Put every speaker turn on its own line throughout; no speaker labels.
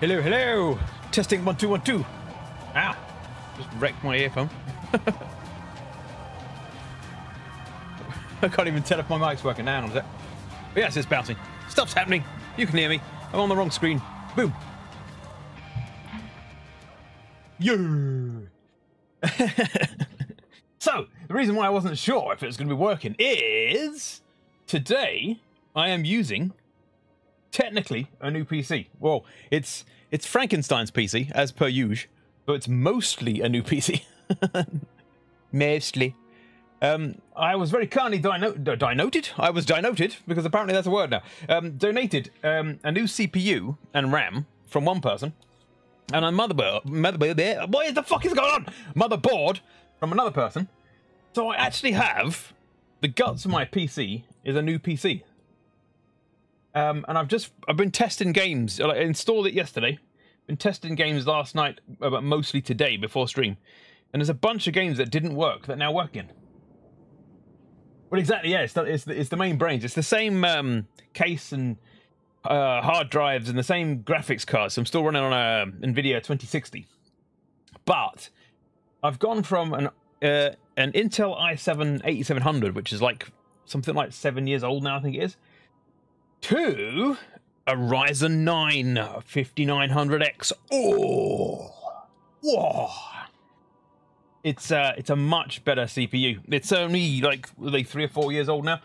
Hello, hello. Testing 1 2 1 2. Ow! Just wrecked my earphone. I can't even tell if my mic's working now. Is it? But yes, it's bouncing. Stuff's happening. You can hear me. I'm on the wrong screen. Boom. Yeah. So the reason why I wasn't sure if it was going to be working is today I am using technically a new PC. Well, it's Frankenstein's PC as per usual, but it's mostly a new PC. Mostly. I was very kindly denoted. I was denoted because apparently that's a word now. Donated a new CPU and RAM from one person, and a motherboard. What the fuck is going on? Motherboard from another person. So I actually have the guts of my PC is a new PC. And I've been testing games. I installed it yesterday. Been testing games last night, but mostly today before stream. And there's a bunch of games that didn't work that now work again. Well, exactly. Yeah, it's the main brains. It's the same case and hard drives and the same graphics cards. So I'm still running on a NVIDIA 2060. But I've gone from an Intel i7 8700, which is like something like 7 years old now, I think it is, to a Ryzen 9 5900X. Oh, whoa! It's a much better CPU. It's only like 3 or 4 years old now,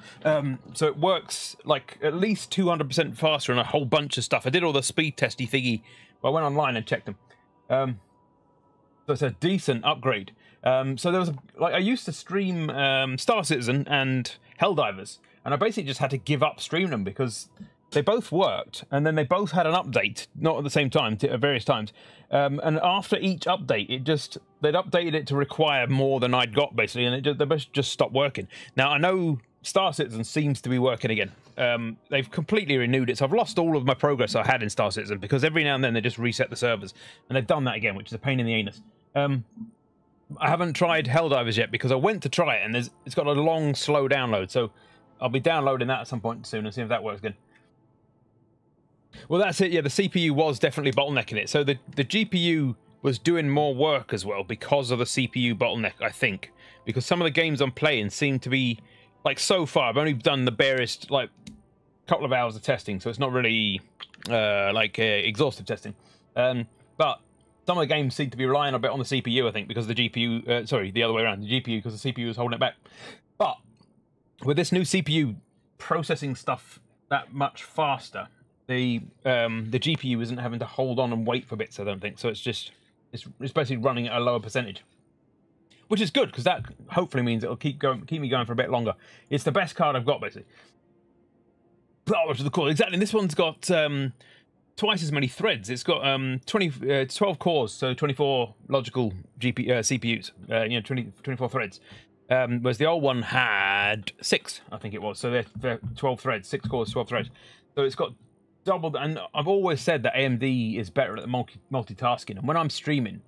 so it works like at least 200% faster and a whole bunch of stuff. I did all the speed testy thingy, but I went online and checked them. So it's a decent upgrade. So there was I used to stream Star Citizen and Helldivers, and I basically just had to give up streaming them because they both worked, and then they both had an update, not at the same time, at various times. And after each update, they'd updated it to require more than I'd got, basically, and they both just stopped working. Now, I know Star Citizen seems to be working again. They've completely renewed it, so I've lost all of my progress I had in Star Citizen, because every now and then they just reset the servers, and they've done that again, which is a pain in the anus. I haven't tried Helldivers yet, because I went to try it, and it's got a long, slow download, so I'll be downloading that at some point soon and see if that works again. Well, that's it. Yeah, the CPU was definitely bottlenecking it. So the GPU was doing more work as well because of the CPU bottleneck, I think. Because some of the games I'm playing seem to be, like, so far, I've only done the barest, like, couple of hours of testing, so it's not really, exhaustive testing. But some of the games seem to be relying a bit on the CPU, I think, because the GPU, sorry, the other way around, the GPU, because the CPU is holding it back. But with this new CPU processing stuff that much faster, the GPU isn't having to hold on and wait for bits, I don't think. So it's basically running at a lower percentage, which is good, because that hopefully means it'll keep me going for a bit longer. It's the best card I've got, basically. Oh, which is cool. Exactly. And this one's got twice as many threads. It's got 12 cores, so 24 logical CPUs. 24 threads. Whereas the old one had 6, I think it was. So they're 12 threads, 6 cores, 12 threads. So it's got double. And I've always said that AMD is better at the multitasking. And when I'm streaming,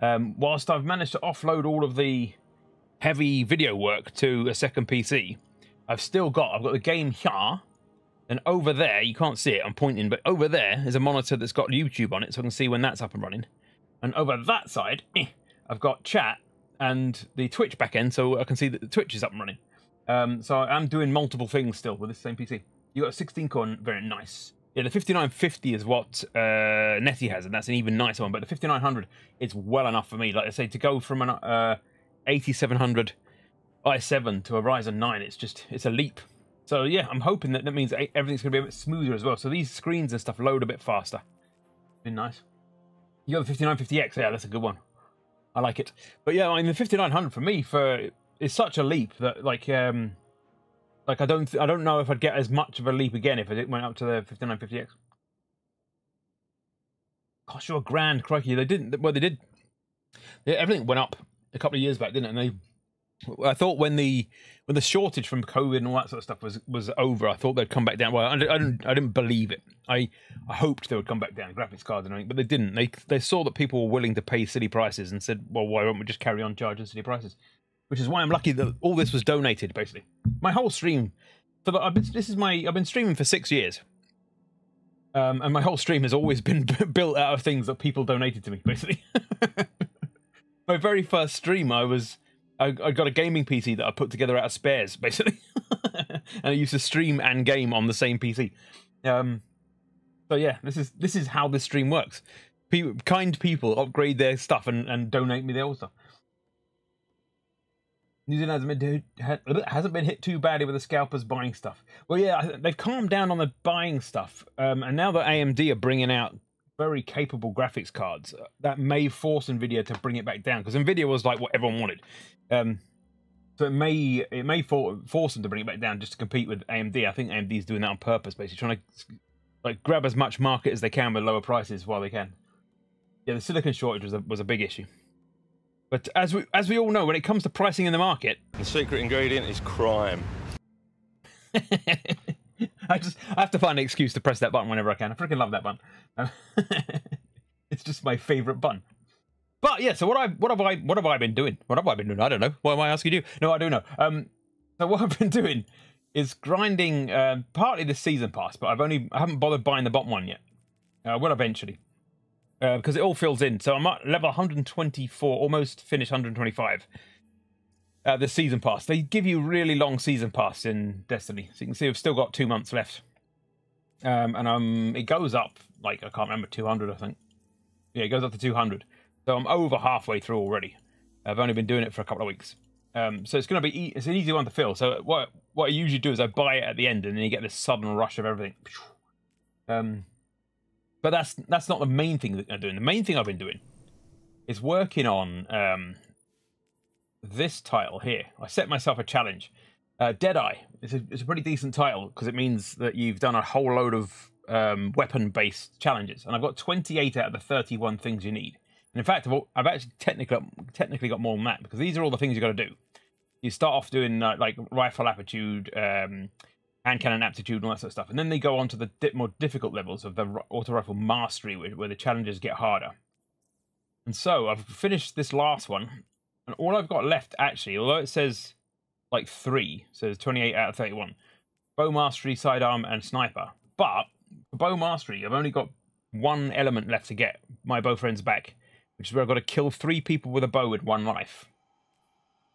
whilst I've managed to offload all of the heavy video work to a second PC, I've got the game here, and over there, you can't see it, I'm pointing, but over there is a monitor that's got YouTube on it, so I can see when that's up and running. And over that side, I've got chat and the Twitch backend, so I can see that the Twitch is up and running. So I'm doing multiple things still with this same PC. You got a 16-core, very nice. Yeah, the 5950 is what Netty has, and that's an even nicer one. But the 5900, it's well enough for me. Like I say, to go from an 8700 i7 to a Ryzen 9, it's a leap. So yeah, I'm hoping that means everything's going to be a bit smoother as well. So these screens and stuff load a bit faster. Been nice. You got the 5950X, yeah, that's a good one. I like it. But yeah, I mean, the 5900 for me is such a leap that I don't know if I'd get as much of a leap again if it went up to the 5950X. Cost you $1,000, crikey. They didn't. Well, they did. Yeah, everything went up a couple of years back, didn't it? And I thought when the shortage from COVID and all that sort of stuff was over, I thought they'd come back down. Well, I didn't believe it. I hoped they would come back down, graphics cards and everything, but they didn't. They saw that people were willing to pay silly prices and said, well, why don't we just carry on charging silly prices? Which is why I'm lucky that all this was donated, basically. My whole stream, I've been streaming for 6 years. And my whole stream has always been built out of things that people donated to me, basically. My very first stream, I got a gaming PC that I put together out of spares, basically. And I used to stream and game on the same PC. So yeah, this is how this stream works. Kind people upgrade their stuff and donate me their old stuff. New Zealand hasn't been hit too badly with the scalpers buying stuff. Well, yeah, they've calmed down on the buying stuff. And now that AMD are bringing out very capable graphics cards, that may force NVIDIA to bring it back down. Because NVIDIA was like what everyone wanted. So it may force them to bring it back down just to compete with AMD. I think AMD is doing that on purpose, basically trying to like grab as much market as they can with lower prices while they can. Yeah, the silicon shortage was a big issue. But as we all know, when it comes to pricing in the market,
the secret ingredient is crime.
I have to find an excuse to press that button whenever I can. I freaking love that button. It's just my favorite button. But yeah, so what have I been doing? What have I been doing? I don't know. Why am I asking you? No, I do know. So what I've been doing is grinding partly the season pass, but I haven't bothered buying the bottom one yet. I will eventually. Because it all fills in. So I'm at level 124, almost finished 125. The season pass. They give you really long season pass in Destiny. So you can see we've still got 2 months left. And it goes up, like, I can't remember, 200, I think. Yeah, it goes up to 200. So I'm over halfway through already. I've only been doing it for a couple of weeks. So it's going to be it's an easy one to fill. So what I usually do is I buy it at the end, and then you get this sudden rush of everything. But that's not the main thing that I'm doing. The main thing I've been doing is working on this title here. I set myself a challenge. Deadeye. It's a pretty decent title because it means that you've done a whole load of weapon-based challenges, and I've got 28 out of the 31 things you need. And in fact, I've actually technically got more than that because these are all the things you got to do. You start off doing like rifle aptitude, hand cannon aptitude, and all that sort of stuff, and then they go on to the more difficult levels of the auto rifle mastery, where the challenges get harder. And so I've finished this last one, and all I've got left actually, although it says like 3, so it's 28 out of 31, bow mastery, sidearm, and sniper. But for bow mastery, I've only got one element left to get my bow friends back, which is where I've got to kill 3 people with a bow with 1 life.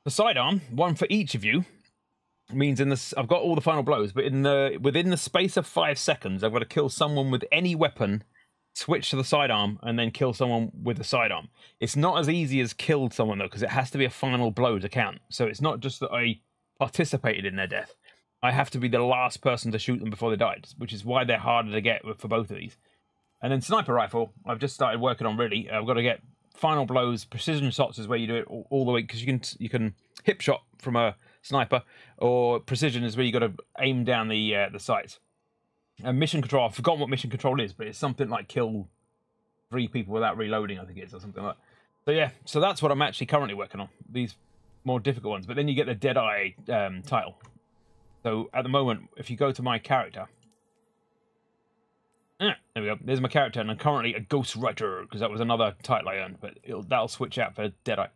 For sidearm, 1 for each of you, means I've got all the final blows, but within the space of 5 seconds, I've got to kill someone with any weapon, switch to the sidearm, and then kill someone with the sidearm. It's not as easy as killed someone though, because it has to be a final blow to count. So it's not just that I participated in their death. I have to be the last person to shoot them before they died, which is why they're harder to get for both of these. And then sniper rifle, I've just started working on really. I've got to get final blows. Precision shots is where you do it all the way, because you can hip shot from a sniper, or precision is where you got to aim down the sights. And mission control, I've forgotten what mission control is, but it's something like kill 3 people without reloading, I think it is, or something like that. So yeah, so that's what I'm actually currently working on, these more difficult ones. But then you get the Deadeye title. So at the moment, if you go to my character, there we go. There's my character, and I'm currently a ghostwriter, because that was another title I earned, but that'll switch out for Deadeye.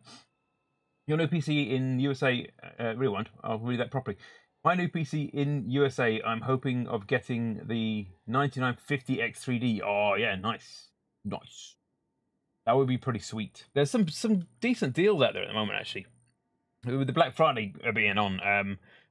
Your new PC in USA, rewind, I'll read that properly. My new PC in USA, I'm hoping of getting the 9950X3D. Oh yeah, nice. Nice. That would be pretty sweet. There's some decent deals out there at the moment, actually. With the Black Friday being on,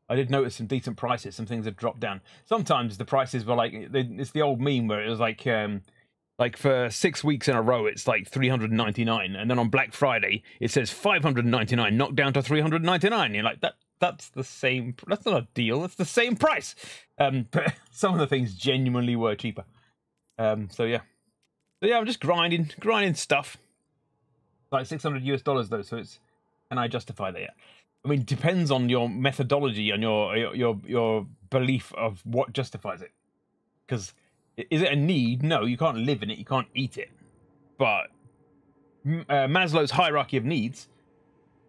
I did notice some decent prices. Some things have dropped down. Sometimes the prices were like, it's the old meme where it was like for 6 weeks in a row, it's like $399, and then on Black Friday it says $599, knocked down to $399. You're like, that's the same. That's not a deal. It's the same price. But some of the things genuinely were cheaper. So yeah, I'm just grinding stuff. Like $600 US though. So it's, can I justify that yet? I mean, it depends on your methodology and your belief of what justifies it. Because is it a need? No, you can't live in it. You can't eat it. But Maslow's hierarchy of needs,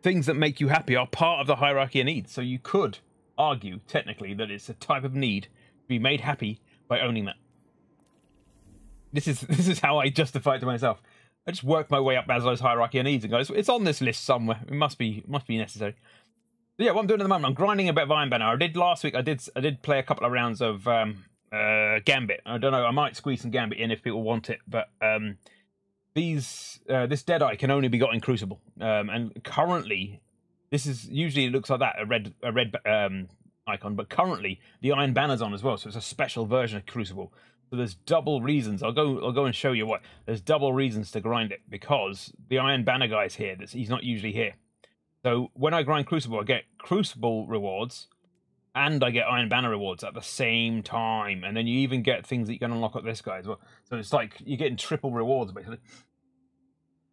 things that make you happy are part of the hierarchy of needs. So you could argue, technically, that it's a type of need to be made happy by owning that. This is how I justify it to myself. I just work my way up Maslow's hierarchy of needs and go, it's on this list somewhere. It must be necessary. But yeah, what I'm doing at the moment, I'm grinding a bit of Iron Banner. I did last week. I did play a couple of rounds of Gambit. I don't know. I might squeeze some Gambit in if people want it, but this Deadeye can only be got in Crucible, and currently, this is usually it looks like that, a red icon, but currently the Iron Banner's on as well, so it's a special version of Crucible. So there's double reasons. I'll go and show you what. There's double reasons to grind it because the Iron Banner guy's here. He's not usually here. So when I grind Crucible, I get Crucible rewards and I get Iron Banner rewards at the same time. And then you even get things that you can unlock at this guy as well. So it's like you're getting triple rewards basically.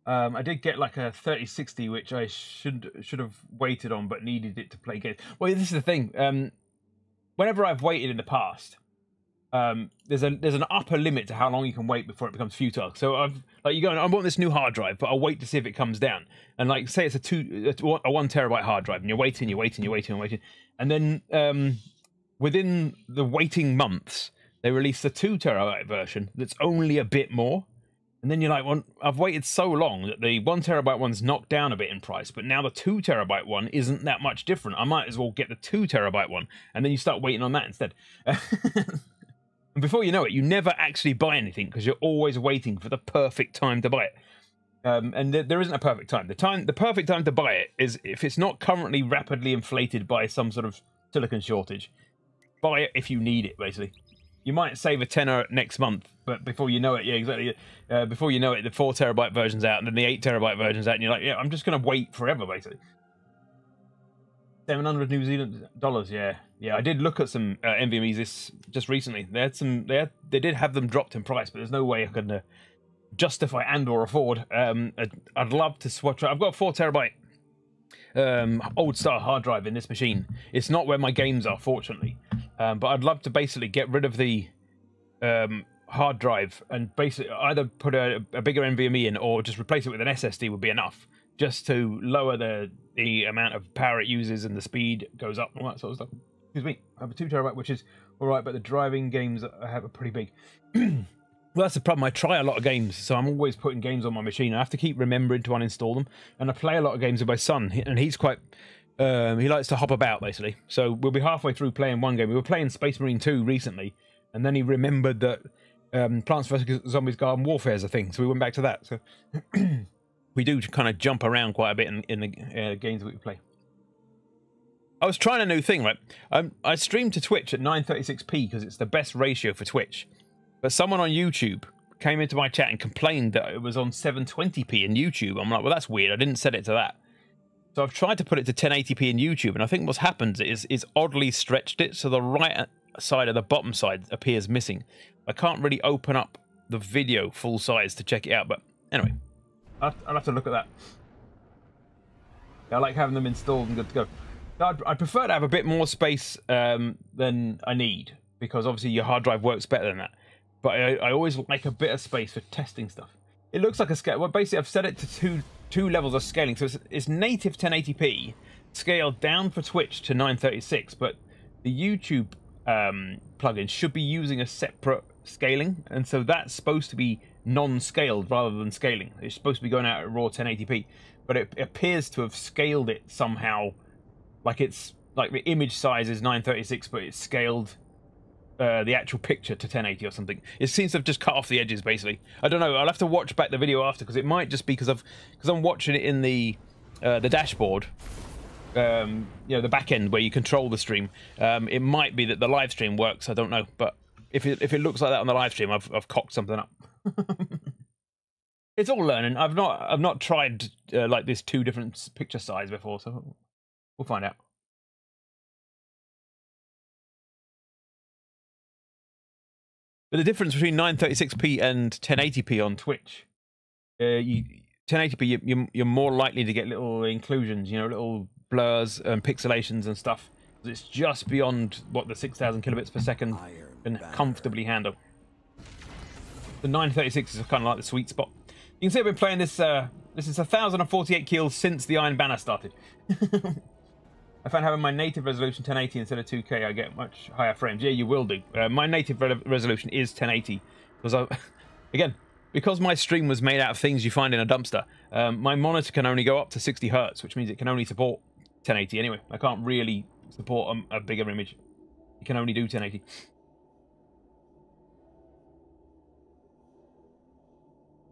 I did get like a 3060, which I should have waited on, but needed it to play games. Well, this is the thing. Whenever I've waited in the past, there's an upper limit to how long you can wait before it becomes futile. So I want this new hard drive, but I'll wait to see if it comes down. And like, say it's a 1 terabyte hard drive, and you're waiting, and then within the waiting months, they release the 2 terabyte version that's only a bit more. And then you're like, well, I've waited so long that the 1 terabyte one's knocked down a bit in price, but now the 2 terabyte one isn't that much different. I might as well get the 2 terabyte one, and then you start waiting on that instead. And before you know it, you never actually buy anything because you're always waiting for the perfect time to buy it. And there isn't a perfect time. The perfect time to buy it is if it's not currently rapidly inflated by some sort of silicon shortage. Buy it if you need it, basically. You might save a tenner next month, but before you know it, yeah, exactly. Before you know it, the 4 terabyte version's out, and then the 8 terabyte version's out, and you're like, yeah, I'm just going to wait forever, basically. 700 New Zealand dollars, yeah. I did look at some NVMe's just recently. They did have them dropped in price, but there's no way I could justify and/or afford. I'd love to swatch. I've got a 4 terabyte old style hard drive in this machine. It's not where my games are, fortunately, but I'd love to basically get rid of the hard drive and basically either put a bigger NVMe in or just replace it with an SSD would be enough, just to lower the amount of power it uses and the speed goes up and all that sort of stuff. Excuse me, I have a 2 terabyte, which is all right, but the driving games I have are pretty big. Well, that's the problem. I try a lot of games, so I'm always putting games on my machine. I have to keep remembering to uninstall them, and I play a lot of games with my son, and he's quite... he likes to hop about, basically. So we'll be halfway through playing one game. We were playing Space Marine 2 recently, and then he remembered that Plants vs. Zombies Garden Warfare is a thing, so we went back to that. So we do kind of jump around quite a bit in the games that we play. I was trying a new thing, right? I stream to Twitch at 936p because it's the best ratio for Twitch. But someone on YouTube came into my chat and complained that it was on 720p in YouTube. I'm like, well, that's weird. I didn't set it to that. So I've tried to put it to 1080p in YouTube, and I think what's happened is oddly stretched it, so the right side of the bottom side appears missing. I can't really open up the video full size to check it out, but anyway, I'll have to look at that. I like having them installed and good to go. I prefer to have a bit more space than I need, because obviously your hard drive works better than that. But I always like a bit of space for testing stuff. It looks like a scale. Well, basically, I've set it to two levels of scaling. So it's native 1080p, scaled down for Twitch to 936. But the YouTube plugin should be using a separate scaling, and so that's supposed to be non-scaled rather than scaling. It's supposed to be going out at raw 1080p, but it appears to have scaled it somehow. Like it's like the image size is 936, but it's scaled the actual picture to 1080 or something. It seems to have just cut off the edges, basically. I don't know. I'll have to watch back the video after, because it might just be because I'm watching it in the dashboard. You know, the back end where you control the stream. It might be that the live stream works. I don't know, but if it looks like that on the live stream, I've cocked something up. It's all learning. I've not tried like this 2 different picture size before, so we'll find out. But the difference between 936p and 1080p on Twitch, 1080p, you're more likely to get little inclusions, you know, little blurs and pixelations and stuff. It's just beyond what the 6,000 kilobits per second can comfortably handle. The 936 is kind of like the sweet spot. You can see I've been playing this. This is 1,048 kills since the Iron Banner started. I found having my native resolution 1080 instead of 2K, I get much higher frames. Yeah, you will do. My native resolution is 1080 because because my stream was made out of things you find in a dumpster. My monitor can only go up to 60 hertz, which means it can only support 1080 anyway. I can't really support a bigger image. It can only do 1080.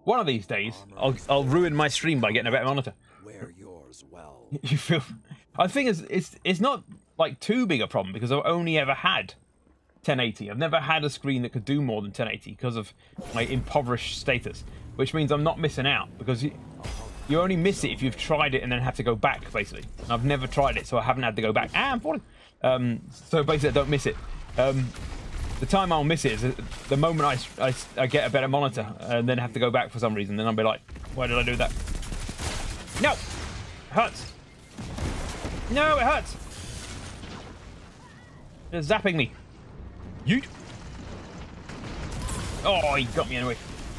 one of these days, I'll ruin my stream by getting a better monitor.
Wear yours well.
You feel? I think it's not like too big a problem because I've only ever had 1080. I've never had a screen that could do more than 1080 because of my impoverished status, which means I'm not missing out because you only miss it if you've tried it and then have to go back, basically. And I've never tried it, so I haven't had to go back. I'm falling. So basically, I don't miss it. The time I'll miss it is the moment I get a better monitor and then have to go back for some reason. Then I'll be like, why did I do that? No! It hurts. No, it hurts. They're zapping me. Yeet. Oh, he got me anyway.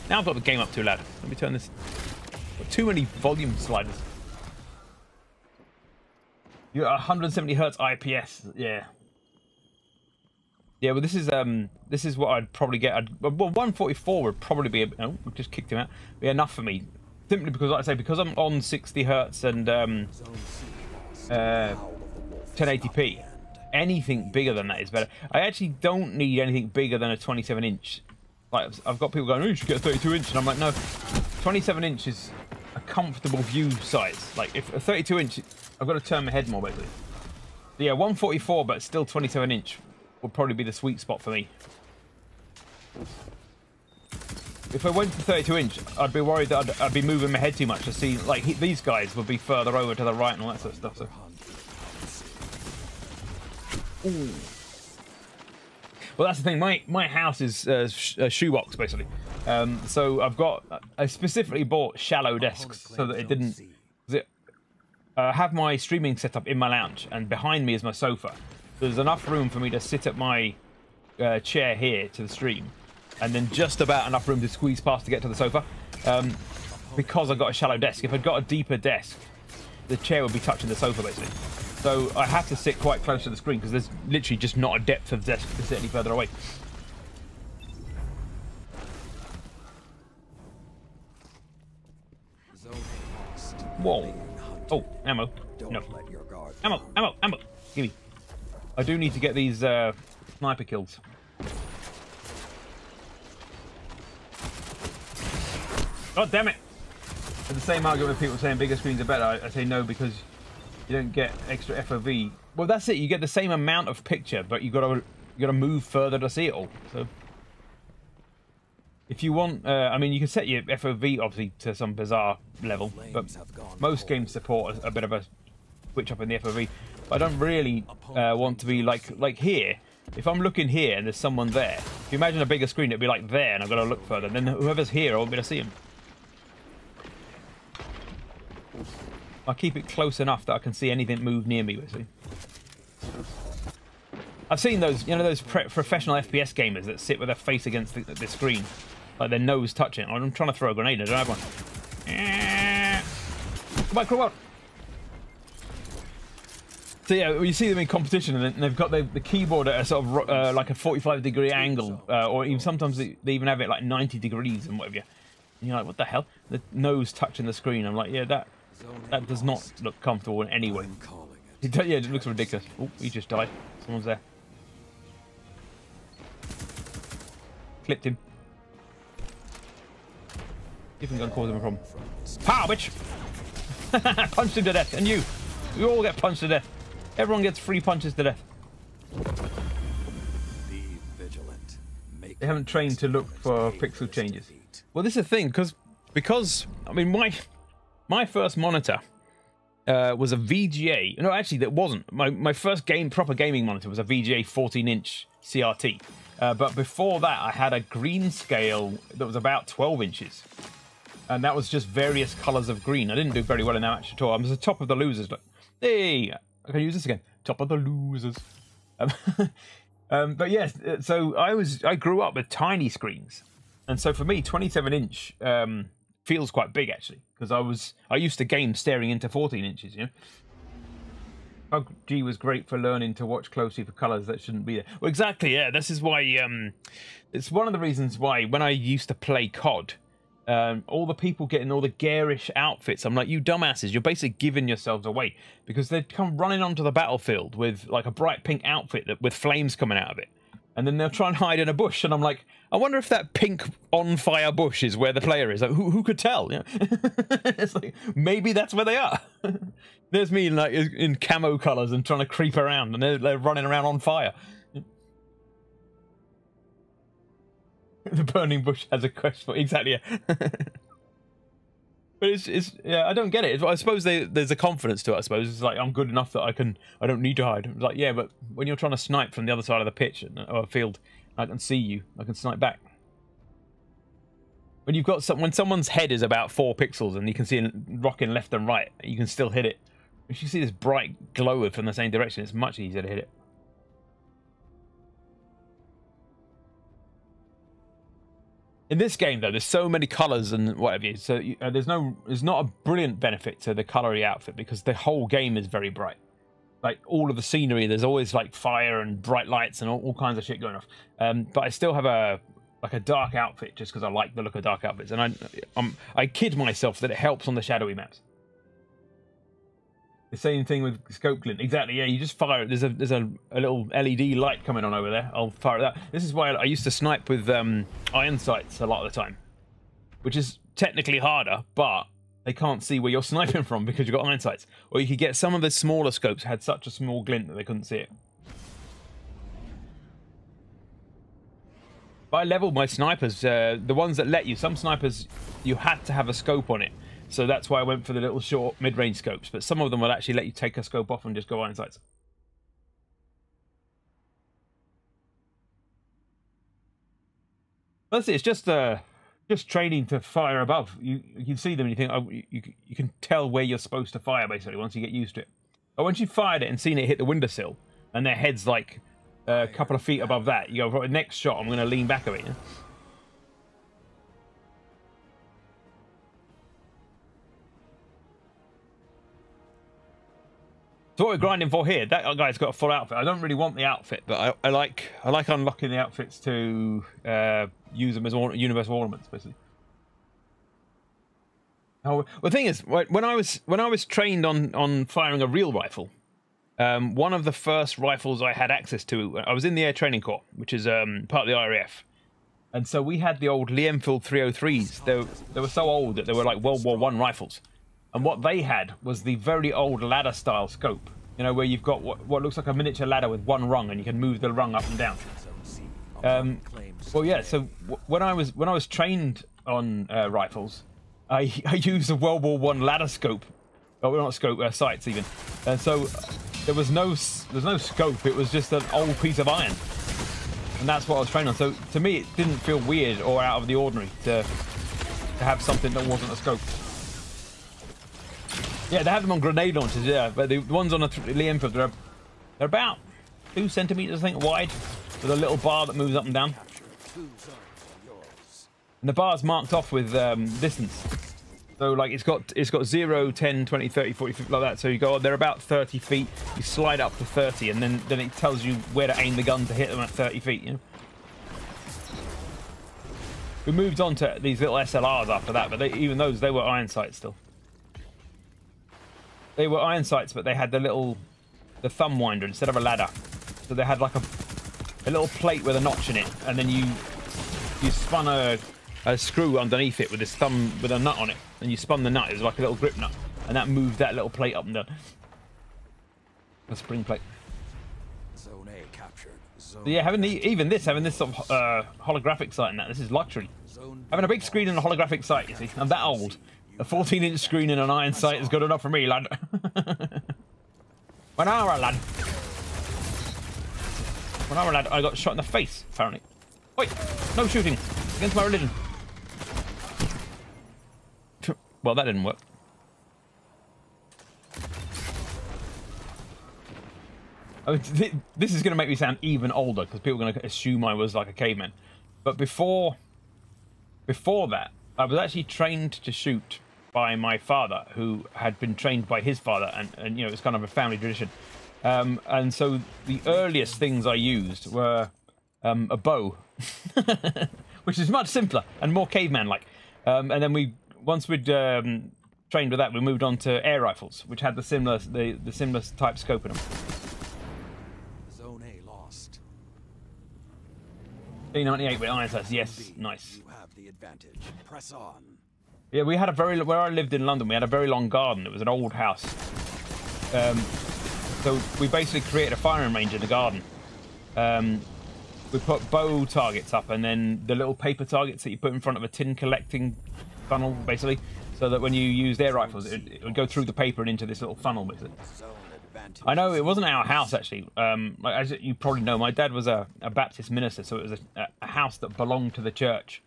Now I've got the game up too loud. Let me turn this. Got too many volume sliders. You're 170 hertz IPS. Yeah. Yeah, well, this is what I'd probably get. Well, 144 would probably be. Oh, we just kicked him out. Be enough for me, simply because, like I say, because I'm on 60 hertz and 1080p. Anything bigger than that is better. I actually don't need anything bigger than a 27-inch. Like, I've got people going, oh, you should get a 32-inch, and I'm like, no, 27-inch is a comfortable view size. Like, if a 32-inch, I've got to turn my head more, basically. So yeah, 144, but still 27-inch would probably be the sweet spot for me. If I went to 32-inch, I'd be worried that I'd be moving my head too much to see, like, these guys would be further over to the right and all that sort of stuff, so. Ooh. Well, that's the thing. My house is a shoebox, basically. So I specifically bought shallow desks so that it didn't. I have my streaming set up in my lounge, and behind me is my sofa. There's enough room for me to sit at my chair here to the stream, and then just about enough room to squeeze past to get to the sofa. Because I've got a shallow desk. If I'd got a deeper desk, the chair would be touching the sofa, basically. So I have to sit quite close to the screen because there's literally just not a depth of desk to sit any further away. Whoa. Oh, ammo. No. Ammo. Gimme. I do need to get these sniper kills. God damn it. For the same argument with people saying bigger screens are better, I say no because you don't get extra FOV. Well, that's it. You get the same amount of picture, but you gotta move further to see it all. So, if you want, I mean, you can set your FOV obviously to some bizarre level, but most games support a bit of a switch up in the FOV. But I don't really want to be like here. If I'm looking here and there's someone there, if you imagine a bigger screen, it'd be like there, and I've got to look further. Then whoever's here, I won't be able to see him. I'll keep it close enough that I can see anything move near me, basically. I've seen those, you know, those professional FPS gamers that sit with their face against the screen, like their nose touching it. I'm trying to throw a grenade, I don't have one. Come on, come on. So yeah, you see them in competition, and they've got the keyboard at a sort of like a 45-degree angle, or even sometimes they even have it like 90 degrees and whatever. And you're like, what the hell? The nose touching the screen. I'm like, yeah, that does not look comfortable in any way. Yeah, it looks ridiculous. Oh, he just died. Someone's there. Clipped him. See if I'm going to cause him a problem. Pow, bitch! Punched him to death. And you. We all get punched to death. Everyone gets 3 punches to death.
Be vigilant.
They haven't trained to look for pixel changes. Well, this is the thing, because I mean, my first monitor was a VGA. No, actually, that wasn't. My first proper gaming monitor was a VGA 14-inch CRT. But before that, I had a green scale that was about 12 inches. And that was just various colors of green. I didn't do very well in that match at all. I was the top of the losers. Look. Hey, I can use this again. Top of the losers. But yes, so I grew up with tiny screens. And so for me, 27-inch feels quite big, actually. Because I used to game staring into 14 inches, you know. PUBG was great for learning to watch closely for colors that shouldn't be there. Well, exactly, yeah. This is why, it's one of the reasons why when I used to play COD, all the people getting all the garish outfits, I'm like, you dumbasses, you're basically giving yourselves away, because they'd come running onto the battlefield with like a bright pink outfit with flames coming out of it, and then they'll try and hide in a bush, and I'm like, I wonder if that pink on fire bush is where the player is. Like, who could tell? You know? It's like, maybe that's where they are. There's me like in camo colors and trying to creep around, and they're running around on fire. The burning bush has a quest for exactly. Yeah. But it's yeah, I don't get it. I suppose there's a confidence to it. I suppose it's like, I'm good enough that I don't need to hide. It's like, yeah, but when you're trying to snipe from the other side of the pitch or field, I can see you. I can snipe back. When you've got when someone's head is about 4 pixels and you can see it rocking left and right, you can still hit it. If you see this bright glow from the same direction, it's much easier to hit it. In this game, though, there's so many colors and whatever, so there's not a brilliant benefit to the colory outfit because the whole game is very bright. Like all of the scenery, there's always like fire and bright lights and all kinds of shit going off. But I still have a dark outfit just because I like the look of dark outfits, and I kid myself that it helps on the shadowy maps. The same thing with scope glint. Exactly, yeah, you just fire it. There's a little LED light coming on over there. I'll fire that. This is why I used to snipe with iron sights a lot of the time, which is technically harder, but they can't see where you're sniping from because you've got iron sights. Or you could get some of the smaller scopes had such a small glint that they couldn't see it. But I leveled my snipers, the ones that let you. Some snipers, you had to have a scope on it. So that's why I went for the little short mid-range scopes. But some of them will actually let you take a scope off and just go iron sights. That's it. It's just training to fire above. You can see them and you think, oh, you can tell where you're supposed to fire basically once you get used to it. But once you've fired it and seen it hit the windowsill and their head's like a couple of feet above that, you go, right, next shot I'm going to lean back a bit. Yeah? So what we're grinding for here, that guy's got a full outfit. I don't really want the outfit, but I like unlocking the outfits to use them as universal ornaments, basically. Oh, well, the thing is, when I was trained on firing a real rifle, one of the first rifles I had access to, I was in the Air Training Corps, which is part of the RAF, and so we had the old Lee Enfield 303s. They were so old that they were like World War I rifles. And what they had was the very old ladder-style scope, you know, where you've got what looks like a miniature ladder with one rung, and you can move the rung up and down. Well, yeah. So when I was trained on rifles, I used a World War I ladder scope, well, not scope, sights even, and so there's no scope. It was just an old piece of iron, and that's what I was trained on. So to me, it didn't feel weird or out of the ordinary to have something that wasn't a scope. Yeah, they have them on grenade launchers, yeah, but the ones on the Lee Enfield, they're about 2 centimeters, I think, wide, with a little bar that moves up and down. And the bar's marked off with distance. So, like, it's got 0, 10, 20, 30, 40, 50, like that. So you go, they're about 30 feet, you slide up to 30, and then it tells you where to aim the gun to hit them at 30 feet, you know? We moved on to these little SLRs after that, but even those, they were iron sights still. They were iron sights, but they had the thumb winder instead of a ladder. So they had like a little plate with a notch in it, and then you spun a screw underneath it with this thumb with a nut on it, and you spun the nut. It was like a little grip nut, and that moved that little plate up and down. A spring plate.
Zone A captured.
So yeah, having this sort of holographic sight and that, this is luxury. Having a big screen and a holographic sight, you see. I'm that old. A 14-inch screen and an iron sight is good enough for me, lad. 1 hour, lad. 1 hour, lad. I got shot in the face, apparently. Wait, no shooting. Against my religion. Well, that didn't work. I mean, this is going to make me sound even older because people are going to assume I was like a caveman. But before that, I was actually trained to shoot by my father, who had been trained by his father, and you know, it's kind of a family tradition. And so the earliest things I used were a bow, which is much simpler and more caveman-like. And then once we'd trained with that, we moved on to air rifles, which had the similar type scope in them.
Zone A lost.
P98 with iron sights. Yes, nice.
You have the advantage. Press on.
Yeah, we had a where I lived in London, we had a very long garden. It was an old house. So we basically created a firing range in the garden. We put bow targets up and then the little paper targets that you put in front of a tin collecting funnel, basically, so that when you used air rifles, it would go through the paper and into this little funnel, basically. I know it wasn't our house, actually. As you probably know, my dad was a Baptist minister, so it was a house that belonged to the church.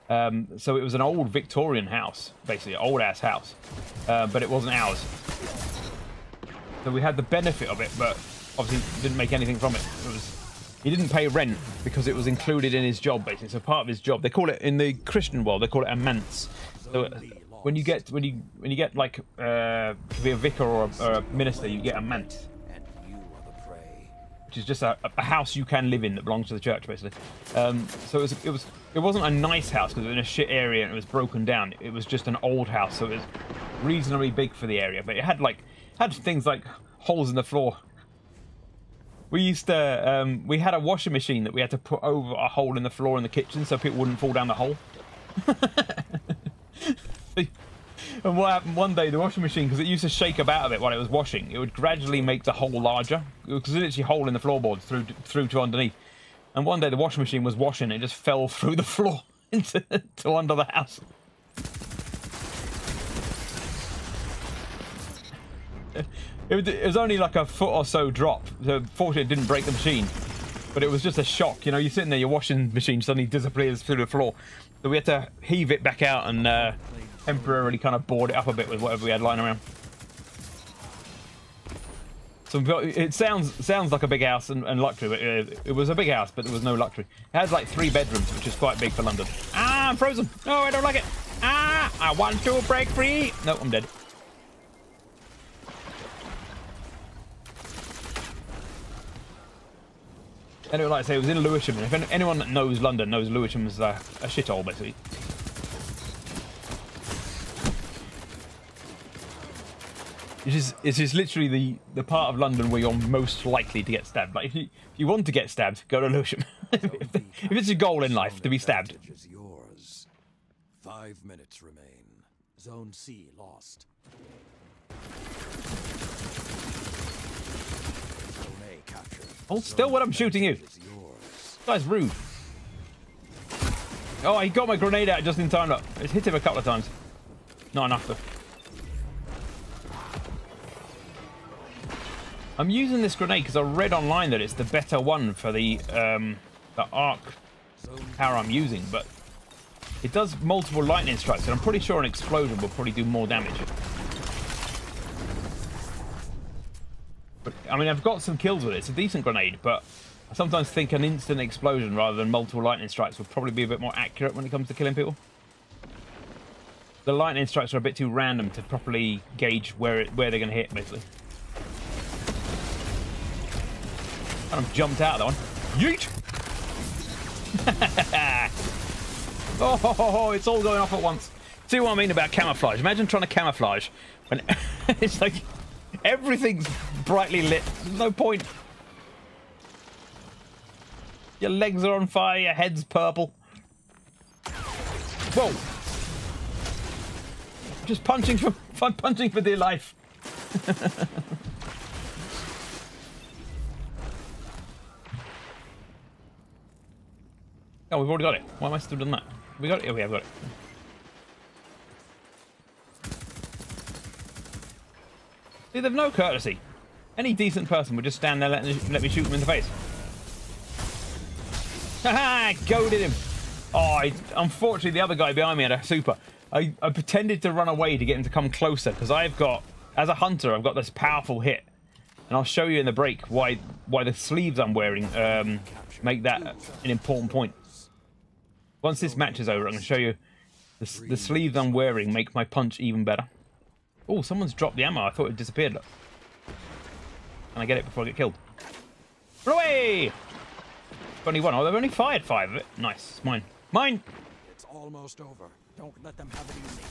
So it was an old Victorian house, basically, an old-ass house, but it wasn't ours. So we had the benefit of it, but obviously didn't make anything from it. He didn't pay rent because it was included in his job, basically. So part of his job, they call it in the Christian world, they call it a manse. So when you get like to be a vicar or a minister, you get a manse, which is just a house you can live in that belongs to the church, basically. So it wasn't a nice house because it was in a shit area and it was broken down. It was just an old house, so it was reasonably big for the area, but it had things like holes in the floor. We used to, we had a washing machine that we had to put over a hole in the floor in the kitchen so people wouldn't fall down the hole. And what happened one day, the washing machine, because it used to shake about a bit while it was washing, it would gradually make the hole larger, because there's literally a hole in the floorboards through to underneath. And one day the washing machine was washing, and it just fell through the floor into to under the house. It was only like a foot or so drop, so fortunately it didn't break the machine, but it was just a shock. You know, you're sitting there, your washing machine suddenly disappears through the floor, so we had to heave it back out and temporarily kind of board it up a bit with whatever we had lying around. So it sounds like a big house and luxury, but it was a big house, but there was no luxury. It has like 3 bedrooms, which is quite big for London. Ah, I'm frozen. No, I don't like it. Ah, I want to break free. No, I'm dead. Anyway, like I say, it was in Lewisham. If anyone that knows London knows Lewisham is a shithole, basically. It's just literally the part of London where you're most likely to get stabbed. Like if you want to get stabbed, go to Lewisham. if it's your goal in life to be stabbed.
5 minutes remain. Zone C lost. Zone A captured.
Hold still when I'm shooting you. This guy's rude. Oh, he got my grenade out just in time. Look, it's hit him a couple of times. Not enough though. I'm using this grenade because I read online that it's the better one for the arc power I'm using, but it does multiple lightning strikes, and I'm pretty sure an explosion will probably do more damage. But I mean, I've got some kills with it. It's a decent grenade, but I sometimes think an instant explosion rather than multiple lightning strikes would probably be a bit more accurate when it comes to killing people. The lightning strikes are a bit too random to properly gauge where they're going to hit, basically. And I've jumped out of that one. Yeet! Oh, it's all going off at once. See what I mean about camouflage? Imagine trying to camouflage when it's like everything's brightly lit. There's no point. Your legs are on fire, your head's purple. Whoa! Just punching for dear life. Oh, we've already got it. Why am I still doing that? We got it? Oh, we have got it. See, they've no courtesy. Any decent person would just stand there and let me shoot him in the face. Haha! Goaded him! Oh, unfortunately, the other guy behind me had a super. I pretended to run away to get him to come closer, because I've got, as a hunter, I've got this powerful hit. And I'll show you in the break why the sleeves I'm wearing make that an important point. Once this match is over, I'm going to show you the sleeves I'm wearing make my punch even better. Oh, someone's dropped the ammo. I thought it disappeared. Look. Can I get it before I get killed? Run away! 21. Oh, they've only fired 5 of it. Nice. It's mine. Mine!
It's almost over. Don't let them have it easy.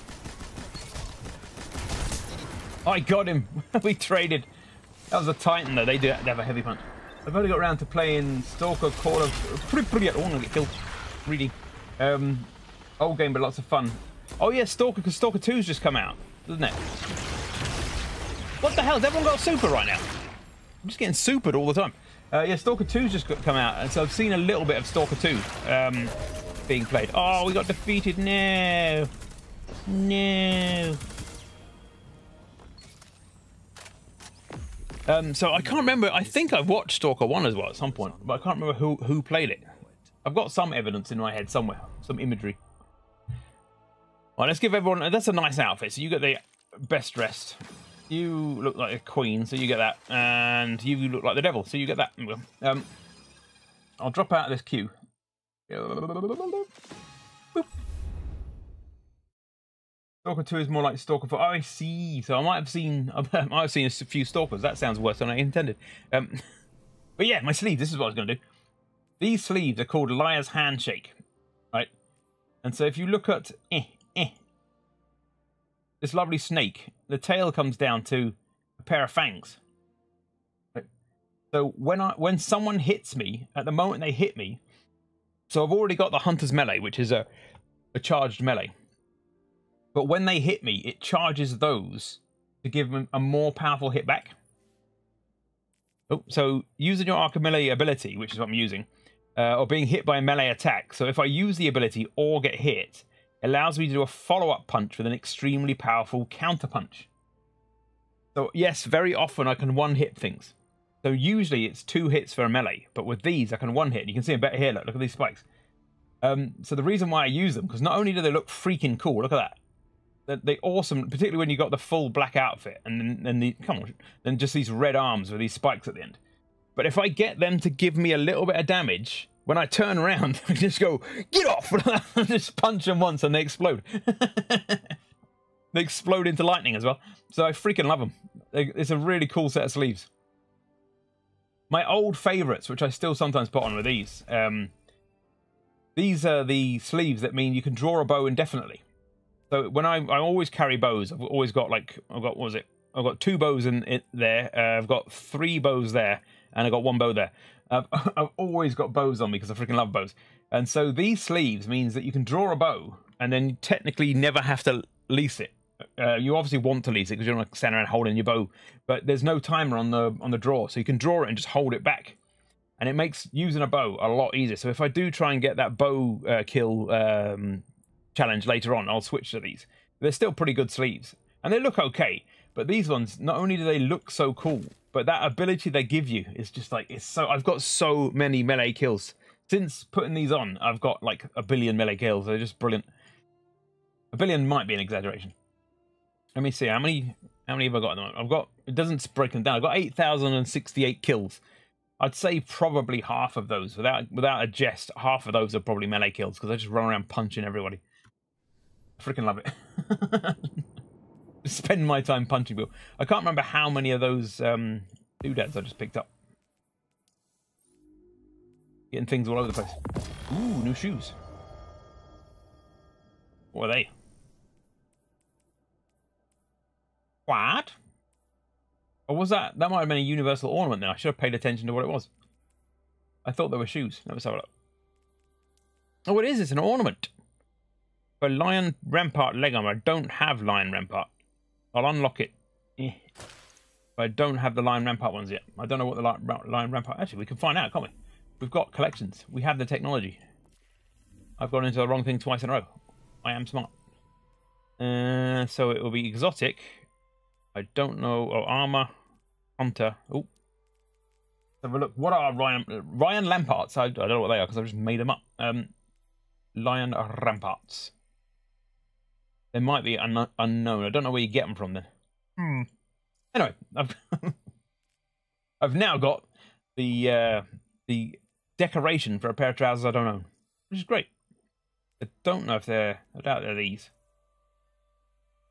I got him. We traded. That was a Titan, though. They have a heavy punch. I've only got around to playing Stalker, Call of... I don't want to get killed. Reading. Old game, but lots of fun. Oh yeah, Stalker, because Stalker 2's just come out, doesn't it? What the hell? Has everyone got super right now? I'm just getting supered all the time. Yeah, Stalker 2's just come out, and so I've seen a little bit of Stalker 2 being played. Oh, we got defeated. No. No. So I can't remember. I think I've watched Stalker 1 as well at some point, but I can't remember who played it. I've got some evidence in my head somewhere, some imagery. All right, let's give everyone... That's a nice outfit. So you get the best dressed. You look like a queen, so you get that. And you look like the devil, so you get that. I'll drop out of this queue. Boop. Stalker 2 is more like Stalker 4. Oh, I see. So I might have seen a few Stalkers. That sounds worse than I intended. But yeah, my sleeves. This is what I was going to do. These sleeves are called Liar's Handshake, right? And so if you look at this lovely snake, the tail comes down to a pair of fangs. Right? So when someone hits me, at the moment they hit me, so I've already got the Hunter's Melee, which is a charged melee. But when they hit me, it charges those to give them a more powerful hit back. Oh, so using your Arc Melee ability, which is what I'm using, or being hit by a melee attack. So if I use the ability or get hit, it allows me to do a follow-up punch with an extremely powerful counter punch. So yes, very often I can one-hit things. So usually it's 2 hits for a melee, but with these I can one-hit. You can see them better here, look at these spikes. So the reason why I use them, because not only do they look freaking cool, look at that. They're awesome, particularly when you've got the full black outfit, and then just these red arms with these spikes at the end. But if I get them to give me a little bit of damage, when I turn around, I just go, get off! I just punch them once and they explode. They explode into lightning as well. So I freaking love them. It's a really cool set of sleeves. My old favourites, which I still sometimes put on with these. These are the sleeves that mean you can draw a bow indefinitely. So when I always carry bows. I've always got I've got 2 bows in it there. I've got 3 bows there. And I got 1 bow there. I've always got bows on me because I freaking love bows. And so these sleeves means that you can draw a bow and then you technically never have to lease it. You obviously want to lease it because you don't want to stand around holding your bow. But there's no timer on the draw. So you can draw it and just hold it back. And it makes using a bow a lot easier. So if I do try and get that bow kill challenge later on, I'll switch to these. They're still pretty good sleeves. And they look okay. But these ones, not only do they look so cool, but that ability they give you is just like, I've got so many melee kills. Since putting these on, I've got like 1 billion melee kills. They're just brilliant. 1 billion might be an exaggeration. Let me see, how many have I got at the moment? I've got, it doesn't break them down. I've got 8,068 kills. I'd say probably half of those, without a jest, half of those are probably melee kills, because I just run around punching everybody. I freaking love it. Spend my time punching people. I can't remember how many of those doodads I just picked up. Getting things all over the place. Ooh, new shoes. What are they? What? Or was that? That might have been a universal ornament then. I should have paid attention to what it was. I thought they were shoes. Let's have a look. Oh, it is. It's an ornament. For Lion Rampart leg armor. I don't have Lion Rampart. I'll unlock it. But I don't have the Lion Rampart ones yet. I don't know what the Lion Rampart... Actually, we can find out, can't we? We've got collections. We have the technology. I've gone into the wrong thing twice in a row. I am smart. So it will be exotic. I don't know. Oh, armor. Hunter. Oh. Let's have a look. What are Ryan Ramparts? I don't know what they are because I've just made them up. Lion Ramparts. They might be unknown. I don't know where you get them from then. Anyway, I've now got the decoration for a pair of trousers I don't own, which is great. I don't know if I doubt they're these.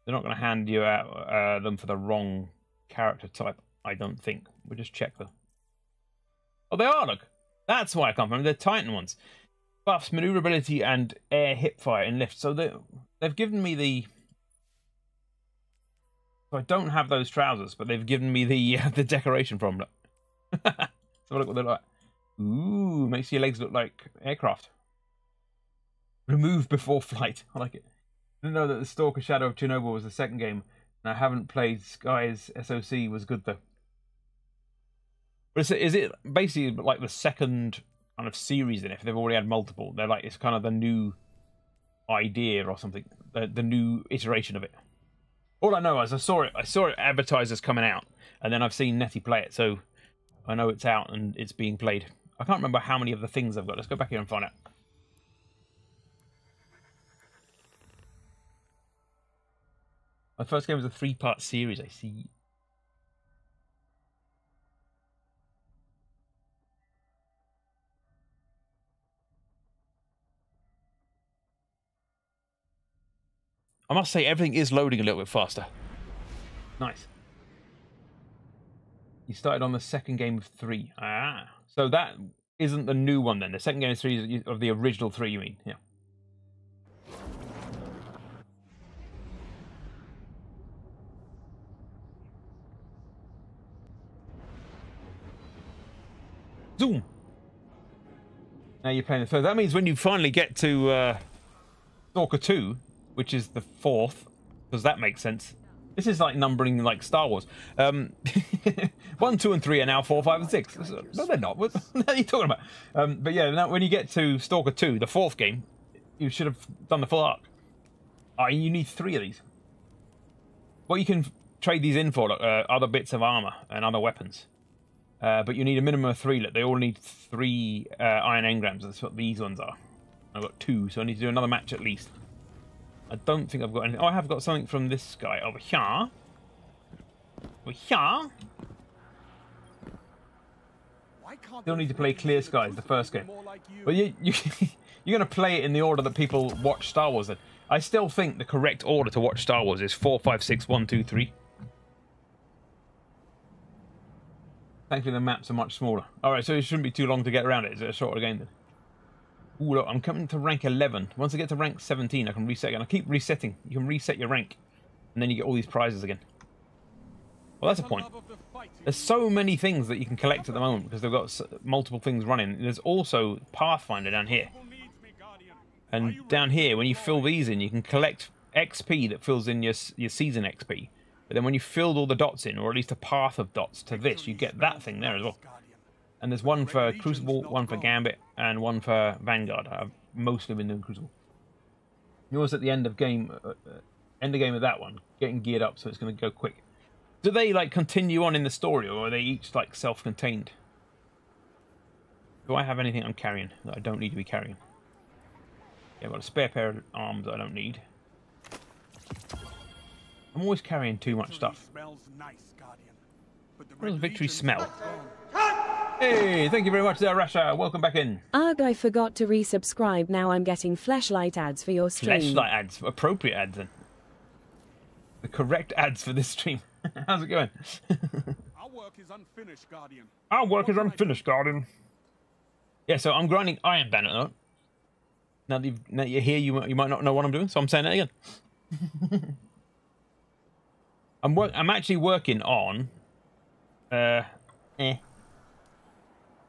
They're not going to hand you out them for the wrong character type, I don't think. We'll just check them. Oh, they are, look. That's why I can't remember. They're Titan ones. Buffs, maneuverability, and air hipfire in lift. So they've given me the... So I don't have those trousers, but they've given me the decoration from them. So have a look what they're like. Ooh, makes your legs look like aircraft. Remove before flight. I like it. I didn't know that the Stalker Shadow of Chernobyl was the second game, and I haven't played Sky's SOC was good though. But is it basically like the second kind of series in it? If they've already had multiple, they're like, it's kind of the new idea or something, the new iteration of it. All I know is I saw it advertised as coming out, and then I've seen Nettie play it, so I know it's out and it's being played. I can't remember how many of the things I've got. Let's go back here and find out. My first game was a 3-part series, I see. I must say, everything is loading a little bit faster. Nice. You started on the second game of 3. Ah. So that isn't the new one then. The second game of 3 is of the original 3, you mean? Yeah. Zoom. Now you're playing the third. That means when you finally get to Stalker 2, which is the 4th, because that makes sense. This is like numbering like Star Wars. 1, 2, and 3 are now 4, 5, and 6. No, they're not. What are you talking about? But yeah, now when you get to Stalker 2, the 4th game, you should have done the full arc. You need 3 of these. Well, you can trade these in for other bits of armor and other weapons. But you need a minimum of 3. Look, they all need 3 iron engrams. That's what these ones are. I've got 2, so I need to do another match at least. I don't think I've got anything. Oh, I have got something from this guy over here. Over here. Still need to play Clear Skies, the first game. But you're going to play it in the order that people watch Star Wars in. I still think the correct order to watch Star Wars is 4, 5, 6, 1, 2, 3. Thankfully, the maps are much smaller. Alright, so it shouldn't be too long to get around it. Is it a shorter game then? Ooh, look, I'm coming to rank 11. Once I get to rank 17, I can reset again. I keep resetting. You can reset your rank, and then you get all these prizes again. Well, that's a point. There's so many things that you can collect at the moment because they've got multiple things running. There's also Pathfinder down here. And down here, when you fill these in, you can collect XP that fills in your season XP. But then when you filled all the dots in, or at least a path of dots to this, you get that thing there as well. And there's one for Crucible, one for Gambit, and one for Vanguard. I've mostly been doing Crucible. Yours at the end of game of that one, getting geared up, so it's going to go quick. Do they like continue on in the story, or are they each like self-contained? Do I have anything I'm carrying that I don't need to be carrying? Yeah, I've got a spare pair of arms that I don't need. I'm always carrying too much stuff. What does victory smell? Hey, thank you very much there, Rasha. Welcome back in.
Arg, I forgot to resubscribe. Now I'm getting flashlight ads for your stream.
Flashlight ads, appropriate ads then. The correct ads for this stream. How's it going?
Our work is unfinished, Guardian.
Our work is unfinished, Guardian. Yeah, so I'm grinding Iron Banner though. Now that you're here, you might not know what I'm doing, so I'm saying that again. I'm actually working on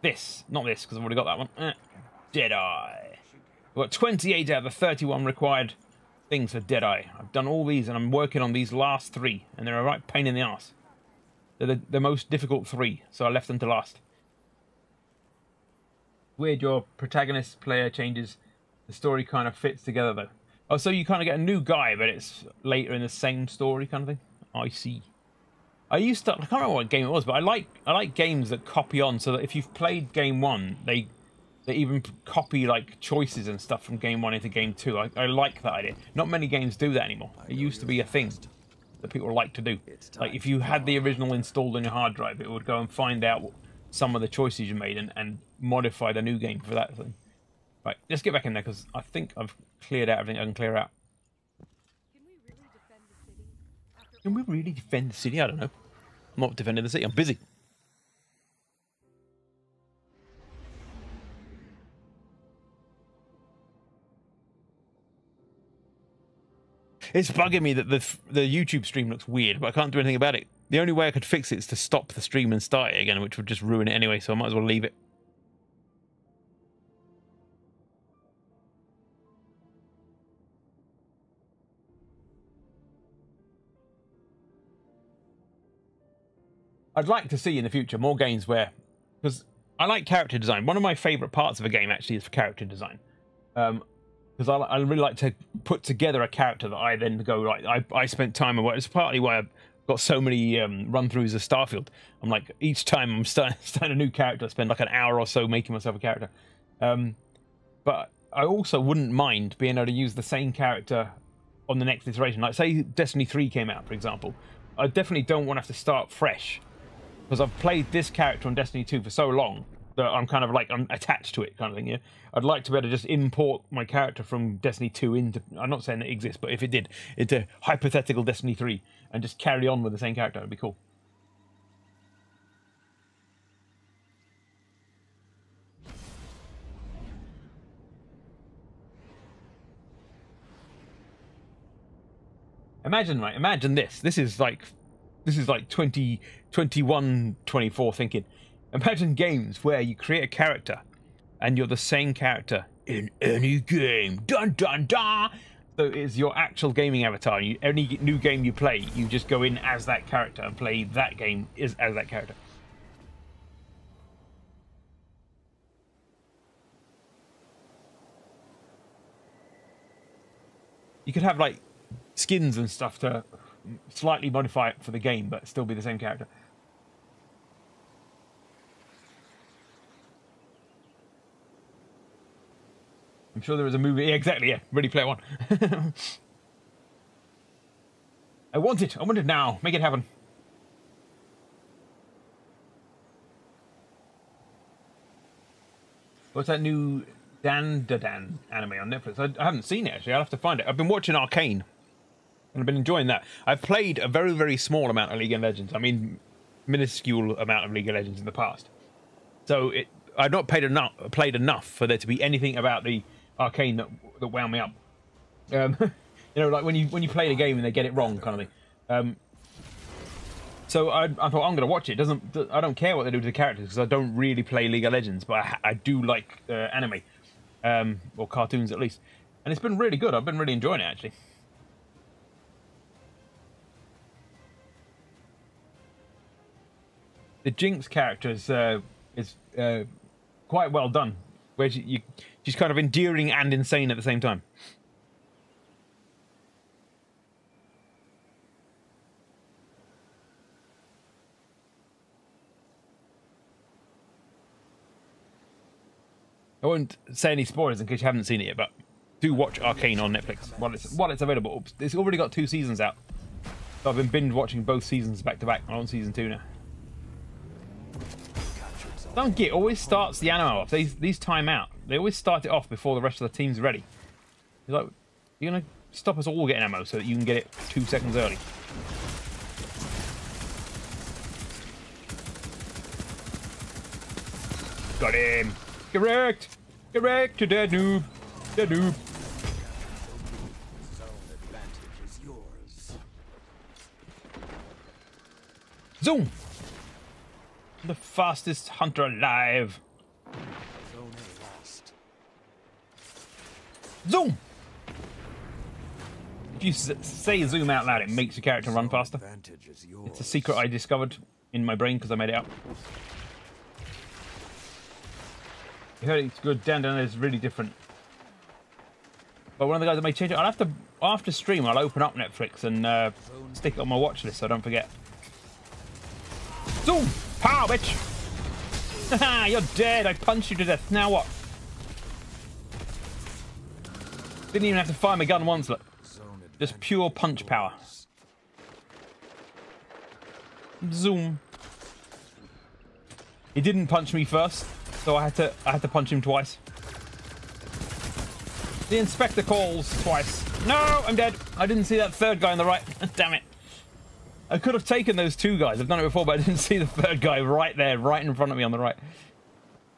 this, not this, because I've already got that one. Deadeye. I've got 28 out of the 31 required things for Deadeye. I've done all these, and I'm working on these last 3, and they're a right pain in the ass. They're the most difficult 3, so I left them to last. Weird, your protagonist player changes. The story kind of fits together, though. Oh, so you kind of get a new guy, but it's later in the same story kind of thing? I see. I can't remember what game it was, but I like games that copy on, so that if you've played game 1, they even copy like choices and stuff from game 1 into game 2. I like that idea. Not many games do that anymore. It used to be a thing that people like to do. Like if you had the original installed on your hard drive, it would go and find out some of the choices you made and modify the new game for that thing. Right, let's get back in there because I think I've cleared out everything I can clear out. Can we really defend the city? I don't know. I'm not defending the city. I'm busy. It's bugging me that the YouTube stream looks weird, but I can't do anything about it. the only way I could fix it is to stop the stream and start it again, which would just ruin it anyway, so I might as well leave it. I'd like to see in the future more games where, because I like character design. One of my favourite parts of a game actually is for character design, because I really like to put together a character that I then go right. I spent time and it's partly why I've got so many run-throughs of Starfield. I'm like, each time I'm starting a new character, I spend like an hour or so making myself a character. But I also wouldn't mind being able to use the same character on the next iteration. Like say Destiny 3 came out, for example. I definitely don't want to have to start fresh, because I've played this character on Destiny 2 for so long that I'm kind of like, I'm attached to it kind of thing, yeah? I'd like to be able to just import my character from Destiny 2 into, I'm not saying it exists, but if it did, into hypothetical Destiny 3 and just carry on with the same character. It'd be cool. Imagine, right? Imagine this. This is like 2021, 24 thinking. Imagine games where you create a character and you're the same character in any game. Dun dun dun! So it's your actual gaming avatar. Any new game you play, you just go in as that character and play that game as that character. You could have like skins and stuff to slightly modify it for the game, but still be the same character. I'm sure there was a movie. Yeah, exactly, yeah. Ready Player One. I want it. I want it now. Make it happen. What's that new Dan anime on Netflix? I haven't seen it, actually. I'll have to find it. I've been watching Arcane, and I've been enjoying that. I've played a very, very small amount of League of Legends. I mean, minuscule amount of League of Legends in the past. So I've not played enough for there to be anything about the Arcane that wound me up. You know, like when you play the game and they get it wrong, kind of thing. So I thought I'm going to watch it. I don't care what they do to the characters because I don't really play League of Legends, but I do like anime, or cartoons at least, and it's been really good. I've been really enjoying it actually. The Jinx character is quite well done, where she's kind of endearing and insane at the same time. I won't say any spoilers in case you haven't seen it yet, but do watch Arcane on Netflix while it's available. It's already got 2 seasons out, so I've been binge watching both seasons back to back. I'm on season 2 now. Don't get always starts the anime off. These time out. They always start it off before the rest of the team's ready. He's like, you're gonna stop us all getting ammo so that you can get it 2 seconds early. Got him. Correct. Correct to dead noob. Dead noob. Zoom. The fastest hunter alive. Zoom! If you say zoom out loud, it makes your character run faster. It's a secret I discovered in my brain because I made it up. You heard it's good. Down is really different. But one of the guys that may change it. I'll have to, after stream, I'll open up Netflix and stick it on my watch list so I don't forget. Zoom! Pow, bitch! Haha, you're dead. I punched you to death. Now what? Didn't even have to fire my gun once, look. Just pure punch power. Zoom. He didn't punch me first, so I had to punch him twice. The inspector calls twice. No, I'm dead. I didn't see that third guy on the right. Damn it. I could have taken those 2 guys. I've done it before, but I didn't see the third guy right there, right in front of me on the right.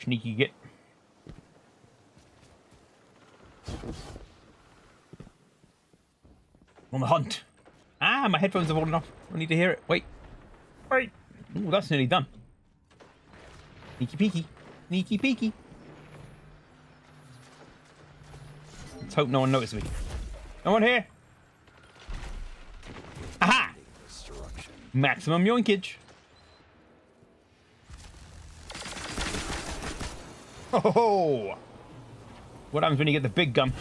Sneaky git. On the hunt. Ah, my headphones have fallen off. I need to hear it. Wait. Right. Ooh, that's nearly done. Sneaky peeky. Sneaky peeky. Let's hope no one notices me. No one here. Aha! Maximum yoinkage. Oh! What happens when you get the big gun?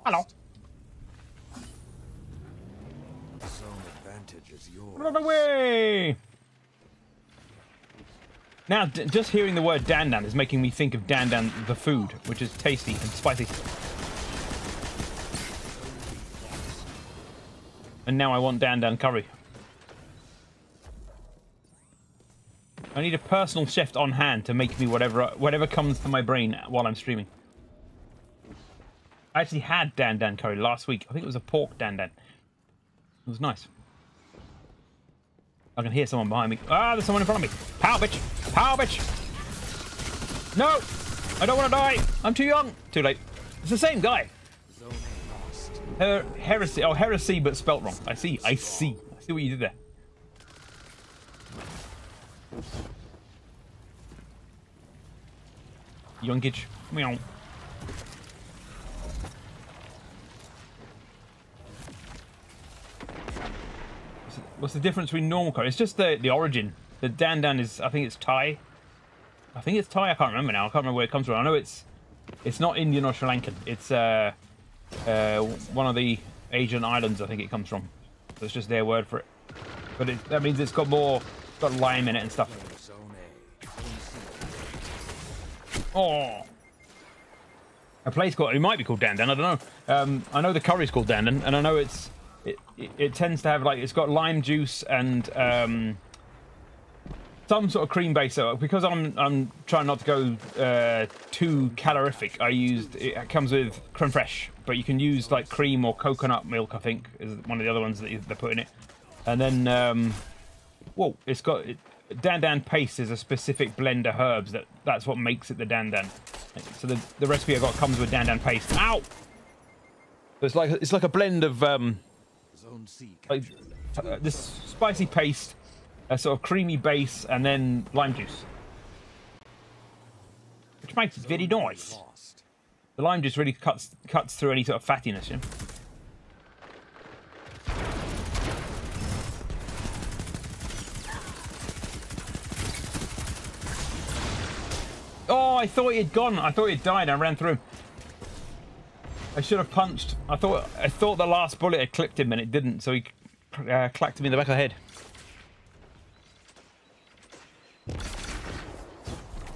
Hello. Run away! Now, just hearing the word Dan Dan is making me think of Dan Dan the food, which is tasty and spicy. And now I want Dan Dan curry. I need a personal chef on hand to make me whatever comes to my brain while I'm streaming. I actually had Dan Dan curry last week. I think it was a pork Dan Dan. It was nice. I can hear someone behind me. Ah, there's someone in front of me. Pow, bitch! Pow, bitch! No! I don't want to die! I'm too young! Too late. It's the same guy. Heresy. Oh, heresy, but spelt wrong. I see. I see. I see what you did there. Youngage. Meow. What's the difference between normal curry? It's just the origin. The Dan Dan is, I think it's Thai. I think it's Thai. I can't remember now. I can't remember where it comes from. I know it's not Indian or Sri Lankan. It's one of the Asian islands. I think it comes from. So it's just their word for it. But that means it's got lime in it and stuff. Oh, a place called, it might be called Dan Dan. I don't know. I know the curry's called Dan Dan, and I know it tends to have, like, it's got lime juice and some sort of cream base. So because I'm trying not to go too calorific, it comes with creme fraiche, but you can use like cream or coconut milk. I think is one of the other ones that they put in it. And then whoa, it's got Dan Dan paste is a specific blend of herbs that's what makes it the Dan Dan. So the recipe I got comes with Dan Dan paste. Ow! So it's like a blend of this spicy paste, a sort of creamy base, and then lime juice, which makes it very nice. The lime juice really cuts through any sort of fattiness. Yeah? Oh, I thought he had gone. I thought he had died. I ran through him. I should have punched. I thought the last bullet had clipped him, and it didn't. So he clacked him in the back of the head.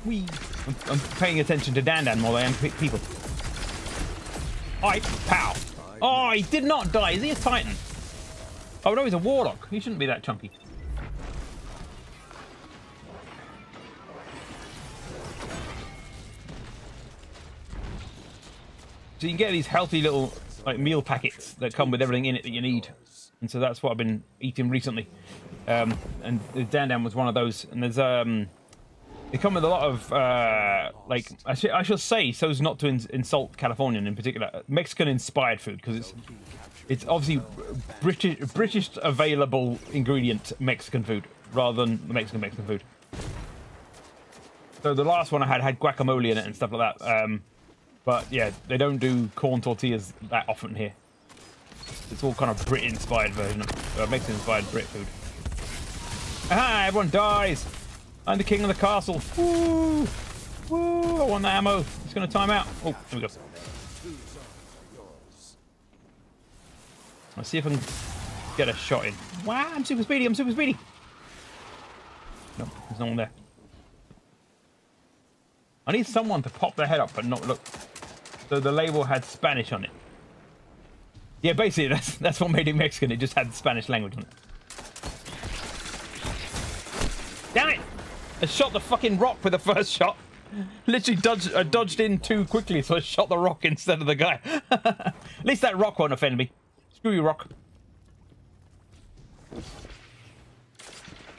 Whee! I'm paying attention to Dan Dan more than I am people. Pow! Oh, he did not die. Is he a Titan? Oh no, he's a Warlock. He shouldn't be that chunky. So you can get these healthy little like meal packets that come with everything in it that you need, and so that's what I've been eating recently. And the Dan Dan was one of those. And there's they come with a lot of like I shall say, so as not to insult Californian in particular, Mexican-inspired food, because it's obviously British available ingredient Mexican food rather than Mexican food. So the last one I had guacamole in it and stuff like that. But yeah, they don't do corn tortillas that often here. It's all kind of Brit-inspired version of Mexican-inspired Brit food. Aha! Everyone dies. I'm the king of the castle. Woo! Woo! I want the ammo. It's going to time out. Oh, here we go. Let's see if I can get a shot in. Wow! I'm super speedy. I'm super speedy. No, there's no one there. I need someone to pop their head up but not look. So the label had Spanish on it. Yeah, basically that's what made it Mexican. It just had Spanish language on it. Damn it! I shot the fucking rock with the first shot. Literally dodged in too quickly, so I shot the rock instead of the guy. At least that rock won't offend me. Screw you, rock.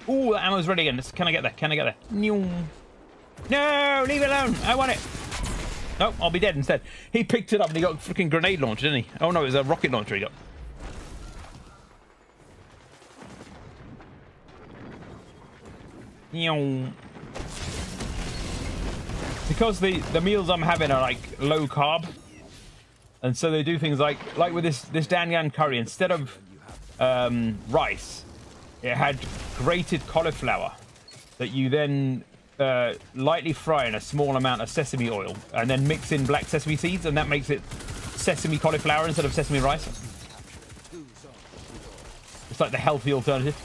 Ooh, that ammo's ready again. Can I get there? Can I get there? No, leave it alone. I want it. No, I'll be dead instead. He picked it up and he got a freaking grenade launcher, didn't he? Oh no, it was a rocket launcher he got. Because the meals I'm having are like low carb, and so they do things like with this Dan Yan curry, instead of rice, it had grated cauliflower that you then lightly fry in a small amount of sesame oil and then mix in black sesame seeds, and that makes it sesame cauliflower instead of sesame rice. It's like the healthy alternative.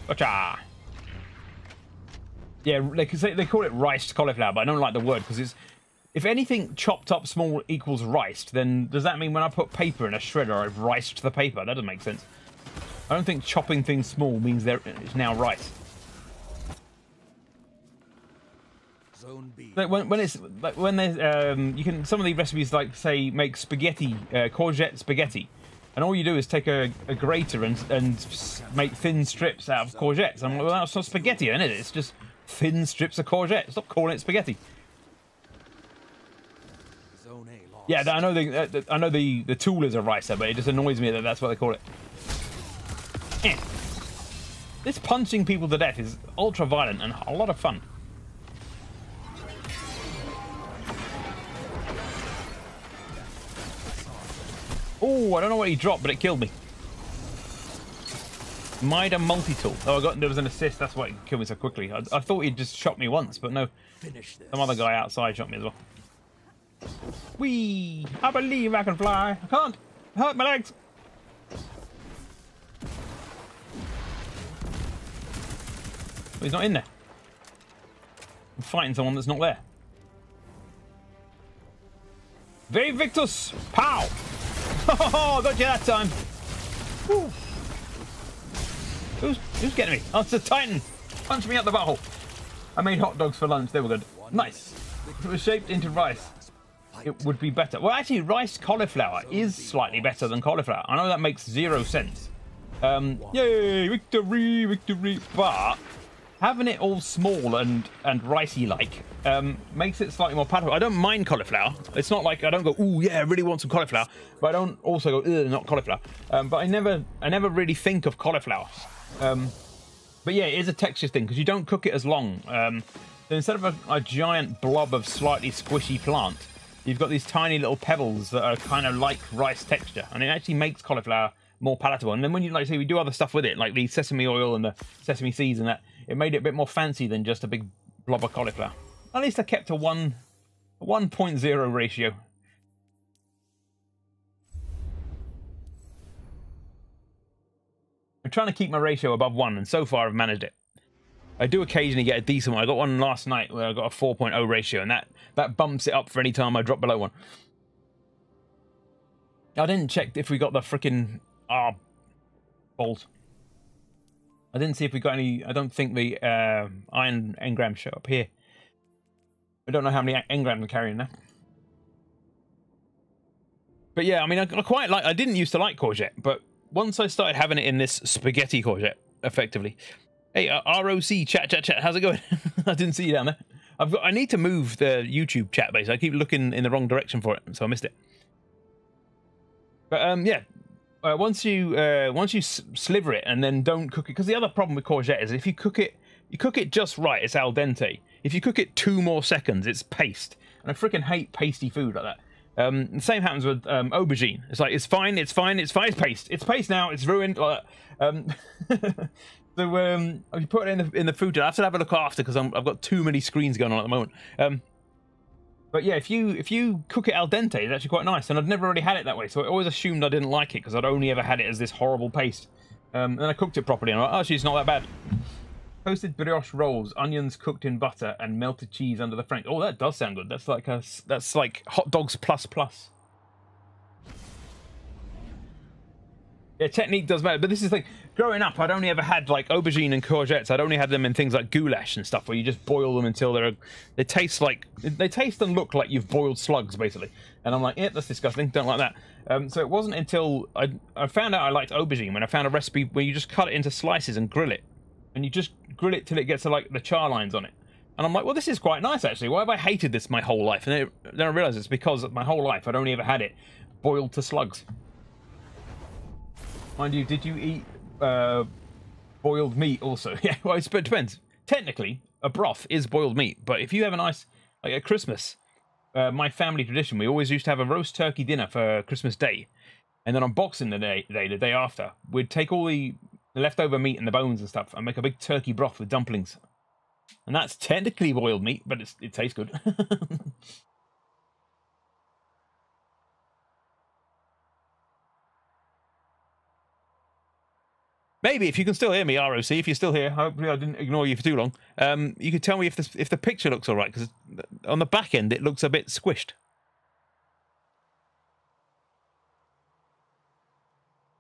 Gotcha. Yeah, they call it riced cauliflower, but I don't like the word because it's, if anything chopped up small equals riced, then does that mean when I put paper in a shredder, I've riced the paper? That doesn't make sense. I don't think chopping things small means it's now rice. Like when there's you can, some of these recipes like say make spaghetti, courgette spaghetti, and all you do is take a grater and make thin strips out of courgettes. I'm like, well, that's not spaghetti, isn't it? It's just thin strips of courgette. Stop calling it spaghetti. Yeah, I know the tool is a ricer, but it just annoys me that that's what they call it. This punching people to death is ultra violent and a lot of fun. Oh, I don't know what he dropped, but it killed me. Mida multi-tool. Oh, there was an assist. That's why it killed me so quickly. I thought he'd just shot me once, but no. Some other guy outside shot me as well. Whee! I believe I can fly. I can't. I hurt my legs. Oh, he's not in there. I'm fighting someone that's not there. Ve Victus! Pow! Oh, got you that time. Woo. Who's getting me? Oh, it's a Titan. Punch me out the butthole. I made hot dogs for lunch. They were good. Nice. If it was shaped into rice, it would be better. Well, actually, rice cauliflower is slightly better than cauliflower. I know that makes 0 sense. Yay, victory, victory. But having it all small and ricey like makes it slightly more palatable. I don't mind cauliflower. It's not like I don't go, ooh yeah, I really want some cauliflower, but I don't also go, ugh, not cauliflower. But I never really think of cauliflower. But yeah, it is a texture thing because you don't cook it as long. So instead of a giant blob of slightly squishy plant, you've got these tiny little pebbles that are kind of like rice texture, and it actually makes cauliflower more palatable. And then when you, like, say, we do other stuff with it, like the sesame oil and the sesame seeds and that, it made it a bit more fancy than just a big blob of cauliflower. At least I kept a 1.0 ratio. I'm trying to keep my ratio above 1, and so far I've managed it. I do occasionally get a decent one. I got one last night where I got a 4.0 ratio, and that bumps it up for any time I drop below 1. I didn't check if we got the frickin' balls. I didn't see if we got any. I don't think the iron engrams show up here. I don't know how many engrams I'm carrying now. But yeah, I mean, I quite like. I didn't used to like courgette, but once I started having it in this spaghetti courgette, effectively. Hey, ROC chat. How's it going? I didn't see you down there. I need to move the YouTube chat base. I keep looking in the wrong direction for it, so I missed it. But yeah. Once you sliver it and then don't cook it, because the other problem with courgette is if you cook it just right, it's al dente. If you cook it 2 more seconds, it's paste, and I freaking hate pasty food like that. The same happens with aubergine. It's like it's fine, it's paste now, it's ruined. Like that. So if you put it in the food, I have to have a look after because I've got too many screens going on at the moment. But yeah, if you cook it al dente, it's actually quite nice. And I'd never really had it that way, so I always assumed I didn't like it because I'd only ever had it as this horrible paste. Then I cooked it properly, and I'm like, oh, actually, it's not that bad. Toasted brioche rolls, onions cooked in butter, and melted cheese under the French. Oh, that does sound good. That's like hot dogs plus. Yeah, technique does matter, but this is like, growing up, I'd only ever had like aubergine and courgettes. I'd only had them in things like goulash and stuff, where you just boil them until they taste and look like you've boiled slugs, basically. And I'm like, yeah, that's disgusting. Don't like that. So it wasn't until I found out I liked aubergine when I found a recipe where you just cut it into slices and grill it, and you just grill it till it gets to like the char lines on it. And I'm like, well, this is quite nice actually. Why have I hated this my whole life? And then I realized it's because my whole life I'd only ever had it boiled to slugs. Mind you, did you eat boiled meat also? Yeah, well, it depends. Technically, a broth is boiled meat, but if you have a nice, like at Christmas, my family tradition, we always used to have a roast turkey dinner for Christmas Day, and then on Boxing Day, the day after, we'd take all the leftover meat and the bones and stuff and make a big turkey broth with dumplings. And that's technically boiled meat, but it tastes good. Maybe if you can still hear me, ROC, if you're still here, hopefully I didn't ignore you for too long. You could tell me if the picture looks all right, because on the back end it looks a bit squished.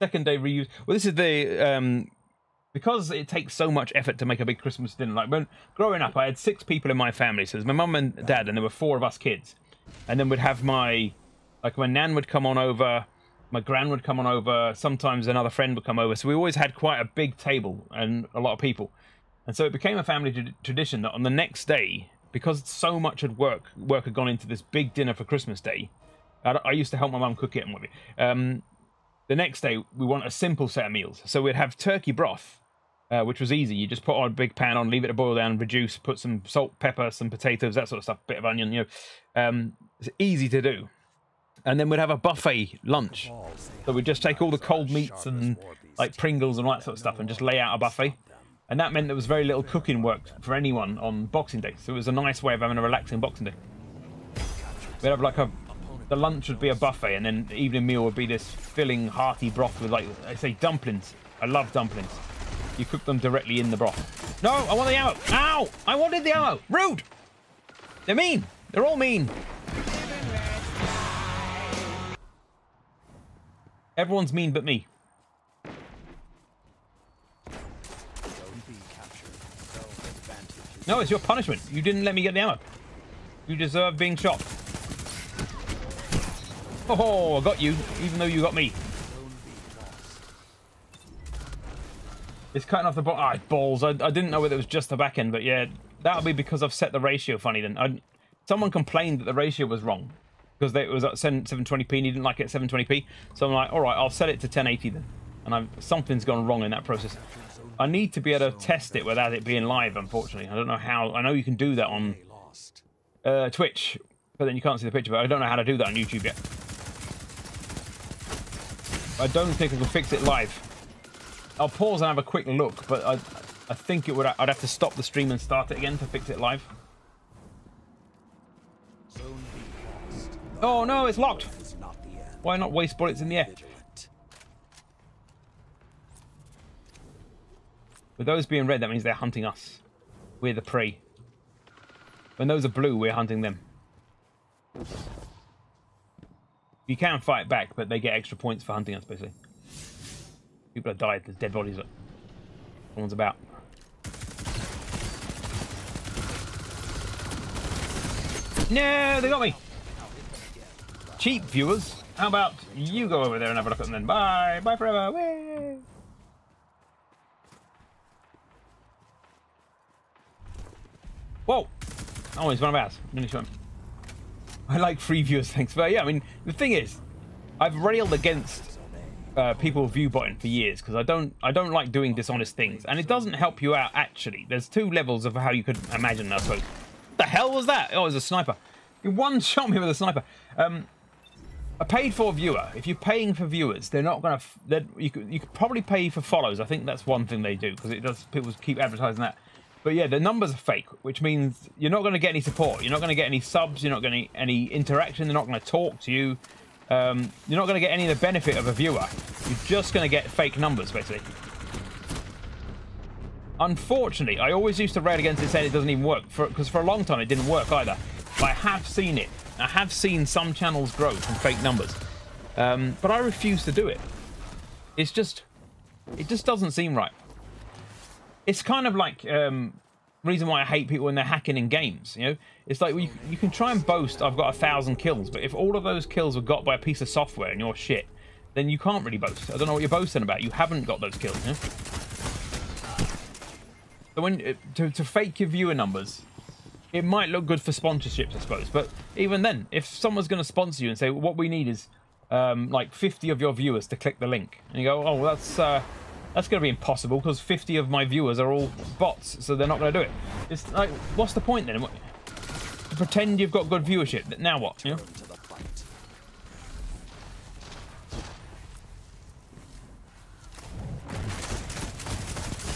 Second day reuse. Well, this is the because it takes so much effort to make a big Christmas dinner. Like when growing up, I had 6 people in my family. So there's my mum and dad, and there were 4 of us kids. And then we'd have my nan would come on over. My gran would come on over. Sometimes another friend would come over. So we always had quite a big table and a lot of people. And so it became a family tradition that on the next day, because so much work had gone into this big dinner for Christmas Day, I used to help my mum cook it and what the next day, we want a simple set of meals. So we'd have turkey broth, which was easy. You just put on a big pan on, leave it to boil down, reduce, put some salt, pepper, some potatoes, that sort of stuff, bit of onion, you know. It's easy to do. And then we'd have a buffet lunch. So we'd just take all the cold meats and like Pringles and all that sort of stuff and just lay out a buffet. And that meant there was very little cooking work for anyone on Boxing Day. So it was a nice way of having a relaxing Boxing Day. We'd have like the lunch would be a buffet, and then the evening meal would be this filling, hearty broth with, like, I say, dumplings. I love dumplings. You cook them directly in the broth. No, I want the ammo. Ow! I wanted the ammo. Rude! They're mean. They're all mean. Everyone's mean but me. No, it's your punishment. You didn't let me get the ammo. You deserve being shot. Oh, I got you, even though you got me. It's cutting off the balls. I didn't know whether it was just the back end, but yeah, that'll be because I've set the ratio funny then. Someone complained that the ratio was wrong because it was at 720p and he didn't like it at 720p. So I'm like, all right, I'll set it to 1080 then. And something's gone wrong in that process. I need to be able to test it without it being live, unfortunately. I don't know how. I know you can do that on Twitch, but then you can't see the picture. But I don't know how to do that on YouTube yet. I don't think I can fix it live. I'll pause and have a quick look, but I think I'd have to stop the stream and start it again to fix it live. Oh no, it's locked. Why not waste bullets in the air? With those being red, that means they're hunting us. We're the prey. When those are blue, we're hunting them. You can fight back, but they get extra points for hunting us, basically. People have died. There's dead bodies. Someone's about. No, they got me. Cheap viewers. How about you go over there and have a look at them then? Bye. Bye forever. Whee! Whoa. Oh, he's one of ours. Nearly shot him. I like free viewers, thanks. But yeah, I mean, the thing is, I've railed against people viewbotting for years because I don't like doing dishonest things, and it doesn't help you out actually. There's 2 levels of how you could imagine, I suppose. What the hell was that? Oh, it was a sniper. He one-shot me with a sniper. A paid-for viewer. If you're paying for viewers, they're not gonna. You could probably pay for follows. I think that's one thing they do because it does. People keep advertising that. But yeah, the numbers are fake, which means you're not going to get any support. You're not going to get any subs. You're not going to get any interaction. They're not going to talk to you. You're not going to get any of the benefit of a viewer. You're just going to get fake numbers, basically. Unfortunately, I always used to rail against it saying it doesn't even work, because for a long time it didn't work either. But I have seen it. I have seen some channels grow from fake numbers. But I refuse to do it. It just doesn't seem right. It's kind of like reason why I hate people when they're hacking in games. You know, it's like you can try and boast I've got 1,000 kills, but if all of those kills were got by a piece of software and you're shit, then you can't really boast. I don't know what you're boasting about. You haven't got those kills. You know? So when to fake your viewer numbers, it might look good for sponsorships, I suppose. But even then, if someone's going to sponsor you and say, well, what we need is like 50 of your viewers to click the link, and you go, oh, well, that's going to be impossible because 50 of my viewers are all bots, so they're not going to do it. It's like, what's the point then? Pretend you've got good viewership. Now what? You know?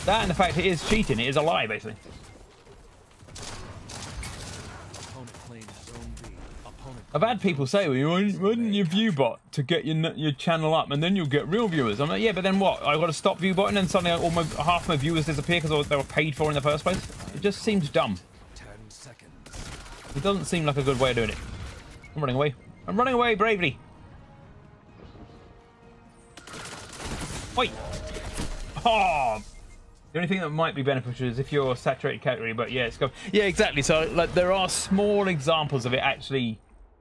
That and the fact it is cheating, it is a lie, basically. I've had people say, well, why didn't you view bot to get your channel up and then you'll get real viewers? I'm like, yeah, but then what? I've got to stop view botting and suddenly half my viewers disappear because they were paid for in the first place? It just seems dumb.
10 seconds.
It doesn't seem like a good way of doing it. I'm running away. I'm running away bravely. Wait. Oh. The only thing that might be beneficial is if you're a saturated category, but yeah, yeah, exactly. So like, there are small examples of it actually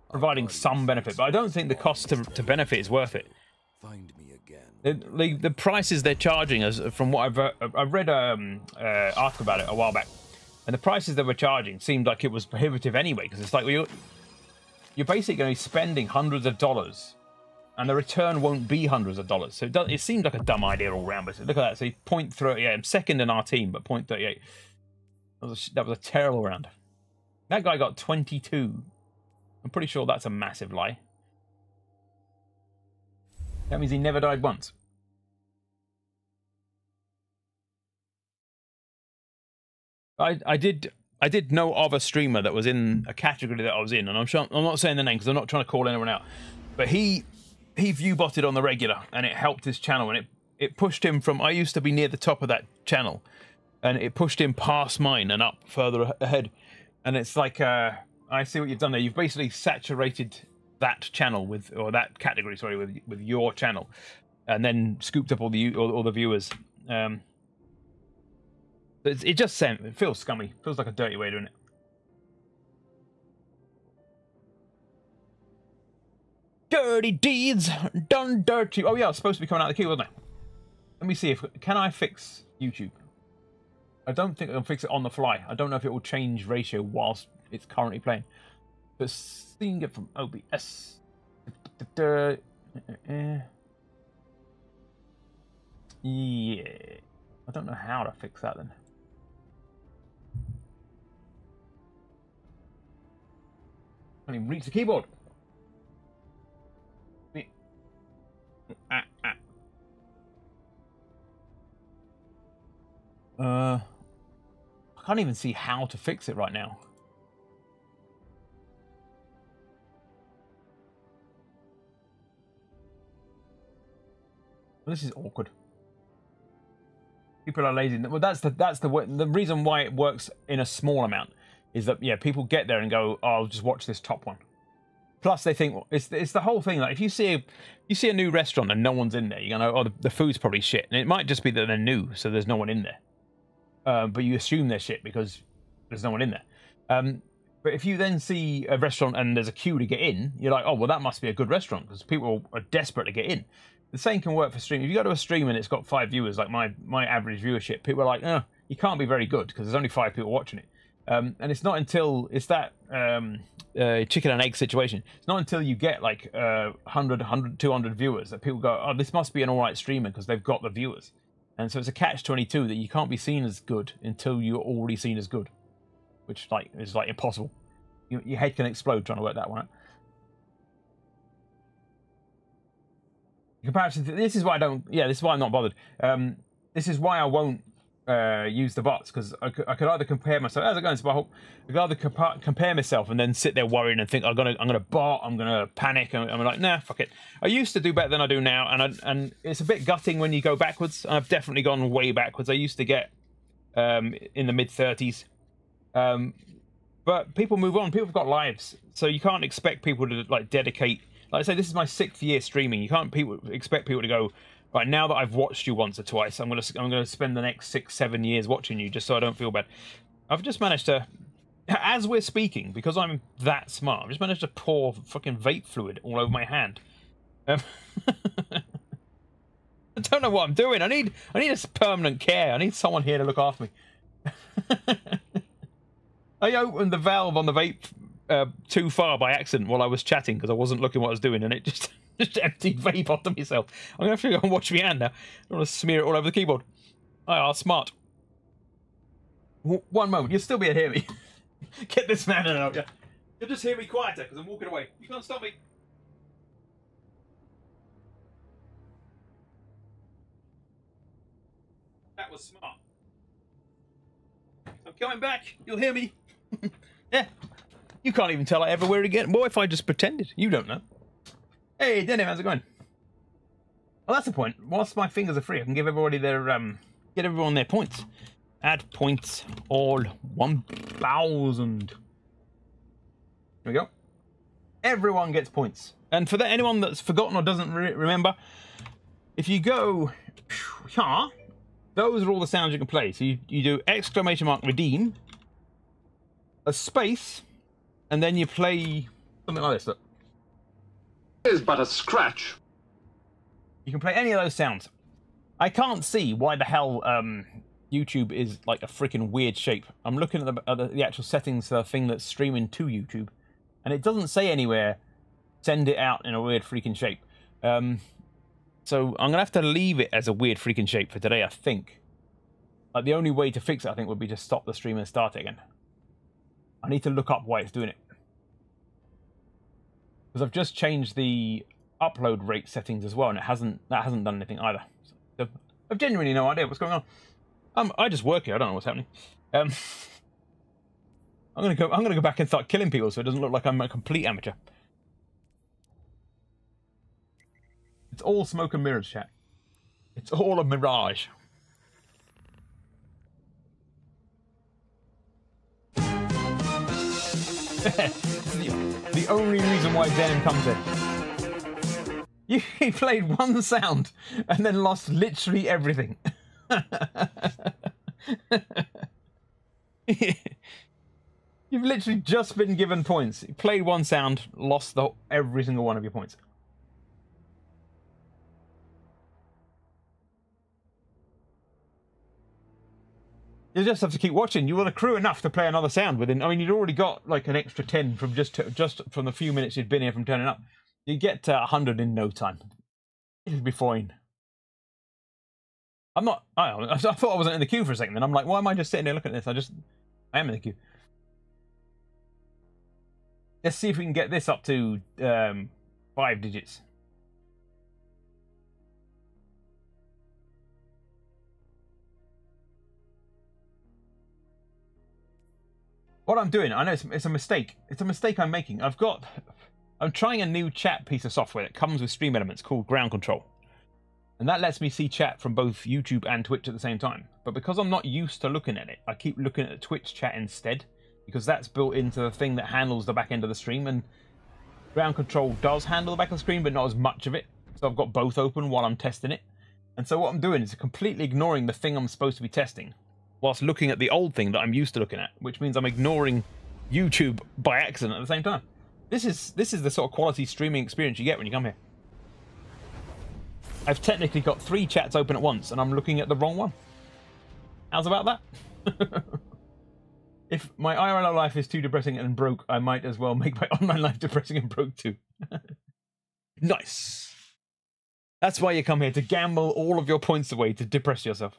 providing some benefit, but I don't think the cost to benefit is worth it.
Find me again.
The prices they're charging, as from what I've read article about it a while back, and the prices they were charging seemed like it was prohibitive anyway, because it's like, well, you're basically going to be spending hundreds of dollars, and the return won't be hundreds of dollars. So it seemed like a dumb idea all round. But look at that. So 0.38. I'm second in our team, but 0.38. That was a terrible round. That guy got 22. I'm pretty sure that's a massive lie. That means he never died once. I did know of a streamer that was in a category that I was in, and I'm not saying the name because I'm not trying to call anyone out, but he view botted on the regular, and it helped his channel, and it pushed him from, I used to be near the top of that channel, and it pushed him past mine and up further ahead. And it's like, I see what you've done there. You've basically saturated that channel or that category, sorry, with your channel, and then scooped up all the viewers. It just it feels scummy. It feels like a dirty way of doing it. Dirty deeds done dirty. Oh yeah, I was supposed to be coming out of the queue, wasn't I? Let me see can I fix YouTube? I don't think I can fix it on the fly. I don't know if it will change ratio whilst it's currently playing. But seeing it from OBS. Yeah. I don't know how to fix that then. I can't even reach the keyboard. I can't even see how to fix it right now. Well, this is awkward. People are lazy. Well, that's the reason why it works in a small amount is that, yeah, people get there and go, oh, I'll just watch this top one. Plus, they think it's the whole thing. Like, if you see a new restaurant and no one's in there, you're gonna, oh, the food's probably shit, and it might just be that they're new, so there's no one in there. But you assume they're shit because there's no one in there. But if you then see a restaurant and there's a queue to get in, you're like, oh, well, that must be a good restaurant because people are desperate to get in. The same can work for stream. If you go to a stream and it's got 5 viewers, like my average viewership, people are like, oh, you can't be very good because there's only 5 people watching it. And it's not until it's that chicken and egg situation. It's not until you get like 100, 200 viewers that people go, oh, this must be an all right streamer because they've got the viewers. And so it's a catch-22 that you can't be seen as good until you're already seen as good, which is impossible. Your head can explode trying to work that one out. In comparison to, this is why I don't. Yeah, this is why I'm not bothered. This is why I won't use the bots, because I could either compare myself. How's it going, Sparkle? I could either compare myself and then sit there worrying and think I'm gonna bot, I'm gonna panic, and I'm like, nah, fuck it. I used to do better than I do now, and it's a bit gutting when you go backwards. I've definitely gone way backwards. I used to get in the mid-30s, but people move on. People have got lives, so you can't expect people to like dedicate. Like I say, this is my 6th year streaming. You can't expect people to go, right, now that I've watched you once or twice, I'm gonna spend the next 6, 7 years watching you just so I don't feel bad. I've just managed to, as we're speaking, because I'm that smart, I've just managed to pour fucking vape fluid all over my hand. I don't know what I'm doing. I need a permanent care. I need someone here to look after me. I opened the valve on the vape too far by accident while I was chatting because I wasn't looking what I was doing, and it just Just empty vape onto myself. I'm going to have to go and wash my hand now. I don't want to smear it all over the keyboard. I are smart. One moment. You'll still be able to hear me. Get this man out. You'll just hear me quieter because I'm walking away. You can't stop me. That was smart. I'm coming back. You'll hear me. Yeah. You can't even tell I ever wear it again. What if I just pretended? You don't know. Hey, Denny, how's it going? Well, that's the point. Whilst my fingers are free, I can give everybody their get everyone their points. Add points all 1,000. Here we go. Everyone gets points. And for anyone that's forgotten or doesn't remember, if you go, those are all the sounds you can play. So you do exclamation mark redeem, a space, and then you play something like this. Look.
It is but a scratch.
You can play any of those sounds. I can't see why the hell YouTube is like a freaking weird shape. I'm looking at the actual settings for the thing that's streaming to YouTube, and it doesn't say anywhere send it out in a weird freaking shape. So I'm gonna have to leave it as a weird freaking shape for today, I think. Like the only way to fix it, I think, would be to stop the stream and start it again. I need to look up why it's doing it. Because I've just changed the upload rate settings as well, and that hasn't done anything either. So I've genuinely no idea what's going on. I just work here. I don't know what's happening. I'm gonna go back and start killing people so it doesn't look like I'm a complete amateur. It's all smoke and mirrors, chat. It's all a mirage. The only reason why Denim comes in. He played one sound and then lost literally everything. You've literally just been given points. You played one sound, lost every single one of your points. You just have to keep watching. You will accrue enough to play another sound within. I mean, you'd already got like an extra 10 from just from the few minutes you'd been here from turning up. You get to 100 in no time. It'll be fine. I'm not. I thought I wasn't in the queue for a second. Then I'm like, why am I just sitting there looking at this? I am in the queue. Let's see if we can get this up to 5 digits. What I'm doing, I know it's a mistake. It's a mistake I'm making. I'm trying a new chat piece of software that comes with Stream Elements called Ground Control. And that lets me see chat from both YouTube and Twitch at the same time. But because I'm not used to looking at it, I keep looking at the Twitch chat instead. Because that's built into the thing that handles the back end of the stream. And Ground Control does handle the back of the screen, but not as much of it. So I've got both open while I'm testing it. And so what I'm doing is completely ignoring the thing I'm supposed to be testing, whilst looking at the old thing that I'm used to looking at, which means I'm ignoring YouTube by accident at the same time. This is the sort of quality streaming experience you get when you come here. I've technically got 3 chats open at once, and I'm looking at the wrong one. How's about that? If my IRL life is too depressing and broke, I might as well make my online life depressing and broke too. Nice. That's why you come here, to gamble all of your points away, to depress yourself.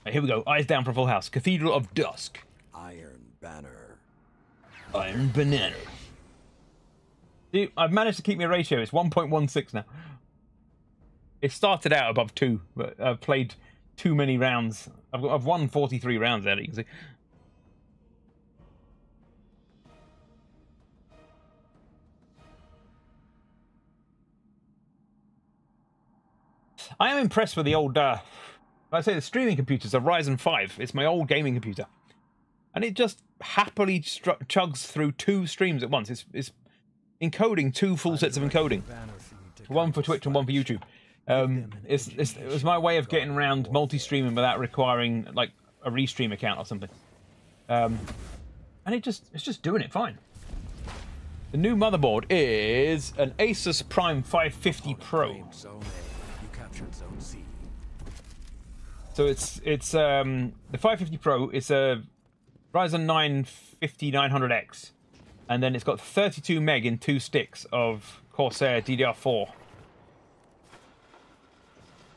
Right, here we go. Eyes down for Full House. Cathedral of Dusk.
Iron Banner.
Iron Banana. See, I've managed to keep my ratio. It's 1.16 now. It started out above 2, but I've played too many rounds. I've won 43 rounds there, you can see. I am impressed with the old, I say the streaming computer's a Ryzen 5. It's my old gaming computer. And it just happily chugs through 2 streams at once. It's encoding 2 full sets of encoding. One for Twitch and one for YouTube. It was my way of getting around multi-streaming without requiring like a restream account or something. And it's just doing it fine. The new motherboard is an Asus Prime 550 Pro. So it's the 550 Pro. It's a Ryzen 9 5900X And then it's got 32 meg in 2 sticks of Corsair DDR4.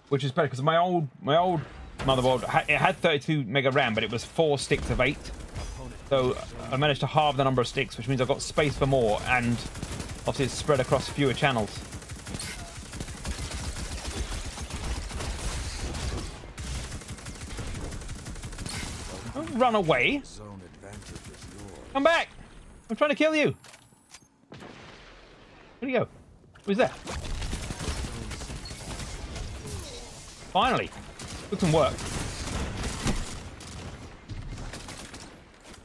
Which is better, because my old motherboard, it had 32 meg of RAM, but it was 4 sticks of 8. So I managed to halve the number of sticks, which means I've got space for more, and obviously it's spread across fewer channels. Don't run away. Come back. I'm trying to kill you. Where'd you go? Who's there? Finally. Took some work.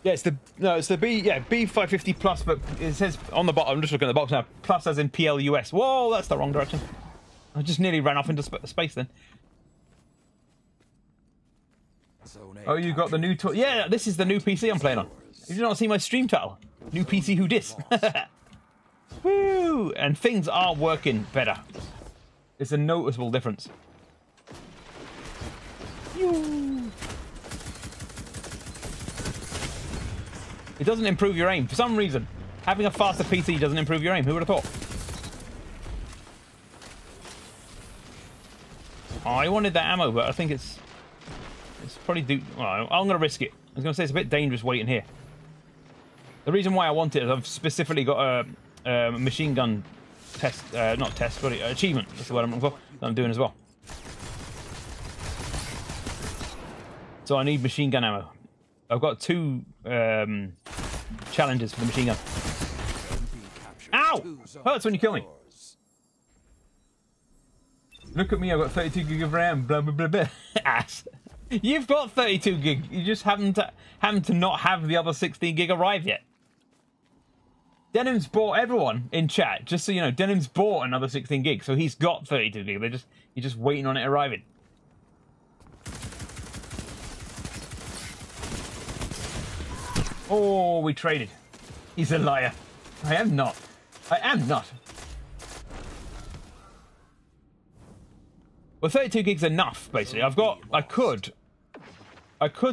Yeah, it's the B550 plus, but it says on the bottom, I'm just looking at the box now, plus as in PLUS. Whoa, that's the wrong direction. I just nearly ran off into space then. Oh, you got the new toy. Yeah, this is the new PC I'm playing on. Did you not see my stream title? New PC who dis? Woo! And things are working better. It's a noticeable difference. It doesn't improve your aim. For some reason, having a faster PC doesn't improve your aim. Who would have thought? Oh, I wanted that ammo, but I think it's probably well, I'm going to risk it. I was going to say it's a bit dangerous waiting here. The reason why I want it is I've specifically got a machine gun test, not test, but achievement. That's the word I'm looking for. That I'm doing as well. So I need machine gun ammo. I've got 2 challenges for the machine gun. Ow! Hurts when you kill me. Look at me, I've got 32 gig of RAM. Blah blah blah blah. Ass. You've got 32 gig. You just happen to not have the other 16 gig arrive yet. Denim's bought everyone in chat. Just so you know, Denim's bought another 16 gig, so he's got 32 gig. You're just waiting on it arriving. Oh, we traded. He's a liar. I am not. I am not. Well, 32 gig's enough, basically. I could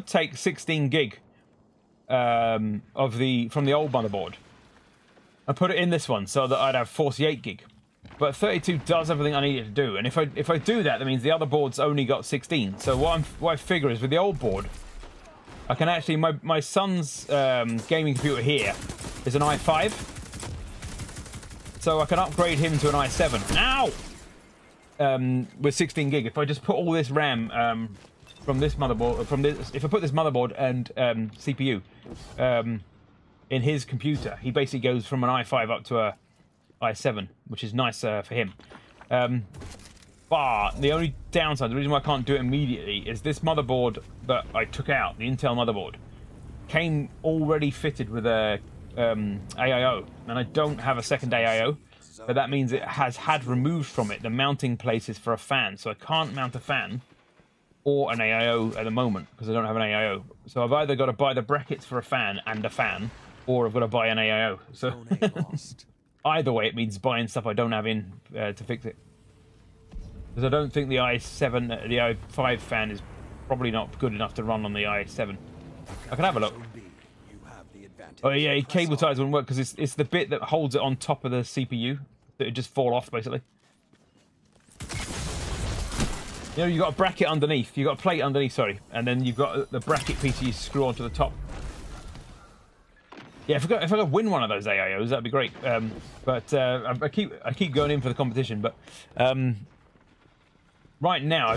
take 16 gig from the old motherboard and put it in this one so that I'd have 48 gig. But 32 does everything I need it to do. And if I do that, that means the other board's only got 16. So what I figure is with the old board, I can actually, my son's gaming computer here is an i5. So I can upgrade him to an i7. Ow! With 16 gig. If I just put all this RAM from this motherboard, if I put this motherboard and CPU in his computer, he basically goes from an i5 up to a i7, which is nice for him. But the only downside, the reason why I can't do it immediately, is this motherboard that I took out, the Intel motherboard, came already fitted with a AIO, and I don't have a second AIO, but that means it has had removed from it the mounting places for a fan, so I can't mount a fan or an AIO at the moment, because I don't have an AIO. So I've either got to buy the brackets for a fan and a fan, or I've got to buy an AIO. So either way, it means buying stuff I don't have in to fix it. Because I don't think the i7, the i5 fan is probably not good enough to run on the i7. I can have a look. Oh yeah, cable ties wouldn't work because it's the bit that holds it on top of the CPU that it just fall off basically. You know, you've got a bracket underneath, you've got a plate underneath, sorry, and then you've got the bracket piece you screw onto the top. Yeah, if I could win one of those AIOs, that'd be great. But I keep going in for the competition, but. Right now,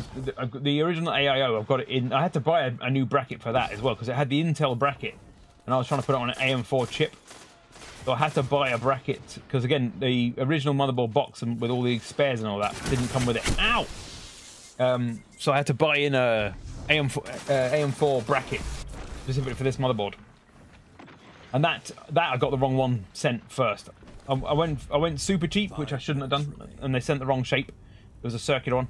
the original AIO, I've got it in. I had to buy a new bracket for that as well because it had the Intel bracket, and I was trying to put it on an AM4 chip. So I had to buy a bracket because again, the original motherboard box and with all the spares and all that didn't come with it. Ow! So I had to buy in a AM4 bracket specifically for this motherboard, and that I got the wrong one sent first. I went super cheap, which I shouldn't have done, and they sent the wrong shape. It was a circular one.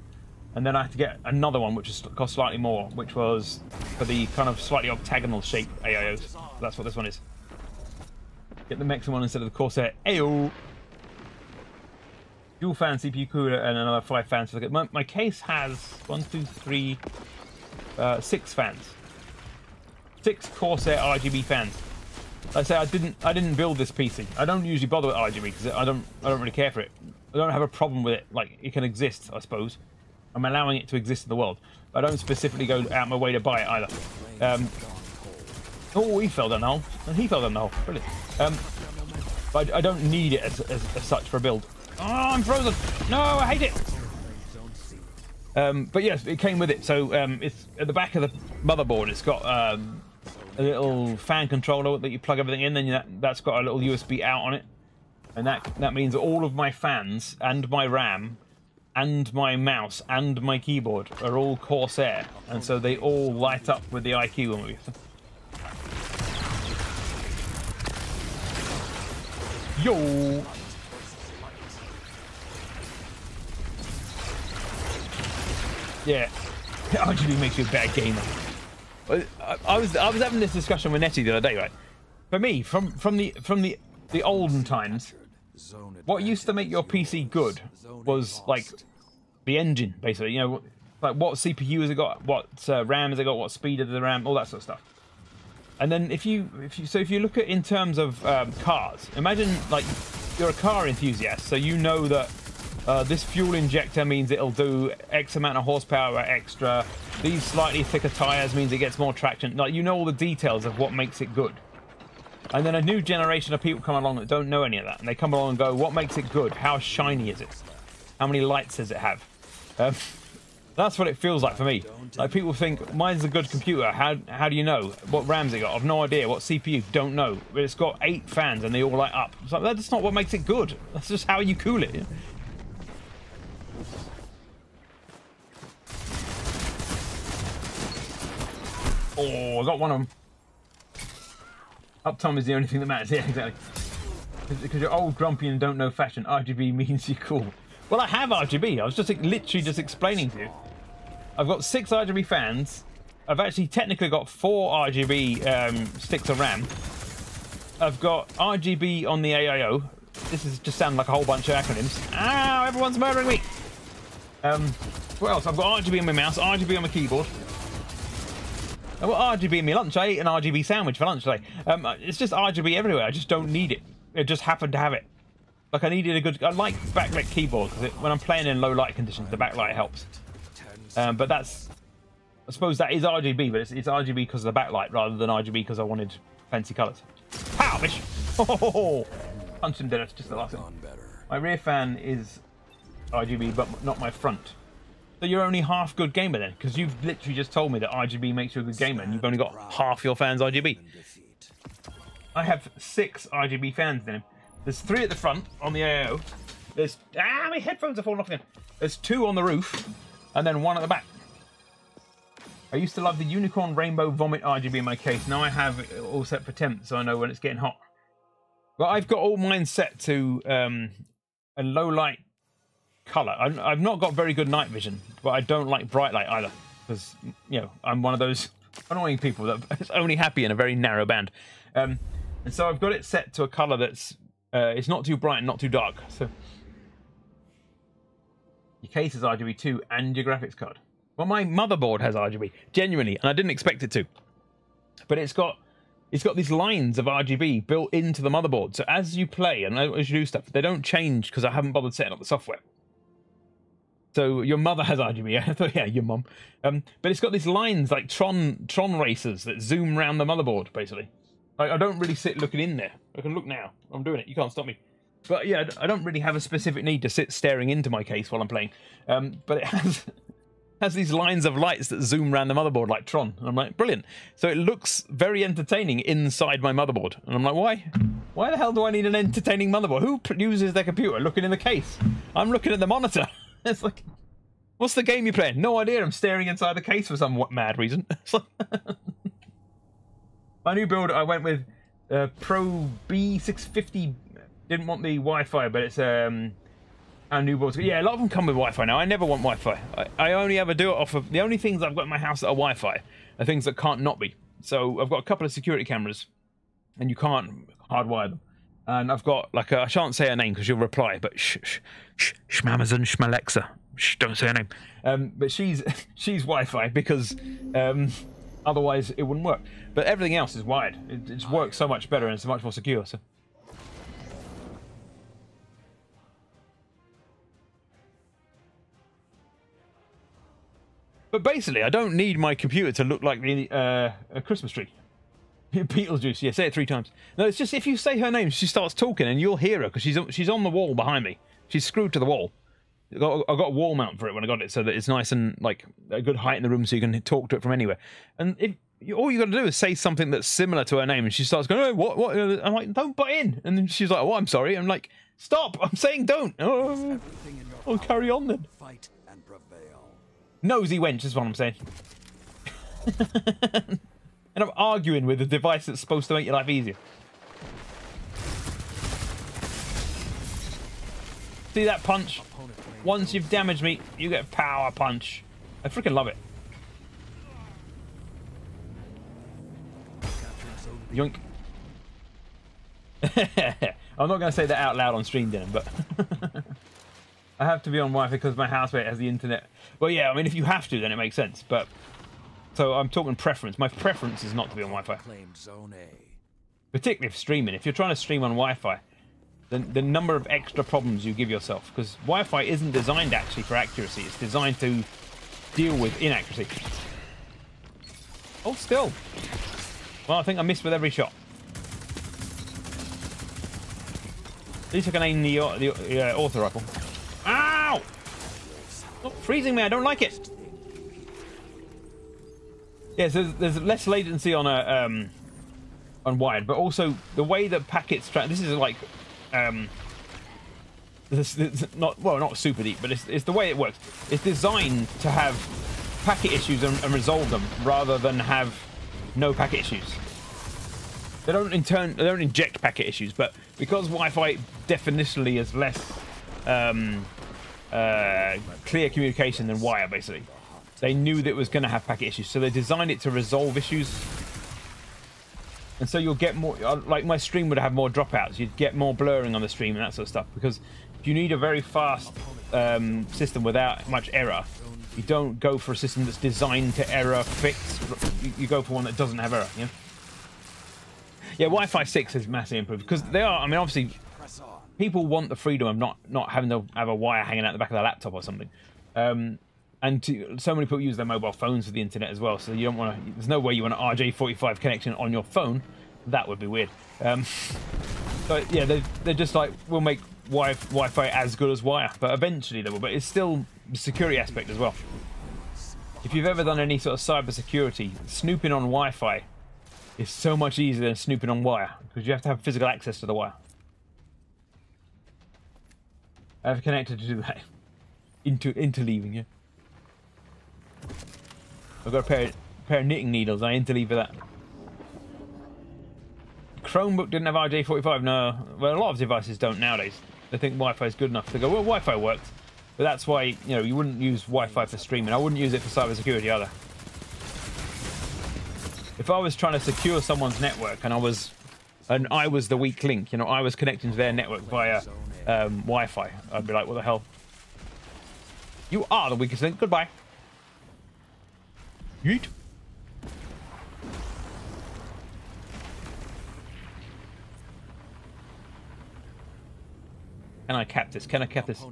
And then I had to get another one, which cost slightly more, which was for the kind of slightly octagonal shape AIOs. That's what this one is. Get the Mexican one instead of the Corsair. Ayo! Dual fan CPU cooler and another 5 fans. So my case has 6 fans. 6 Corsair RGB fans. I say I didn't build this PC. I don't usually bother with RGB because I don't really care for it. I don't have a problem with it. Like, it can exist, I suppose. I'm allowing it to exist in the world. I don't specifically go out my way to buy it either. Oh, he fell down the hole, and he fell down the hole. Brilliant. But I don't need it as such for a build. Oh, I'm frozen. No, I hate it. But yes, it came with it. So it's at the back of the motherboard. It's got a little fan controller that you plug everything in. Then that's got a little USB out on it, and that means that all of my fans and my RAM and my mouse and my keyboard are all Corsair, and so they all light up with the IQ when we. Yo. Yeah, RGB makes you a better gamer. I was having this discussion with Nettie the other day, right? For me, from the olden times, what used to make your PC good was like the engine, basically. You know, like what CPU has it got, what RAM has it got, what speed of the RAM, all that sort of stuff. And then if you look at in terms of cars, imagine like you're a car enthusiast, so you know that. This fuel injector means it'll do X amount of horsepower extra. These slightly thicker tires means it gets more traction. Like, you know all the details of what makes it good. And then a new generation of people come along that don't know any of that. And they come along and go, what makes it good? How shiny is it? How many lights does it have? That's what it feels like for me. Like, people think, mine's a good computer. How do you know? What RAM's it got? I've no idea. What CPU? Don't know. But it's got 8 fans and they all light up. It's like, that's not what makes it good. That's just how you cool it. Oh, I got one of them. Uptime is the only thing that matters. Yeah, exactly. Because you're old, grumpy, and don't know fashion. RGB means you're cool. Well, I have RGB. I was just literally just explaining to you. I've got 6 RGB fans. I've actually technically got 4 RGB sticks of RAM. I've got RGB on the AIO. This is just sounding like a whole bunch of acronyms. Ow, everyone's murdering me. What else? I've got RGB on my mouse, RGB on my keyboard. I've got RGB in my lunch. I ate an RGB sandwich for lunch today. It's just RGB everywhere. I just don't need it. It just happened to have it. Like, I needed a good... I like backlit keyboard because when I'm playing in low light conditions, the backlight helps. But that's... I suppose that is RGB, but it's RGB because of the backlight rather than RGB because I wanted fancy colours. Pow, bitch! Oh, punch him dead. That's just the last one. My rear fan is RGB, but not my front. So you're only half good gamer then, because you've literally just told me that RGB makes you a good gamer, and you've only got half your fans RGB. I have 6 RGB fans then. There's 3 at the front on the AO. There's my headphones are falling off again. There's 2 on the roof, and then 1 at the back. I used to love the unicorn rainbow vomit RGB in my case. Now I have it all set for temp, so I know when it's getting hot. But I've got all mine set to a low light color. I've not got very good night vision, but I don't like bright light either, because, you know, I'm one of those annoying people that's only happy in a very narrow band. And so I've got it set to a color that's it's not too bright and not too dark. So your case is RGB too, and your graphics card. Well, my motherboard has RGB, genuinely, and I didn't expect it to. But it's got these lines of RGB built into the motherboard. So as you play and as you do stuff, they don't change because I haven't bothered setting up the software. So your mother has RGB. I thought, yeah, your mum. But it's got these lines like Tron racers that zoom around the motherboard, basically. I don't really sit looking in there. I can look now. I'm doing it. You can't stop me. But yeah, I don't really have a specific need to sit staring into my case while I'm playing. But it has these lines of lights that zoom around the motherboard like Tron. And I'm like, brilliant. So it looks very entertaining inside my motherboard. And I'm like, why? Why the hell do I need an entertaining motherboard? Who uses their computer looking in the case? I'm looking at the monitor. It's like, what's the game you're playing? No idea. I'm staring inside the case for some mad reason. My new build, I went with Pro B650. Didn't want the Wi-Fi, but it's our new builds. Yeah, a lot of them come with Wi-Fi now. I never want Wi-Fi. I only ever do it off of... The only things I've got in my house that are Wi-Fi are things that can't not be. So I've got a couple of security cameras, and you can't hardwire them. And I've got, like, I shan't say her name because she'll reply, but Shmamazon Shmalexa. Don't say her name. But she's Wi-Fi because Otherwise, it wouldn't work. But everything else is wired. It just works so much better and it's much more secure. So. But basically, I don't need my computer to look like a Christmas tree. Beetlejuice, yeah, say it 3 times. No, it's just if you say her name, she starts talking and you'll hear her because she's on the wall behind me. She's screwed to the wall. I got a wall mount for it when I got it so that it's nice and like a good height in the room so you can talk to it from anywhere. And if all you got to do is say something that's similar to her name and she starts going, oh, what? I'm like, don't butt in. And then she's like, oh, I'm sorry. I'm like, stop. I'm saying don't. Oh, I'll carry on then.
Fight and prevail.
Nosy wench is what I'm saying. And I'm arguing with a device that's supposed to make your life easier. See that punch? Once you've damaged me, you get a power punch. I freaking love it. Yoink. I'm not going to say that out loud on stream, Dylan, but I have to be on Wi-Fi because my housemate has the internet. Well, yeah, I mean, if you have to, then it makes sense, but... So I'm talking preference. My preference is not to be on Wi-Fi. Particularly for streaming. If you're trying to stream on Wi-Fi, the number of extra problems you give yourself, because Wi-Fi isn't designed actually for accuracy. It's designed to deal with inaccuracy. Oh, still. Well, I think I missed with every shot. At least I can aim the auto rifle. Ow! Stop freezing me. I don't like it. Yeah, so there's less latency on wired, but also the way that packets this is like it's not super deep, but it's the way it works. It's designed to have packet issues and resolve them rather than have no packet issues. They don't inject packet issues, but because Wi-Fi definitionally is less clear communication than wire, basically. They knew that it was going to have packet issues, so they designed it to resolve issues. And so you'll get more, like my stream would have more dropouts. You'd get more blurring on the stream and that sort of stuff. Because if you need a very fast system without much error, you don't go for a system that's designed to error fix. You go for one that doesn't have error. You know? Yeah, Wi-Fi 6 is massively improved because they are. I mean, obviously, people want the freedom of not having to have a wire hanging out the back of their laptop or something. And so many people use their mobile phones for the internet as well, so you don't want to. There's no way you want an RJ45 connection on your phone. That would be weird. So yeah, they're just like, we'll make Wi-Fi as good as wire, but eventually they will. But it's still the security aspect as well. If you've ever done any sort of cyber security, snooping on Wi-Fi is so much easier than snooping on wire because you have to have physical access to the wire. I have connected to do that. Interleaving, yeah. I've got a pair of knitting needles. I interleave for that. Chromebook didn't have RJ45. No, well, a lot of devices don't nowadays. They think Wi-Fi is good enough. They go, well, Wi-Fi works, but that's why you wouldn't use Wi-Fi for streaming. I wouldn't use it for cybersecurity either. If I was trying to secure someone's network and I was the weak link, I was connecting to their network via Wi-Fi, I'd be like, what the hell? You are the weakest link. Goodbye. Yeet. Can I cap this? Can I cap this?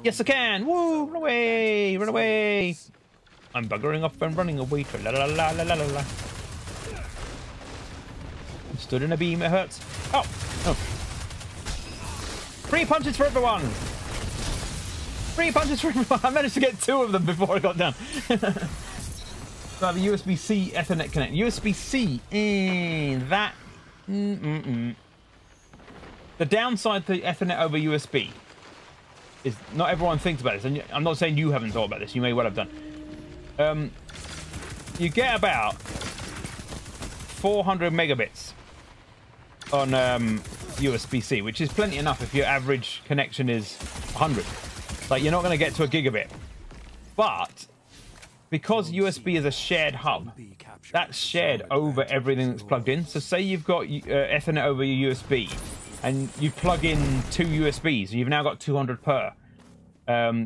Yes, I can. Woo! Run away! Run away! I'm buggering off and running away. La la la la la la la. I'm stood in a beam. It hurts. Oh! Oh! 3 punches for everyone! 3 punches for everyone! I managed to get 2 of them before I got down. So I have a USB-C Ethernet connect. USB-C in that. The downside to Ethernet over USB is not everyone thinks about this, and I'm not saying you haven't thought about this. You may well have done. You get about 400 megabits on USB-C, which is plenty enough if your average connection is 100. Like, you're not going to get to a gigabit, but because USB is a shared hub, that's shared over everything that's plugged in. So say you've got Ethernet over your USB, and you plug in 2 USBs, and you've now got 200 per.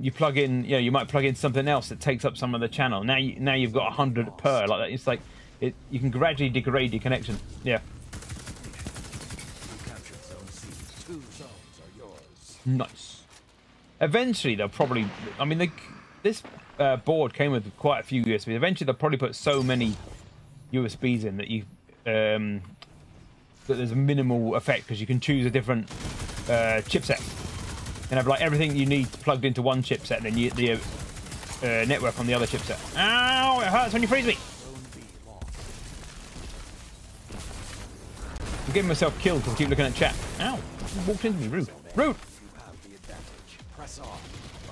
You plug in, you might plug in something else that takes up some of the channel. Now you've got 100 per. Like that. It's like you can gradually degrade your connection. Yeah. Nice. Eventually, they'll probably. I mean, this board came with quite a few USBs. Eventually, they'll probably put so many USBs in that that there's a minimal effect because you can choose a different chipset and have like everything you need plugged into one chipset, and then the network on the other chipset. Ow! It hurts when you freeze me. I'm getting myself killed because I keep looking at chat. Ow! You walked into me. Rude. Rude.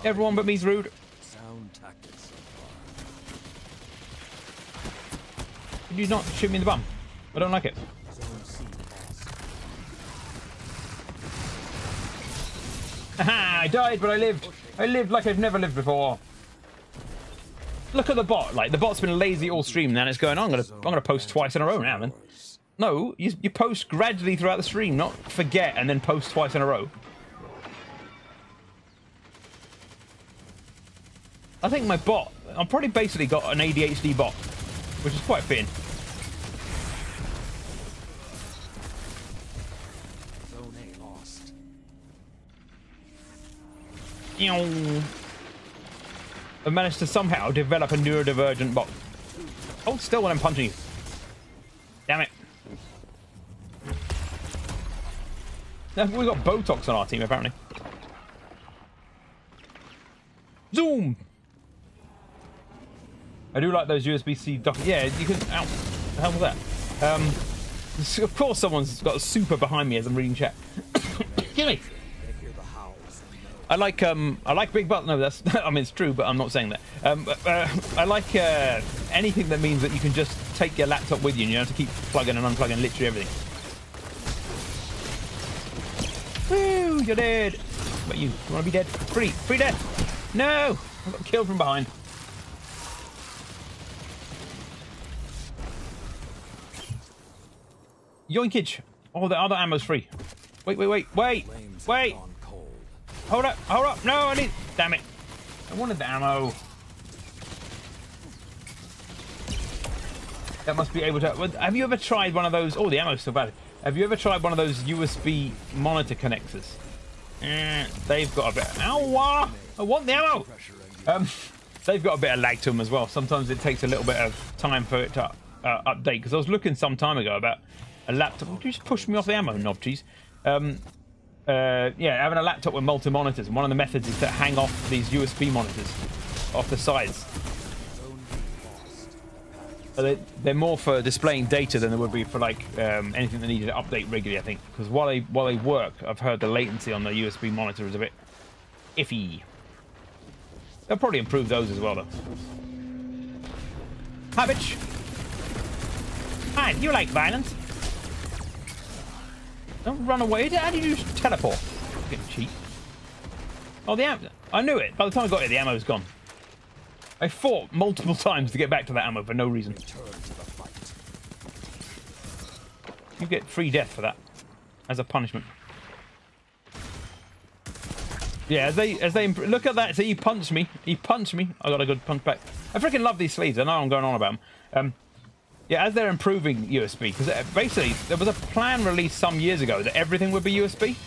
Everyone but me's rude. Did you not shoot me in the bum? I don't like it. Haha! I died, but I lived. I lived like I've never lived before. Look at the bot. Like the bot's been lazy all stream. Now it's going. I'm gonna post twice in a row now. Then. No, you post gradually throughout the stream, not forget and then post twice in a row. I think my bot, I've probably basically got an ADHD bot, which is quite fitting.
Zone A lost.
I've managed to somehow develop a neurodivergent bot. Hold still when I'm punching you. Damn it. Now, we've got Botox on our team, apparently. Zoom! I do like those USB-C dock. Yeah, you can. Ow. The hell was that? Of course, someone's got a super behind me as I'm reading chat. Give me. I like big butt. No, that's. I mean, it's true, but I'm not saying that. I like anything that means that you can just take your laptop with you, and you don't have to keep plugging and unplugging literally everything. Woo! You're dead. But you want to be dead? Free death. No, I got killed from behind. Yoinkage! Oh, the other ammo's free. Wait! Hold up! No, I need. Damn it! I wanted the ammo. That must be able to. Have you ever tried one of those? Oh, the ammo's still bad. Have you ever tried one of those USB monitor connectors? They've got a bit. Ow! I want the ammo. They've got a bit of lag to them as well. Sometimes it takes a little bit of time for it to update. Because I was looking some time ago about a laptop. Would you just push me off the ammo, knob cheese? Yeah, having a laptop with multi monitors, and one of the methods is to hang off these USB monitors off the sides. So they're more for displaying data than they would be for like anything that needed to update regularly, I think. Because while they work, I've heard the latency on the USB monitor is a bit iffy. They'll probably improve those as well, though. Hi, bitch. Hi, you like violence? Don't run away. How do you just teleport? Getting cheap. Oh, the ammo. I knew it. By the time I got here, the ammo's gone. I fought multiple times to get back to that ammo for no reason. You get free death for that as a punishment. Yeah, as they look at that. So he punched me. He punched me. I got a good punch back. I freaking love these sleeves. I know I'm going on about them. Yeah, as they're improving USB, because basically there was a plan released some years ago that everything would be USB.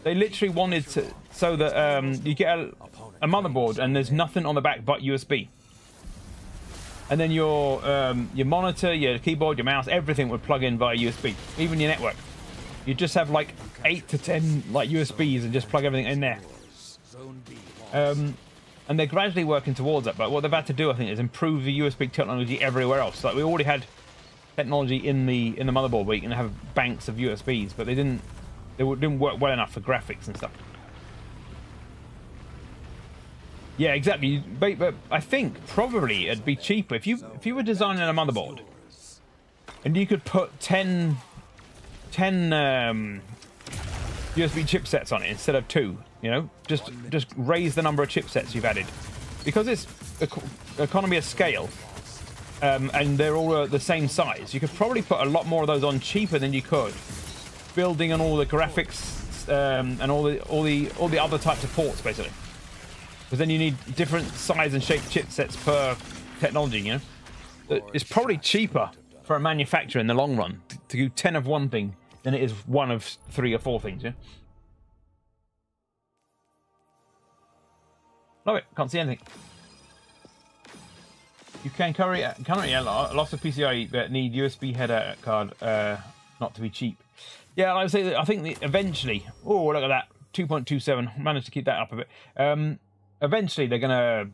They literally wanted to so that you get a motherboard and there's nothing on the back but USB. And then your monitor, your keyboard, your mouse, everything would plug in via USB, even your network. You just have like 8 to 10 like USBs and just plug everything in there. And they're gradually working towards that. But what they've had to do, I think, is improve the USB technology everywhere else. Like we already had technology in the motherboard where you can have banks of USBs, but they didn't work well enough for graphics and stuff. Yeah, exactly. But I think probably it'd be cheaper if you were designing a motherboard and you could put 10 USB chipsets on it instead of 2. You know, just raise the number of chipsets you've added, because it's economy of scale, and they're all the same size. You could probably put a lot more of those on cheaper than you could building on all the graphics and all the other types of ports, basically. Because then you need different size and shape chipsets per technology, you know. it's probably cheaper for a manufacturer in the long run to do 10 of one thing than it is one of 3 or 4 things, yeah? Love it. Can't see anything. You can currently lots of PCI that need USB header card not to be cheap. Yeah, I would say that I think eventually. Oh, look at that. 2.27. Managed to keep that up a bit. Eventually, they're gonna.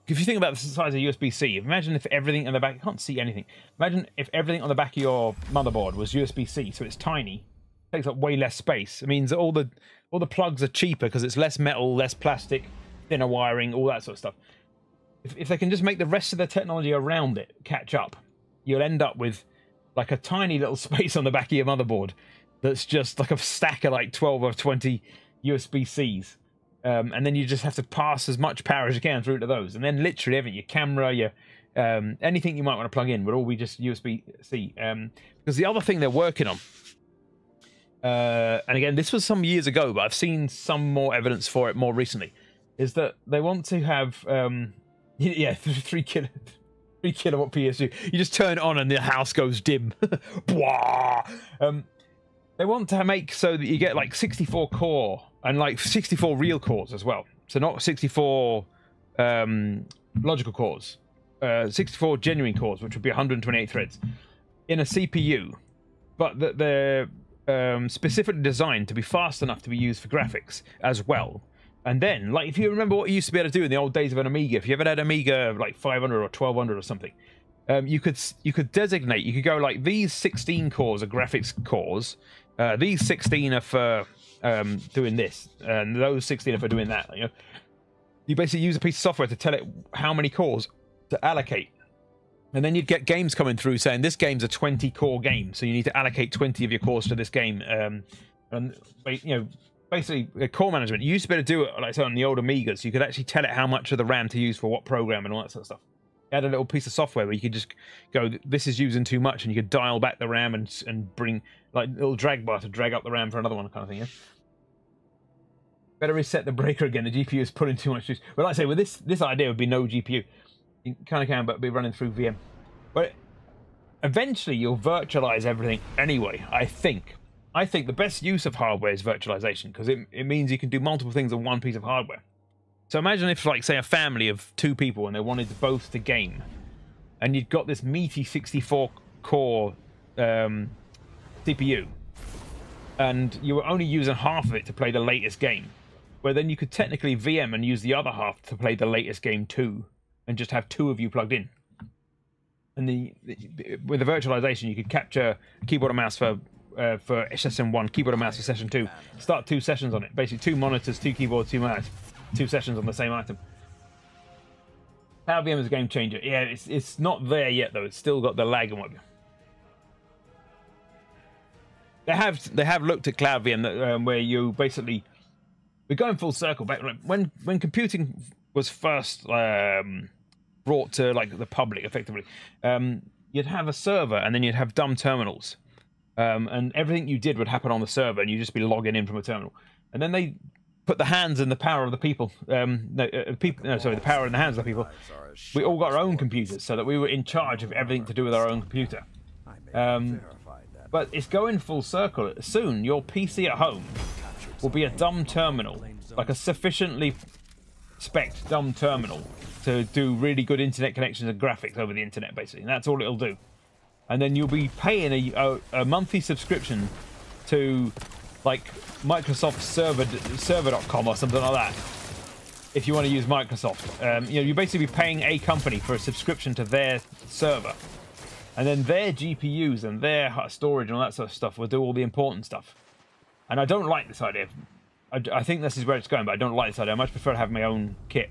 If you think about the size of USB-C, imagine if everything on the back. You can't see anything. Imagine if everything on the back of your motherboard was USB-C, so it's tiny, takes up way less space. It means that all the plugs are cheaper because it's less metal, less plastic, thinner wiring, all that sort of stuff. If they can just make the rest of the technology around it catch up, you'll end up with like a tiny little space on the back of your motherboard that's just like a stack of like 12 or 20 USB-Cs. And then you just have to pass as much power as you can through to those. And then literally everything, your camera, your anything you might want to plug in would all be just USB-C. Because the other thing they're working on, and again, this was some years ago, but I've seen some more evidence for it more recently, is that they want to have... yeah, 3 kilowatt PSU. You just turn it on and the house goes dim. They want to make so that you get like 64 core and like 64 real cores as well. So not 64 logical cores, 64 genuine cores, which would be 128 threads in a CPU, but that they're specifically designed to be fast enough to be used for graphics as well. And then, like, if you remember what you used to be able to do in the old days of an Amiga, if you ever had Amiga like 500 or 1200 or something, you could designate, you could go like, these 16 cores are graphics cores, these 16 are for doing this, and those 16 are for doing that. You know, you basically use a piece of software to tell it how many cores to allocate, and then you'd get games coming through saying this game's a 20 core game, so you need to allocate 20 of your cores to this game, and you know. Basically, core management. You used to be able to do it, like I said, on the old Amigas. You could actually tell it how much of the RAM to use for what program and all that sort of stuff. You had a little piece of software where you could just go, this is using too much, and you could dial back the RAM and bring, like, a little drag bar to drag up the RAM for another one kind of thing, yeah? Better reset the breaker again. The GPU is pulling too much juice. But like I say, with this idea would be no GPU. You kind of can, but be running through VM. But eventually, you'll virtualize everything anyway, I think. I think the best use of hardware is virtualization, because it means you can do multiple things on one piece of hardware. So imagine if, like, say, a family of 2 people and they wanted both to game, and you'd got this meaty 64-core CPU, and you were only using half of it to play the latest game, where then you could technically VM and use the other half to play the latest game too, and just have 2 of you plugged in. And with the virtualization, you could capture keyboard and mouse for session 1, keyboard and mouse for session 2. Start 2 sessions on it. Basically 2 monitors, 2 keyboards, 2 mouse, 2 sessions on the same item. Power VM is a game changer. Yeah, it's not there yet though. It's still got the lag and what. They have looked at Cloud VM where you basically, we're going full circle back when computing was first brought to like the public effectively. You'd have a server and then you'd have dumb terminals. And everything you did would happen on the server, and you'd just be logging in from a terminal. And then they put the hands in the power of the people. The power in the hands of the people. We all got our own computers, so that we were in charge of everything to do with our own computer. But it's going full circle. Soon, your PC at home will be a dumb terminal, like a sufficiently spec'd dumb terminal to do really good internet connections and graphics over the internet, basically. And that's all it'll do. And then you'll be paying a monthly subscription to, like, Microsoft server.com or something like that, if you want to use Microsoft. You know, you basically be paying a company for a subscription to their server. And then their GPUs and their storage and all that sort of stuff will do all the important stuff. And I don't like this idea. I think this is where it's going, but I don't like this idea. I much prefer to have my own kit.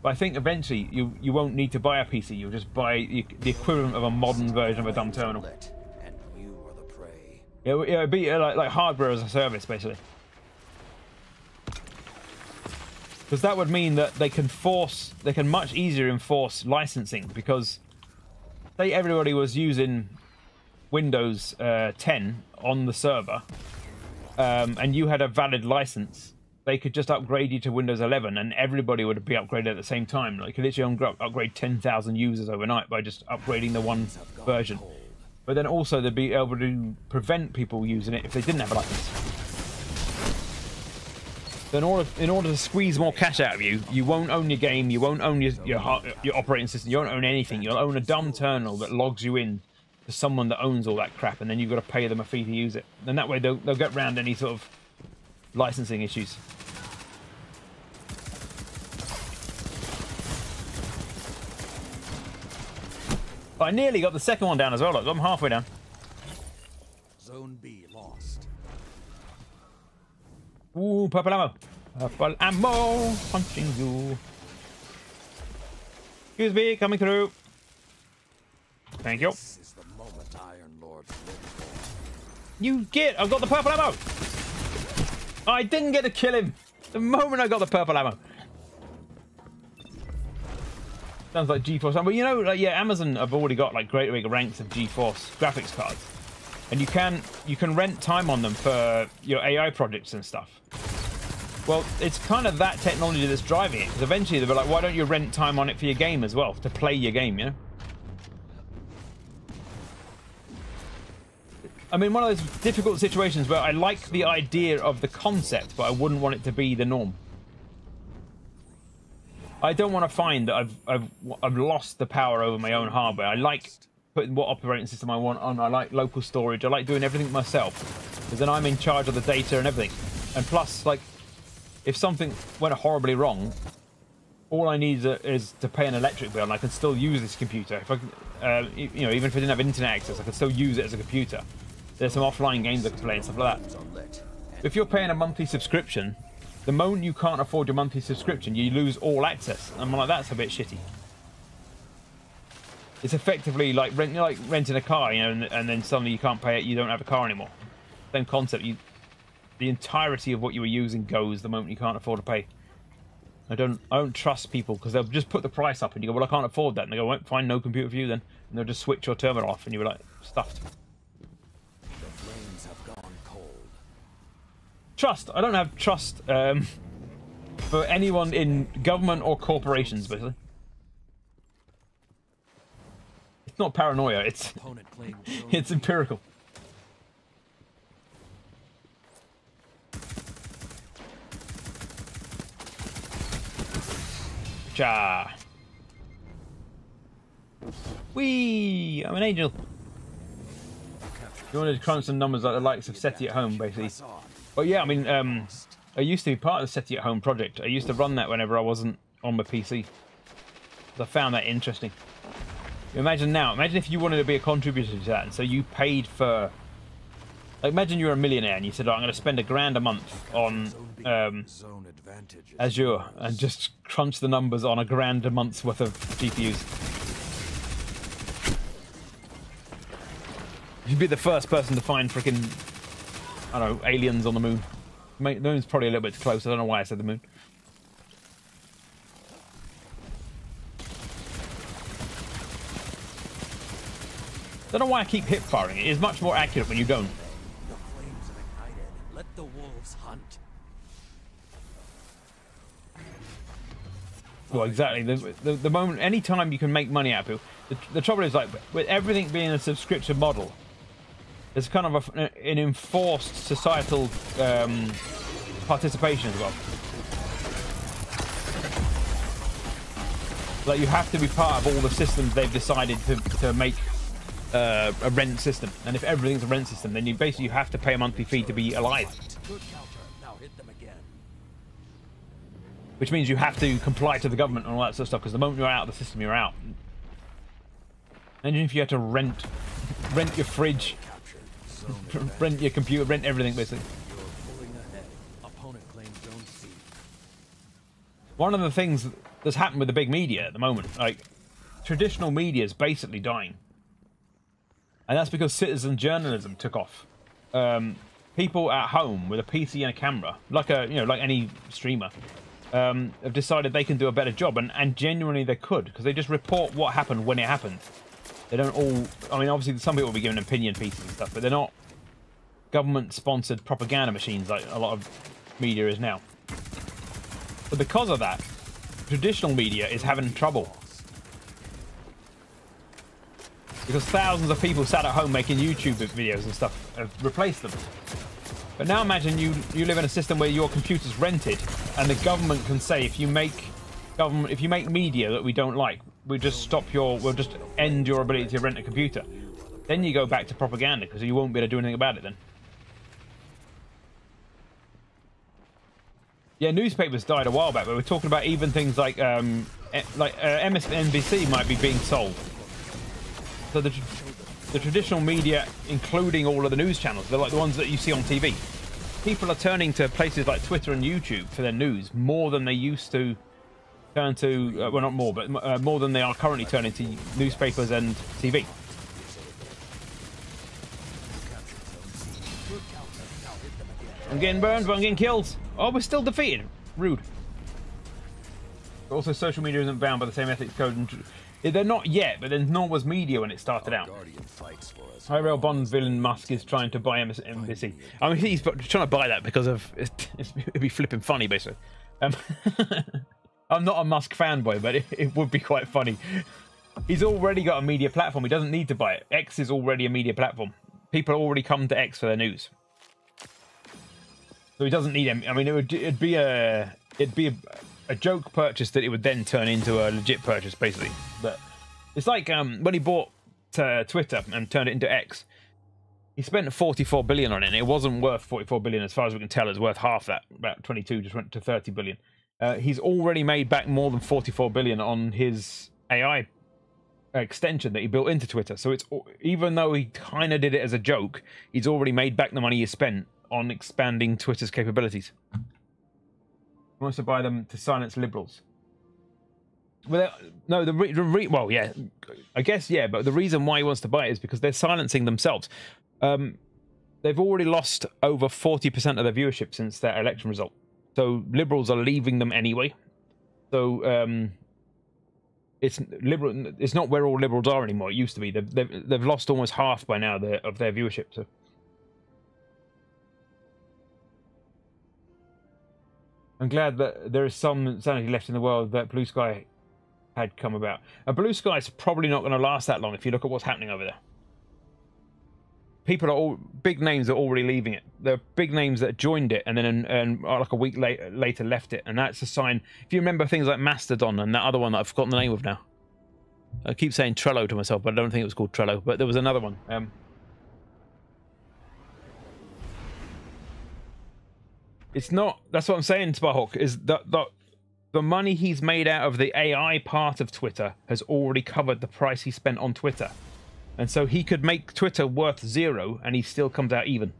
But I think eventually you won't need to buy a PC. You'll just buy the equivalent of a modern version of a dumb terminal.
And you are the prey.
It'd be like hardware as a service, basically. Because that would mean that they can much easier enforce licensing. Because say everybody was using Windows 10 on the server, and you had a valid license they could just upgrade you to Windows 11 and everybody would be upgraded at the same time. Like, you could literally upgrade 10,000 users overnight by just upgrading the one version. But then also they'd be able to prevent people using it if they didn't have a license. So in order to squeeze more cash out of you, you won't own your game, you won't own your operating system, you won't own anything. You'll own a dumb terminal that logs you in to someone that owns all that crap, and then you've got to pay them a fee to use it. And that way they'll get around any sort of licensing issues. But I nearly got the second one down as well. Look, I'm halfway down.
Zone B lost.
Ooh, purple ammo. Purple ammo. Punching you. Excuse me, coming through. Thank you.
This is the moment Iron Lords live for.
You get. I've got the purple ammo. I didn't get to kill him. The moment I got the purple ammo. Sounds like GeForce. But you know, like, yeah, Amazon have already got like great big ranks of GeForce graphics cards, and you can rent time on them for your AI projects and stuff. Well, it's kind of that technology that's driving it, because eventually they'll be like, why don't you rent time on it for your game as well, to play your game, you know? I mean, one of those difficult situations where I like the idea of the concept, but I wouldn't want it to be the norm. I don't want to find that I've lost the power over my own hardware. I like putting what operating system I want on. I like local storage. I like doing everything myself, because then I'm in charge of the data and everything. And plus, like, if something went horribly wrong, all I need is to pay an electric bill, and I can still use this computer. If I, you know, even if I didn't have internet access, I could still use it as a computer. There's some offline games I can play and stuff like that. If you're paying a monthly subscription, the moment you can't afford your monthly subscription, you lose all access. And I'm like, that's a bit shitty. It's effectively like renting a car, you know, and then suddenly you can't pay it, you don't have a car anymore. Same concept. The entirety of what you were using goes the moment you can't afford to pay. I don't trust people, because they'll just put the price up and you go, well, I can't afford that. And they go, well, fine, no computer for you then. And they'll just switch your terminal off and you're like, stuffed.
The flames have gone cold.
Trust. I don't have trust for anyone in government or corporations, basically. It's not paranoia, it's it's empirical. Cha. Whee! I'm an angel. You wanted to crunch some numbers like the likes of SETI at home, basically. Well, yeah, I mean, I used to be part of the SETI at home project. I used to run that whenever I wasn't on my PC. I found that interesting. Imagine now, imagine if you wanted to be a contributor to that, and so you paid for... Like, imagine you're a millionaire and you said, oh, I'm going to spend $1,000 a month on Azure, and just crunch the numbers on $1,000 a month's worth of GPUs. You'd be the first person to find freaking, I don't know, aliens on the moon. The moon's probably a little bit too close. I don't know why I said the moon. I don't know why I keep hip firing. It is much more accurate when you don't.
The flames have ignited. Let the wolves hunt.
Well, exactly. The moment, any time you can make money out of it, the trouble is, like, with everything being a subscription model, there's kind of an enforced societal participation as well. Like, you have to be part of all the systems they've decided to make a rent system, and if everything's a rent system, then you basically have to pay a monthly fee to be alive.
Good counter. Now hit them again.
Which means you have to comply to the government and all that sort of stuff, because the moment you're out of the system, you're out. Imagine if you had to rent your fridge, rent your computer, rent everything, basically.
You're pulling ahead. Opponent claims zone C.
One of the things that's happened with the big media at the moment, like, traditional media is basically dying. And that's because citizen journalism took off. People at home with a PC and a camera, like any streamer, have decided they can do a better job, and genuinely they could, because they just report what happened when it happened. They don't all... I mean, obviously some people will be giving opinion pieces and stuff, but they're not government-sponsored propaganda machines like a lot of media is now. So because of that, traditional media is having trouble. Because thousands of people sat at home making YouTube videos and stuff have replaced them. But now imagine you live in a system where your computer's rented and the government can say if you make media that we don't like, we'll just end your ability to rent a computer. Then you go back to propaganda because you won't be able to do anything about it then. Yeah, newspapers died a while back, but we're talking about even things like MSNBC might be being sold. So the traditional media, including all of the news channels, they're like the ones that you see on TV. People are turning to places like Twitter and YouTube for their news more than they used to turn to, well, not more, but more than they are currently turning to newspapers and TV. I'm getting burned, but I'm getting killed. Oh, we're still defeated. Rude. But also, social media isn't bound by the same ethics code. And they're not yet, but then nor was media when it started out. High-rail Bond villain Musk is trying to buy MSNBC. I mean, he's trying to buy that because of it'd be flipping funny, basically. I'm not a Musk fanboy, but it would be quite funny. He's already got a media platform. He doesn't need to buy it. X is already a media platform. People already come to X for their news. So he doesn't need them. I mean, it'd be a joke purchase that it would then turn into a legit purchase, basically. But it's like when he bought Twitter and turned it into X. He spent 44 billion on it, and it wasn't worth 44 billion as far as we can tell. It's worth half that, about 22, just went to 30 billion. He's already made back more than 44 billion on his AI extension that he built into Twitter. So it's, even though he kind of did it as a joke, he's already made back the money he spent on expanding Twitter's capabilities. He wants to buy them to silence liberals. Well, no, well, yeah, I guess, yeah, but the reason why he wants to buy it is because they're silencing themselves. They've already lost over 40% of their viewership since their election result. So liberals are leaving them anyway. So it's not where all liberals are anymore. It used to be. They've lost almost half by now of their viewership. So. I'm glad that there is some sanity left in the world that Blue Sky had come about. Blue Sky is probably not going to last that long if you look at what's happening over there. People are all big names are already leaving it. There are big names that joined it and then like a week later left it, and that's a sign. If you remember things like Mastodon and that other one that I've forgotten the name of now. I keep saying Trello to myself, but I don't think it was called Trello. But there was another one. It's not. That's what I'm saying, Sparhawk. Is that the money he's made out of the AI part of Twitter has already covered the price he spent on Twitter. And so he could make Twitter worth 0 and he still comes out even.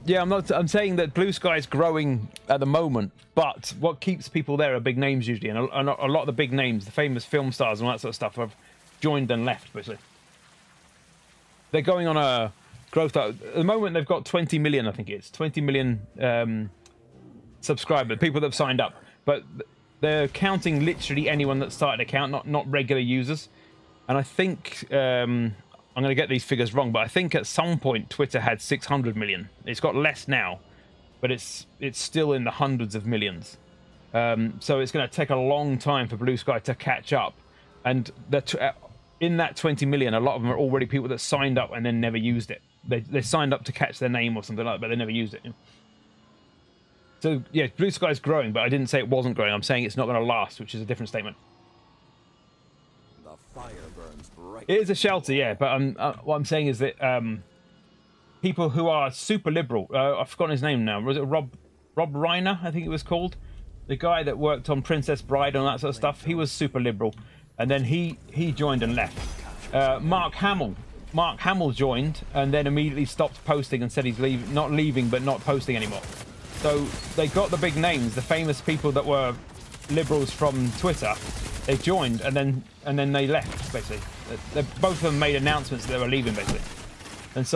Yeah, I'm saying that Blue Sky is growing at the moment, but what keeps people there are big names usually, and a lot of the big names, the famous film stars and all that sort of stuff, have joined and left, basically. They're going on a growth. At the moment, they've got 20 million, I think it's 20 million subscribers, people that have signed up, but they're counting literally anyone that started an account, not regular users. And I think I'm going to get these figures wrong, but I think at some point Twitter had 600 million. It's got less now, but it's still in the hundreds of millions. So it's going to take a long time for Blue Sky to catch up. And in that 20 million, a lot of them are already people that signed up and then never used it. They signed up to catch their name or something like that, but they never used it. So, yeah, Blue Sky's growing, but I didn't say it wasn't growing. I'm saying it's not going to last, which is a different statement.
The fire burns bright.
It is a shelter, yeah, but what I'm saying is that people who are super liberal, I've forgotten his name now. Was it Rob Reiner, I think it was called? The guy that worked on Princess Bride and all that sort of stuff. He was super liberal, and then he joined and left. Mark Hamill joined and then immediately stopped posting and said he's not leaving, but not posting anymore. So they got the big names, the famous people that were liberals from Twitter. They joined and then they left, basically. Both of them made announcements that they were leaving, basically. And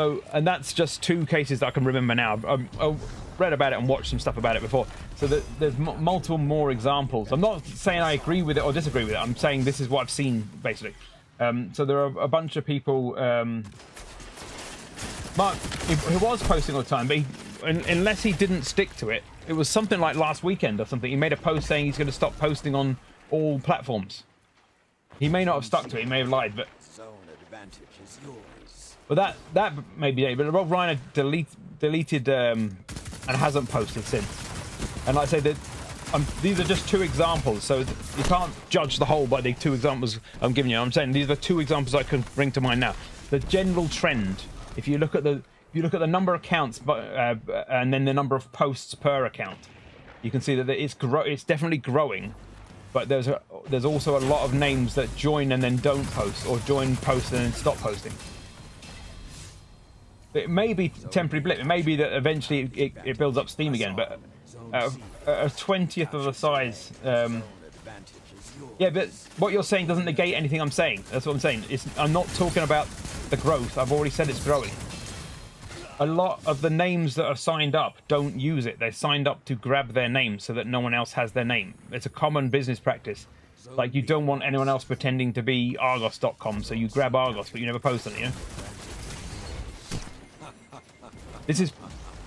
that's just 2 cases that I can remember now. I've read about it and watched some stuff about it before. So there's multiple more examples. I'm not saying I agree with it or disagree with it. I'm saying this is what I've seen, basically. So there are a bunch of people Mark, he was posting all the time, but unless he didn't stick to it, it was something like last weekend or something. He made a post saying he's going to stop posting on all platforms. He may not have stuck to it. He may have lied, but that may be it. But Rob Reiner deleted and hasn't posted since. And like I say, that these are just 2 examples, so you can't judge the whole by the 2 examples I'm giving you. I'm saying these are 2 examples I can bring to mind now. The general trend, if you look at the number of accounts, and then the number of posts per account, you can see that it's definitely growing. But there's also a lot of names that join and then don't post, or join, post, and then stop posting. It may be temporary blip. It may be that eventually it builds up steam again, but a 20th of the size. Yeah, but what you're saying doesn't negate anything I'm saying. That's what I'm saying. I'm not talking about the growth. I've already said it's growing. A lot of the names that are signed up don't use it. They're signed up to grab their name so that no one else has their name. It's a common business practice. Like, you don't want anyone else pretending to be Argos.com, so you grab Argos, but you never post on it, you know? This is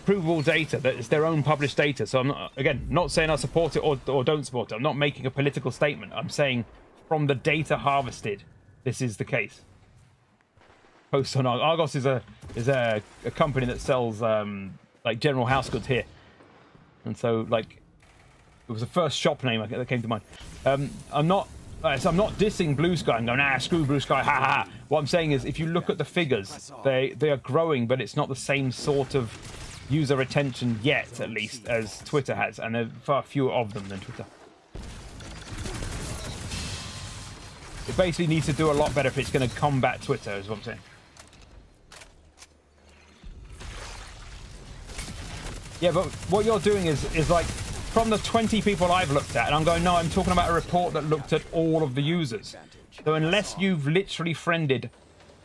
provable data. That it's their own published data. So I'm not, again, not saying I support it or don't support it. I'm not making a political statement. I'm saying from the data harvested, this is the case. Post on Argos is a company that sells like general house goods here, and so like it was the first shop name that came to mind. I'm not dissing Blue Sky and going, screw Blue Sky, ha ha ha. What I'm saying is, if you look at the figures, they are growing, but it's not the same sort of user retention yet, at least, as Twitter has, and there are far fewer of them than Twitter. It basically needs to do a lot better if it's going to combat Twitter, is what I'm saying. Yeah, but what you're doing is like, from the 20 people I've looked at, and I'm going, no, I'm talking about a report that looked at all of the users. So unless you've literally friended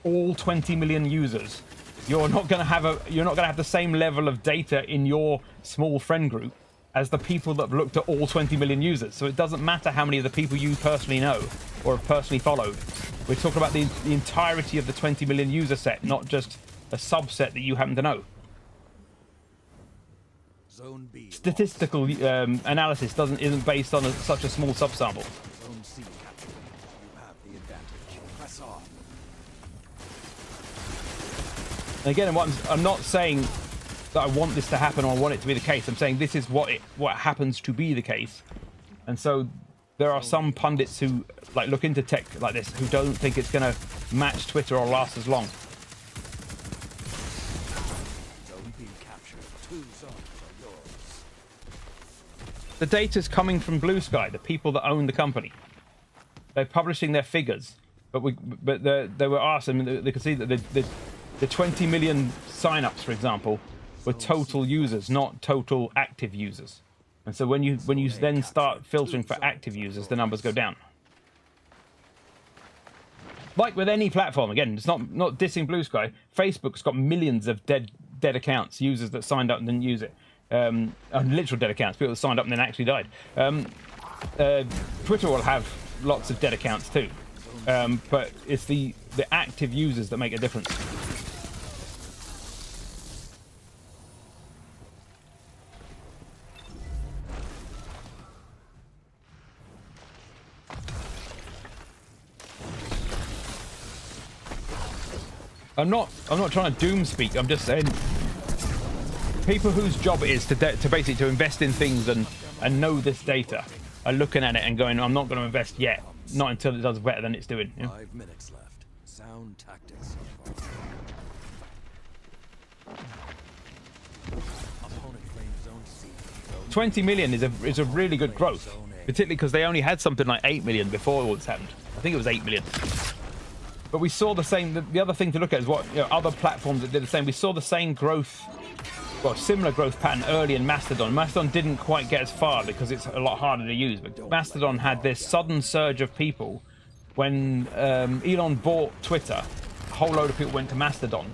all 20 million users, you're not going to have the same level of data in your small friend group as the people that have looked at all 20 million users. So it doesn't matter how many of the people you personally know or have personally followed. We're talking about the entirety of the 20 million user set, not just a subset that you happen to know. Statistical analysis isn't based on such a small subsample. And again, I'm not saying that I want this to happen or I want it to be the case. I'm saying this is what happens to be the case. And so there are some pundits who like look into tech like this who don't think it's going to match Twitter or last as long. The data's coming from Blue Sky, the people that own the company. They're publishing their figures, but they were asked, and they could see that the 20 million sign-ups, for example, were total users, not total active users. And so when you then start filtering for active users, the numbers go down. Like with any platform, again, it's not dissing Blue Sky. Facebook's got millions of dead accounts, users that signed up and didn't use it. Literal dead accounts, people that signed up and then actually died. Twitter will have lots of dead accounts too, but it's the active users that make a difference. I'm not trying to doom speak. I'm just saying, people whose job it is to basically to invest in things and know this data are looking at it and going, I'm not going to invest yet, not until it does better than it's doing. You know?
5 minutes left. Sound tactics so far. Opponent claims zone C.
20 million is a really good growth, particularly because they only had something like 8 million before all this happened. I think it was 8 million. But we saw the same. The other thing to look at is what other platforms that did the same. We saw the same growth, well, similar growth pattern early in Mastodon. Mastodon didn't quite get as far because it's a lot harder to use. But Mastodon had this sudden surge of people when Elon bought Twitter. A whole load of people went to Mastodon,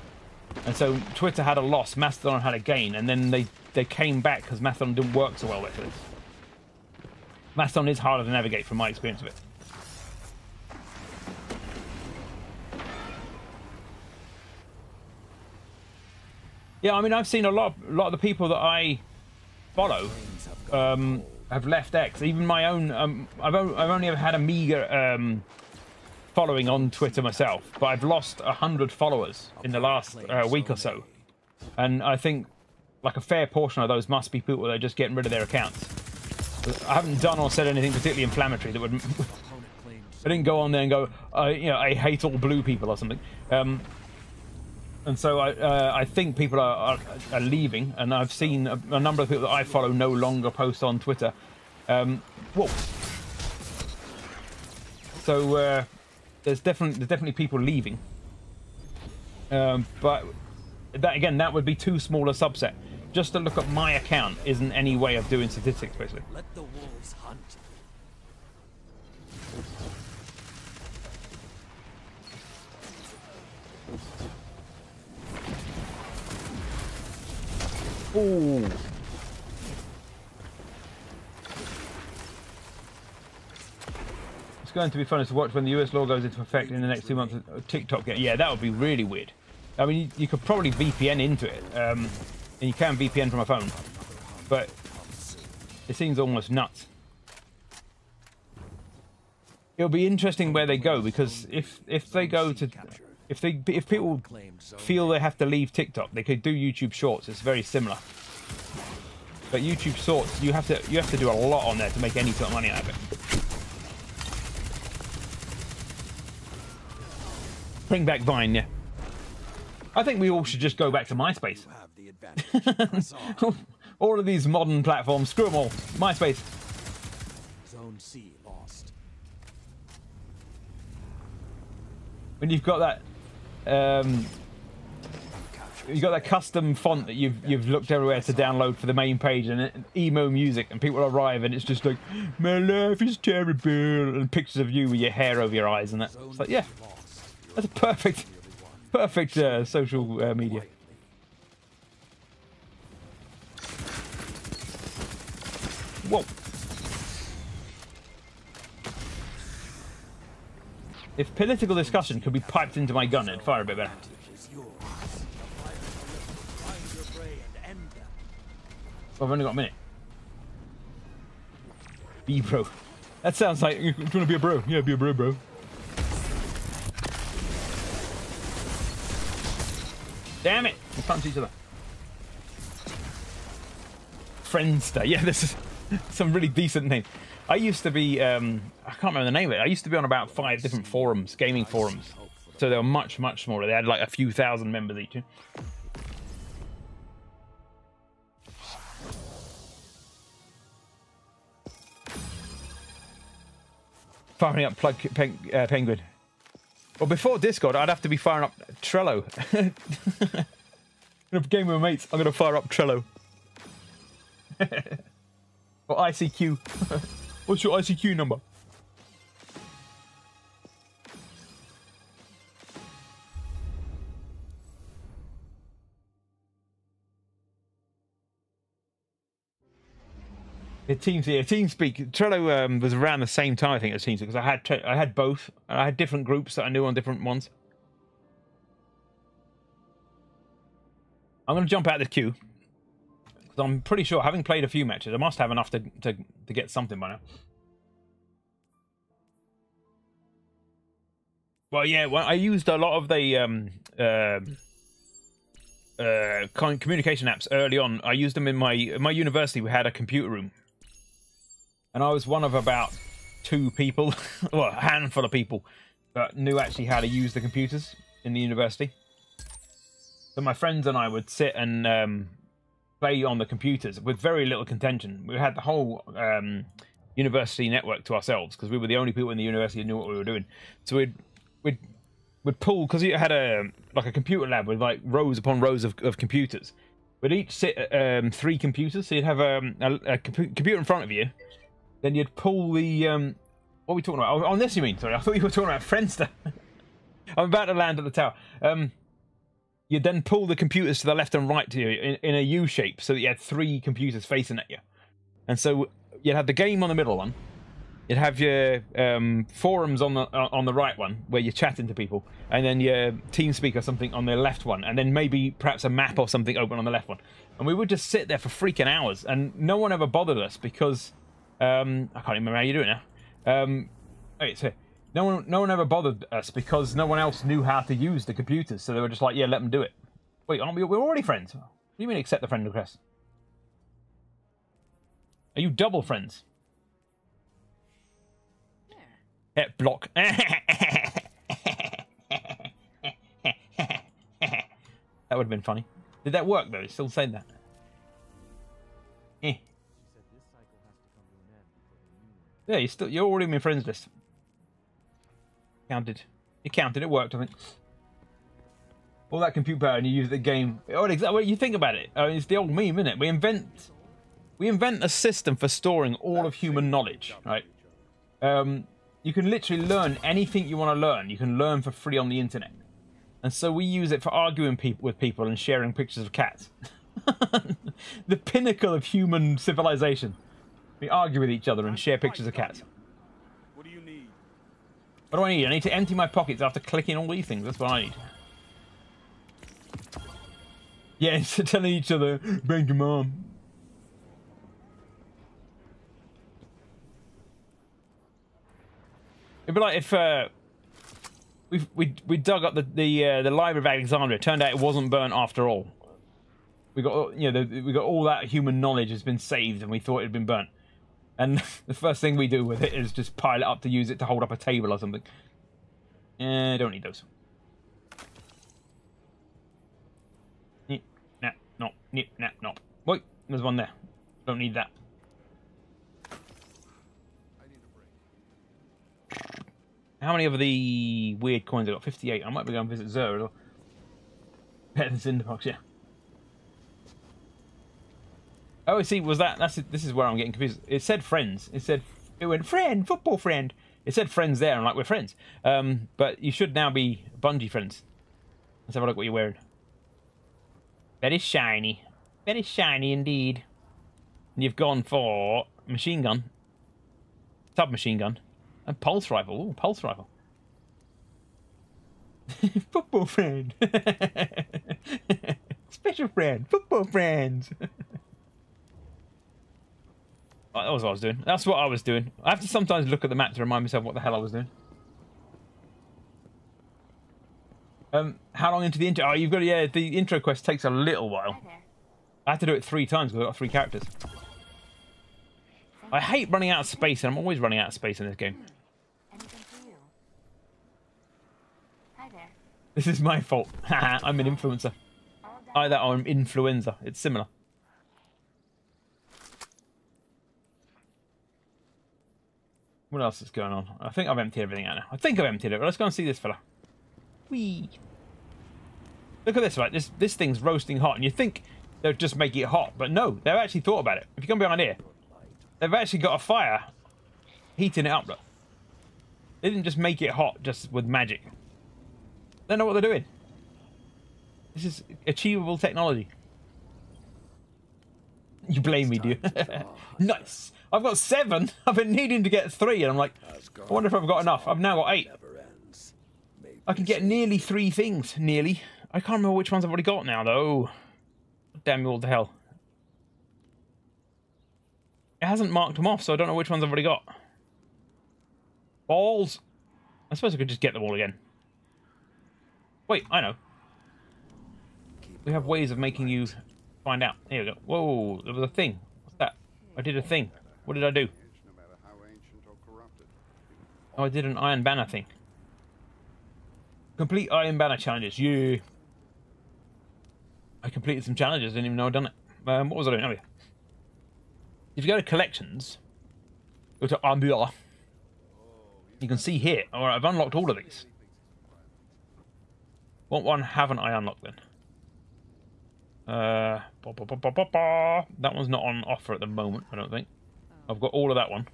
and so Twitter had a loss, Mastodon had a gain, and then they came back because Mastodon didn't work so well with it. Mastodon is harder to navigate from my experience of it. Yeah, I mean, I've seen a lot of the people that I follow have left X. Even my own, I've only ever had a meager following on Twitter myself, but I've lost 100 followers in the last week or so, and I think like a fair portion of those must be people that are just getting rid of their accounts. I haven't done or said anything particularly inflammatory that would. I didn't go on there and go, you know, I hate all blue people or something. And so I think people are leaving, and I've seen a number of people that I follow no longer post on Twitter. Whoa. So there's definitely people leaving. But that again, that would be too small a subset. Just to look at my account isn't any way of doing statistics, basically.
Let the wolves hunt.
Ooh. It's going to be fun to watch when the US law goes into effect in the next 2 months. TikTok, yeah, that would be really weird. I mean, you could probably VPN into it, and you can VPN from a phone, but it seems almost nuts. It'll be interesting where they go, because if they go to if people feel they have to leave TikTok, they could do YouTube Shorts. It's very similar. But YouTube Shorts, you have to do a lot on there to make any sort of money out of it. Bring back Vine, yeah. I think we all should just go back to MySpace. All of these modern platforms, screw them all. MySpace.
Zone C lost.
When you've got that, you've got that custom font that you've looked everywhere to download for the main page, and emo music, and people arrive, and it's just like, my life is terrible, and pictures of you with your hair over your eyes, and that. It's like, yeah, that's a perfect social media. Whoa. If political discussion could be piped into my gun, it'd fire a bit better. Well, I've only got a minute. Be bro. That sounds like you want to be a bro. Yeah, be a bro. Damn it! We punch each other. Friendster. Yeah, this is some really decent name. I used to be, I can't remember the name of it. I used to be on about 5 different forums, gaming forums. So they were much, much smaller. They had like a few thousand members each. Firing up Penguin. Well, before Discord, I'd have to be firing up Trello. In a game with my mates, I'm going to fire up Trello. Or ICQ. What's your ICQ number? TeamSpeak. Trello was around the same time, I think, as TeamSpeak, because I had both. I had different groups that I knew on different ones. I'm going to jump out of the queue, because I'm pretty sure, having played a few matches, I must have enough to get something by now. Well, yeah, I used a lot of the communication apps early on. I used them in my university. We had a computer room. And I was one of about 2 people, well, a handful of people, that knew actually how to use the computers in the university. So my friends and I would sit and play on the computers with very little contention. We had the whole university network to ourselves, because we were the only people in the university who knew what we were doing. So we'd pull, because you had a computer lab with like rows upon rows of computers. We'd each sit at 3 computers, so you'd have a computer in front of you. Then you'd pull the what are we talking about? On this, you mean? Sorry, I thought you were talking about Friendster. I'm about to land at the tower. You'd then pull the computers to the left and right to you in a U shape, so that you had 3 computers facing at you. And so you'd have the game on the middle one, You'd have your forums on the right one where you're chatting to people, and then your TeamSpeak or something on the left one, and then maybe perhaps a map or something open on the left one. And we would just sit there for freaking hours, and no one ever bothered us because I can't remember how you do it now. Okay, so no one ever bothered us because no one else knew how to use the computers, so they were just like, yeah, let them do it. Wait, aren't we? We're already friends. What do you mean accept the friend request? Are you double friends? Hit block. That would have been funny. Did that work though? It's still saying that. Yeah, you're already in my friends list. Counted. It counted. It worked. I think. All that compute power and you use the game. Oh, exactly. You think about it. It's the old meme, isn't it? We invent a system for storing all of human knowledge, right? You can literally learn anything you want to learn. You can learn for free on the internet. And so we use it for arguing with people and sharing pictures of cats. The pinnacle of human civilization. We argue with each other and share pictures of cats.
What do you need?
What do I need? I need to empty my pockets after clicking all these things. That's what I need. Yeah, instead of telling each other, bang your mom. It'd be like if we dug up the Library of Alexandria. It turned out it wasn't burnt after all. We got we got all that human knowledge has been saved, and we thought it had been burnt. And the first thing we do with it is just pile it up to use it to hold up a table or something. I don't need those. No. Wait, there's one there. Don't need that. How many of the weird coins I got? 58. I might be going to visit Zer as well. Better than Cinderbox, yeah. Oh, see, was that? This is where I'm getting confused. It said friends. It went friend, football friend. It said friends there. I'm like, we're friends. But you should now be Bungie friends. Let's have a look what you're wearing. Very shiny. Very shiny indeed. And you've gone for machine gun, submachine gun, and pulse rifle. Ooh, pulse rifle. Football friend. Special friend. Football friends. Oh, that was what I was doing. That's what I was doing. I have to sometimes look at the map to remind myself what the hell I was doing. How long into the intro? Oh, you've got to, yeah, the intro quest takes a little while. I had to do it 3 times because I've got 3 characters. I hate running out of space, and I'm always running out of space in this game. This is my fault. I'm an influencer. Either or an influencer. It's similar. What else is going on? I think I've emptied everything out now. I think I've emptied it. Let's go and see this fella. Whee! Look at this, right? This thing's roasting hot, and you think they'll just make it hot, but no, they've actually thought about it. If you come behind here, they've actually got a fire heating it up. Look. They didn't just make it hot just with magic. They know what they're doing. This is achievable technology. You blame me, do you? Nice. I've got 7. I've been needing to get 3, and I'm like, I wonder if I've got enough. I've now got 8. I can get nearly 3 things. Nearly. I can't remember which ones I've already got now, though. Damn you all to hell. It hasn't marked them off, so I don't know which ones I've already got. Balls. I suppose I could just get them all again. Wait, I know. We have ways of making you find out. Here we go. Whoa, there was a thing. What's that? I did a thing. What did I do? Oh, I did an Iron Banner thing. Complete Iron Banner challenges. Yeah. I completed some challenges. Didn't even know I'd done it. What was I doing? Oh, yeah. If you go to collections, go to Ambula, you can see here. Alright, I've unlocked all of these. What one haven't I unlocked then? That one's not on offer at the moment, I don't think. I've got all of that one.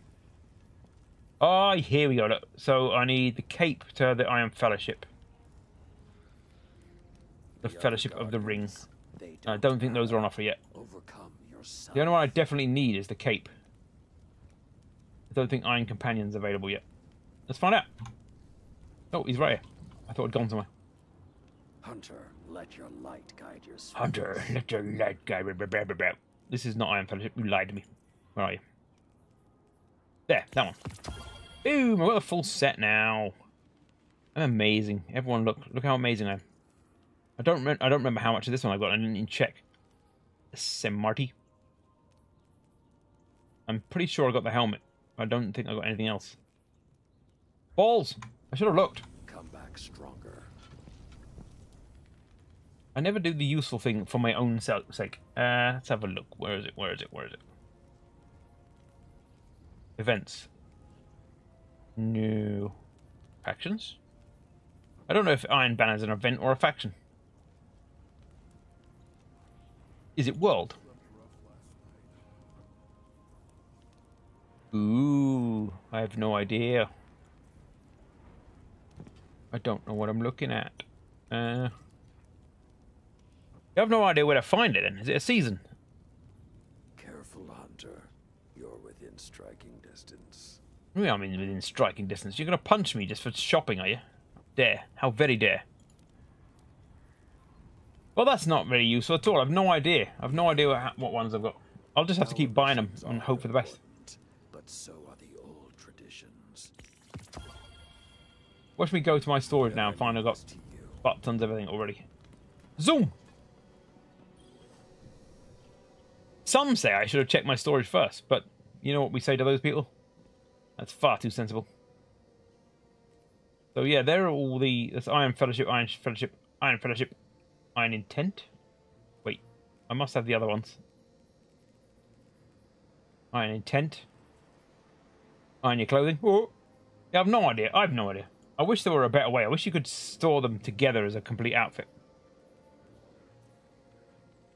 Oh, here we go. Look. So I need the cape to the Iron Fellowship. The Fellowship of the Ring. I don't think those are on offer yet. The only one I definitely need is the cape. don't think Iron Companion's available yet. Let's find out. Oh, he's right here. I thought I'd gone somewhere.
Hunter, let your light guide your steps.
Hunter, let your light guide. This is not Iron Fellowship. You lied to me. Where are you? There, that one. Boom! I've got a full set now. I'm amazing. Everyone, look how amazing I am. I don't remember how much of this one I got. I didn't even check. Sam Marty. I'm pretty sure I got the helmet. I don't think I got anything else. Balls! I should have looked.
Come back stronger.
I never do the useful thing for my own sake. Let's have a look. Where is it? Where is it? Where is it? Events. No. Factions? I don't know if Iron Banner is an event or a faction. Is it world? Ooh, I have no idea. I don't know what I'm looking at. I have no idea where to find it then. Is it a season?
Careful, Hunter. You're within striking distance.
Yeah, I'm within striking distance. You're going to punch me just for shopping, are you? Dare. How very dare. Well, that's not very useful at all. I've no idea. I've no idea what ones I've got. I'll just have to keep buying them and hope for the best.
But so are the old traditions.
Watch me go to my storage now and find I've got butt tons of everything already. Zoom! Some say I should have checked my storage first, but you know what we say to those people? That's far too sensible. So yeah, there are all the... That's Iron Fellowship, Iron Fellowship, Iron Fellowship, Iron Intent. Wait, I must have the other ones. Iron Intent. Iron Your Clothing. Oh, yeah, I've no idea. I have no idea. I wish there were a better way. I wish you could store them together as a complete outfit.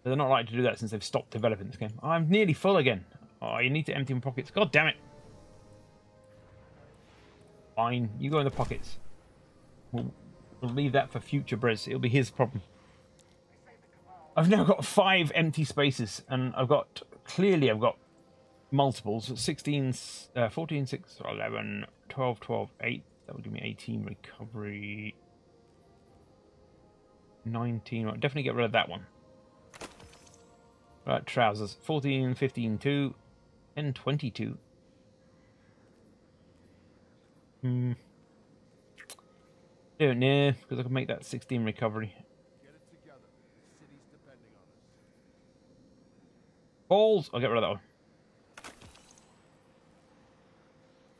They're not likely to do that since they've stopped developing this game. Oh, I'm nearly full again. Oh, you need to empty my pockets. God damn it. Fine, you go in the pockets. We'll leave that for future Brez. It'll be his problem. I've now got 5 empty spaces, and I've got... Clearly, I've got multiples. 16, 14, 6, 11, 12, 12, 8. That would give me 18 recovery. 19. Right, definitely get rid of that one. Right, trousers. 14, 15, 2, and 22. Don't know, because I can make that 16 recovery.
Get it together. The city's depending on us.
Balls! I'll get rid of that one.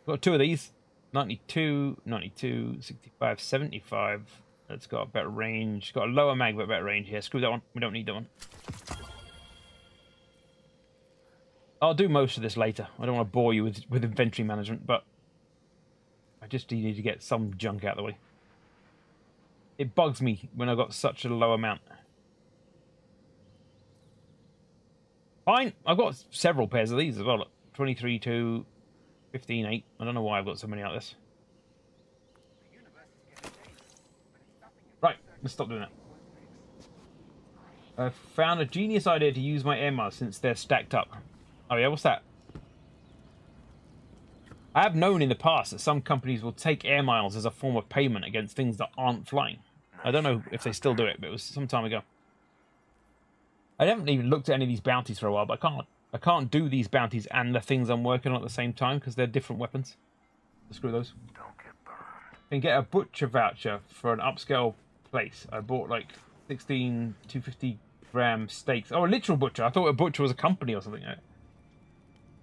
Got 2 of these. 92, 92, 65, 75. That's got a better range. Got a lower mag, but better range. Yeah, screw that one. We don't need that one. I'll do most of this later. I don't want to bore you with inventory management, but I just need to get some junk out of the way. It bugs me when I've got such a low amount. Fine. I've got several pairs of these as well. 23, 2, 15, 8. I don't know why I've got so many out of this. Right. Let's stop doing that. I found a genius idea to use my air miles since they're stacked up. Oh yeah, what's that? I have known in the past that some companies will take air miles as a form of payment against things that aren't flying. I don't know if they still do it, but it was some time ago. I haven't even looked at any of these bounties for a while, but I can't do these bounties and the things I'm working on at the same time because they're different weapons. So screw those. And get a butcher voucher for an upscale place. I bought like 16 250-gram steaks. Oh, a literal butcher. I thought a butcher was a company or something.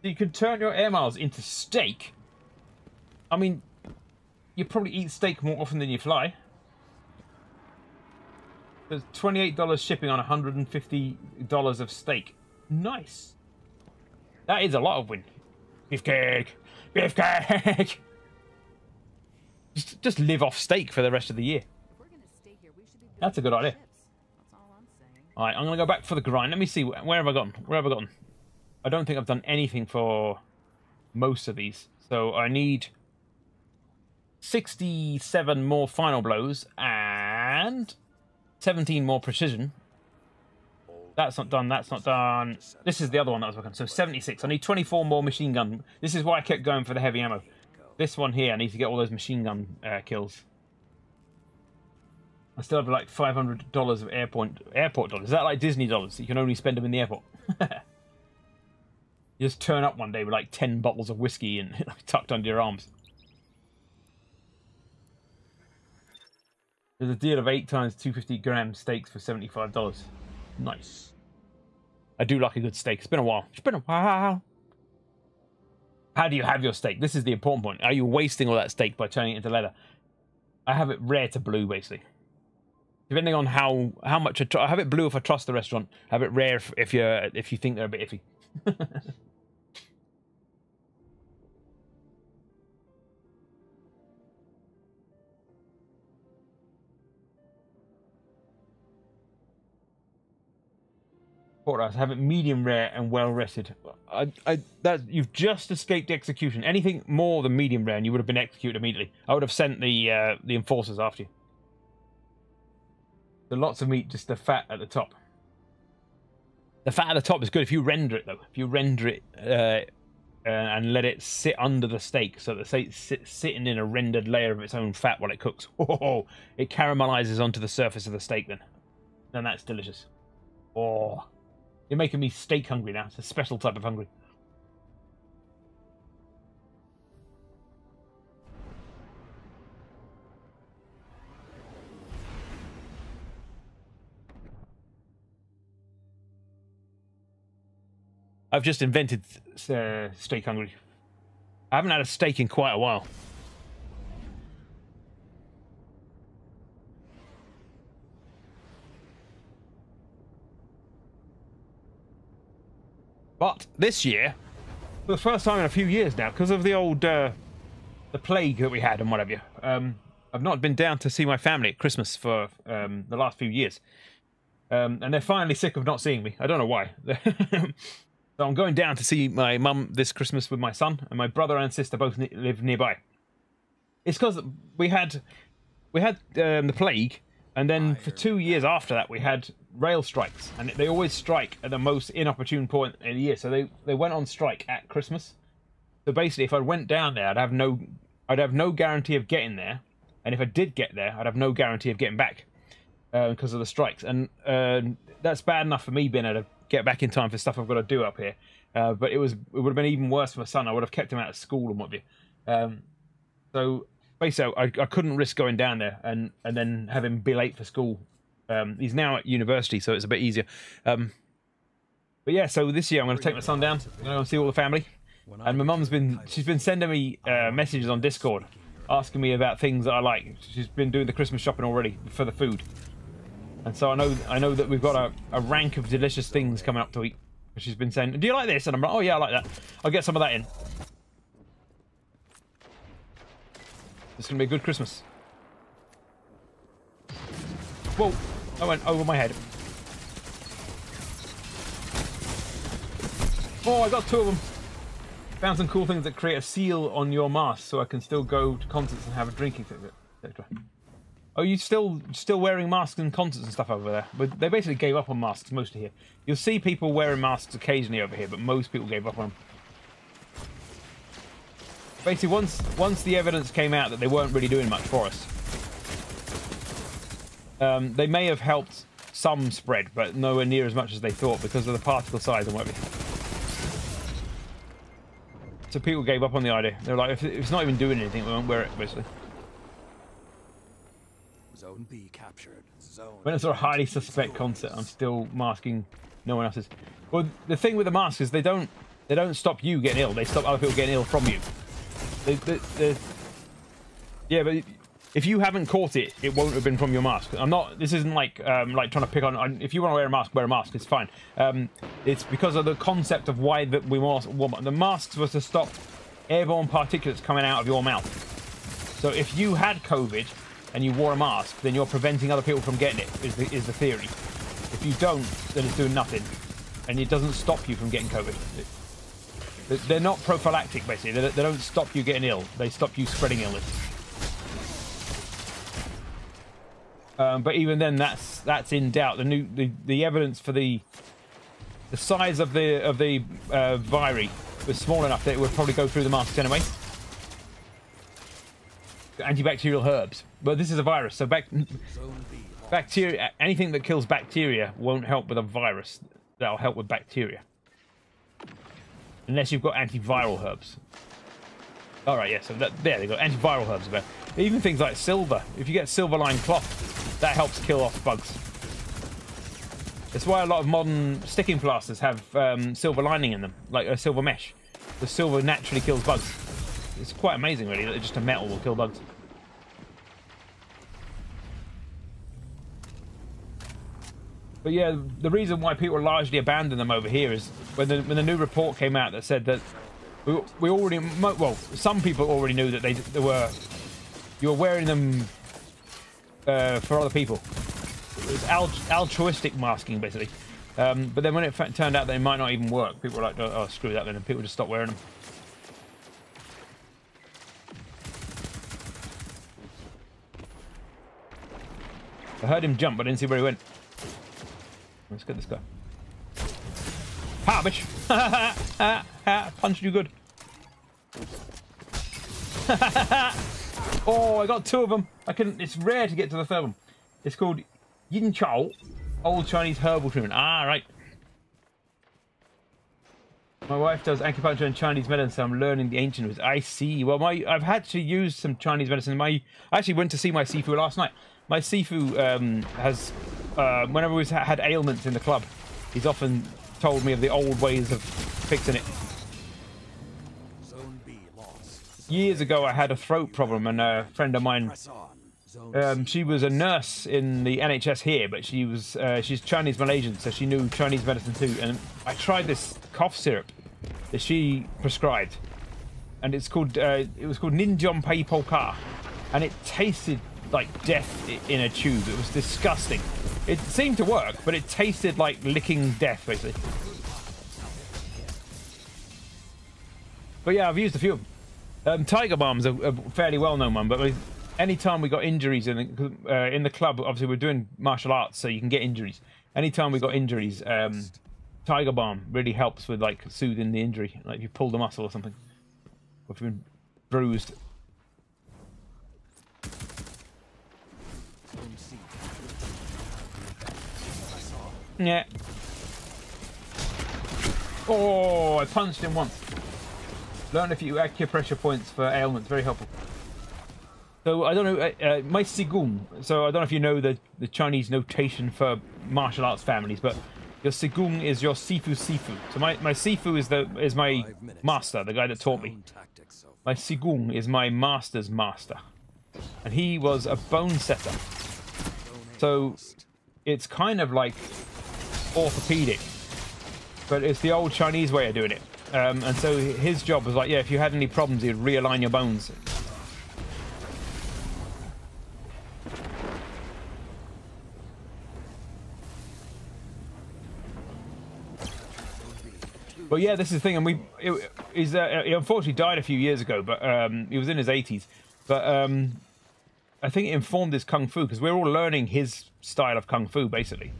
You could turn your air miles into steak. I mean, you probably eat steak more often than you fly. There's $28 shipping on $150 of steak. Nice. That is a lot of win. Beefcake! Beefcake! Just live off steak for the rest of the year. That's a good idea. Alright, I'm going to go back for the grind. Let me see. Where have I gone? Where have I gone? I don't think I've done anything for most of these. So I need 67 more final blows and 17 more precision.
All
That's not done. That's not done. This is the other one that I was working on. So 76. I need 24 more machine gun. This is why I kept going for the heavy ammo. This one here, I need to get all those machine gun kills. I still have like $500 of airport dollars. Is that like Disney dollars? You can only spend them in the airport. You just turn up one day with like 10 bottles of whiskey and tucked under your arms. There's a deal of 8 times 250-gram steaks for $75. Nice. I do like a good steak. It's been a while. It's been a while. How do you have your steak? This is the important point. Are you wasting all that steak by turning it into leather? I have it rare to blue, basically. Depending on how much I have it blue if I trust the restaurant. I have it rare if you think they're a bit iffy. Porterhouse, have it medium rare and well rested. That you've just escaped execution. Anything more than medium rare, and you would have been executed immediately. I would have sent the enforcers after you. So lots of meat, just the fat at the top. The fat at the top is good if you render it though. If you render it and let it sit under the steak, so the steak's sitting in a rendered layer of its own fat while it cooks. Oh, it caramelizes onto the surface of the steak then. Then that's delicious. Oh. You're making me steak hungry now. It's a special type of hungry. I've just invented steak hungry. I haven't had a steak in quite a while. But this year, for the first time in a few years now, because of the old the plague that we had and whatever, I've not been down to see my family at Christmas for the last few years, and they're finally sick of not seeing me. I don't know why. So I'm going down to see my mum this Christmas with my son, and my brother and sister both live nearby. It's because we had the plague, and then for 2 years after that we had rail strikes, and they always strike at the most inopportune point in the year. So they went on strike at Christmas. So basically, if I went down there, I'd have no guarantee of getting there, and if I did get there, I'd have no guarantee of getting back because of the strikes. And that's bad enough for me being able to get back in time for stuff I've got to do up here. But it would have been even worse for my son. I would have kept him out of school and what have you. So basically, I couldn't risk going down there and then have him be late for school. He's now at university, so it's a bit easier. But yeah, so this year I'm going to take my son down. I'm going to see all the family. And my mum's been sending me messages on Discord, asking me about things that I like. She's been doing the Christmas shopping already for the food. And so I know that we've got a rank of delicious things coming up to eat. She's been saying, do you like this? And I'm like, oh yeah, I like that. I'll get some of that in. It's going to be a good Christmas. Whoa, I went over my head. Oh, I got 2 of them. Found some cool things that create a seal on your mask so I can still go to concerts and have a drinking, etc. Oh, you still wearing masks in concerts and stuff over there? But they basically gave up on masks mostly here. You'll see people wearing masks occasionally over here, but most people gave up on them. Basically, once the evidence came out that they weren't really doing much for us, they may have helped some spread, but nowhere near as much as they thought because of the particle size and whatever. So people gave up on the idea. They're like, if it's not even doing anything, we won't wear it, basically.
Zone B captured.
When it's a highly suspect concert, I'm still masking no one else's. Well, the thing with the masks is they don't stop you getting ill. They stop other people getting ill from you. Yeah, but if you haven't caught it, it won't have been from your mask. I'm not. This isn't like trying to pick on. If you want to wear a mask. It's fine. It's because of the concept of why that we want the masks were to stop airborne particulates coming out of your mouth. So if you had COVID and you wore a mask, then you're preventing other people from getting it. Is the theory. If you don't, then it's doing nothing, and it doesn't stop you from getting COVID. They're not prophylactic, basically. They don't stop you getting ill. They stop you spreading illness. But even then, that's that's in doubt. The evidence for the size of the viri was small enough that it would probably go through the masks anyway. Antibacterial herbs, but this is a virus, so bacteria, anything that kills bacteria won't help with a virus. That'll help with bacteria, unless you've got antiviral herbs. All right, yeah. So there they got antiviral herbs about. Even things like silver. If you get silver-lined cloth, that helps kill off bugs. That's why a lot of modern sticking plasters have silver lining in them, like a silver mesh. The silver naturally kills bugs. It's quite amazing, really, that just a metal will kill bugs. But yeah, the reason why people largely abandon them over here is when the new report came out that said that we already, well, some people already knew that you were wearing them for other people. It was altruistic masking, basically. But then when it turned out they might not even work, people were like, oh, screw that then, and people just stopped wearing them. I heard him jump, but I didn't see where he went. Let's get this guy. Ha, bitch! Punched you good. Oh, I got two of them. It's rare to get to the third one. It's called Yin Chao, old Chinese herbal treatment. Ah, right. My wife does acupuncture and Chinese medicine, so I'm learning the ancient ones. I see. Well, I've had to use some Chinese medicine. I actually went to see my Sifu last night. My Sifu has, whenever we've had ailments in the club, he's often told me of the old ways of fixing it. Years ago, I had a throat problem, and a friend of mine, she was a nurse in the NHS here, but she's Chinese Malaysian, so she knew Chinese medicine too. And I tried this cough syrup that she prescribed, and it was called Ninjom Pei Polka, and it tasted like death in a tube. It was disgusting. It seemed to work, but it tasted like licking death, basically. But yeah, I've used a few of them. Tiger Balm's a fairly well-known one, but anytime we got injuries in the club, obviously we're doing martial arts, so you can get injuries. Anytime we got injuries, Tiger Balm really helps with like soothing the injury, like if you pulled a muscle or something, or if you've been bruised. Yeah. Oh, I punched him once. Learn a few acupressure points for ailments. Very helpful. So, I don't know, my Sigung. So, I don't know if you know the Chinese notation for martial arts families, but your Sigung is your Sifu Sifu. So, my Sifu is my master, the guy that taught me. My Sigung is my master's master. And he was a bone setter. So, it's kind of like orthopedic, but it's the old Chinese way of doing it. And so his job was like, yeah, if you had any problems, he'd realign your bones. But yeah, this is the thing, and he unfortunately died a few years ago, but he was in his 80s. But I think it informed his kung fu, because we're all learning his style of kung fu, basically.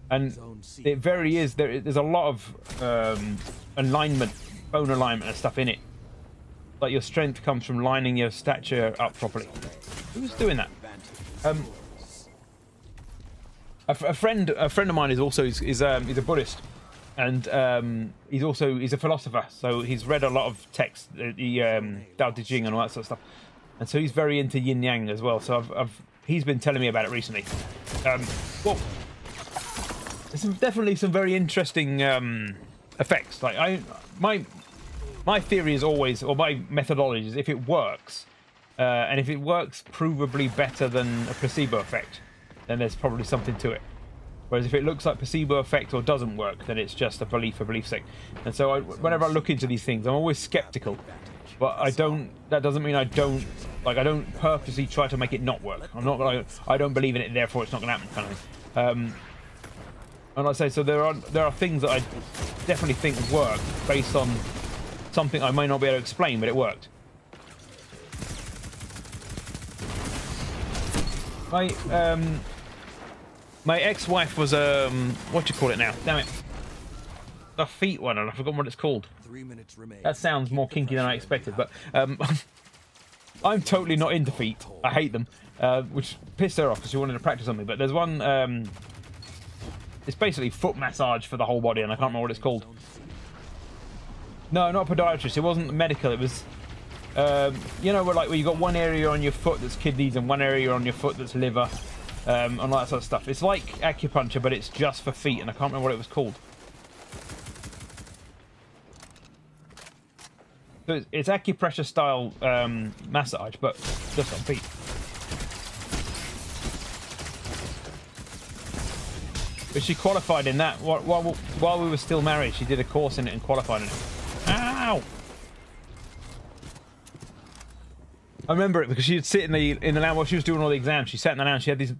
And it very is, there's a lot of alignment, bone alignment and stuff in it. Like your strength comes from lining your stature up properly. Who's doing that? A friend of mine is also he's a Buddhist, and he's a philosopher. So he's read a lot of texts, the Tao Te Ching and all that sort of stuff. And so he's very into yin yang as well. So he's been telling me about it recently. Well, there's definitely some very interesting effects. Like my theory is always, or my methodology is, if it works, and if it works provably better than a placebo effect, then there's probably something to it. Whereas if it looks like placebo effect or doesn't work, then it's just a belief for belief's sake. And so whenever I look into these things, I'm always skeptical. But that doesn't mean I don't purposely try to make it not work. I'm not like, I don't believe in it, therefore it's not going to happen, kind of thing. And I say, so there are things that I definitely think work based on something I may not be able to explain, but it worked. My ex-wife was what do you call it now? Damn it, the feet one, and I forgot what it's called.
3 minutes remain.
That sounds more kinky than I expected, but I'm totally not into feet. I hate them, which pissed her off because she wanted to practice on me. But there's one, it's basically foot massage for the whole body, and I can't remember what it's called. No, not a podiatrist. It wasn't medical. It was, you know, where you got one area on your foot that's kidneys and one area on your foot that's liver, and all that sort of stuff. It's like acupuncture, but it's just for feet, and I can't remember what it was called. So it's acupressure style massage, but just on feet. But she qualified in that while we were still married. She did a course in it and qualified in it. Ow! I remember it because she'd sit in the lounge while she was doing all the exams. She sat in the lounge. She had these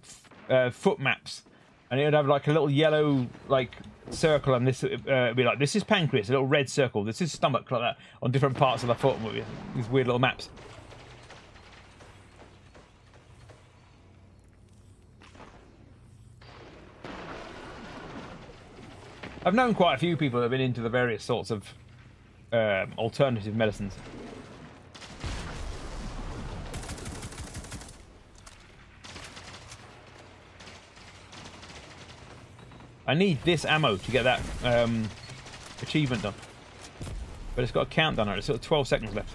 foot maps, and it would have like a little yellow circle, and this would be like, this is pancreas, a little red circle. This is stomach, like that, on different parts of the foot. These weird little maps. I've known quite a few people that have been into the various sorts of alternative medicines. I need this ammo to get that achievement done. But it's got a countdown on it. It's got 12 seconds left.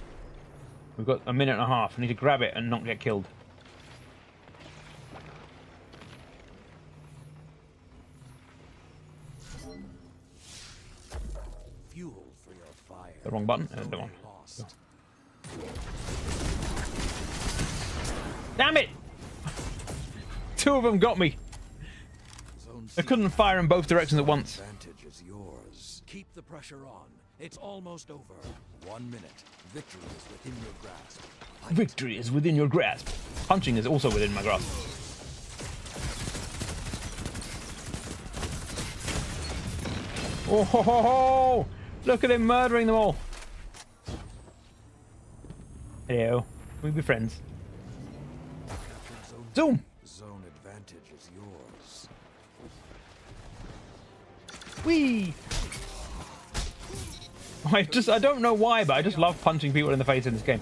We've got a minute and a half. I need to grab it and not get killed.
Fuel for your fire.
The wrong button. The one. Damn it! Two of them got me. I couldn't fire in both directions at once.
Advantage is yours. Keep the pressure on. It's almost over. 1 minute. Victory is within your grasp. Fight.
Victory is within your grasp. Punching is also within my grasp. Oh ho ho ho! Look at him murdering them all. Hello. We'll be friends. Zoom!
Zone advantage is yours.
Whee! I don't know why, but I just love punching people in the face in this game.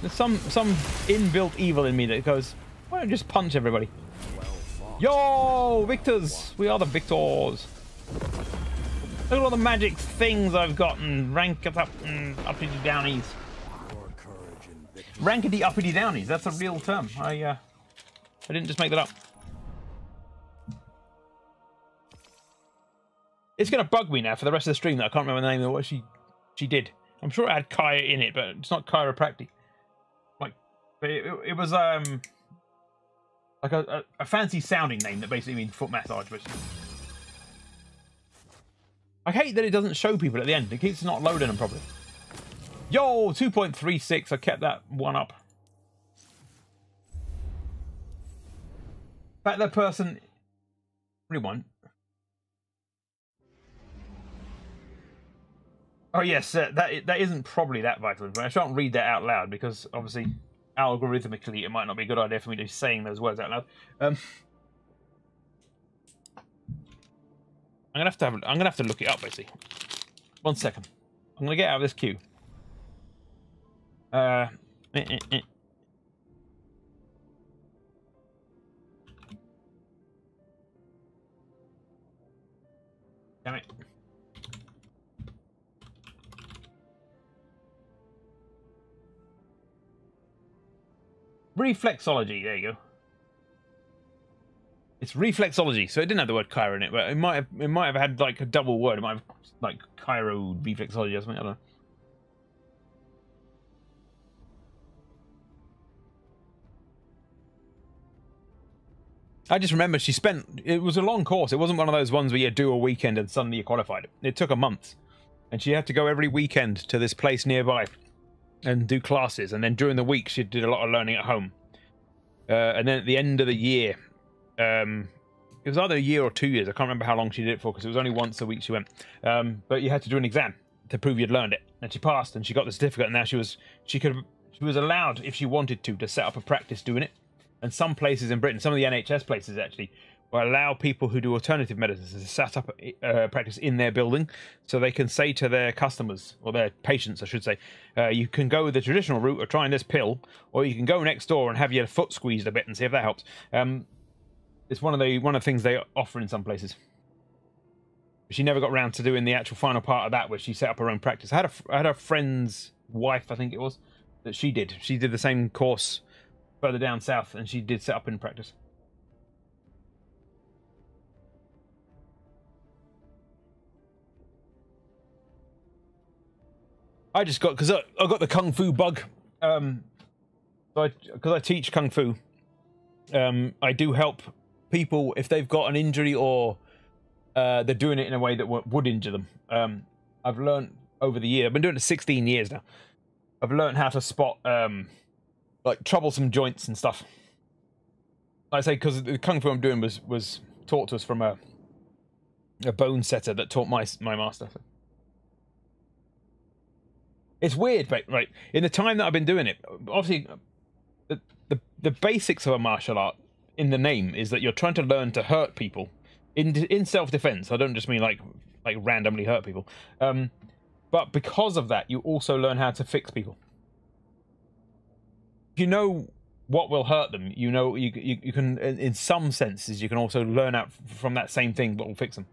There's some inbuilt evil in me that goes, why don't I just punch everybody? Yo, victors! We are the victors. Look at all the magic things I've gotten. Rank up and uppity downies. Rankedy uppity downies. That's a real term. I didn't just make that up. It's gonna bug me now for the rest of the stream that I can't remember the name of what she did. I'm sure it had Kaya in it, but it's not chiropractic. Like it was like a fancy sounding name that basically means foot massage. But I hate that it doesn't show people at the end. It keeps not loading them properly. Yo, 2.36. I kept that one up. In fact, that person. Rewind. Oh yes, that isn't probably that vital, but I shan't read that out loud because obviously, algorithmically, it might not be a good idea for me to be saying those words out loud. I'm gonna have to look it up basically. 1 second. I'm gonna get out of this queue. Damn it. Reflexology, there you go. It's reflexology, so it didn't have the word chiro in it, but it might have had like a double word. It might have like chiro reflexology or something. I don't know. I just remember it was a long course. It wasn't one of those ones where you do a weekend and suddenly you qualified. It took a month, and she had to go every weekend to this place nearby and do classes, and then during the week she did a lot of learning at home, and then at the end of the year, it was either a year or 2 years, I can't remember how long she did it for because it was only once a week she went, but you had to do an exam to prove you'd learned it, and she passed and she got the certificate, and now she was allowed, if she wanted to set up a practice doing it, And some places in Britain, some of the NHS places actually, will allow people who do alternative medicines to set up a practice in their building, so they can say to their customers, or their patients I should say, you can go the traditional route of trying this pill, or you can go next door and have your foot squeezed a bit and see if that helps. It's one of the things they offer in some places. She never got around to doing the actual final part of that, where she set up her own practice. I had a friend's wife, I think it was, that she did. She did the same course further down south, and she did set up in practice. I just got, because I got the kung fu bug. Because I teach kung fu, I do help people if they've got an injury, or they're doing it in a way that would injure them. I've learned over the year, I've been doing it 16 years now. I've learned how to spot like troublesome joints and stuff. Like I say, because the kung fu I'm doing was taught to us from a bone setter that taught my master. It's weird, but right in the time that I've been doing it, obviously, the basics of a martial art in the name is that you're trying to learn to hurt people in self-defense. I don't just mean like randomly hurt people, but because of that, you also learn how to fix people. If you know what will hurt them, you know you can, in some senses, you can also learn out from that same thing what will fix them.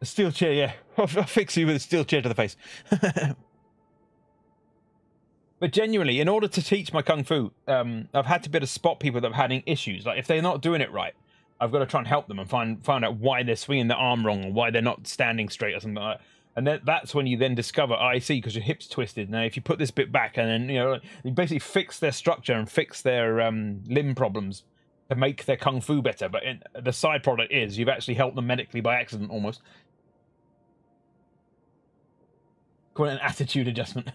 A steel chair, yeah. I'll fix you with a steel chair to the face. But genuinely, in order to teach my kung fu, I've had to be able to spot people that have had issues. Like if they're not doing it right, I've got to try and help them and find out why they're swinging their arm wrong, or why they're not standing straight, or something like that. And then that's when you then discover, I see, because your hip's twisted. Now, if you put this bit back, and then you basically fix their structure and fix their limb problems to make their kung fu better. But the side product is you've actually helped them medically by accident, almost. Call it an attitude adjustment.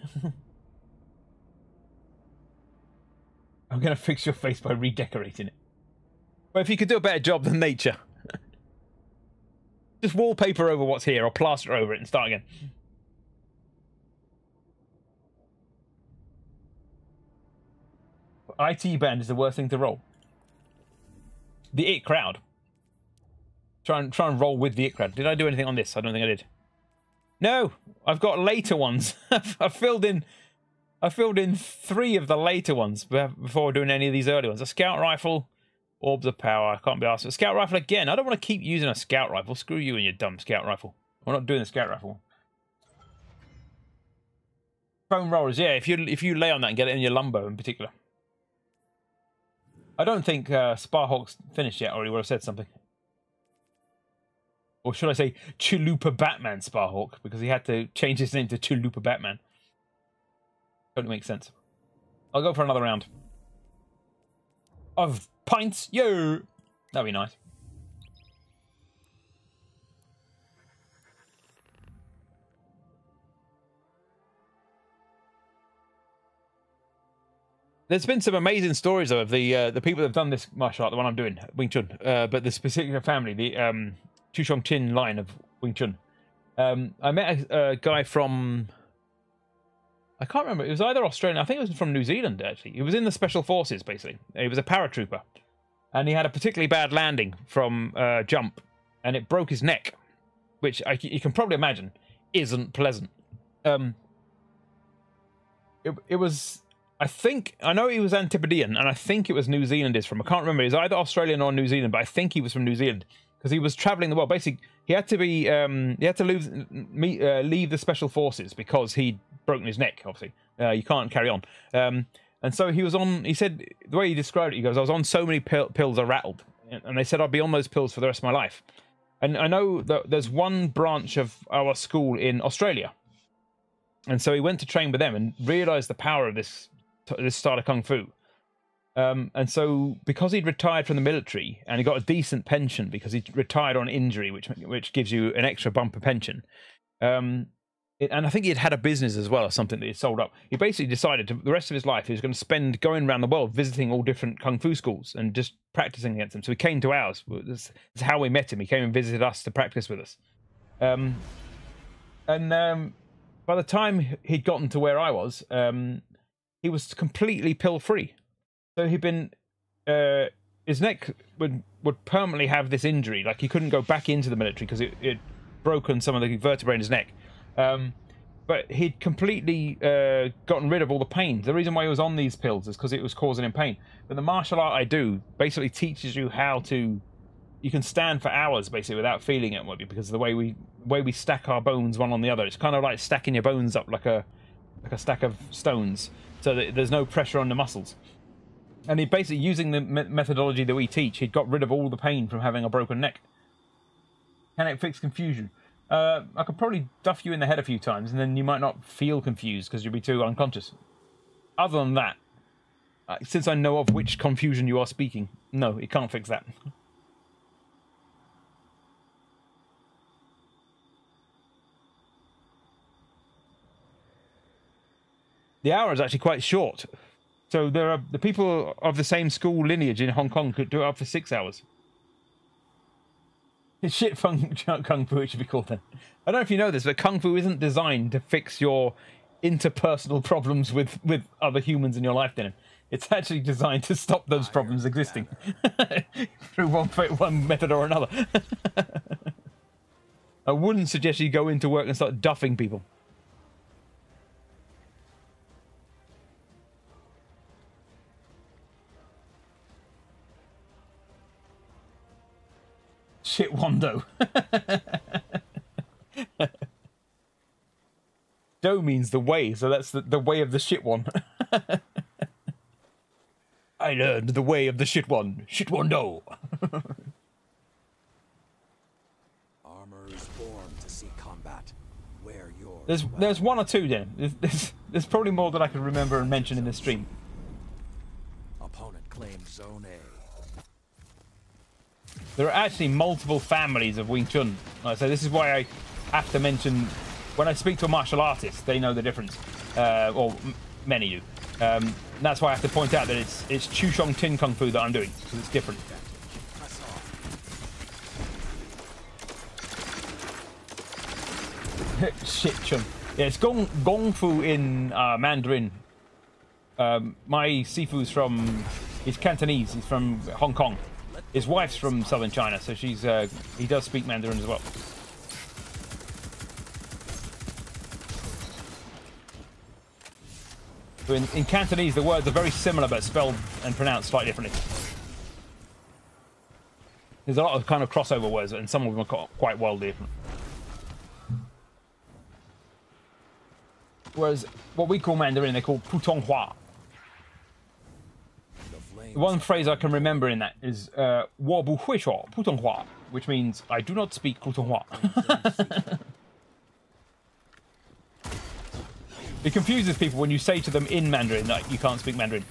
I'm going to fix your face by redecorating it. But if you could do a better job than nature. Just wallpaper over what's here, or plaster over it and start again. IT band is the worst thing to roll. The it crowd. Try and roll with the it crowd. Did I do anything on this? I don't think I did. No, I've got later ones. I filled in 3 of the later ones before doing any of these early ones. A scout rifle, orbs of power. I can't be asked. A scout rifle again. I don't want to keep using a scout rifle. Screw you and your dumb scout rifle. We're not doing the scout rifle. Foam rollers. Yeah, if you lay on that and get it in your lumbar in particular. I don't think Sparhawk's finished yet, or he would have said something. Or should I say Chalupa Batman Sparhawk, because he had to change his name to Chalupa Batman. Totally makes sense. I'll go for another round. Of pints, yo! That'd be nice. There's been some amazing stories though, of the people that have done this martial art, the one I'm doing, Wing Chun. But the particular family, the Chushong Chin line of Wing Chun. I met a guy from, I can't remember, it was either Australian, I think it was from New Zealand actually. He was in the Special Forces basically. He was a paratrooper. And he had a particularly bad landing from jump, and it broke his neck, which you can probably imagine isn't pleasant. It was, I know he was Antipodean, and I think it was New Zealand is from. I can't remember. It was either Australian or New Zealand, but I think he was from New Zealand because he was traveling the world. Basically, he had to be, he had to leave the Special Forces because he'd broken his neck. Obviously, you can't carry on. And so he was on. He said the way he described it, he goes, "I was on so many pills I rattled," and they said I'd be on those pills for the rest of my life. And I know that there's one branch of our school in Australia, and so he went to train with them and realised the power of this style of kung fu. And so because he'd retired from the military and he got a decent pension because he retired on injury, which gives you an extra bumper pension. and I think he'd had a business as well or something that he sold up. He basically decided the rest of his life he was going to spend going around the world visiting all different kung fu schools and just practicing against them. So he came to ours. That's how we met him. He came and visited us to practice with us. By the time he'd gotten to where I was, he was completely pill free. So he'd been his neck would permanently have this injury. Like he couldn't go back into the military because it broken some of the vertebrae in his neck. But he'd completely gotten rid of all the pain. The reason why he was on these pills is because it was causing him pain. But the martial art I do basically teaches you how to... You can stand for hours, basically, without feeling it, because of the way we stack our bones one on the other. It's kind of like stacking your bones up like a stack of stones, so that there's no pressure on the muscles. And he basically, using the methodology that we teach, he'd got rid of all the pain from having a broken neck. Can it fix confusion? I could probably duff you in the head a few times, and then you might not feel confused because you'll be too unconscious. Other than that, since I know of which confusion you are speaking, no, it can't fix that. The hour is actually quite short. So there are the people of the same school lineage in Hong Kong could do it up for 6 hours. It's shit fun kung fu, it should be called then. I don't know if you know this, but kung fu isn't designed to fix your interpersonal problems with other humans in your life, Denim. It's actually designed to stop those problems existing through one method or another. I wouldn't suggest you go into work and start duffing people. Shit Wando. Do means the way, so that's the way of the shit one. I learned the way of the shit one. Shit Wando.
Armor is born to see combat. Wear yours.
There's one or two then. There's probably more that I could remember and mention in this stream.
Opponent claims Zone A.
There are actually multiple families of Wing Chun. So this is why I have to mention, when I speak to a martial artist, they know the difference. Or many do. That's why I have to point out that it's Chushong Tin Kung Fu that I'm doing, because it's different. Shit Chun. Yeah, it's Gong Fu in Mandarin. My Sifu's he's Cantonese, he's from Hong Kong. His wife's from southern China, so he does speak Mandarin as well. So in Cantonese, the words are very similar, but spelled and pronounced slightly differently. There's a lot of kind of crossover words, and some of them are quite wildly different. Whereas what we call Mandarin, they call Putonghua. One phrase I can remember in that is "我不会说普通话," which means I do not speak Putonghua. It confuses people when you say to them in Mandarin that you can't speak Mandarin.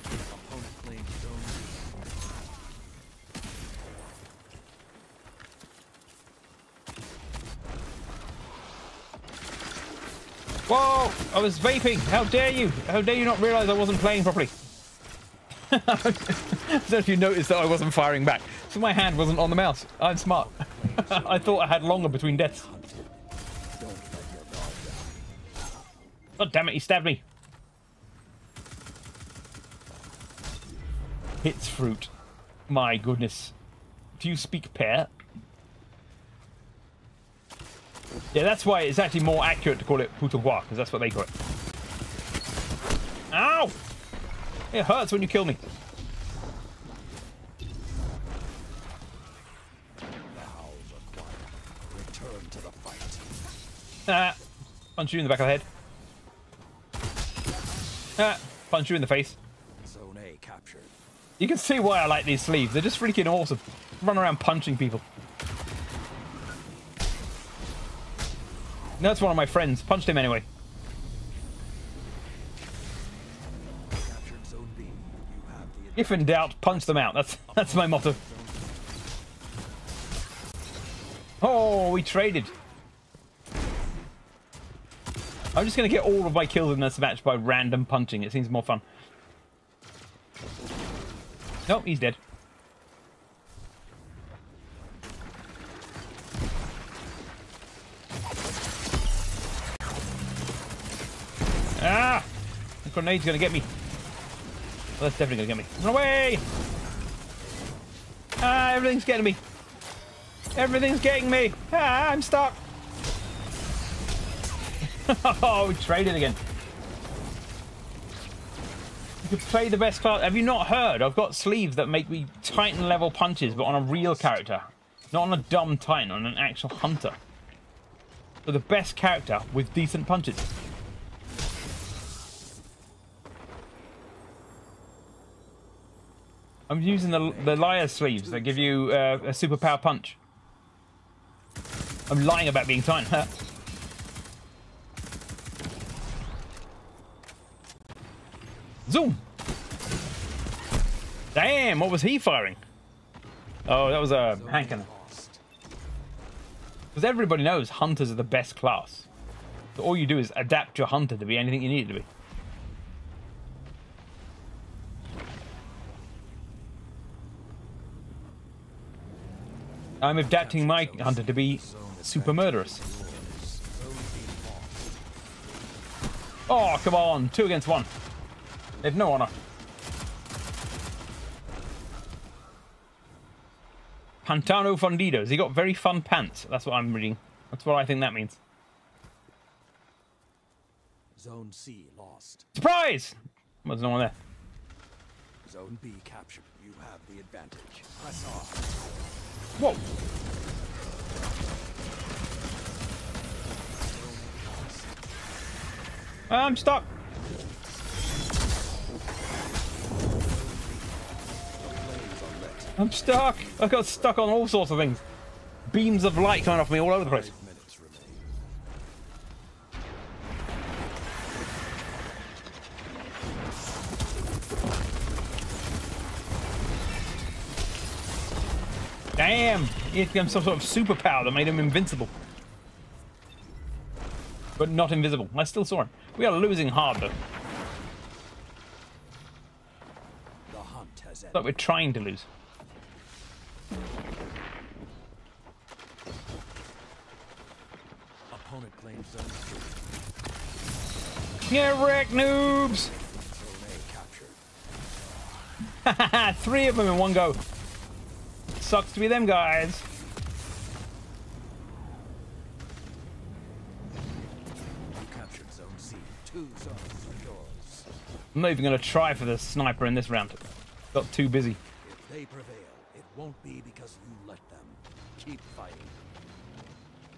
Whoa! I was vaping! How dare you! How dare you not realise I wasn't playing properly? I don't know if you noticed that I wasn't firing back. So my hand wasn't on the mouse. I'm smart. I thought I had longer between deaths. God damn it, he stabbed me. Hits fruit. My goodness. Do you speak pear? Yeah, that's why it's actually more accurate to call it Putonghua, because that's what they call it. Ow! It hurts when you kill me.
Return to the fight.
Punch you in the back of the head. Punch you in the face.
Zone A captured.
You can see why I like these sleeves. They're just freaking awesome. Run around punching people. No, that's one of my friends. Punched him anyway.
Zone B. You have the
If in doubt, punch them out. That's my motto. Oh, we traded. I'm just going to get all of my kills in this match by random punching. It seems more fun. Nope, he's dead. Ah! The grenade's going to get me. Well, that's definitely going to get me. Run away! Ah, everything's getting me. Everything's getting me. Ah, I'm stuck. Oh, we traded again. You could play the best class. Have you not heard? I've got sleeves that make me Titan level punches, but on a real character. Not on a dumb Titan, on an actual hunter. So the best character with decent punches. I'm using the liar sleeves that give you a superpower punch. I'm lying about being Titan. Zoom! Damn, what was he firing? Oh, that was a hand cannon. Because everybody knows hunters are the best class. So all you do is adapt your hunter to be anything you need it to be. I'm adapting my hunter to be super murderous. Oh, come on. 2 against 1. They have no honor. Pantano Fundidos. He got very fun pants. That's what I'm reading. That's what I think that means.
Zone C lost.
Surprise! There's no one there.
Zone B captured. You have the advantage. Press on.
Whoa! I'm stuck. I'm stuck. I got stuck on all sorts of things. Beams of light coming off me all over the place.
5 minutes remain.
Damn! He had some sort of superpower that made him invincible. But not invisible. I still saw him. We are losing hard though.
The hunt has ended.
But we're trying to lose.
Opponent claims zone C.
Yeah, wreck noobs!
Zone A captured.
3 of them in one go. Sucks to be them guys.
You captured zone C. 2 zones are yours.
I'm not even going to try for the sniper in this round. Got too busy.
If they prevail, it won't be because you let them. Keep fighting.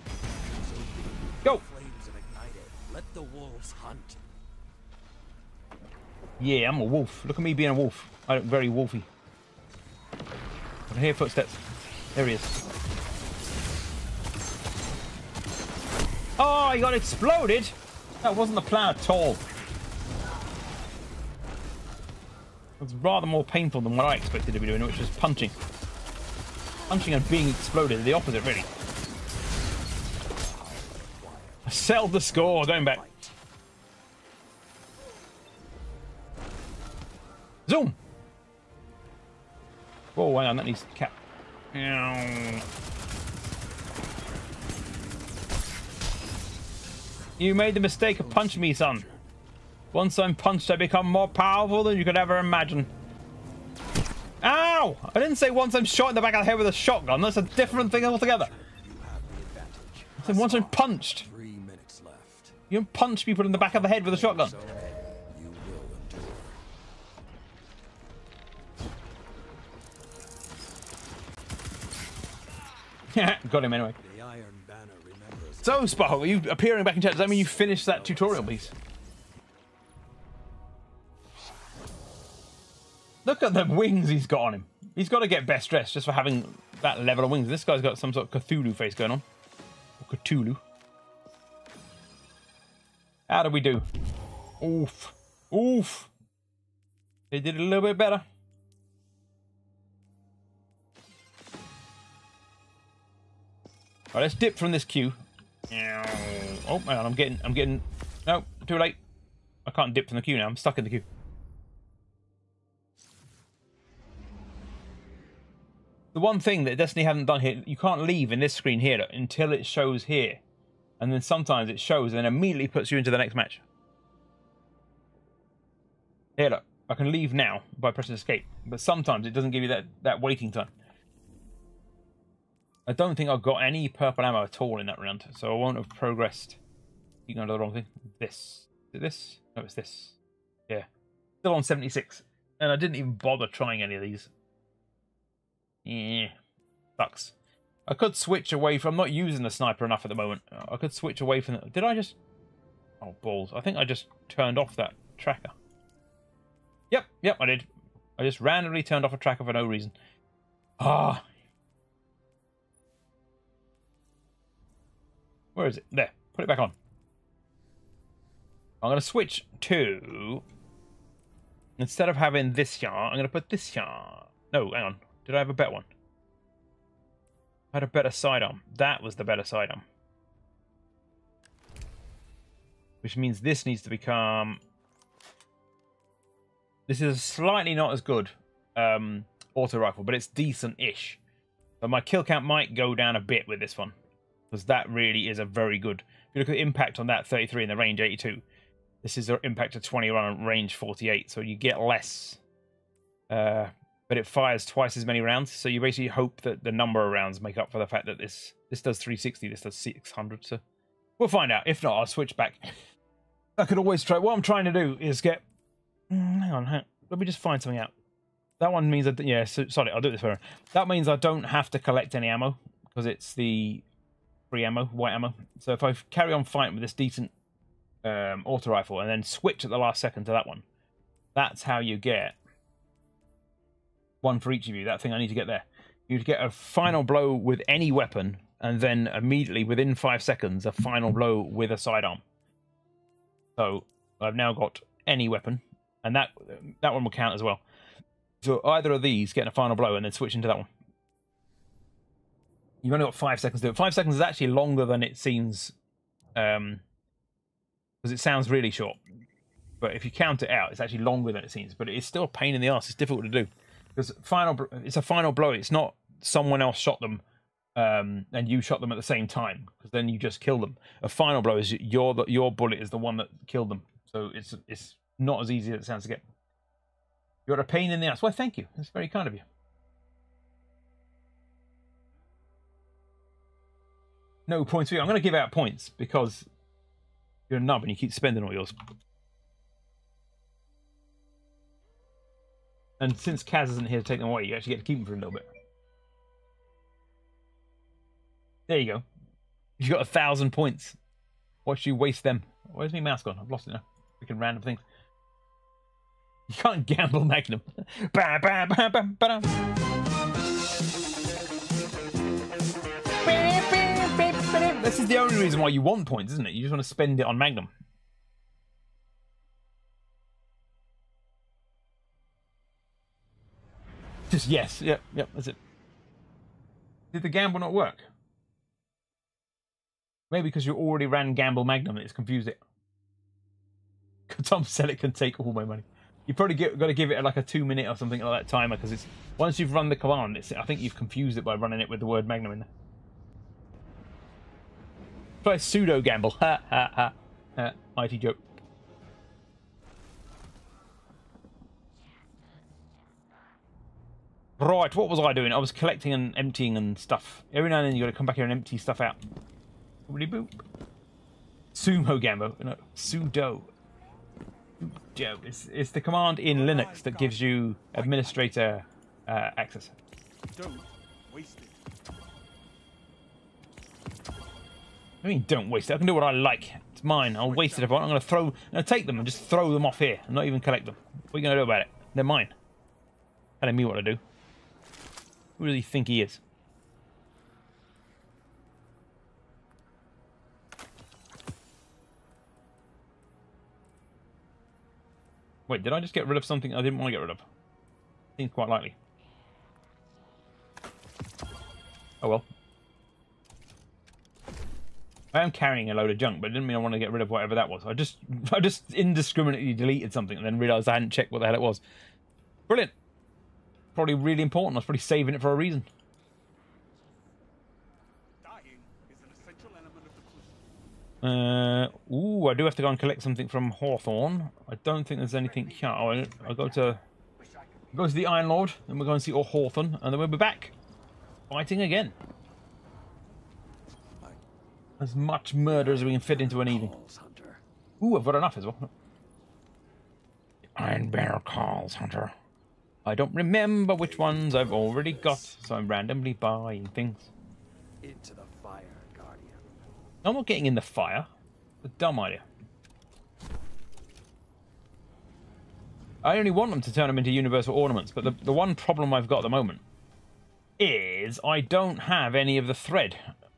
Zone B.
Go!
Flames have ignited. Let the wolves hunt.
Yeah, I'm a wolf. Look at me being a wolf. I look very wolfy. I can hear footsteps. There he is. Oh, he got exploded! That wasn't the plan at all. It was rather more painful than what I expected to be doing, which was punching. Punching and being exploded, the opposite, really. Sell the score, going back. Zoom! Whoa, hang on, that needs cap. You made the mistake of punching me, son. Once I'm punched, I become more powerful than you could ever imagine. Ow! I didn't say once I'm shot in the back of the head with a shotgun. That's a different thing altogether.
You have the advantage.
I said once I'm punched.
3 minutes left.
You don't punch people in the back of the head with a shotgun.
Zone A. You will endure.
Got him anyway.
The Iron Banner remembers.
So, Sparkle, you appearing back in chat, does that mean you finished that tutorial piece? Look at the wings he's got on him. He's got to get best dressed just for having that level of wings. This guy's got some sort of Cthulhu face going on. Or Cthulhu. How did we do? Oof. Oof. They did it a little bit better. Alright, let's dip from this queue. Oh, hang on, I'm getting... No, too late. I can't dip from the queue now. I'm stuck in the queue. The one thing that Destiny hasn't done here, you can't leave in this screen here until it shows here. And then sometimes it shows and then immediately puts you into the next match. Here, look. I can leave now by pressing escape. But sometimes it doesn't give you that waiting time. I don't think I've got any purple ammo at all in that round. So I won't have progressed. You can go to the wrong thing. This. Is it this? No, it's this. Yeah. Still on 76. And I didn't even bother trying any of these. Yeah. Sucks. I could switch away from... I'm not using the sniper enough at the moment. I could switch away from... Did I just... Oh, balls. I think I just turned off that tracker. Yep, I did. I just randomly turned off a tracker for no reason. Ah. Where is it? There. Put it back on. I'm going to switch to... Instead of having this here, I'm going to put this here. No, hang on. Did I have a better one? I had a better sidearm. That was the better sidearm. Which means this needs to become... This is slightly not as good auto rifle, but it's decent-ish. But my kill count might go down a bit with this one. Because that really is a very good... If you look at the impact on that, 33 and the range 82. This is an impact of 21 and range 48. So you get less... but it fires twice as many rounds, so you basically hope that the number of rounds make up for the fact that this does 360, this does 600, so we'll find out. If not, I'll switch back. I could always try. What I'm trying to do is get... Hang on, let me just find something out. That one means... Yeah, sorry, I'll do it this way. That means I don't have to collect any ammo, because it's the free ammo, white ammo. So if I carry on fighting with this decent auto rifle, and then switch at the last second to that one, that's how you get... one for each of you. That thing I need to get there. You need to get a final blow with any weapon, and then immediately within 5 seconds a final blow with a sidearm. So I've now got any weapon, and that one will count as well. So either of these, getting a final blow and then switching to that one. You've only got 5 seconds to do it. 5 seconds is actually longer than it seems, because it sounds really short. But if you count it out, it's actually longer than it seems. But it's still a pain in the ass. It's difficult to do. Because it's a final blow. It's not someone else shot them and you shot them at the same time, because then you just kill them. A final blow is your bullet is the one that killed them. So it's not as easy as it sounds to get. You're a pain in the ass. Well, thank you. That's very kind of you. No points for you. I'm going to give out points because you're a nub and you keep spending all yours. And since Kaz isn't here to take them away, you actually get to keep them for a little bit. There you go. You've got 1,000 points. Watch you waste them. Where's my mouse gone? I've lost it now. Freaking random things. You can't gamble Magnum. Ba, ba, ba, ba, ba, this is the only reason why you want points, isn't it? You just want to spend it on Magnum. Just yes, yep, that's it. Did the gamble not work? Maybe because you already ran Gamble Magnum and it's confused it. Tom said it can take all my money. You probably got to give it like a 2-minute or something like that timer, because it's once you've run the command, I think you've confused it by running it with the word Magnum in there. Try pseudo gamble. Ha ha ha. IT joke. Right, what was I doing? I was collecting and emptying and stuff. Every now and then you got to come back here and empty stuff out. Boop. Sumo gambo. No, sudo. It's the command in Linux that gives you administrator access.
Don't waste it.
I mean, don't waste it. I can do what I like. It's mine. I'll waste it if I want. I'm going to take them and just throw them off here and not even collect them. What are you going to do about it? They're mine. Telling me what to do. Who does he think he is? Wait, did I just get rid of something I didn't want to get rid of? Seems quite likely. Oh well. I am carrying a load of junk, but it didn't mean I want to get rid of whatever that was. I just indiscriminately deleted something and then realised I hadn't checked what the hell it was. Brilliant. Probably really important. I was probably saving it for a reason.
Dying is an essential element of the crucible.
Ooh, I do have to go and collect something from Hawthorne. I don't think there's anything here. Oh, I'll go to the Iron Lord, then we'll go and see Hawthorne, and then we'll be back fighting again. As much murder as we can fit into an evening. Ooh, I've got enough as well. Iron Bear calls, Hunter. I don't remember which ones I've already got, so I'm randomly buying things.
Into the fire, Guardian.
I'm not getting in the fire. It's a dumb idea. I only want them to turn them into universal ornaments, but the one problem I've got at the moment is I don't have any of the thread.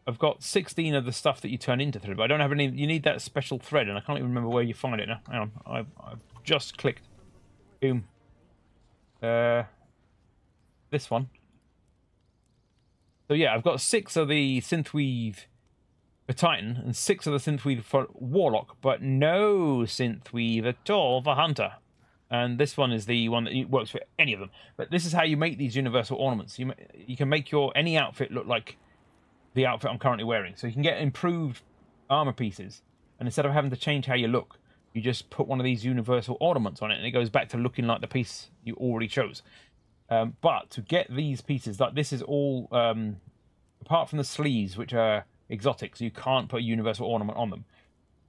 I've got 16 of the stuff that you turn into thread, but I don't have any. You need that special thread, and I can't even remember where you find it now. Hang on, I've just clicked. Boom. This one. So yeah, I've got 6 of the synthweave for Titan and 6 of the synthweave for Warlock, but no synthweave at all for Hunter. And this one is the one that works for any of them. But this is how you make these universal ornaments. You can make any outfit look like the outfit I'm currently wearing. So you can get improved armor pieces, and instead of having to change how you look, you just put one of these universal ornaments on it, and it goes back to looking like the piece you already chose. But to get these pieces, like this is all, apart from the sleeves, which are exotic, so you can't put a universal ornament on them.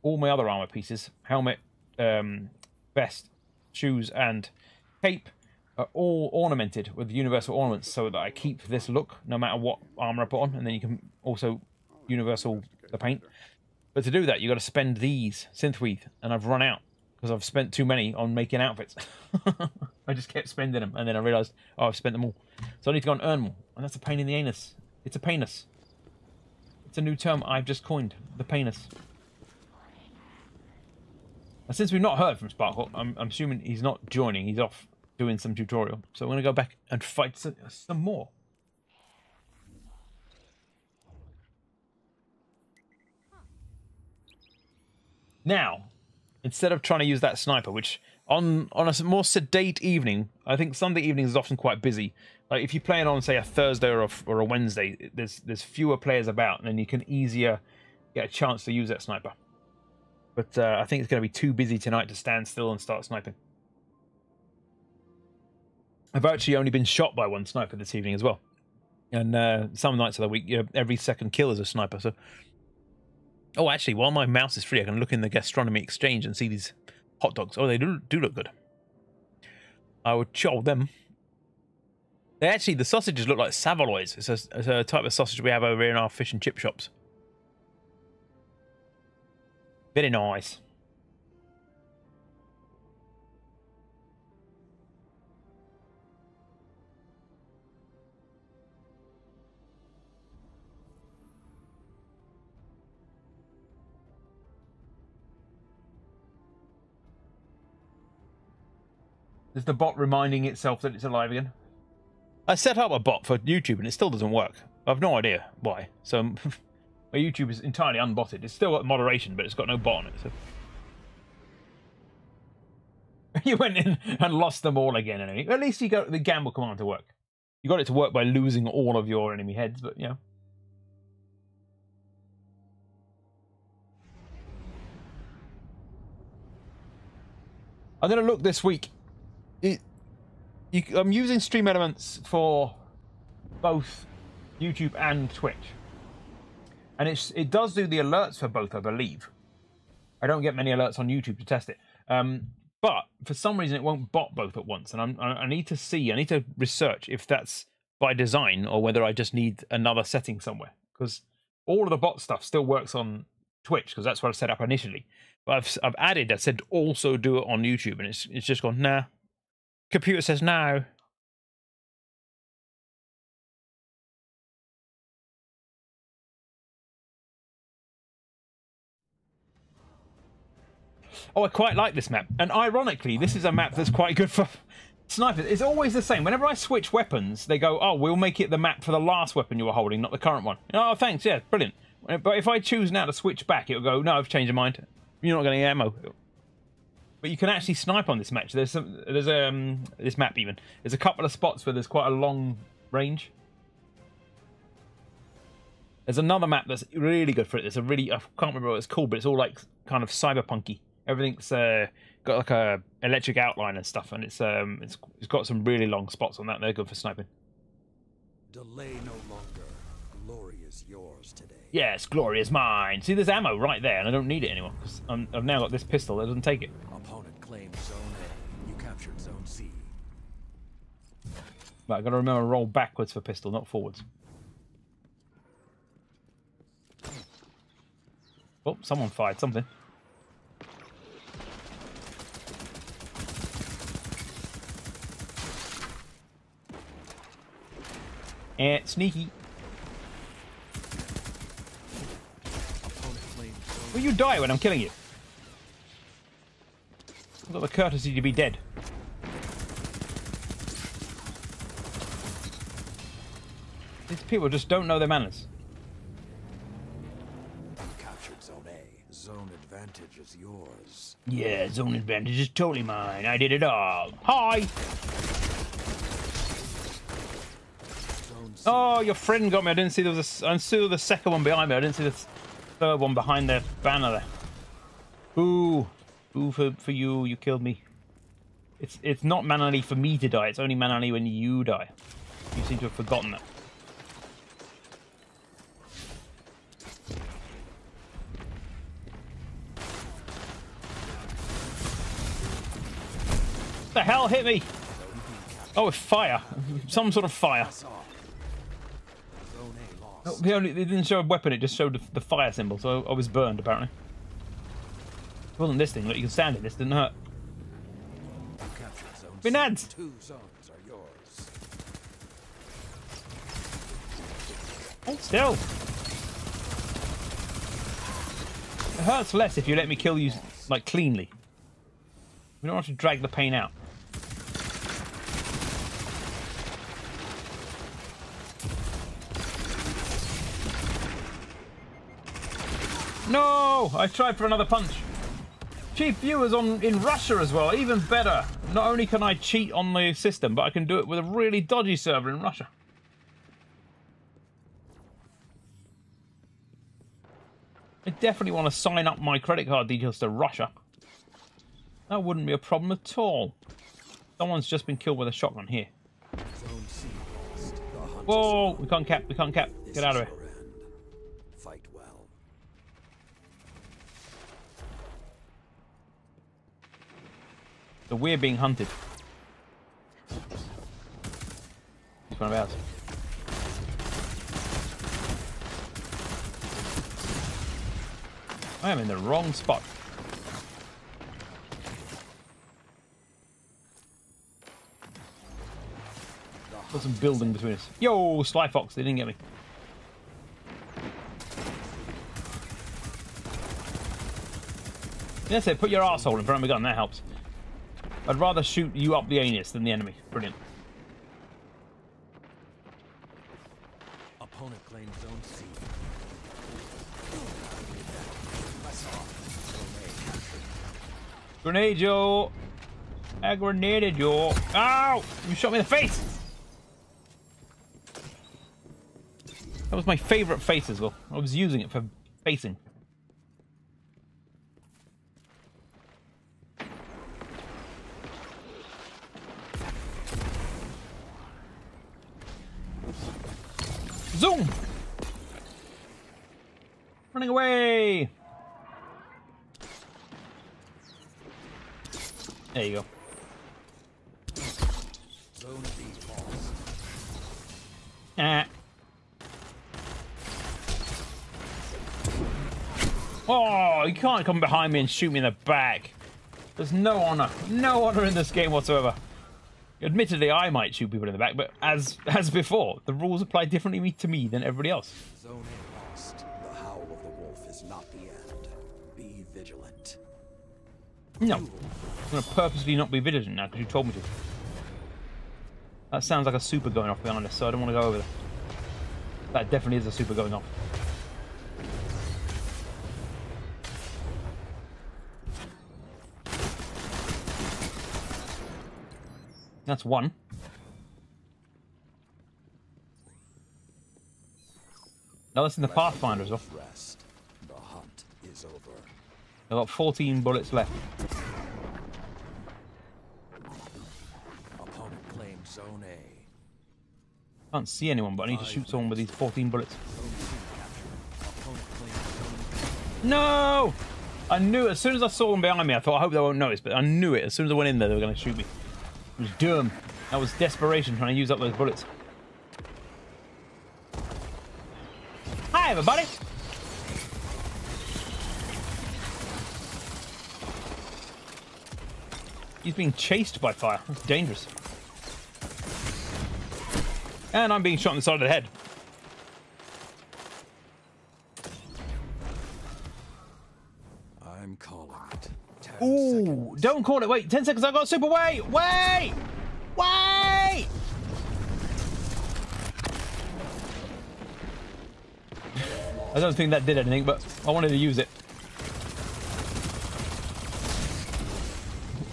All my other armor pieces, helmet, vest, shoes, and cape, are all ornamented with universal ornaments, so that I keep this look no matter what armor I put on, and then you can also universal the paint. But to do that, you've got to spend these synthweave, and I've run out because I've spent too many on making outfits. I just kept spending them, and then I realised, oh, I've spent them all. So I need to go and earn more, and that's a pain in the anus. It's a painus. It's a new term I've just coined, the painus. And since we've not heard from Sparkle, I'm assuming he's not joining. He's off doing some tutorial. So we're going to go back and fight some more. Now, instead of trying to use that sniper, which on a more sedate evening, I think Sunday evenings is often quite busy. Like if you play it on, say, a Thursday or a Wednesday, there's fewer players about, and then you can easier get a chance to use that sniper. But I think it's going to be too busy tonight to stand still and start sniping. I've actually only been shot by one sniper this evening as well. And some nights of the week, every second kill is a sniper. So, oh, actually, while my mouse is free, I can look in the gastronomy exchange and see these hot dogs. Oh, they do look good. I would chow them. The sausages look like Savaloys. It's a type of sausage we have over here in our fish and chip shops. Very nice. Is the bot reminding itself that it's alive again? I set up a bot for YouTube and it still doesn't work. I've no idea why. So my YouTube is entirely unbotted. It's still got moderation, but it's got no bot on it. So you went in and lost them all again. Enemy. At least you got the gamble command to work. You got it to work by losing all of your enemy heads, but you know. I'm going to look this week. I'm using Stream Elements for both YouTube and Twitch. And it does do the alerts for both, I believe. I don't get many alerts on YouTube to test it. But for some reason, it won't bot both at once. And I need to research if that's by design or whether I just need another setting somewhere. Because all of the bot stuff still works on Twitch, because that's what I set up initially. But I said also do it on YouTube, and it's just gone, nah. Computer says no. Oh, I quite like this map. And ironically, this is a map that's quite good for snipers. It's always the same. Whenever I switch weapons, they go, oh, we'll make it the map for the last weapon you were holding, not the current one. Oh, thanks. Yeah, brilliant. But if I choose now to switch back, it'll go, no, I've changed my mind. You're not getting ammo. But you can actually snipe on this match. There's this map even. There's a couple of spots where there's quite a long range. There's another map that's really good for it. There's a really, I can't remember what it's called, but it's all like kind of cyberpunky. Everything's got like a electric outline and stuff, and it's got some really long spots on that. They're good for sniping.
Delay no longer. Glory is yours today.
Yes, glory is mine. See, there's ammo right there, and I don't need it anymore because I've now got this pistol that doesn't take it.
Opponent claims Zone A. You captured Zone C.
But I've got to remember to roll backwards for pistol, not forwards. Oh, someone fired something. Sneaky. Will you die when I'm killing you? I've got the courtesy to be dead. These people just don't know their manners.
You captured Zone A. Zone advantage is yours.
Yeah, zone advantage is totally mine. I did it all. Hi! Oh, your friend got me. I didn't see there was I saw the second one behind me. I didn't see the third one behind the banner there. Ooh. Ooh for you. You killed me. It's not manly for me to die. It's only manly when you die. You seem to have forgotten that. What the hell hit me? Oh, with fire. Some sort of fire. No, it didn't show a weapon, it just showed the fire symbol, so I was burned, apparently. It wasn't this thing, look, you can stand it, this didn't hurt. Binads!
2 zones are yours.
Hold still! It hurts less if you let me kill you, like, cleanly. We don't have to drag the pain out. No! I tried for another punch. Cheap viewers in Russia as well, even better. Not only can I cheat on the system, but I can do it with a really dodgy server in Russia. I definitely want to sign up my credit card details to Russia. That wouldn't be a problem at all. Someone's just been killed with a shotgun here. Whoa! We can't cap, we can't cap. Get out of here.
Fight well.
So we're being hunted. It's one of ours. I am in the wrong spot. Got some building between us. Yo, Sly Fox, they didn't get me. That's it, put your arsehole in front of my gun, that helps. I'd rather shoot you up the anus than the enemy. Brilliant.
Opponent claims Zone C.
Grenade yo! I grenaded yo! Ow! You shot me in the face! That was my favourite face as well. I was using it for facing. Zoom! Running away! There you go.
Zone B lost.
Ah. Oh, you can't come behind me and shoot me in the back. There's no honor. No honor in this game whatsoever. Admittedly, I might shoot people in the back, but as before, the rules apply differently to me than everybody else.
Zone A lost. The howl of the wolf is not the end. Be vigilant.
No. I'm going to purposely not be vigilant now because you told me to. That sounds like a super going off behind us, so I don't want to go over there. That definitely is a super going off. That's one. No, that's in the Pathfinder as well.
Rest. The hunt is over.
I've got 14 bullets left.
Opponent claimed Zone A.
Can't see anyone, but I need to shoot someone with these 14 bullets.
Zone C captured. Opponent claimed Zone B.
No! I knew it. As soon as I saw them behind me, I thought, I hope they won't notice, but I knew it. As soon as I went in there, they were going to shoot me. It was dumb. That was desperation trying to use up those bullets. Hi, everybody! He's being chased by fire. That's dangerous. And I'm being shot in the side of the head.
I'm calling it. 10
Ooh,
seconds.
don't call it. Wait, 10 seconds. I've got super. Wait! Wait! Wait! I don't think that did anything, but I wanted to use it.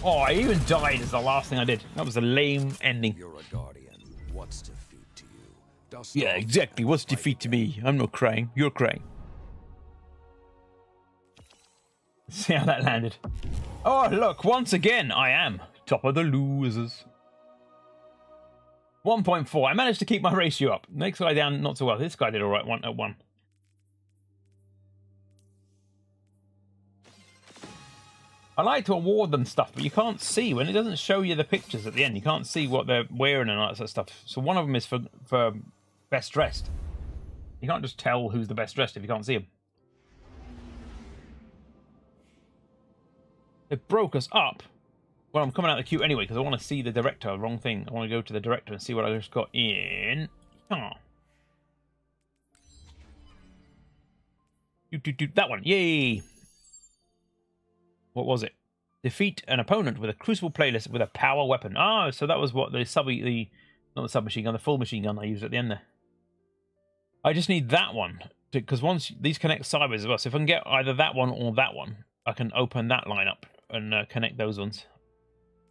Oh, I even died as the last thing I did. That was a lame ending.
You're a guardian. What's defeat to you? Dust
Yeah,
off
exactly.
and
What's
fight
defeat to me? I'm not crying. You're crying. See how that landed. Oh, look. Once again, I am top of the losers. 1.4. I managed to keep my ratio up. Next guy down, not so well. This guy did all right. 1 at 1. I like to award them stuff, but you can't see when it doesn't show you the pictures at the end. You can't see what they're wearing and all that sort of stuff. So one of them is for best dressed. You can't just tell who's the best dressed if you can't see them. It broke us up. Well, I'm coming out of the queue anyway because I want to see the director. Wrong thing. I want to go to the director and see what I just got in. Oh. That one. Yay! What was it? Defeat an opponent with a Crucible playlist with a power weapon. Ah, so that was what the not the submachine gun, the full machine gun I used at the end there. I just need that one because once these connect sideways as well. So if I can get either that one or that one, I can open that line up and connect those ones.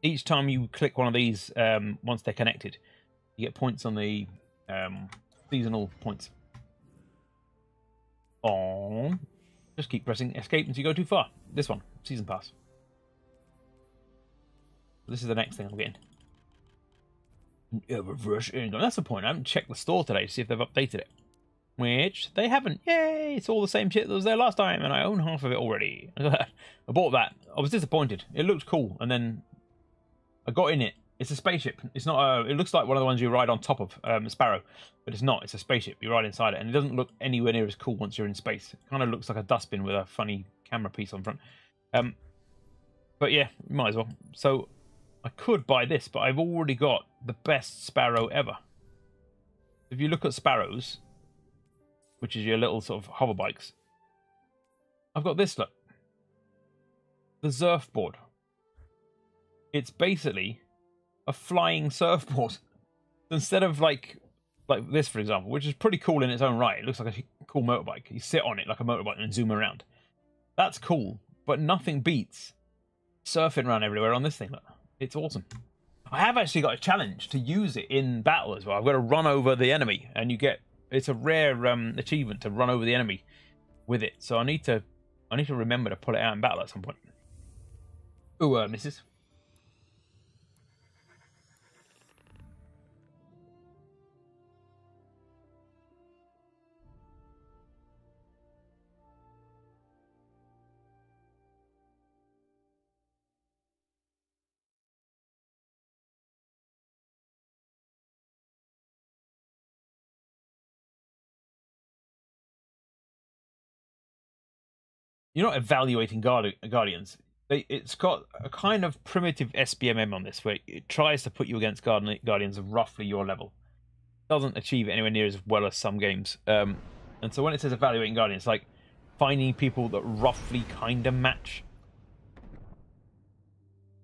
Each time you click one of these, once they're connected, you get points on the seasonal points. Oh, just keep pressing escape until you go too far. This one, season pass. This is the next thing I'm getting. Reverse airgun. That's the point. I haven't checked the store today to see if they've updated it. Which they haven't. Yay! It's all the same shit that was there last time, and I own half of it already. I bought that. I was disappointed. It looked cool, and then I got in it. It's a spaceship. It's not a... It looks like one of the ones you ride on top of, Sparrow, but it's not. It's a spaceship. You ride inside it, and it doesn't look anywhere near as cool once you're in space. It kind of looks like a dustbin with a funny camera piece on front. But yeah, you might as well. So I could buy this, but I've already got the best Sparrow ever. If you look at Sparrows, which is your little sort of hover bikes, I've got this, look. The surfboard. It's basically a flying surfboard. Instead of like this, for example, which is pretty cool in its own right. It looks like a cool motorbike. You sit on it like a motorbike and zoom around. That's cool, but nothing beats surfing around everywhere on this thing. Look. It's awesome. I have actually got a challenge to use it in battle as well. I've got to run over the enemy, and you get... It's a rare achievement to run over the enemy with it. So I need to remember to pull it out in battle at some point. Ooh, misses. You're not evaluating Guardians. It's got a kind of primitive SBMM on this, where it tries to put you against Guardians of roughly your level. Doesn't achieve it anywhere near as well as some games. And so when it says evaluating Guardians, it's like finding people that roughly kind of match.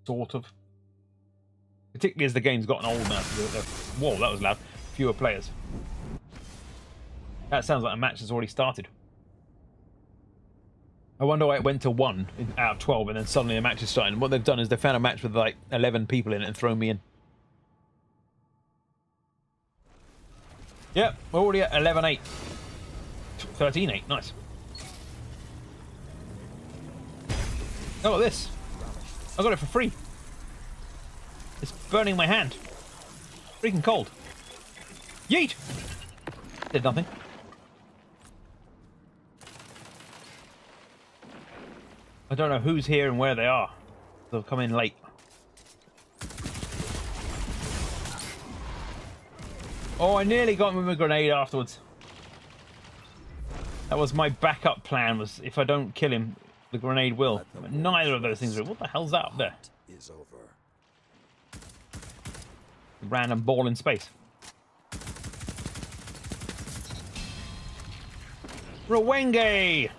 Sort of. Particularly as the game's gotten old now. Whoa, that was loud. Fewer players. That sounds like a match that's already started. I wonder why it went to 1 out of 12 and then suddenly a match is starting. What they've done is they found a match with like 11 people in it and thrown me in. Yep, we're already at 11-8. 13-8, nice. Look at this. I got it for free. It's burning my hand. Freaking cold. Yeet! Did nothing. I don't know who's here and where they are. They'll come in late. Oh, I nearly got him with a grenade afterwards. That was my backup plan, was if I don't kill him, the grenade will. But neither of those things are. What the hell's that up there?
Is over.
Random ball in space. Rwenge!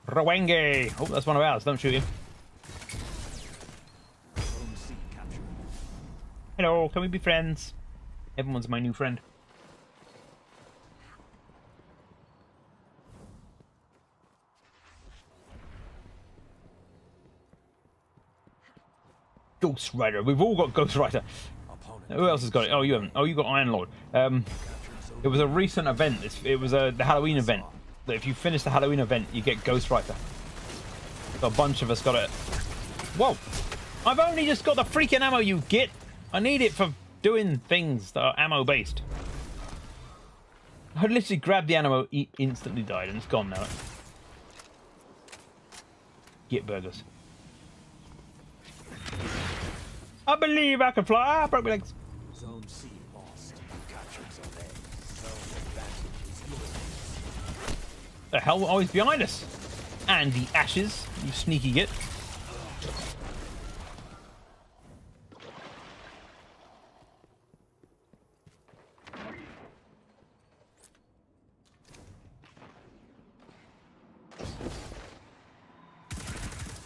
Rwenge! Oh, that's one of ours. Don't shoot him. Hello, can we be friends? Everyone's my new friend. Ghost Rider. We've all got Ghost Rider. Who else has got it? Oh, you haven't. Oh, you got Iron Lord. It was a recent event. It was the Halloween event. That if you finish the Halloween event, you get Ghost Rider. So a bunch of us got it. Whoa! I've only just got the freaking ammo, you git! I need it for doing things that are ammo based. I literally grabbed the ammo, instantly died, and it's gone now. Git burgers. I believe I can fly. Ah, broke my legs.
Zone C lost. Captured Zone A. Zone advantage is yours.
The hell? Oh, he's behind us. And the ashes, you sneaky git.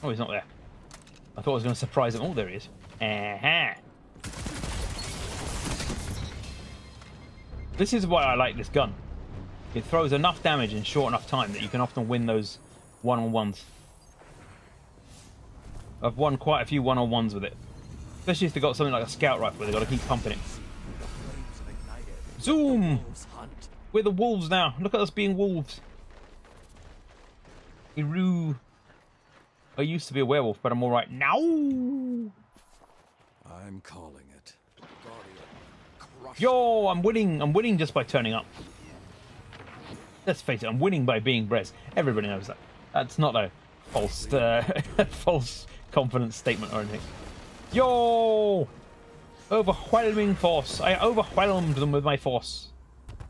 Oh, he's not there. I thought I was going to surprise him. Oh, there he is. Aha. This is why I like this gun. It throws enough damage in short enough time that you can often win those one-on-ones. I've won quite a few one-on-ones with it. Especially if they've got something like a scout rifle, they've got to keep pumping it. Zoom! We're the wolves now. Look at us being wolves. Iroo. I used to be a werewolf, but I'm alright now.
I'm calling it. Guardian.
Yo, I'm winning. I'm winning just by turning up. Let's face it, I'm winning by being Brez. Everybody knows that. That's not a false, false confidence statement or anything. Yo! Overwhelming force. I overwhelmed them with my force.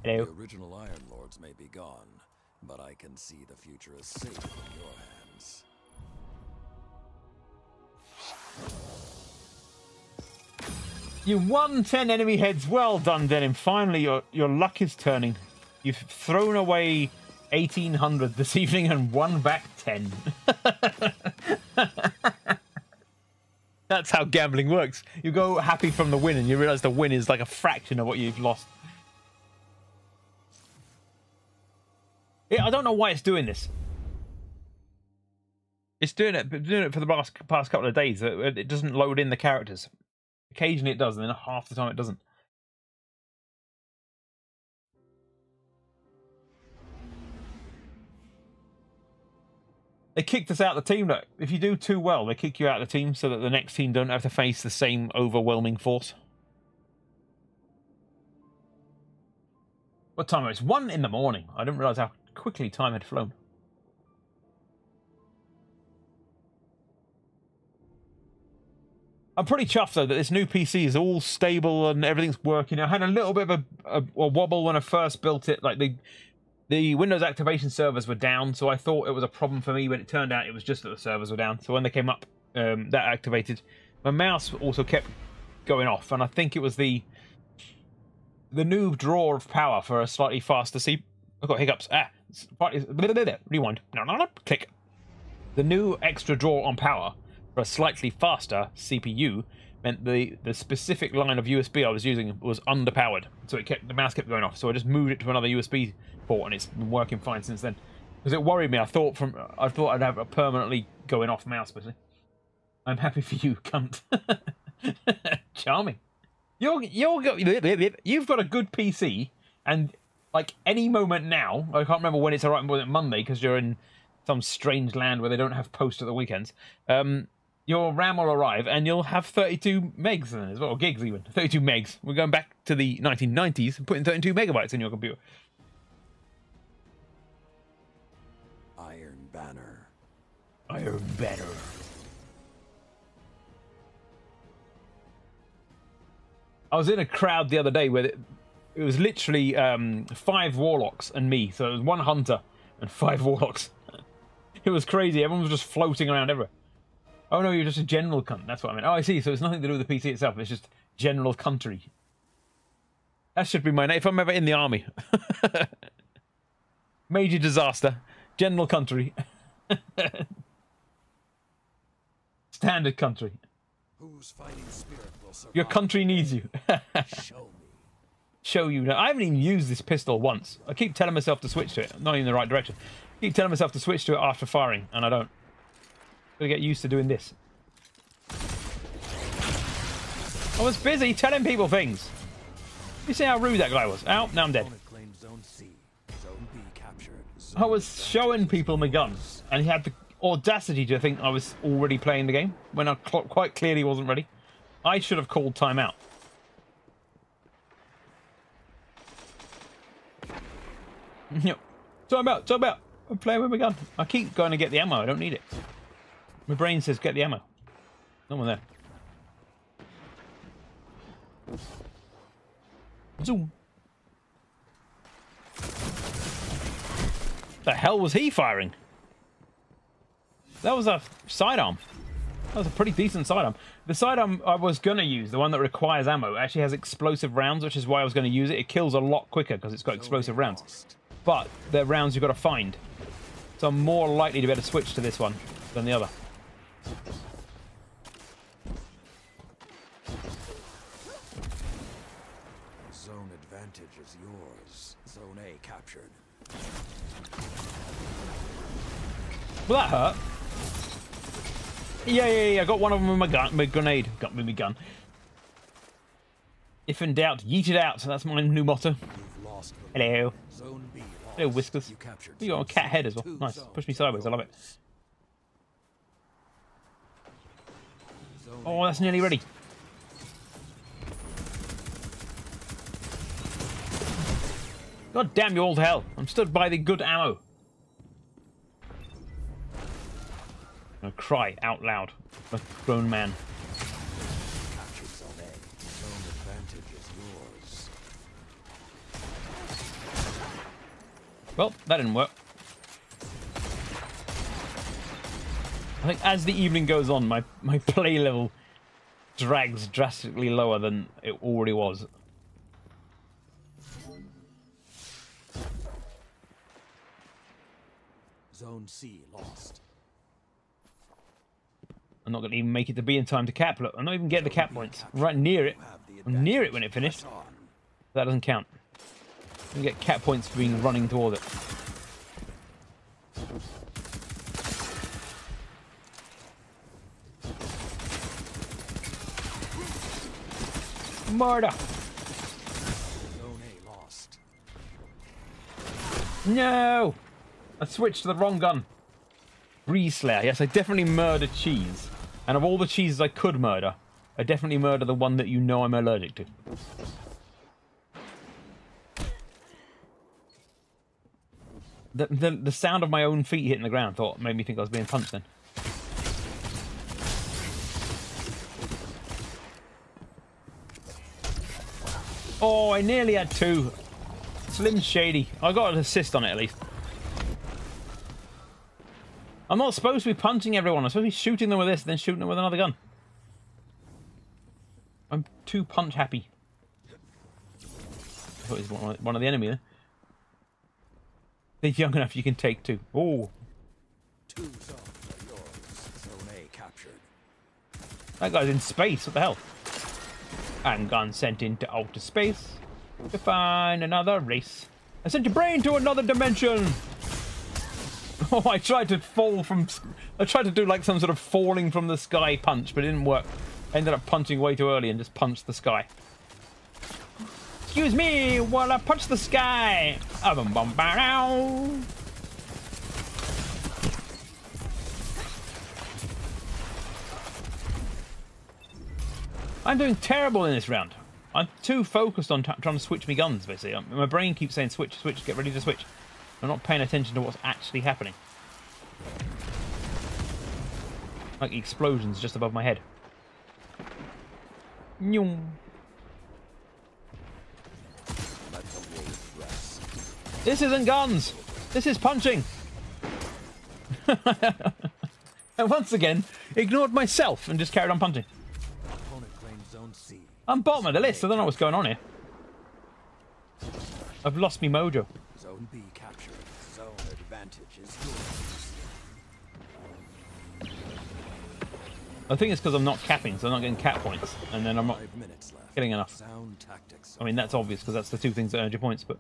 Hello.
The original Iron Lords may be gone, but I can see the future is safe in your hands.
You won 10 enemy heads. Well done, Denim. Finally, your luck is turning. You've thrown away 1,800 this evening and won back 10. That's how gambling works. You go happy from the win and you realize the win is like a fraction of what you've lost. I don't know why it's doing this. It's doing it for the past couple of days. It doesn't load in the characters. Occasionally it does, and then half the time it doesn't. They kicked us out of the team. Look, if you do too well, they kick you out of the team so that the next team don't have to face the same overwhelming force. What time is it? It's 1 in the morning. I didn't realise how quickly time had flown. I'm pretty chuffed though that this new PC is all stable and everything's working. I had a little bit of a wobble when I first built it. Like the Windows activation servers were down, so I thought it was a problem for me, but it turned out it was just that the servers were down. So when they came up, that activated. My mouse also kept going off, and I think it was the new draw of power for a slightly faster C. I've got hiccups. Rewind. Click. The new extra draw on power for a slightly faster CPU meant the specific line of USB I was using was underpowered, so the mouse kept going off. So I just moved it to another USB port, and it's been working fine since then. Because it worried me. I thought I'd have a permanently going off mouse. Basically, I'm happy for you, cunt. Charming. You've got a good PC, and like any moment now, I can't remember when it's alright, was it Monday, because you're in some strange land where they don't have post at the weekends. Your RAM will arrive, and you'll have 32 megs in it as well, or gigs even. 32 megs. We're going back to the 1990s and putting 32 megabytes in your computer.
Iron Banner.
Iron Banner. I was in a crowd the other day where it was literally 5 warlocks and me. So it was 1 hunter and 5 warlocks. It was crazy. Everyone was just floating around everywhere. Oh no, you're just a general cunt. That's what I mean. Oh, I see. So it's nothing to do with the PC itself. It's just general country. That should be my name if I'm ever in the army. Major disaster. General country. Standard country.
Whose fighting spirit will survive?
Your country needs you.
Show me.
Show you. I haven't even used this pistol once. I keep telling myself to switch to it. Not in the right direction. I keep telling myself to switch to it after firing, and I don't. Gotta get used to doing this. I was busy telling people things. You see how rude that guy was? Ow, now I'm dead.
Zone C. Zone B captured.
I was showing people my gun, and he had the audacity to think I was already playing the game when I quite clearly wasn't ready. I should have called timeout. Yep. Timeout, timeout. I'm playing with my gun. I keep going to get the ammo. I don't need it. My brain says get the ammo. No one there. Zoom. The hell was he firing? That was a sidearm. That was a pretty decent sidearm. The sidearm I was going to use, the one that requires ammo, actually has explosive rounds, which is why I was going to use it. It kills a lot quicker because it's got explosive rounds. But they're rounds you've got to find. So I'm more likely to be able to switch to this one than the other.
Zone advantage is yours. Zone A captured.
Will that hurt? Yeah. I got one of them with my gun, my grenade. Got with my gun. If in doubt, yeet it out. So that's my new motto. Hello.
Zone B lost.
Hello, Whiskers. You got a cat head as well. Nice. Push me sideways. I love it. Oh, that's nearly ready. God damn you all to hell. I'm stood by the good ammo. I'm gonna cry out loud like a grown man.
Captured Zone A. Zone advantage is yours.
Well, that didn't work. I think as the evening goes on, my play level drags drastically lower than it already was.
Zone C lost.
I'm not going to even make it to be in time to cap. Look, I'm not even getting the cap points. I'm right near it. I'm near it when it finished. That doesn't count. You get cap points for being running toward it. Murder!
Zone A lost.
No! I switched to the wrong gun. Breeze Slayer. Yes, I definitely murdered cheese. And of all the cheeses I could murder, I definitely murder the one that you know I'm allergic to. The sound of my own feet hitting the ground made me think I was being punched then. Oh, I nearly had 2. Slim Shady. I got an assist on it at least. I'm not supposed to be punching everyone. I'm supposed to be shooting them with this, then shooting them with another gun. I'm too punch happy. I thought he was one of the enemy there. They're young enough you can take 2. Oh.
2 zones are yours. Zone A captured.
That guy's in space. What the hell? And gone sent into outer space to find another race. I sent your brain to another dimension. Oh, I tried to fall from... I tried to do like some sort of falling from the sky punch, but it didn't work. I ended up punching way too early and just punched the sky. Excuse me while I punch the sky. I'm doing terrible in this round. I'm too focused on trying to switch my guns, basically. My brain keeps saying switch, switch, get ready to switch. I'm not paying attention to what's actually happening. Like explosions just above my head. Nyum. This isn't guns. This is punching. And once again, ignored myself and just carried on punching. I'm bottom of the list. I don't know what's going on here. I've lost me mojo.
Zone B captured. Zone advantage is yours.
I think it's because I'm not capping, so I'm not getting cap points, and then I'm not getting enough.
Sound tactics.
I mean, that's obvious because that's the two things that earn you points, but.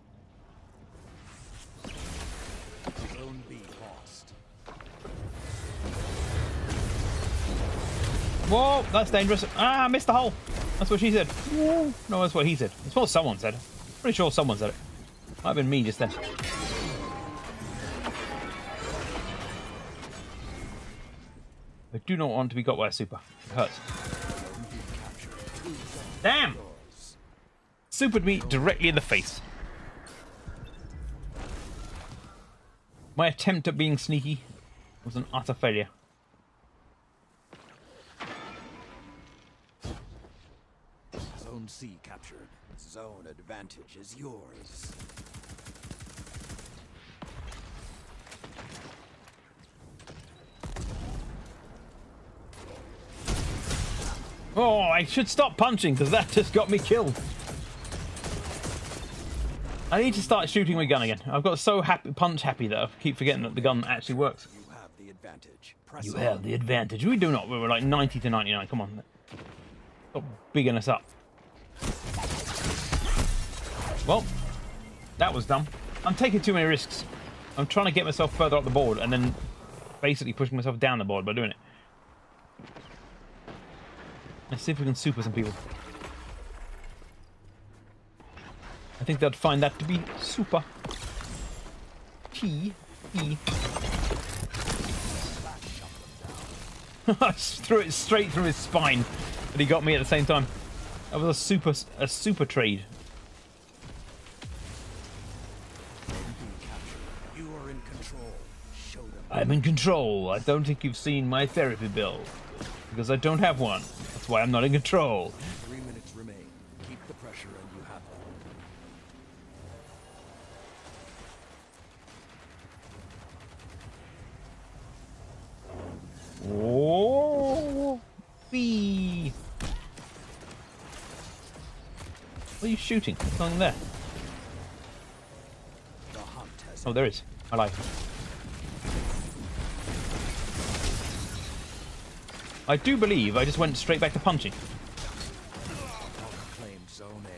Zone B lost.
Whoa, that's dangerous. Ah, I missed the hole. That's what she said. Whoa. No, that's what he said. It's what someone said. Pretty sure someone said it. Might have been me just then. I do not want to be got by a super. It hurts. Damn! Supered me directly in the face. My attempt at being sneaky was an utter failure.
Zone C captured. Zone advantage is yours.
Oh, I should stop punching because that just got me killed. I need to start shooting my gun again. I've got so punch happy that I keep forgetting that the gun actually works.
You have the advantage. Press
You
on.
have the advantage. We do not. We were like 90 to 99. Come on. Stop bigging us up. Well, that was dumb. I'm taking too many risks. I'm trying to get myself further up the board and then basically pushing myself down the board by doing it. Let's see if we can super some people. I think they'd find that to be super. T-E. I threw it straight through his spine, but he got me at the same time. That was a super trade.
You are in control. Show them.
I'm in control. I don't think you've seen my therapy bill. Because I don't have one. That's why I'm not in control.
3 minutes remain. Keep the pressure and you have them.
Oh, wee. What are you shooting? There's nothing there.
The hunt has
Oh, there is. I like. I do believe I just went straight back to punching.
claimed zone A.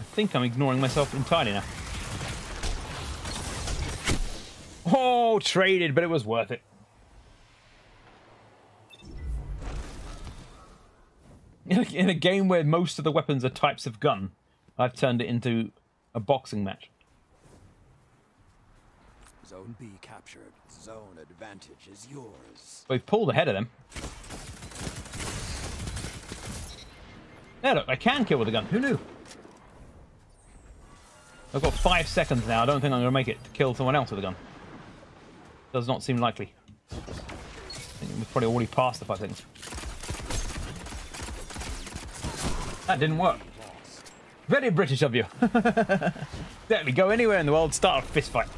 I think I'm ignoring myself entirely now. Oh, traded, but it was worth it. In a game where most of the weapons are types of gun, I've turned it into a boxing match.
Zone B captured. Zone advantage is yours.
We've pulled ahead of them. Yeah, look, I can kill with a gun. Who knew? I've got 5 seconds now. I don't think I'm going to make it to kill someone else with a gun. Does not seem likely. I think we've probably already passed the 5 seconds. That didn't work. Very British of you. Exactly. Go anywhere in the world, start a fist fight.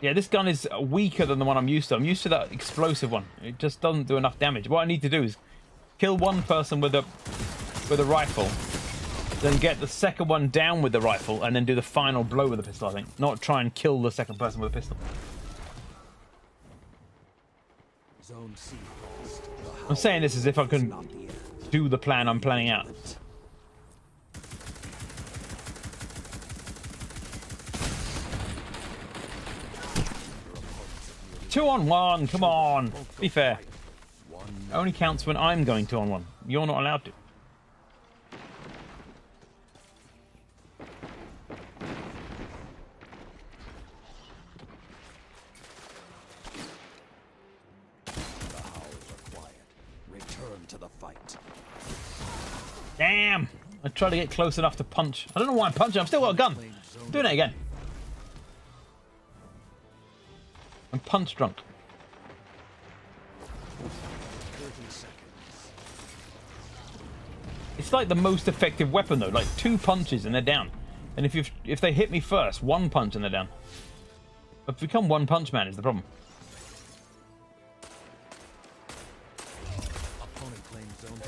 Yeah, this gun is weaker than the one I'm used to. I'm used to that explosive one. It just doesn't do enough damage. What I need to do is kill one person with a rifle, then get the second one down with the rifle, and then do the final blow with the pistol, I think. Not try and kill the second person with a pistol.
Zone C lost.
I'm saying this as if I can do the plan I'm planning out. 2-on-1, come on. Be fair. It only counts when I'm going 2-on-1. You're not allowed to.
fight.
Damn! I tried to get close enough to punch. I don't know why I'm punching. I've still got a gun. Doing it again. I'm punch drunk.
30 seconds.
It's like the most effective weapon though. Like 2 punches and they're down. And if they hit me first, 1 punch and they're down. I've become one punch man is the problem.
Opponent claims zone.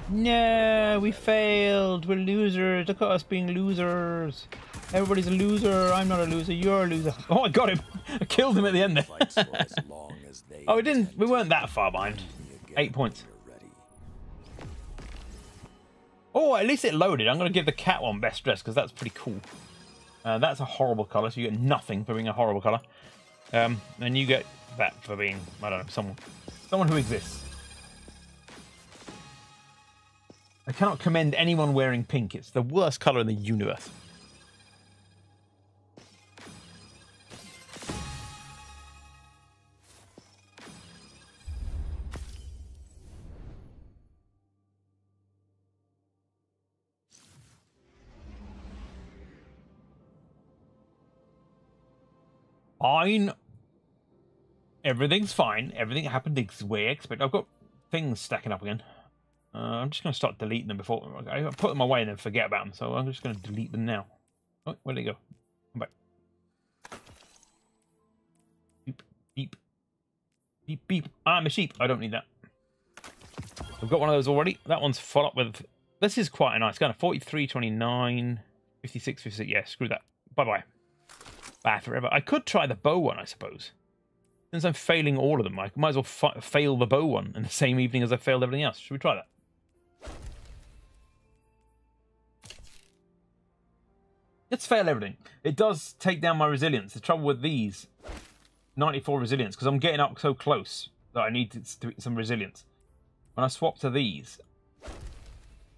No, we failed. We're losers. Look at us being losers. Everybody's a loser. I'm not a loser. You're a loser. Oh, I got him. I killed him at the end there.
Fights for as long as they
Oh, we didn't.
intend
We
to.
weren't that far behind.
Again
8 points.
when you're ready.
Oh, at least it loaded. I'm going to give the cat one best dress because that's pretty cool. That's a horrible colour, so you get nothing for being a horrible colour. And you get that for being, I don't know, someone who exists. I cannot commend anyone wearing pink. It's the worst colour in the universe. Fine. Everything's fine. Everything happened the way I expected. I've got things stacking up again. I'm just going to start deleting them before I put them away and then forget about them. So I'm just going to delete them now. Oh, where'd they go? Come back. Beep, beep, beep, beep. I'm a sheep. I don't need that. I've got one of those already. That one's full up with. This is quite a nice gun. 43, 29, 56, 56. Yeah, screw that. Bye bye. Bye forever. I could try the bow one, I suppose. Since I'm failing all of them, I might as well fail the bow one in the same evening as I failed everything else. Should we try that? Let's fail everything. It does take down my resilience. The trouble with these, 94 resilience, because I'm getting up so close that I need some resilience. When I swap to these,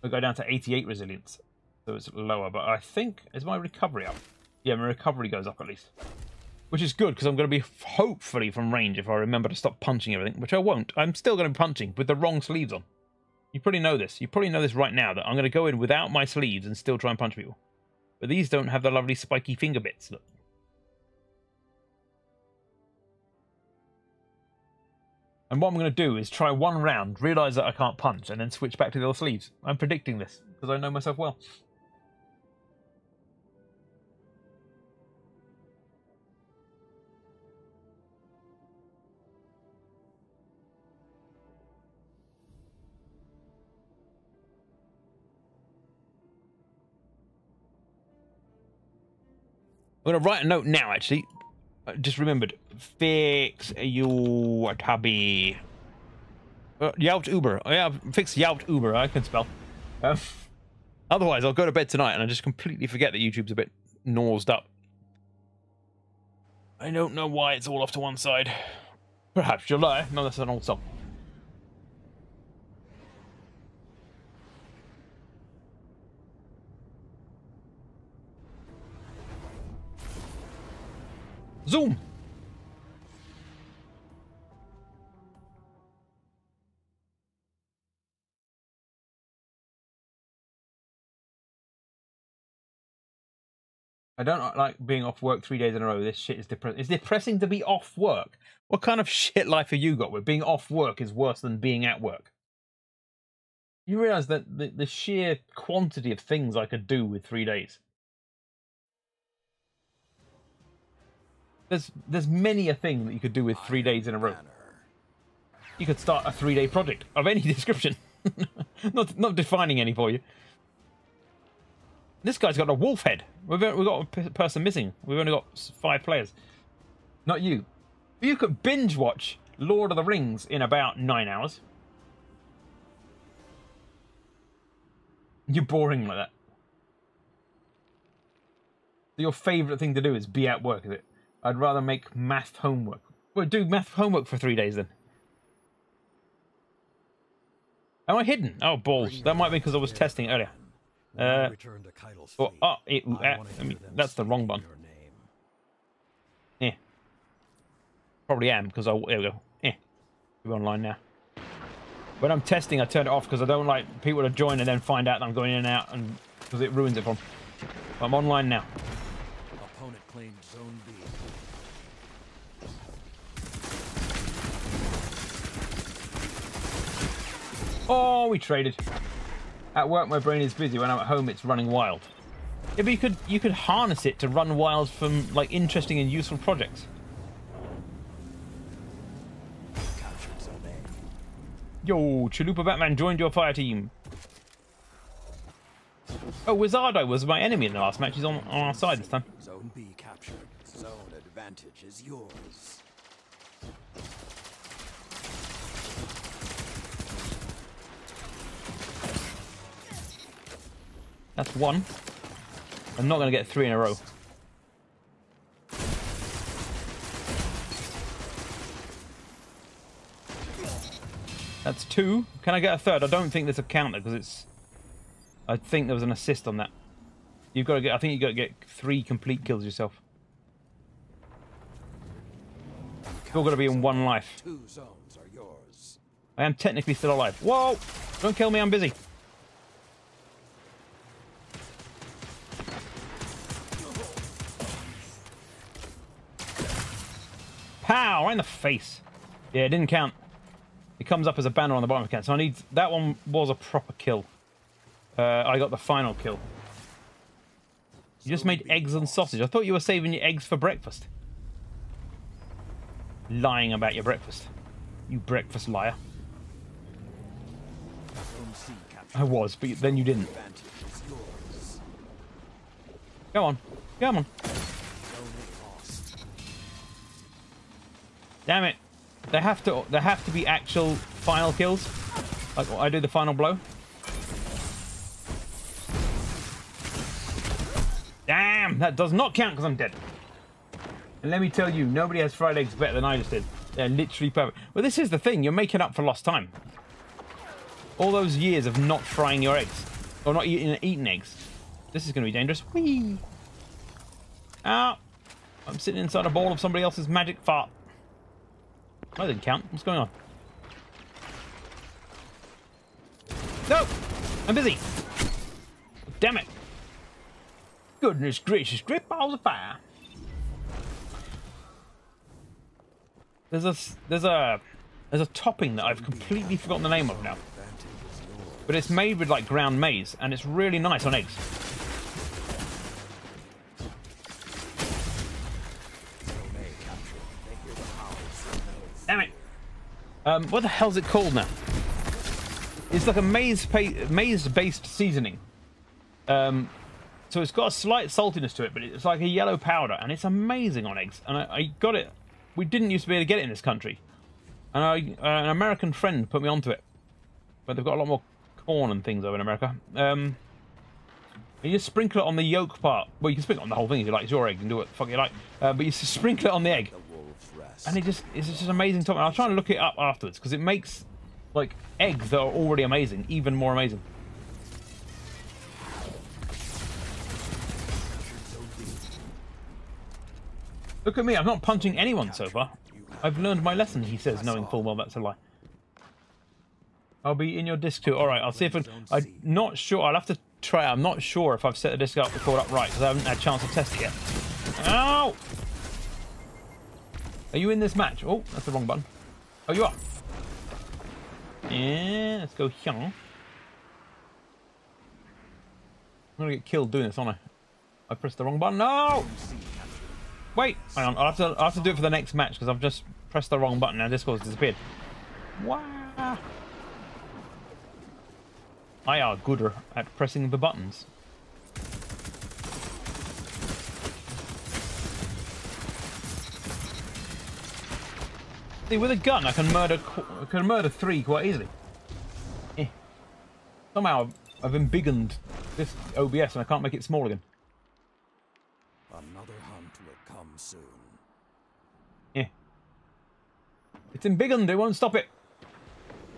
I go down to 88 resilience. So it's lower, but I think, is my recovery up? Yeah, my recovery goes up at least. Which is good, because I'm going to be, hopefully, from range if I remember to stop punching everything, which I won't. I'm still going to be punching with the wrong sleeves on. You probably know this. You probably know this right now, that I'm going to go in without my sleeves and still try and punch people. But these don't have the lovely spiky finger bits. Look. And what I'm going to do is try one round, realise that I can't punch, and then switch back to the other sleeves. I'm predicting this, because I know myself well. I'm going to write a note now, actually. I just remembered. Fix your tabby. Yout Uber. Oh, yeah, fix Yout Uber. I can spell. Otherwise, I'll go to bed tonight and I just completely forget that YouTube's a bit nosed up. I don't know why it's all off to one side. Perhaps you'll lie. No, that's an old song. Zoom! I don't like being off work 3 days in a row. This shit is depressing. It's depressing to be off work. What kind of shit life have you got where being off work is worse than being at work? You realise that the sheer quantity of things I could do with 3 days. There's many a thing that you could do with 3 days in a row. You could start a 3-day project of any description. not defining any for you. This guy's got a wolf head. We've got a person missing. We've only got 5 players. Not you. You could binge watch Lord of the Rings in about 9 hours. You're boring like that. Your favourite thing to do is be at work, is it? I'd rather make math homework. Well, do math homework for 3 days then. Am I hidden? Oh, balls. That might be because I was testing earlier. That's the wrong button. Yeah. Probably am, because there we go. Yeah. We're online now. When I'm testing, I turn it off because I don't like people to join and then find out that I'm going in and out, and because it ruins it for them. I'm online now.
Opponent claimed Zone B.
Oh, we traded. At work, my brain is busy. When I'm at home, it's running wild. Yeah, but you could harness it to run wild from like interesting and useful projects.
Captured Zone A.
Yo, Chalupa Batman joined your fire team. Oh, Wizardo was my enemy in the last match. He's on our side this time.
Zone B captured. Zone advantage is yours.
That's one. I'm not going to get 3 in a row. That's 2. Can I get a third? I don't think there's a counter because it's... I think there was an assist on that. You've got to get... I think you've got to get 3 complete kills yourself. You've all got to be in 1 life.
2 zones are yours.
I am technically still alive. Whoa! Don't kill me, I'm busy. Pow! Right in the face. Yeah, it didn't count. It comes up as a banner on the bottom account. So I need... That one was a proper kill. I got the final kill. You just made eggs and sausage. I thought you were saving your eggs for breakfast. Lying about your breakfast. You breakfast liar.
Zone C captured.
I was, but then you didn't.
Advantage is yours.
Go on. Come on.
Zone A lost.
Damn it. There have to be actual final kills. Like I do the final blow. Damn, that does not count because I'm dead. And let me tell you, nobody has fried eggs better than I just did. They're literally perfect. Well, this is the thing. You're making up for lost time. All those years of not frying your eggs. Or not eating eggs. This is going to be dangerous. Whee! Ow! I'm sitting inside a ball of somebody else's magic fart. That didn't count. What's going on? No! I'm busy! Damn it! Goodness gracious, great balls of fire! There's a topping that I've completely forgotten the name of now. But it's made with like ground maize, and it's really nice on eggs. Damn it! What the hell's it called now? It's like a maize-based seasoning. So it's got a slight saltiness to it, but it's like a yellow powder, and it's amazing on eggs. And I got it. We didn't used to be able to get it in this country, and an American friend put me onto it. But they've got a lot more corn and things over in America. You just sprinkle it on the yolk part. Well, you can sprinkle it on the whole thing if you like. It's your egg. You can do what the fuck you like. But you just sprinkle it on the egg. And it's just amazing topping. I was trying to look it up afterwards because it makes like eggs that are already amazing even more amazing. Look at me, I'm not punching anyone so far. I've learned my lesson, he says, knowing full well that's a lie. I'll be in your disc too. Alright, I'll see if I'm not sure. I'll have to try. I'm not sure if I've set the disc up record up right because I haven't had a chance to test it yet. Ow! Are you in this match? Oh, that's the wrong button. Oh, you are. Yeah, let's go here. I'm gonna get killed doing this, aren't I? I pressed the wrong button. No! Wait, hang on. I'll have to do it for the next match because I've just pressed the wrong button and Discord's disappeared. Wow! I are gooder at pressing the buttons. See, with a gun, I can murder 3 quite easily. Eh. Somehow, I've embiggened this OBS and I can't make it small again.
Another hunt will come soon.
Yeah. It's embiggened, it won't stop it.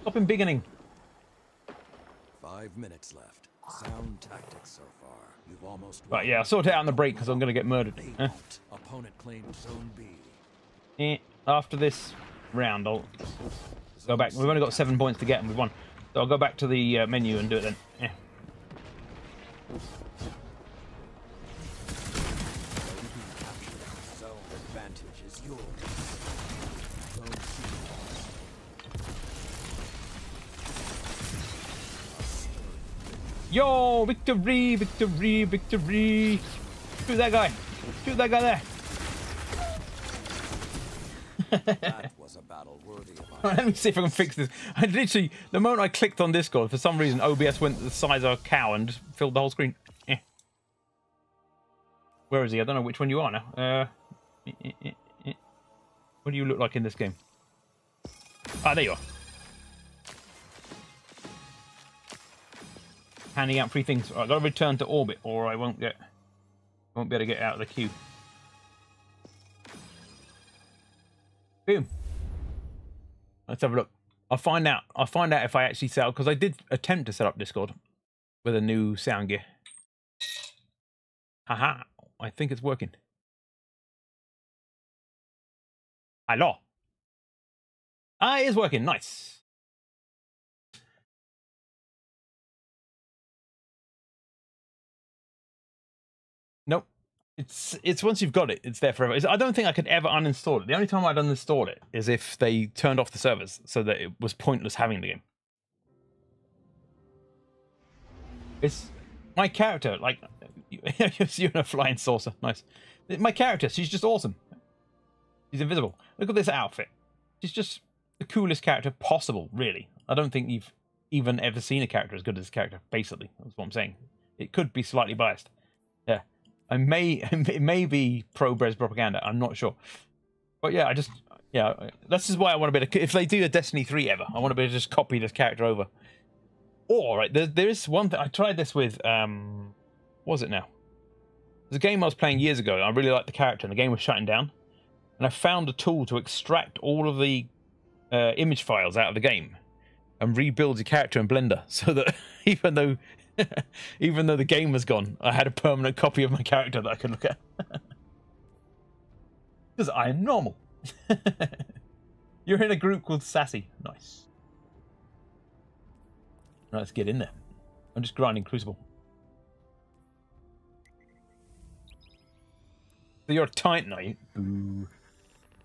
Stop embiggening.
5 minutes left. Sound tactics so far. You've almost
Right, yeah, I'll sort it out on the break because I'm going to get murdered. Eh?
Opponent claimed Zone B.
After this round, I'll Go back. We've only got 7 points to get, and we've won. So I'll go back to the menu and do it then. Yeah.
Zone advantage is yours.
Yo, victory, victory, victory! Shoot that guy! Shoot that guy there!
That was a battle worthy of our
Let me see if I can fix this. I literally, the moment I clicked on Discord, for some reason OBS went the size of a cow and just filled the whole screen. Eh. Where is he? I don't know which one you are now. What do you look like in this game? Ah, there you are. Handing out free things. Right, I've got to return to orbit, or I won't be able to get out of the queue. Boom. Let's have a look. I'll find out. I'll find out if I actually set up, because I did attempt to set up Discord with a new sound gear. Haha. I think it's working. Hello. Ah, it is working. Nice. Nope. It's once you've got it, it's there forever. I don't think I could ever uninstall it. The only time I'd uninstall it is if they turned off the servers, so that it was pointless having the game. It's my character, like you're in a flying saucer. Nice. My character, she's just awesome. She's invisible. Look at this outfit. She's just the coolest character possible, really. I don't think you've even ever seen a character as good as this character, basically. That's what I'm saying. It could be slightly biased. Yeah. It may be pro-Brez propaganda. I'm not sure. But yeah, this is why I want to be able to, if they do a Destiny 3 ever, I want to be able to just copy this character over. Or, right, there is one thing, I tried this with, what was it now? There's a game I was playing years ago, and I really liked the character, and the game was shutting down. And I found a tool to extract all of the image files out of the game and rebuild your character in Blender, so that even though the game was gone, I had a permanent copy of my character that I could look at. Because I am normal. You're in a group called Sassy. Nice. Right, let's get in there. I'm just grinding Crucible. So you're a Titan, are you? Boo.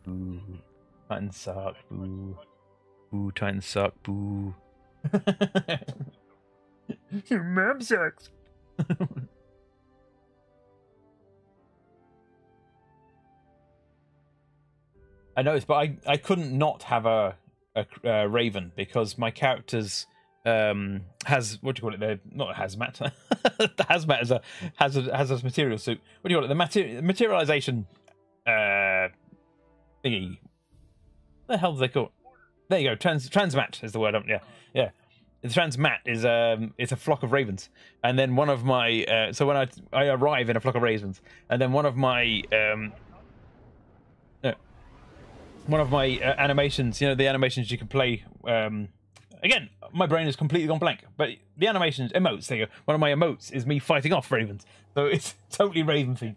Boo. Titans suck. Boo. Boo, Titans suck. Boo. Your mom sucks. I noticed, but I couldn't not have a Raven, because my character's has, what do you call it? They're not a hazmat. The hazmat is has a material suit. What do you call it? The materialization thingy. What the hell do they call it? There you go. Transmat is the word. Yeah. The transmat is it's a flock of ravens, and then one of my so when I arrive in a flock of ravens, and then one of my animations, you know, the animations you can play. Again, my brain has completely gone blank, but the animations, emotes, there you go. One of my emotes is me fighting off ravens, so it's totally Raven themed.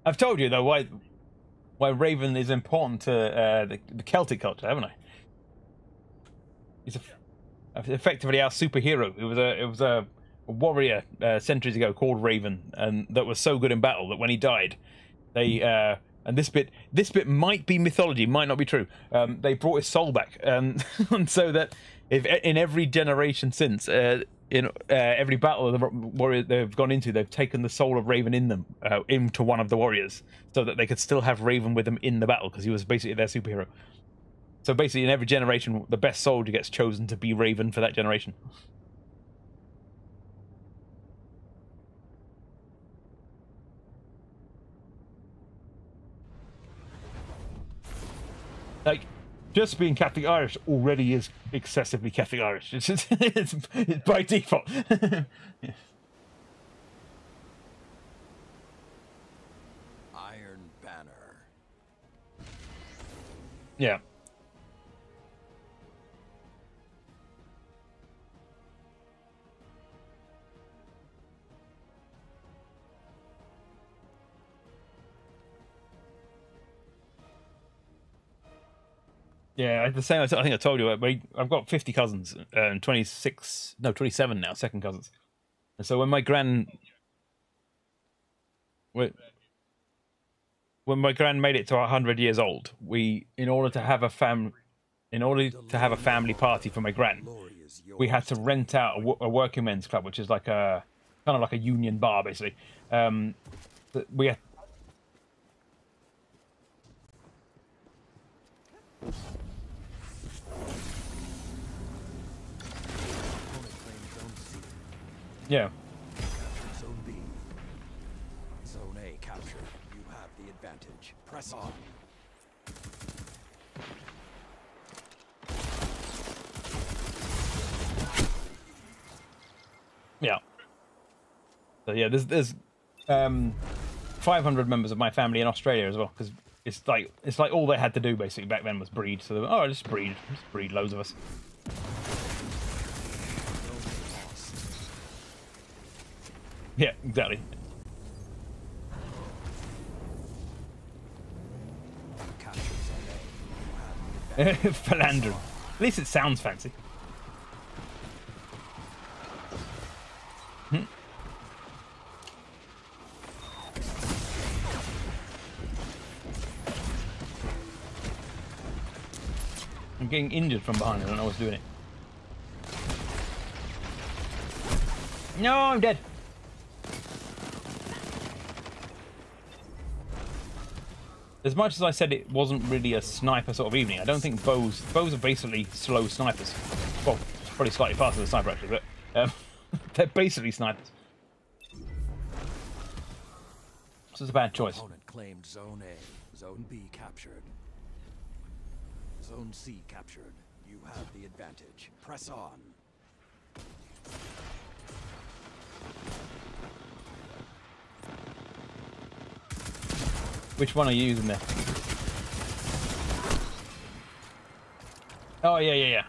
I've told you though why Raven is important to the Celtic culture, haven't I? He's effectively our superhero. It was a warrior centuries ago called Raven, and that was so good in battle that when he died, they and this bit might be mythology, might not be true. They brought his soul back, and so that if in every generation since, in every battle of the warrior they've gone into, they've taken the soul of Raven in them into one of the warriors, so that they could still have Raven with them in the battle, because he was basically their superhero. So basically, in every generation, the best soldier gets chosen to be Raven for that generation. Like, just being Catholic Irish already is excessively Catholic Irish. It's by default.
Iron Banner.
Yeah. Yeah, the same. I think I told you. I've got 50 cousins and 27 now, second cousins. And so when my gran made it to 100 years old, in order to have a family party for my gran, we had to rent out a working men's club, which is like a kind of like a union bar, basically. We had. Yeah.
Zone B. Zone A captured. You have the advantage. Press on.
Yeah. So yeah, there's 500 members of my family in Australia as well, because it's like all they had to do basically back then was breed. So they were, just breed loads of us. Yeah, exactly. Philander. At least it sounds fancy. I'm getting injured from behind. I don't know what's doing it. No, I'm dead. As much as I said it wasn't really a sniper sort of evening, I don't think bows are basically slow snipers. Well, probably slightly faster than a sniper actually, but they're basically snipers. So it's a bad choice.
Opponent claimed Zone A. Zone B captured. Zone C captured. You have the advantage. Press on.
Which one are you using there? Oh, yeah.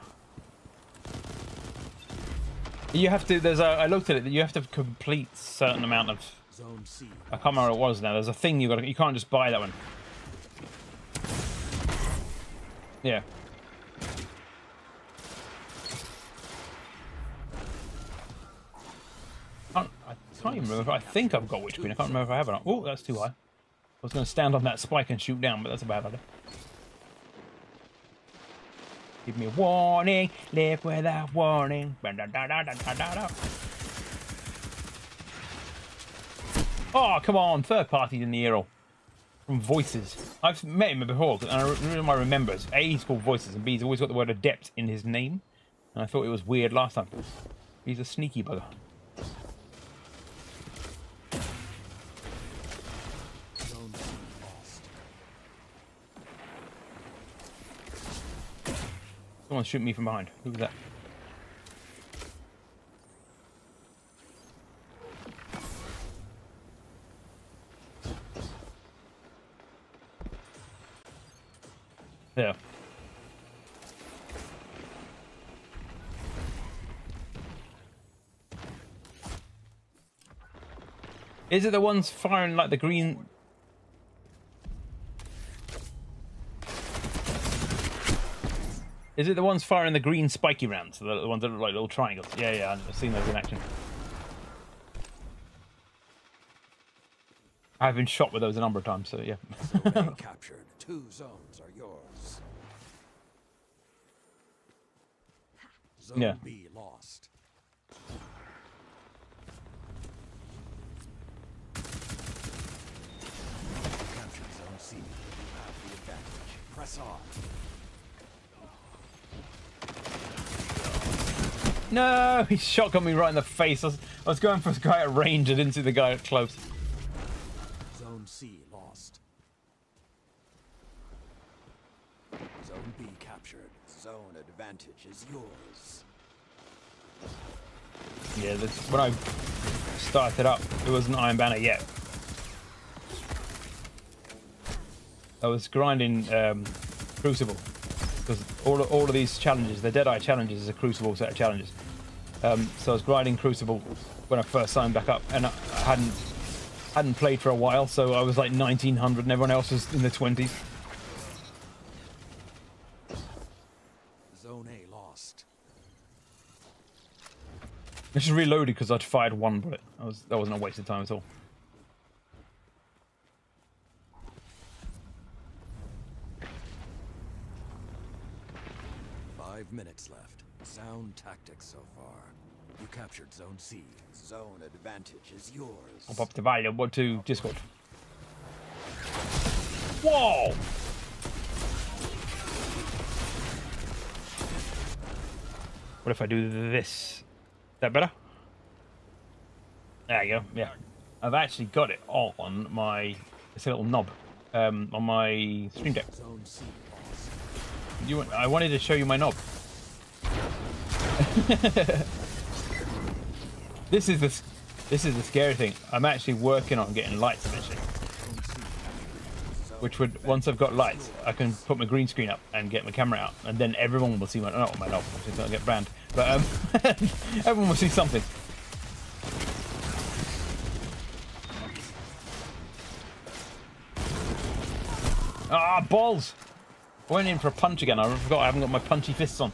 You have to, I looked at it, you have to complete certain amount of,
Zone C.
I can't remember what it was now. There's a thing you can't just buy that one. Yeah. I can't even remember. I think I've got Witch Queen. I can't remember if I have or not. Oh, that's too high. I was going to stand on that spike and shoot down, but that's a bad idea. Give me a warning. Live without warning. Oh, come on. Third party in the hero. From Voices. I've met him before, and I remember. A, he's called Voices, and B, he's always got the word adept in his name. And I thought it was weird last time. He's a sneaky bugger. Someone's shooting me from behind. Who was that? Yeah. Is it the ones firing like the green? Is it the ones firing the green spiky rounds? The ones that look like little triangles? Yeah, I've seen those in action. I've been shot with those a number of times, so yeah.
Zone A captured. 2 zones are yours. Zone
Yeah.
B lost. Captured Zone C. You have the advantage. Press on.
No, he shotgun me right in the face. I was going for a guy at range. I didn't see the guy at close.
Zone C lost. Zone B captured. Zone advantage is yours.
Yeah, when I started up, it wasn't Iron Banner yet. I was grinding Crucible. Because all of these challenges, the Deadeye challenges, is a Crucible set of challenges. So I was grinding Crucible when I first signed back up, and I hadn't played for a while, so I was like 1900 and everyone else was in the 20s.
Zone A lost.
I just reloaded because I'd fired one bullet. That wasn't a waste of time at all.
Minutes left. Sound tactics so far. You captured Zone C. Zone advantage is yours.
I'll pop the value to Discord. Whoa! What if I do this? Is that better? There you go. Yeah, I've actually got it on my. It's a little knob on my Stream Deck.
Zone C.
I wanted to show you my knob. This is the scary thing. I'm actually working on getting lights eventually. Which would, once I've got lights, I can put my green screen up and get my camera out, and then everyone will see my knob. Obviously, don't get banned, but everyone will see something. Ah, balls! I went in for a punch again. I forgot I haven't got my punchy fists on.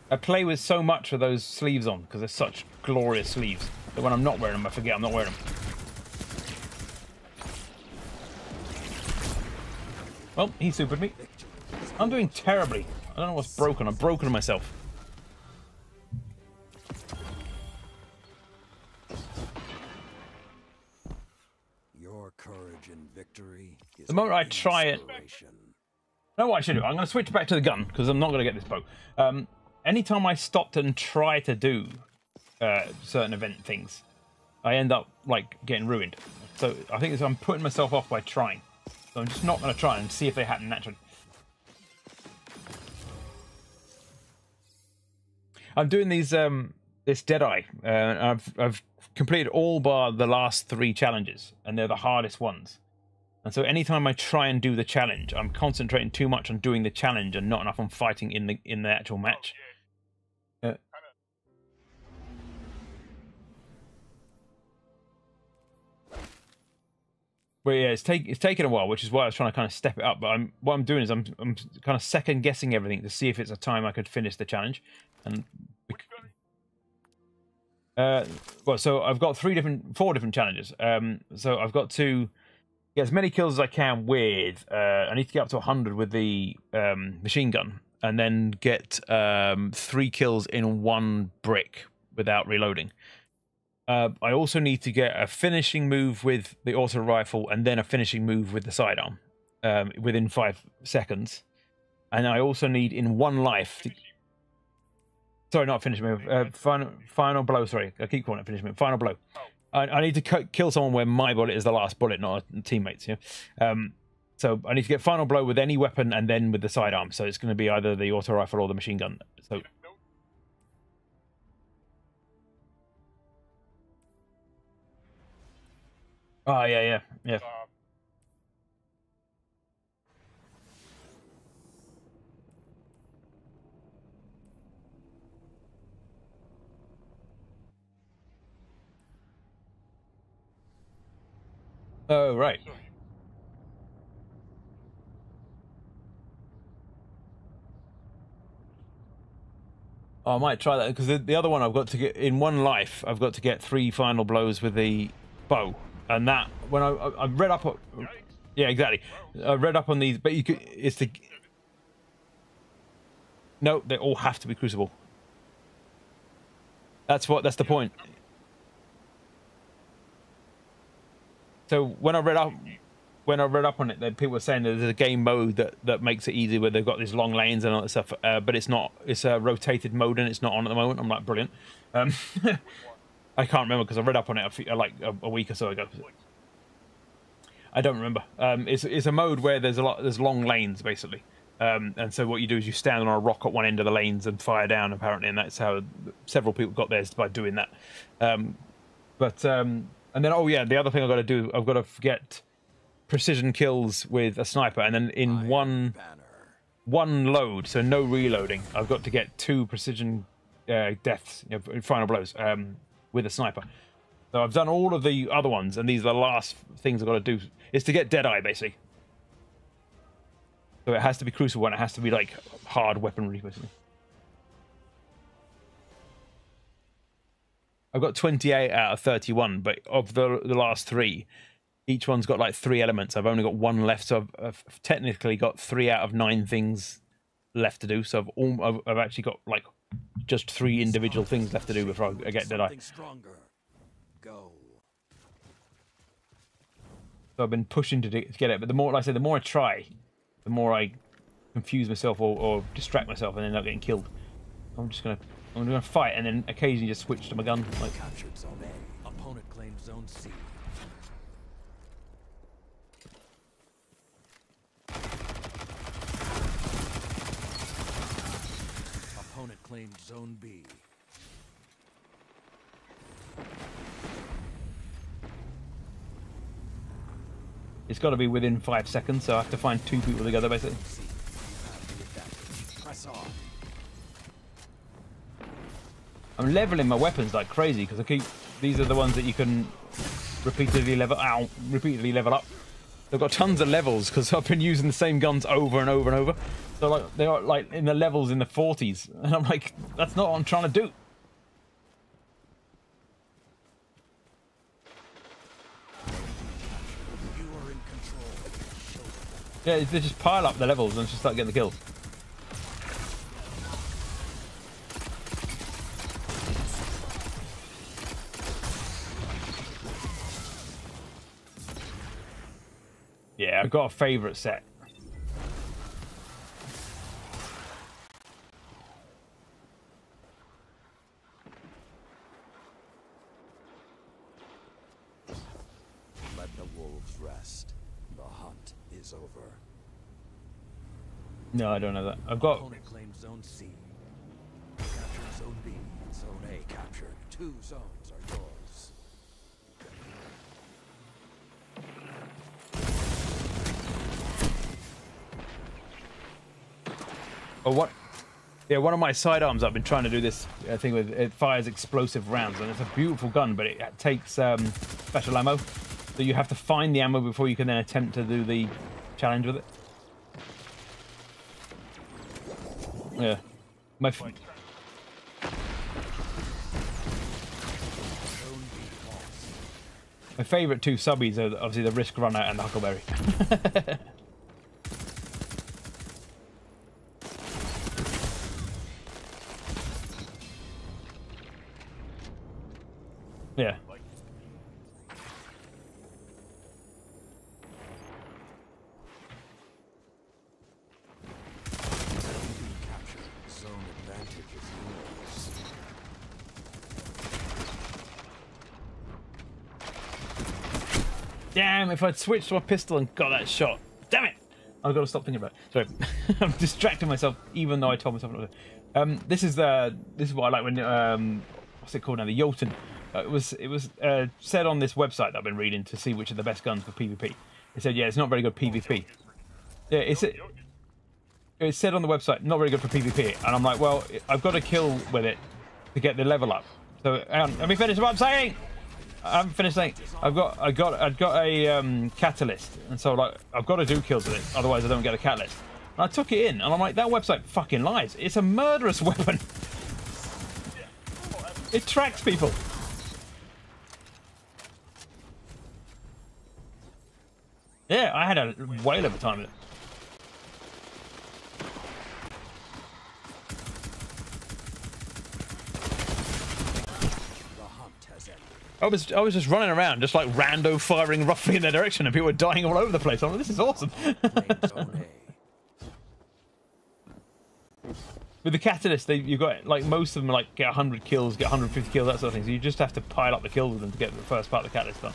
I play with so much of those sleeves on because they're such glorious sleeves that when I'm not wearing them, I forget I'm not wearing them. Well, he supered me. I'm doing terribly. I don't know what's broken. I'm broken myself.
Your courage in victory is
the moment I try it, you know what I should do? I'm going to switch back to the gun because I'm not going to get this bow. Anytime I stopped and try to do certain event things, I end up like getting ruined. So I think I'm putting myself off by trying. So I'm just not going to try and see if they happen naturally. I'm doing these this Deadeye. I've completed all bar the last 3 challenges, and they're the hardest ones. And so anytime I try and do the challenge, I'm concentrating too much on doing the challenge and not enough on fighting in the actual match. Well, yeah, it's taken a while, which is why I was trying to kind of step it up. But what I'm doing is I'm kind of second guessing everything to see if it's a time I could finish the challenge. And well, so I've got 4 different challenges. So I've got to get as many kills as I can with. I need to get up to 100 with the machine gun, and then get 3 kills in 1 brick without reloading. I also need to get a finishing move with the auto rifle and then a finishing move with the sidearm within 5 seconds. And I also need in 1 life to... Sorry, not finish move. Final blow, sorry. I keep calling it finish move. Final blow. I need to kill someone where my bullet is the last bullet, not a teammate's. Yeah? So I need to get final blow with any weapon and then with the sidearm. So it's going to be either the auto rifle or the machine gun. So... Oh, yeah. Oh, right. Oh, I might try that, because the other one I've got to get, in 1 life, I've got to get 3 final blows with the bow. And that, when I read up on... Yeah, exactly. I read up on these, but you could... It's the... No, they all have to be Crucible. That's the point. So when I read up on it, that people were saying that there's a game mode that makes it easy, where they've got these long lanes and all that stuff, but it's not. It's a rotated mode and it's not on at the moment. I'm like, brilliant. I can't remember because I read up on it a week or so ago. I don't remember. It's a mode where there's long lanes basically, and so what you do is you stand on a rock at one end of the lanes and fire down apparently, and that's how several people got theirs, by doing that. And then, oh yeah, the other thing I've got to do, I've got to get precision kills with a sniper, and then in one load, so no reloading, I've got to get 2 precision deaths, final blows, with a sniper. So I've done all of the other ones, and these are the last things I've got to do. Is to get Deadeye, basically. So it has to be Crucible, and it has to be like hard weaponry, basically. I've got 28 out of 31, but of the last 3, each one's got like 3 elements. I've only got 1 left, so I've technically got 3 out of 9 things left to do. So I've actually got like just 3 individual things left to do before I get Deadeye.
Go.
So I've been pushing to get it, but the more, like I say, the more I try, the more I confuse myself or distract myself and end up getting killed. I'm gonna fight and then occasionally just switch to my gun. Like,
Captured zone A. Opponent claimed zone C. Opponent claimed zone B.
it's got to be within 5 seconds, so I have to find 2 people together, basically.
Press on.
I'm leveling my weapons like crazy because these are the ones that you can repeatedly level up. They've got tons of levels because I've been using the same guns over and over and over. So like they are like in the levels in the 40s, and I'm like, that's not what I'm trying to do.
You are in control.
Yeah, they just pile up the levels and just start getting the kills. Yeah, I've got a favourite set.
Let the wolves rest. The hunt is over.
No, I don't know that. I've got...
Opponent claimed zone C. Captured zone B. Zone A captured. 2 zones are yours.
Oh, what? Yeah, one of my sidearms, I've been trying to do this thing with. It fires explosive rounds, and it's a beautiful gun, but it takes special ammo. So you have to find the ammo before you can then attempt to do the challenge with it. Yeah. My favourite 2 subbies are obviously the Risk Runner and the Huckleberry. Yeah.
Zone advantage is yours.
Damn, if I'd switched to a pistol and got that shot. Damn it! I've got to stop thinking about it. Sorry. I'm distracting myself even though I told myself not to. This is what I like when what's it called now? The Jotun. It was said on this website that I've been reading to see which are the best guns for PvP. It said, yeah, it's not very good PvP. Yeah, it said on the website, not very good for PvP. And I'm like, well, I've got to kill with it to get the level up. So let me finish what I'm saying. I haven't finished saying. I've got a catalyst, and so like I've got to do kills with it, otherwise I don't get a catalyst. And I took it in, and I'm like, that website fucking lies. It's a murderous weapon. It tracks people. Yeah, I had a whale of a time with it. I was just running around, just like rando firing roughly in their direction, and people were dying all over the place. I'm like, this is awesome. With the catalyst, you've got like most of them like get 100 kills, get 150 kills, that sort of thing. So you just have to pile up the kills with them to get the first part of the catalyst done.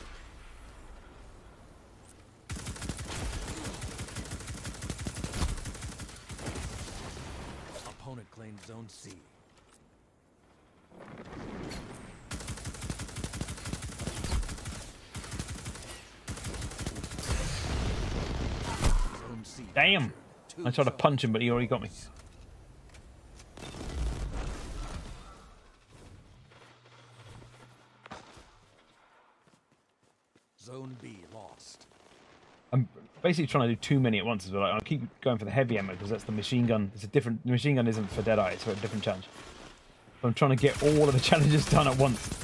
Opponent claimed zone C.
Damn! I tried to punch him, but he already got me.
Zone B lost.
I'm basically trying to do too many at once as well. I keep going for the heavy ammo because that's the machine gun. It's a different. The machine gun isn't for Deadeye, it's for a different challenge. So I'm trying to get all of the challenges done at once.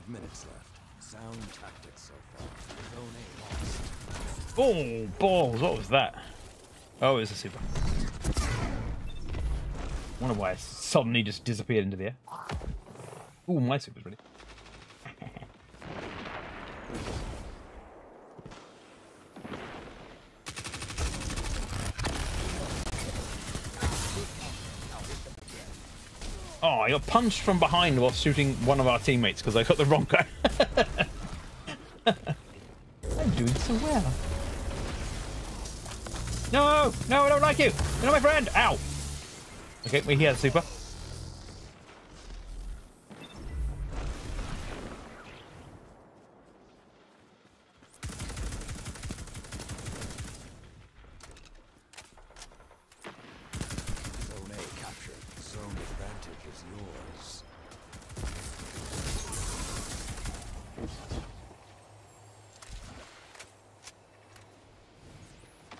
Minutes left. Sound tactics so far. Zone A lost.
Oh, balls. What was that? Oh, it was a super. Wonder why it suddenly just disappeared into the air. Oh, my super's ready. Oh, I got punched from behind while shooting one of our teammates because I got the wrong guy. I'm doing so well. No! No, I don't like you! You're not my friend! Ow! Okay, well, he has super.
Zone A captured. Zone advantage is yours.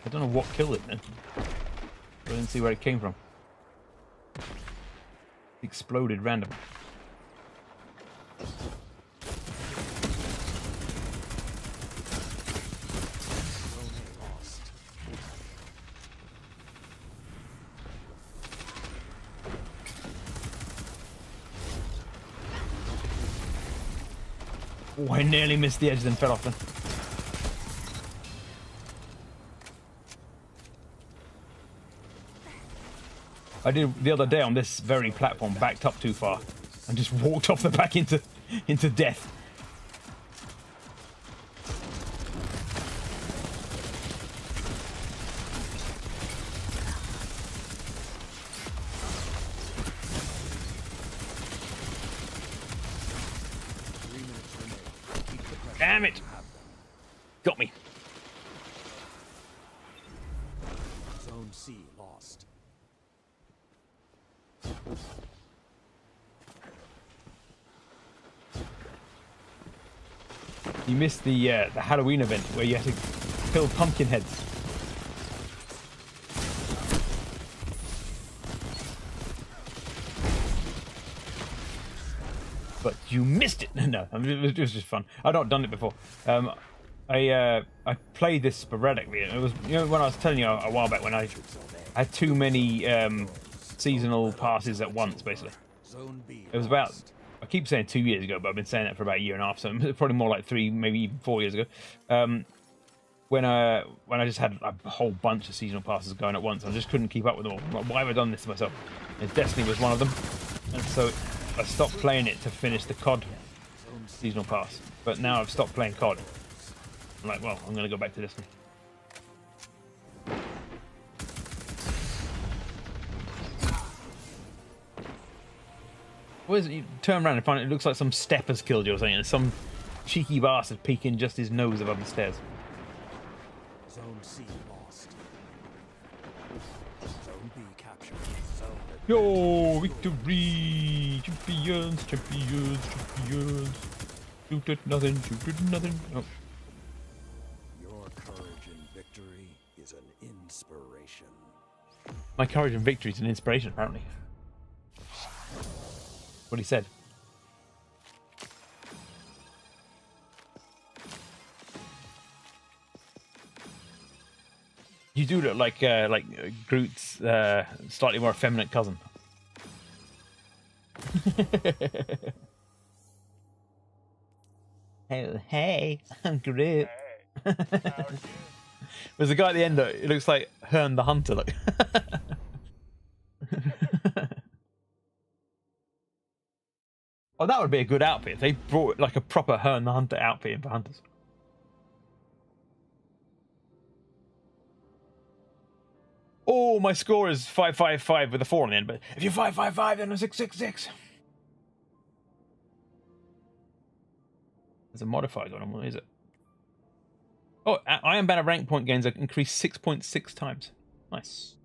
I don't know what killed it then. I didn't see where it came from. It exploded randomly.
Zone A lost.
Oh, I nearly missed the edge then fell off then. I did the other day on this very platform, backed up too far and just walked off the back into death. Damn it! Got me.
Zone C lost.
You missed the Halloween event where you had to kill pumpkin heads. But you missed it. No, it was just fun. I'd not done it before. I played this sporadically. It was, you know, when I was telling you a while back when I had too many seasonal passes at once, basically.
Zone B
It was about, I keep saying 2 years ago, but I've been saying that for about a year and a half, so probably more like 3, maybe even 4 years ago. When I just had a whole bunch of seasonal passes going at once, I just couldn't keep up with them all. Like, why have I done this to myself? And Destiny was one of them, and so I stopped playing it to finish the COD seasonal pass. But now I've stopped playing COD. I'm like, well, I'm going to go back to Destiny. What is it? You turn around and find it looks like some step has killed you or something. There's some cheeky bastard peeking just his nose above the stairs.
Zone C lost. Zone B captured. Zone
Yo, victory! Champions, champions, champions. Shoot at nothing, shoot at nothing. Oh.
Your courage in victory is an inspiration.
My courage and victory is an inspiration, apparently. What he said. You do look like Groot's slightly more effeminate cousin. Hey, I'm Groot. There's a guy at the end that it looks like Hearn the Hunter. Look. Oh, that would be a good outfit if they brought like a proper Hearn the Hunter outfit in for hunters. Oh, my score is 555 with a 4 on the end, but if you're 555, then I'm 666. There's a modified one. What is it? Oh, Iron Banner rank point gains are increased 6.6 times. Nice.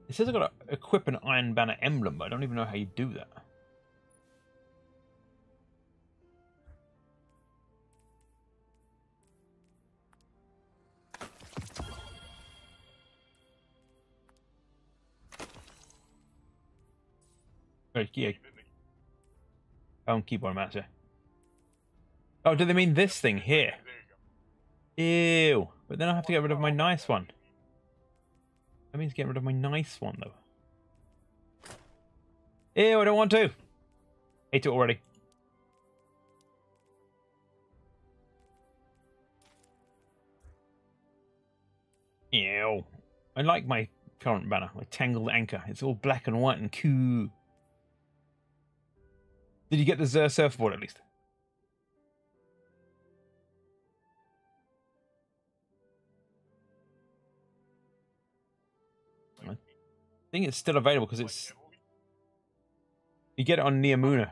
It says I've got to equip an Iron Banner emblem, but I don't even know how you do that. Yeah. Keyboard master. Oh, do they mean this thing here? Ew. But then I have to get rid of my nice one. That means get rid of my nice one, though. Ew, I don't want to. Hate it already. Ew. I like my current banner, my tangled anchor. It's all black and white and cool. Did you get the surfboard at least? I think it's still available because it's... You get it on Neomuna.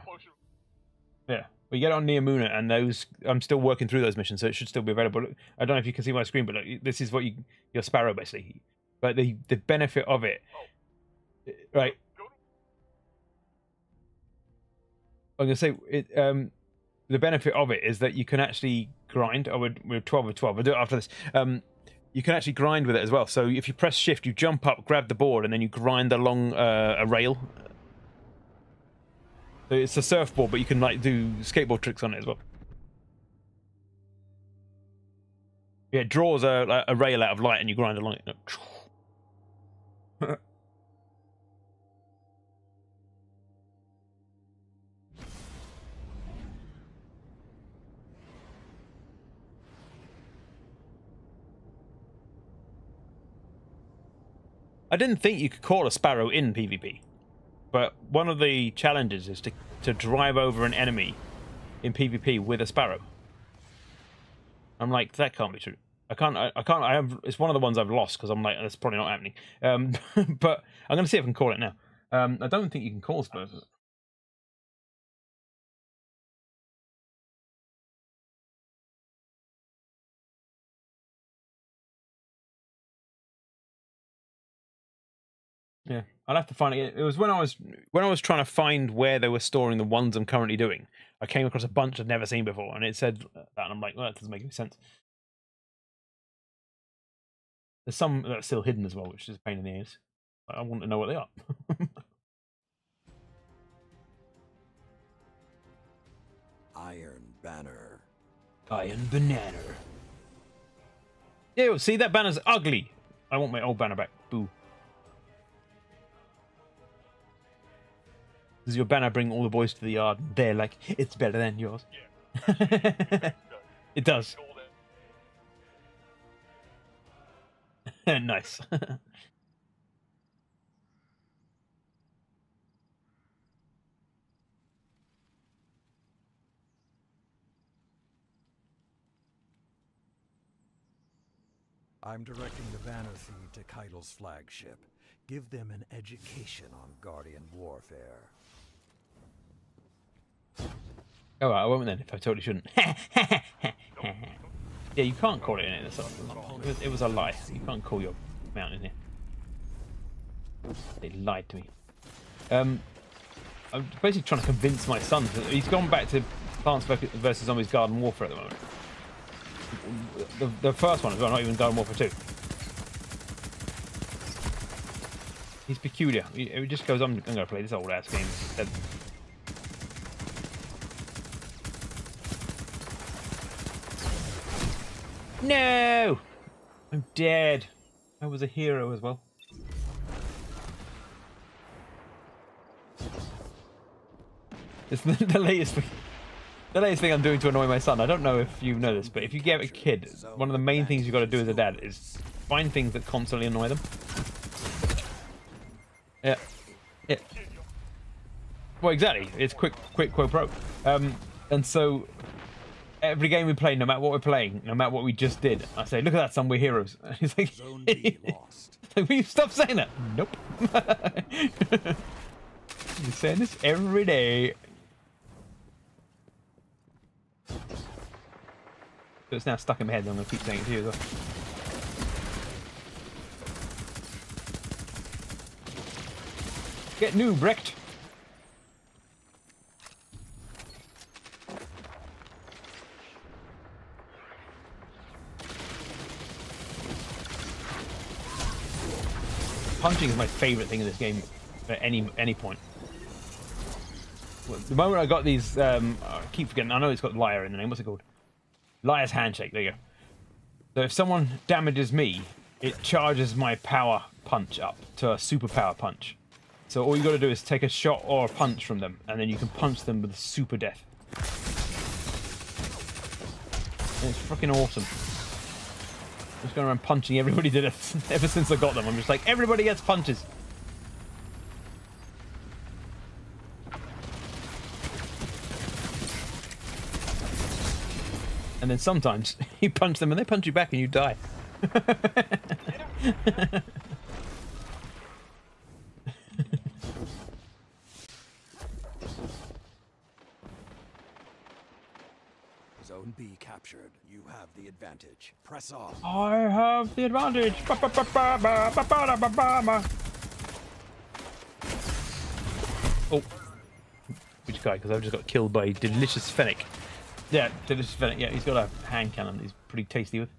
Yeah, we get it on Neomuna, and those... I'm still working through those missions, so it should still be available. I don't know if you can see my screen, but look, this is what your Sparrow, basically. But the benefit of it... Right. I'm going to say, the benefit of it is that you can actually grind. Oh, we're 12 of 12. I'll do it after this. You can actually grind with it as well. So if you press shift, you jump up, grab the board, and then you grind along a rail. So it's a surfboard, but you can like do skateboard tricks on it as well. Yeah, it draws a rail out of light, and you grind along it. I didn't think you could call a Sparrow in PvP, but one of the challenges is to drive over an enemy in PvP with a Sparrow. I'm like, that can't be true. I have, it's one of the ones I've lost because I'm like, that's probably not happening. But I'm going to see if I can call it now. I don't think you can call Sparrows. Yeah, I'll have to find it. It was when I was trying to find where they were storing the ones I'm currently doing. I came across a bunch I'd never seen before, and it said that, and I'm like, well, that doesn't make any sense. There's some that are still hidden as well, which is a pain in the ears. I want to know what they are.
Iron Banner.
Iron Banana. Ew, see, that banner's ugly. I want my old banner back. Boo. Does your banner bring all the boys to the yard? They're like, it's better than yours. Yeah. It does. Nice.
I'm directing the banner feed to Keitel's flagship. Give them an education on Guardian warfare.
Oh, I won't then if I totally shouldn't. Yeah, you can't call it in it. It was a lie. You can't call your mount in here. They lied to me. I'm basically trying to convince my son. He's gone back to Plants vs Zombies Garden Warfare at the moment. The first one as well, not even Garden Warfare 2. He's peculiar. It just goes, I'm going to play this old ass game instead. No! I'm dead. I was a hero as well. It's the latest thing I'm doing to annoy my son. I don't know if you know this, but if you get a kid, one of the main things you've got to do as a dad is find things that constantly annoy them. Yeah. Yeah. Well, exactly. It's quick quote pro. And so every game we play, no matter what we're playing, no matter what we just did, I say, "Look at that, son, we're heroes." And he's like,
Zone B lost.
like, "Will you stop saying that?" Nope. You're saying this every day. So it's now stuck in my head, and I'm going to keep saying it to you as well. Get noob wrecked. Punching is my favourite thing in this game at any point. Well, the moment I got these, I keep forgetting. I know it's got liar in the name. What's it called? Liar's handshake. There you go. So if someone damages me, it charges my power punch up to a super power punch. So all you got to do is take a shot or a punch from them, and then you can punch them with super death. And it's fucking awesome. I'm just going around punching everybody to death ever since I got them. I'm just like, everybody gets punches. And then sometimes you punch them and they punch you back and you die.
Zone B captured. You have the advantage. Press on.
I have the advantage. Oh, which guy? Because I've just got killed by Delicious Fennec. Yeah, Delicious Fennec. Yeah, he's got a hand cannon. He's pretty tasty with.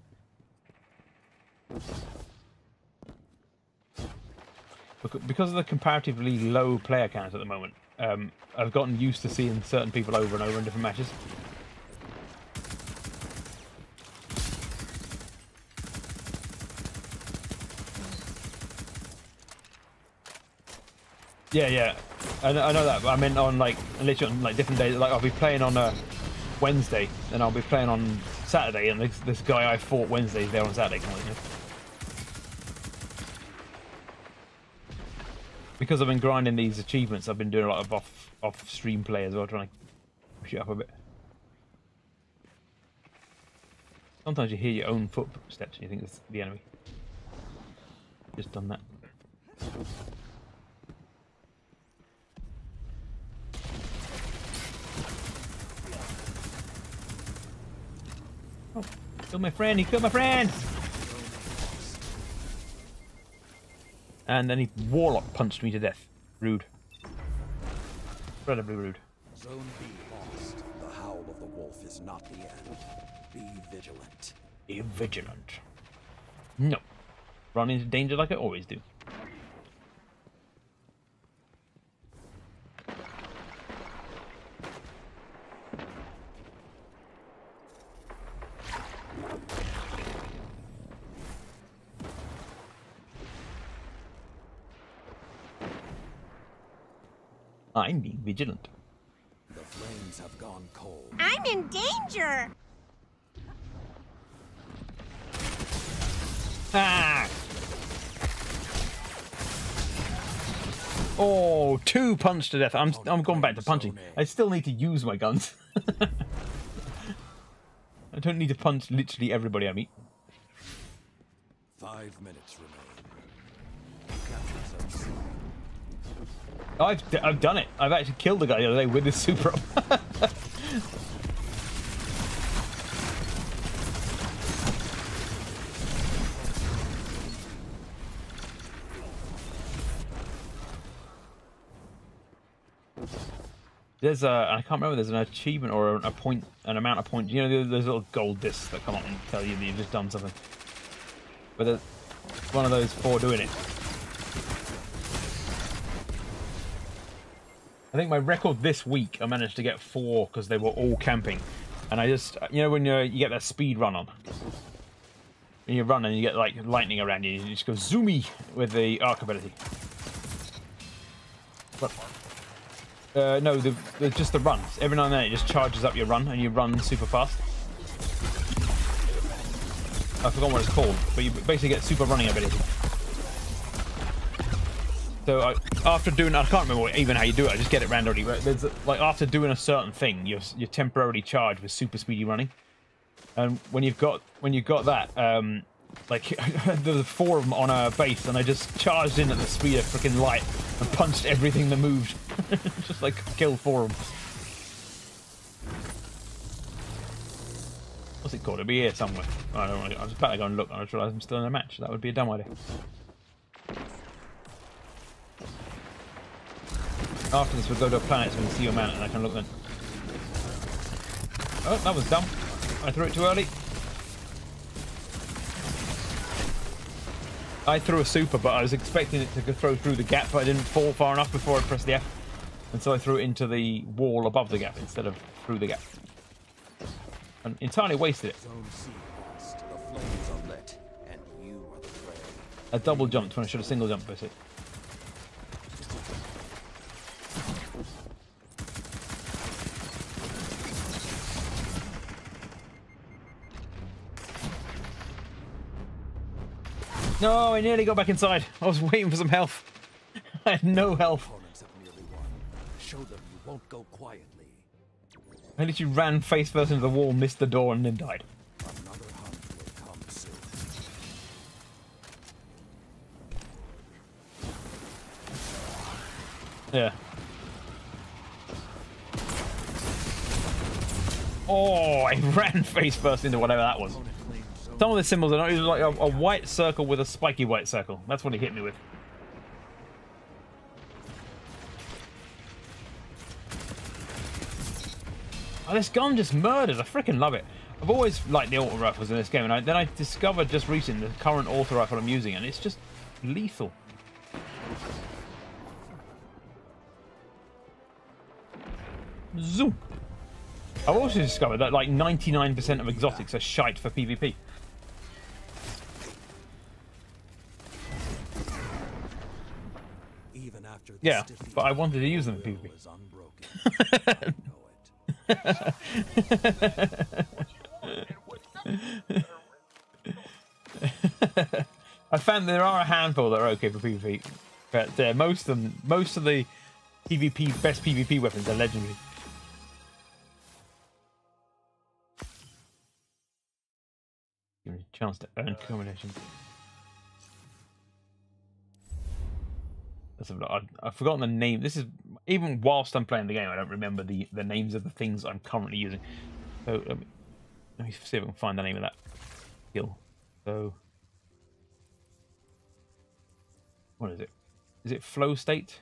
Because of the comparatively low player count at the moment, I've gotten used to seeing certain people over and over in different matches. Yeah, yeah, I know that. But I meant on like literally on like different days. Like I'll be playing on a Wednesday, and I'll be playing on Saturday, and this guy I fought Wednesday is there on Saturday. Come on, you know? Because I've been grinding these achievements, I've been doing a lot of off stream play as well, trying to push it up a bit. Sometimes you hear your own footsteps and you think it's the enemy. Just done that. Oh, killed my friend, he killed my friend! And then he warlock punched me to death. Rude. Incredibly rude.
Zone B lost. The howl of the wolf is not the end. Be vigilant.
Be vigilant. No. Run into danger like I always do. I'm being vigilant.
The flames have gone cold.
I'm in danger!
Ah! Oh, 2 punch to death. I'm going back to punching. I still need to use my guns. I don't need to punch literally everybody I meet.
5 minutes remain. Capture zone C.
I've done it. I've actually killed the guy the other day with this super. There's I can't remember. There's an achievement or a point, an amount of points. You know, there's little gold discs that come up and tell you that you've just done something. But there's one of those for doing it. I think my record this week, I managed to get 4 because they were all camping. And I just, you know, when you get that speed run on, and you run and you get like lightning around you, you just go zoomy with the arc ability. But no, just the runs. Every now and then it just charges up your run and you run super fast. I forgot what it's called, but you basically get super running ability. So after doing, I can't remember even how you do it. I just get it randomly. But there's like after doing a certain thing, you're temporarily charged with super speedy running. And when you've got that, like there's 4 of them on a base, and I just charged in at the speed of freaking light and punched everything that moved. Just like killed 4 of them. What's it called? It'll be here somewhere. I don't know. I was about to go and look. I just realised I'm still in a match. That would be a dumb idea. After this, we'll go to a planet so we can see your mountain and I can look then. Oh, that was dumb. I threw it too early. I threw a super, but I was expecting it to throw through the gap, but I didn't fall far enough before I pressed the F. And so I threw it into the wall above the gap instead of through the gap. And entirely wasted it. I double jumped when I should have single jumped, basically. No, I nearly got back inside. I was waiting for some health. I had no health.
Show them you won't go quietly.
I literally ran face first into the wall, missed the door, and then died.
Another hunt will come soon.
Yeah. Oh, I ran face first into whatever that was. Some of the symbols are not like a white circle with a spiky white circle. That's what he hit me with. Oh, this gun just murders. I freaking love it. I've always liked the auto rifles in this game, and then I discovered just recently the current auto rifle I'm using, and it's just lethal. Zoom. I've also discovered that like 99% of exotics are shite for PvP.
Even after
Yeah, but I wanted to use them in PvP. I found there are a handful that are okay for PvP, but most of the PvP best PvP weapons are legendary. Give me a chance to earn combinations. I've forgotten the name. This is even whilst I'm playing the game, I don't remember the names of the things I'm currently using. So let me see if I can find the name of that skill. So what is it? Is it flow state?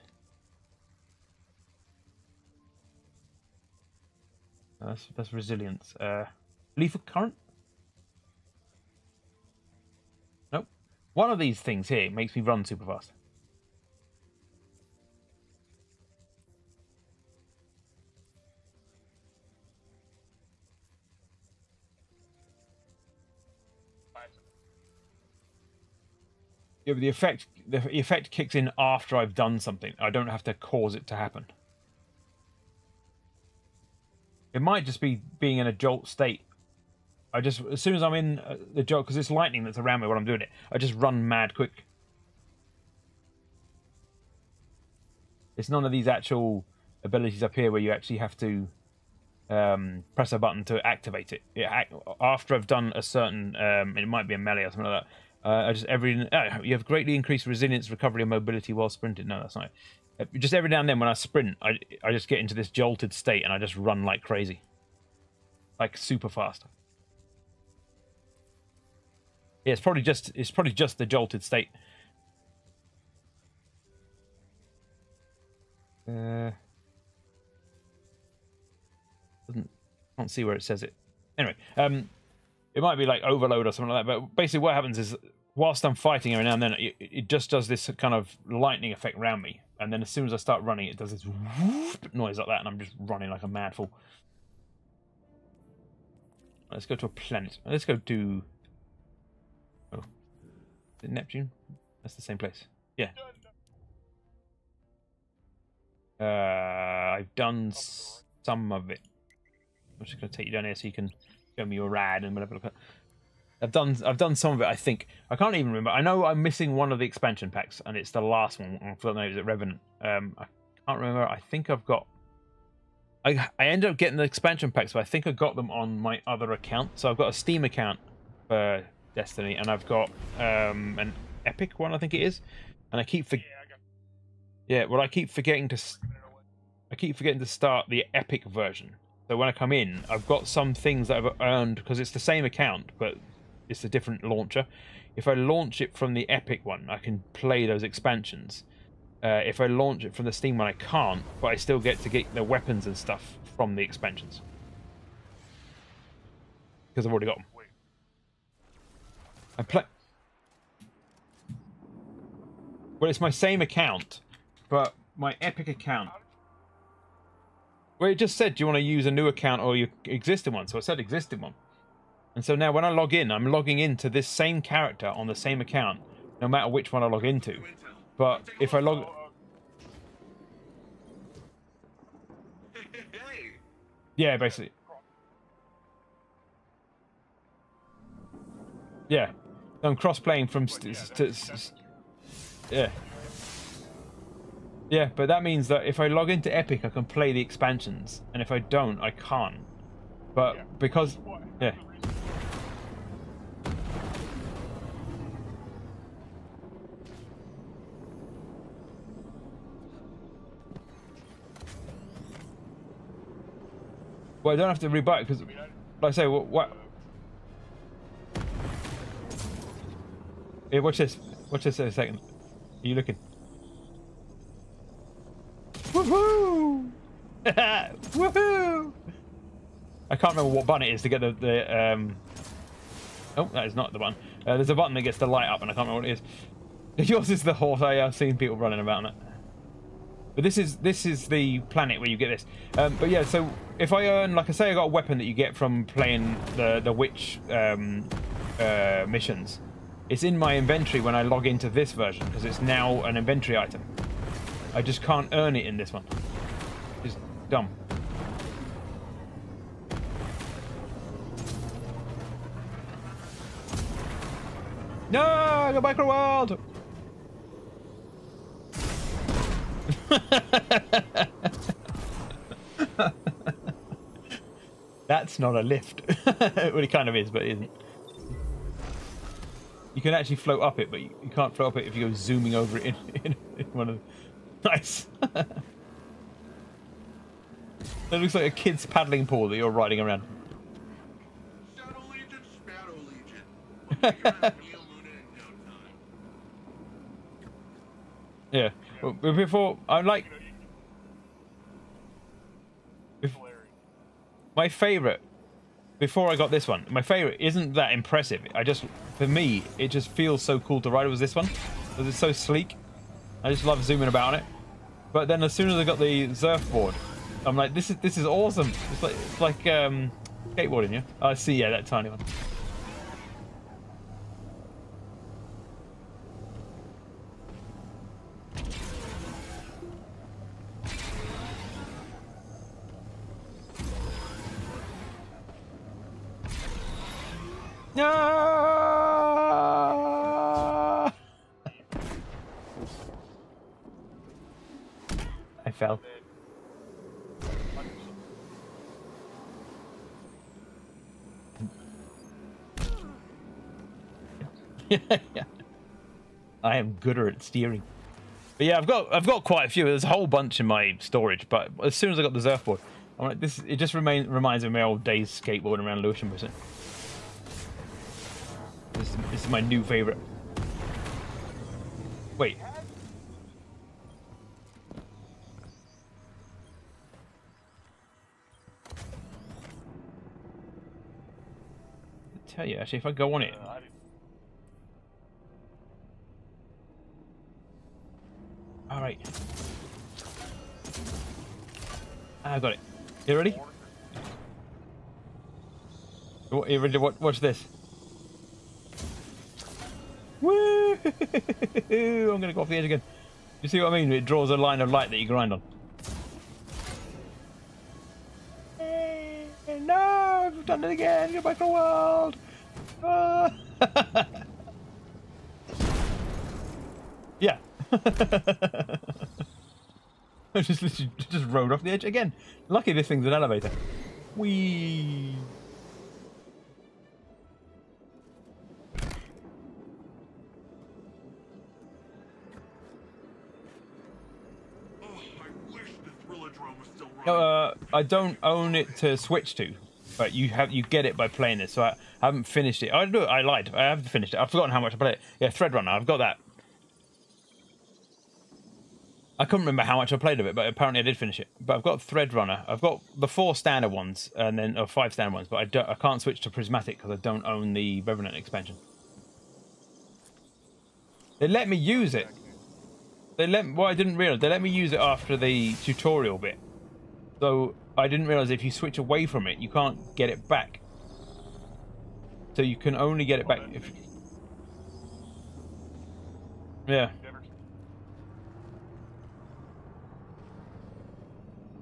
That's resilience. Lethal current? Nope. One of these things here makes me run super fast. Yeah, but the effect kicks in after I've done something. I don't have to cause it to happen. It might just be being in a jolt state. I just, as soon as I'm in the jolt, because it's lightning that's around me while I'm doing it, I just run mad quick. It's none of these actual abilities up here where you actually have to press a button to activate it. After I've done a certain, it might be a melee or something like that. I just you have greatly increased resilience, recovery, and mobility while sprinting. No, that's not it. Just every now and then when I sprint, I just get into this jolted state and I just run like crazy, like super fast. Yeah, it's probably just the jolted state. Can't see where it says it. Anyway, it might be like overload or something like that. But basically, what happens is, whilst I'm fighting every now and then, it just does this kind of lightning effect around me, and then as soon as I start running, it does this whoop noise like that, and I'm just running like a mad fool. Let's go to a planet. Let's go to. Oh, is it Neptune? That's the same place. Yeah. I've done some of it. I'm just going to take you down here so you can show me your rad and whatever. Look at. I've done some of it. I think I can't even remember. I know I'm missing one of the expansion packs, and it's the last one. I don't know, is it Revenant? I can't remember. I think I've got. I ended up getting the expansion packs, but I think I got them on my other account. So I've got a Steam account for Destiny, and I've got an Epic one, I think it is, and I keep I keep forgetting to start the Epic version. So when I come in, I've got some things that I've earned because it's the same account, but it's a different launcher. If I launch it from the Epic one, I can play those expansions. If I launch it from the Steam one, I can't, but I still get to get the weapons and stuff from the expansions. Because I've already got them. Well, it's my same account, but my Epic account... Well, it just said, do you want to use a new account or your existing one? So I said existing one. And so now when I log in, I'm logging into this same character on the same account, no matter which one I log into. But if I log... Yeah, basically. Yeah. I'm cross-playing from... Yeah. Yeah, but that means that if I log into Epic, I can play the expansions. And if I don't, I can't. But because... Yeah. Well, I don't have to rebuy it because, like I say, what? Here, watch this. Watch this in a second. Are you looking? Woohoo! Woohoo! I can't remember what button it is to get the Oh, that is not the button. There's a button that gets the light up, and I can't remember what it is. Yours is the horse. I've seen people running about on it. But this is the planet where you get this. But yeah, so if I earn, like I say, I got a weapon that you get from playing the witch missions. It's in my inventory when I log into this version because it's now an inventory item. I just can't earn it in this one. It's dumb. No, go back to the world. That's not a lift. Well, it kind of is, but it isn't. You can actually float up it, but you can't float up it if you go zooming over it in one of the... Nice. That looks like a kid's paddling pool that you're riding around.
Shadow Legion, Shadow Legion. We'll figure out Neo Luna in no time.
Yeah. Well, before I'm like, my favorite. Before I got this one, my favorite isn't that impressive. For me, it just feels so cool to ride. It was this one because it's so sleek. I just love zooming about on it. But then as soon as I got the surfboard, I'm like, this is awesome. It's like skateboarding, yeah. I see, yeah, that tiny one. No! I fell. Yeah. I am gooder at steering. But yeah, I've got quite a few. There's a whole bunch in my storage, but as soon as I got the surfboard, I'm like, it just reminds me of my old days skateboarding around Lewisham, isn't it? This is my new favorite. Wait. I tell you, actually, if I go on it. All right. I got it. You ready? You ready? Watch this. Woo! I'm gonna go off the edge again. You see what I mean? It draws a line of light that you grind on. No! I've done it again! Go back to the world! Yeah. I just literally just rode off the edge again. Lucky this thing's an elevator. Whee!
Oh, I wish the Thrillodrome was still running.
I don't own it to switch to, but you get it by playing this. So I haven't finished it. I lied. I haven't finished it. I've forgotten how much I played it. Yeah, Threadrunner. I've got that. I couldn't remember how much I played of it, but apparently I did finish it. But I've got Threadrunner. I've got the 4 standard ones, and then 5 standard ones. But I can't switch to Prismatic because I don't own the Revenant expansion. They let me use it. Well, I didn't realize they let me use it after the tutorial bit. So I didn't realize if you switch away from it, you can't get it back. So you can only get it back if. Yeah.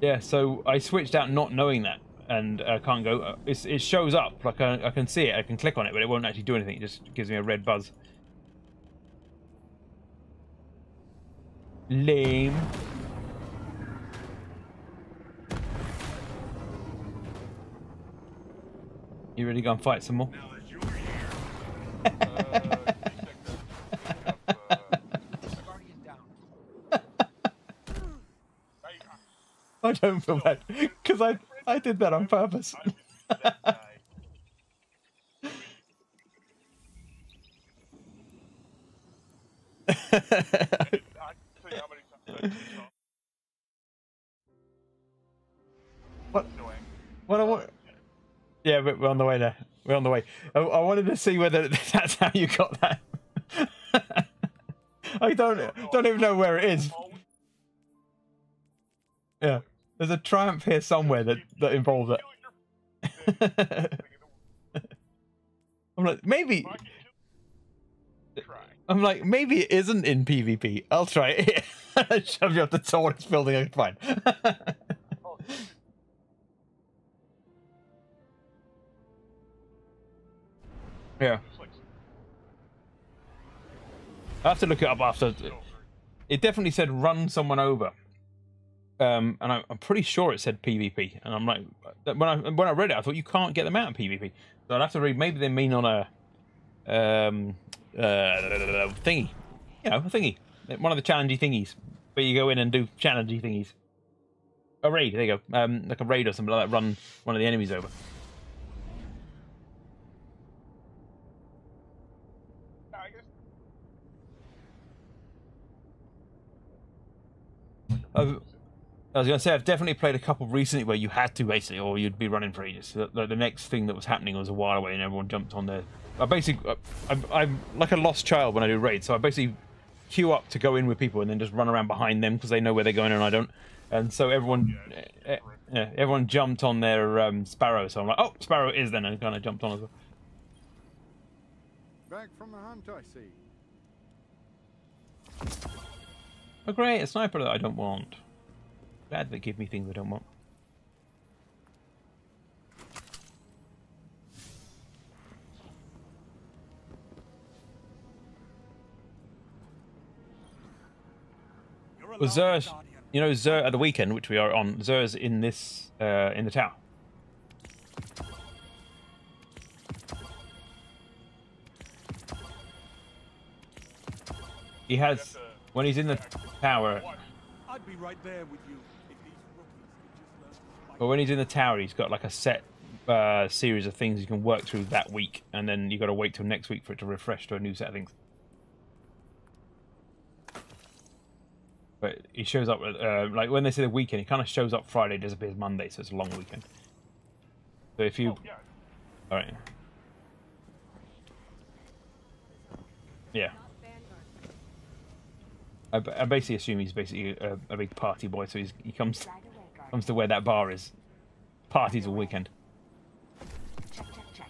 Yeah, so I switched out not knowing that, and I can't go. It shows up, like I can see it, I can click on it, but it won't actually do anything. It just gives me a red buzz. Lame. You ready to go and fight some more?
Now that you're here.
I don't feel bad because I did that on purpose. What? Yeah, but we're on the way there. We're on the way. I wanted to see whether that's how you got that. I don't even know where it is. Yeah, there's a triumph here somewhere that involves it. I'm like, maybe it isn't in PvP. I'll try it here. Shove you up the tallest building I can find. Yeah. I have to look it up after. It definitely said run someone over. And I'm pretty sure it said PvP, and I'm like, when I read it, I thought you can't get them out in PvP. So I'd have to read. Maybe they mean on a thingy, a thingy, one of the challengey thingies, where you go in and do challengey thingies. A raid, there you go, like a raid or something like that. Run one of the enemies over. I was going to say, I've definitely played a couple recently where you had to, basically, or you'd be running for ages. The next thing that was happening was a while away and everyone jumped on there. I'm like a lost child when I do raids, so I basically queue up to go in with people and then just run around behind them because they know where they're going and I don't. And so everyone jumped on their Sparrow, so I'm like, oh, Sparrow is then, and kind of jumped on as well.
Back from the hunt, I see.
Oh great, a sniper that I don't want. Glad they give me things I don't want. Was Zer's, you know, Zer at the weekend, which we are on, Zer's in this, in the tower. He has, when he's in the tower,
I'd be right there with you if these rookies could just learn to fight.
but when he's in the tower, he's got like a set series of things you can work through that week, and then you got to wait till next week for it to refresh to a new set of things. But he shows up, like when they say the weekend, he kind of shows up Friday, disappears Monday, so it's a long weekend. So if you... Alright. Yeah. I basically assume he's basically a big party boy, so he comes to where that bar is. Parties all weekend.
Check, check, check.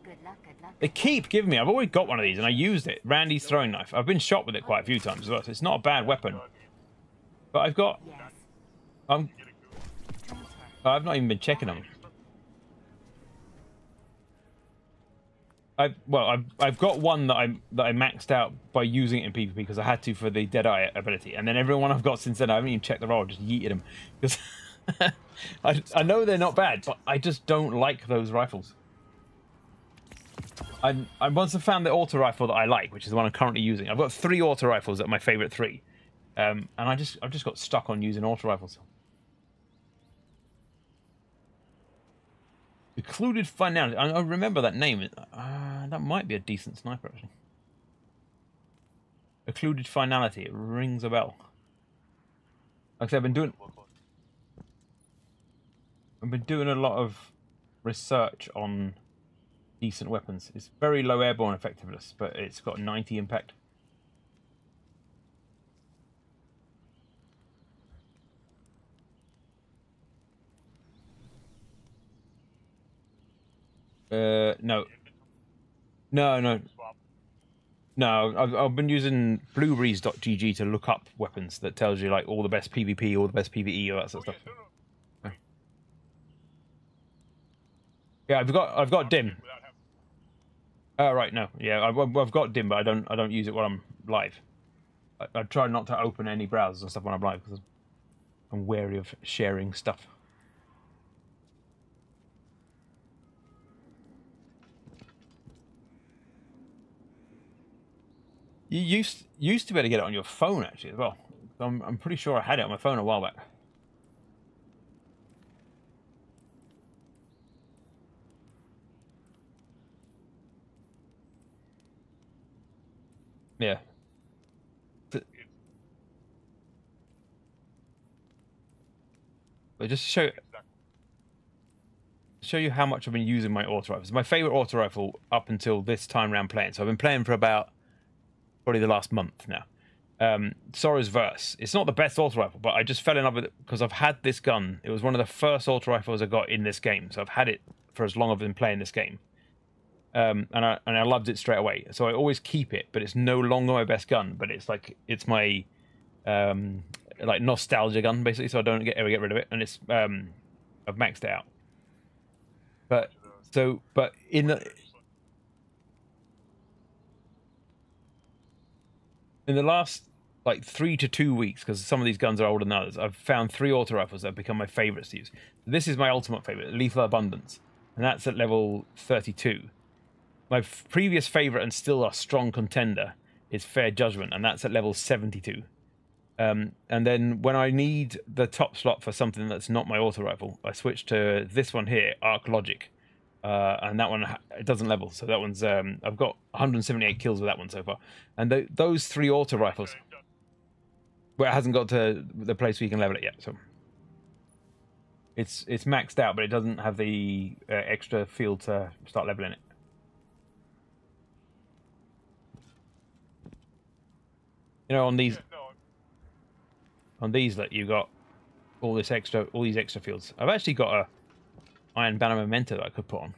Good luck, good luck.
They keep giving me... I've already got one of these, and I used it. Randy's throwing knife. I've been shot with it quite a few times as well, so it's not a bad weapon. But I've got...
Yes.
I've not even been checking them. I've got one that I maxed out by using it in PvP because I had to for the Deadeye ability, and then everyone I've got since then I haven't even checked the roll, just yeeted them because I know they're not bad, but I just don't like those rifles. I once have found the auto rifle that I like, which is the one I'm currently using. I've got 3 auto rifles that are my favorite 3, and I've just got stuck on using auto rifles. Occluded Finality. I remember that name. That might be a decent sniper, actually. Occluded Finality. It rings a bell. Like I said, I've been doing a lot of research on decent weapons. It's very low airborne effectiveness, but it's got 90 impact. No. No, I've been using blueberries.gg to look up weapons that tells you like all the best PvP, all the best PvE, all that sort of stuff. Yeah, I've got dim. Oh right, no, yeah, I've got dim, but I don't use it when I'm live. I try not to open any browsers and stuff when I'm live because I'm wary of sharing stuff. You used to be able to get it on your phone actually as well. I'm pretty sure I had it on my phone a while back. Yeah. But just to show you how much I've been using my auto rifle. It's my favorite auto rifle up until this time round playing. So I've been playing for about probably the last month now. Sora's Verse. It's not the best auto rifle, but I just fell in love with it because I've had this gun. It was one of the first auto rifles I got in this game, so I've had it for as long as I've been playing this game. And I loved it straight away. So I always keep it, but it's no longer my best gun. But it's like it's my like nostalgia gun basically. So I don't ever get rid of it, and it's I've maxed it out. But in the last like 3 to 2 weeks, because some of these guns are older than others, I've found 3 auto rifles that have become my favorites to use. This is my ultimate favorite, Lethal Abundance, and that's at level 32. My previous favorite and still a strong contender is Fair Judgment, and that's at level 72. And then when I need the top slot for something that's not my auto rifle, I switch to this one here, Arc Logic. And that one, it doesn't level, so that one's I've got 178 kills with that one so far. And those 3 auto rifles, well, it hasn't got to the place where you can level it yet, so it's maxed out, but it doesn't have the extra field to start leveling it. You know, on these that you got all these extra fields. I've actually got a Iron Banner Memento that I could put on.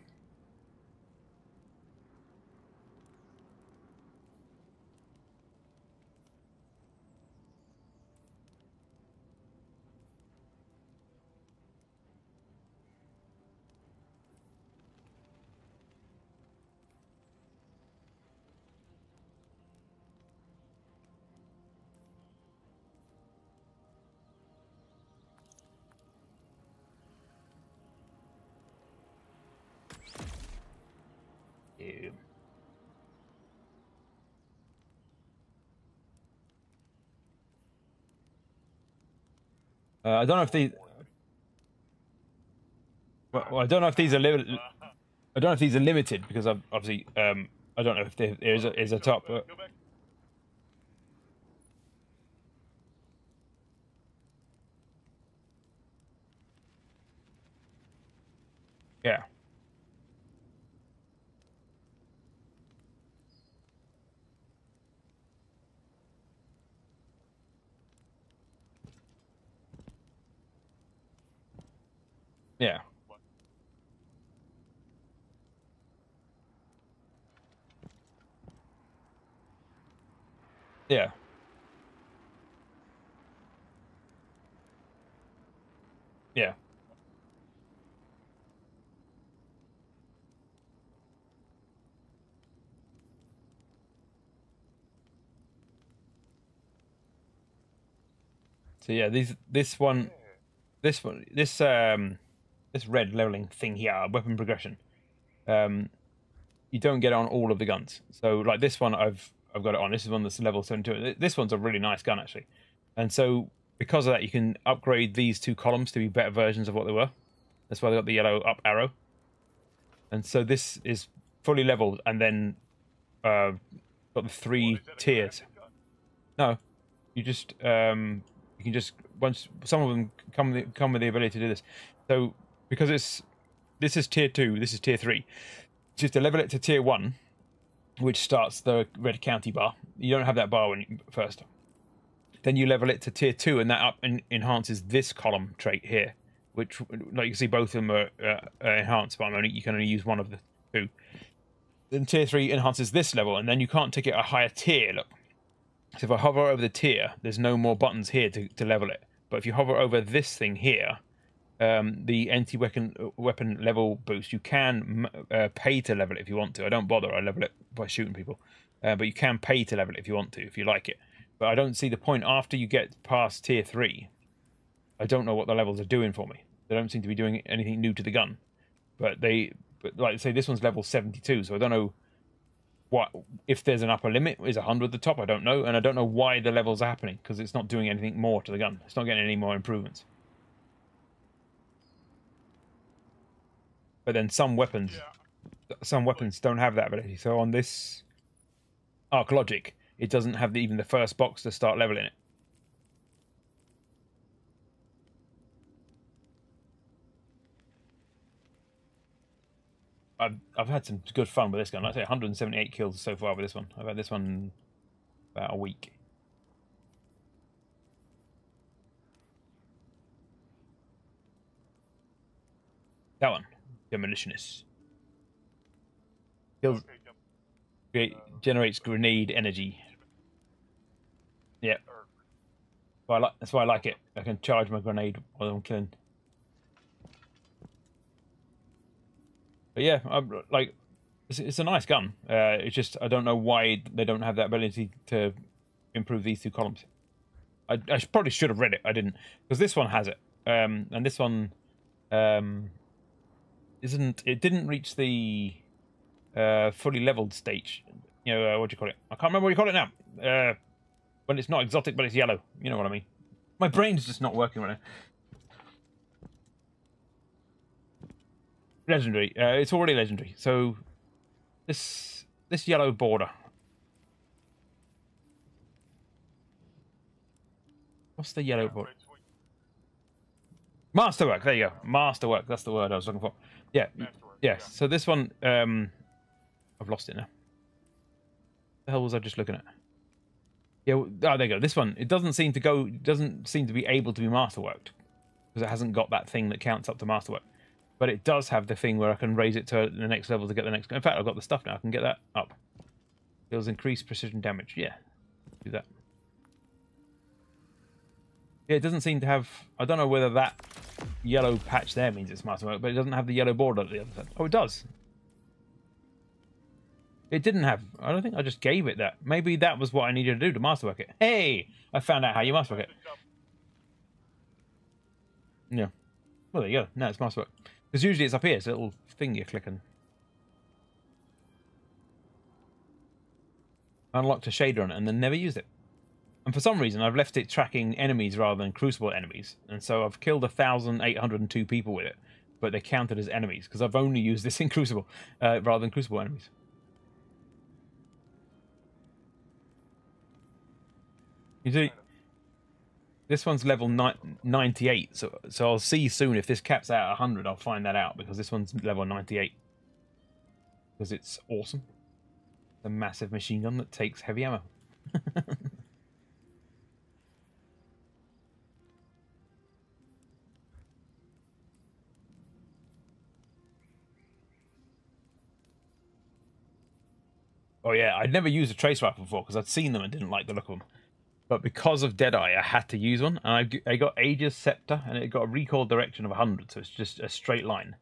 Yeah. I don't know if these. Well, I don't know if these are limited. I don't know if these are limited because I've obviously I don't know if there is a top. Yeah. Yeah. Yeah. Yeah. So yeah, this red leveling thing here, weapon progression. You don't get it on all of the guns. So like this one, I've got it on. This is one that's level 72. This one's a really nice gun actually, and so because of that, you can upgrade these two columns to be better versions of what they were. That's why they got the yellow up arrow. And so this is fully leveled, and then got the 3 tiers. No, you just you can just once some of them come with the ability to do this. So because this is tier 2, this is tier 3. Just to level it to tier 1, which starts the red county bar. You don't have that bar when you first. Then you level it to tier 2, and that up enhances this column trait here, which, like you can see, both of them are enhanced, but you can only use one of the 2. Then tier 3 enhances this level, and then you can't take it a higher tier. Look, so if I hover over the tier, there's no more buttons here to level it. But if you hover over this thing here, the anti-weapon level boost, you can pay to level it if you want to. I don't bother. I level it by shooting people, but you can pay to level it if you want to, if you like it. But I don't see the point after you get past tier 3. I don't know what the levels are doing for me. They don't seem to be doing anything new to the gun. But like I say, this one's level 72, so I don't know what if there's an upper limit. Is 100 at the top? I don't know, and I don't know why the levels are happening, because it's not doing anything more to the gun. It's not getting any more improvements. But then some weapons don't have that ability. So on this Arc Logic, it doesn't have even the first box to start leveling it. I've had some good fun with this gun. Like I say, 178 kills so far with this one. I've had this one about a week. That one, Demolitionist. Kills, generates grenade energy. Yep. That's why I like it. I can charge my grenade while I'm killing. But yeah, it's a nice gun. It's just I don't know why they don't have that ability to improve these 2 columns. I probably should have read it. I didn't, because this one has it, and this one isn't. It didn't reach the fully leveled stage. You know, what do you call it? I can't remember what you call it now. When it's not exotic, but it's yellow. You know what I mean? My brain's just not working right now. Legendary. It's already legendary. So this yellow border. What's the yellow border? Masterwork. There you go. Masterwork. That's the word I was looking for. Yeah. Yes. So this one, I've lost it now. The hell was I just looking at? Yeah. Oh, there you go. This one. It doesn't seem to go. Doesn't seem to be able to be masterworked because it hasn't got that thing that counts up to masterwork. But it does have the thing where I can raise it to the next level to get the next. In fact, I've got the stuff now. I can get that up. Deals increased precision damage. Yeah, do that. Yeah, it doesn't seem to have. I don't know whether that yellow patch there means it's masterwork, but it doesn't have the yellow border at the other side. Oh, it does. It didn't have. I don't think I just gave it that. Maybe that was what I needed to do to masterwork it. Hey, I found out how you masterwork it. Yeah. Well, there you go. Now it's masterwork. Because usually it's up here, it's a little thing you're clicking. Unlocked a shader on it and then never used it. And for some reason, I've left it tracking enemies rather than Crucible enemies. And so I've killed 1,802 people with it, but they're counted as enemies because I've only used this in Crucible rather than Crucible enemies. You see, this one's level 98, so I'll see soon if this caps out at 100. I'll find that out because this one's level 98 because it's awesome. A massive machine gun that takes heavy ammo. Oh yeah, I'd never used a trace rifle before because I'd seen them and didn't like the look of them. But because of Deadeye, I had to use one, and I got Aegis Scepter, and it got a recoil direction of 100, so it's just a straight line.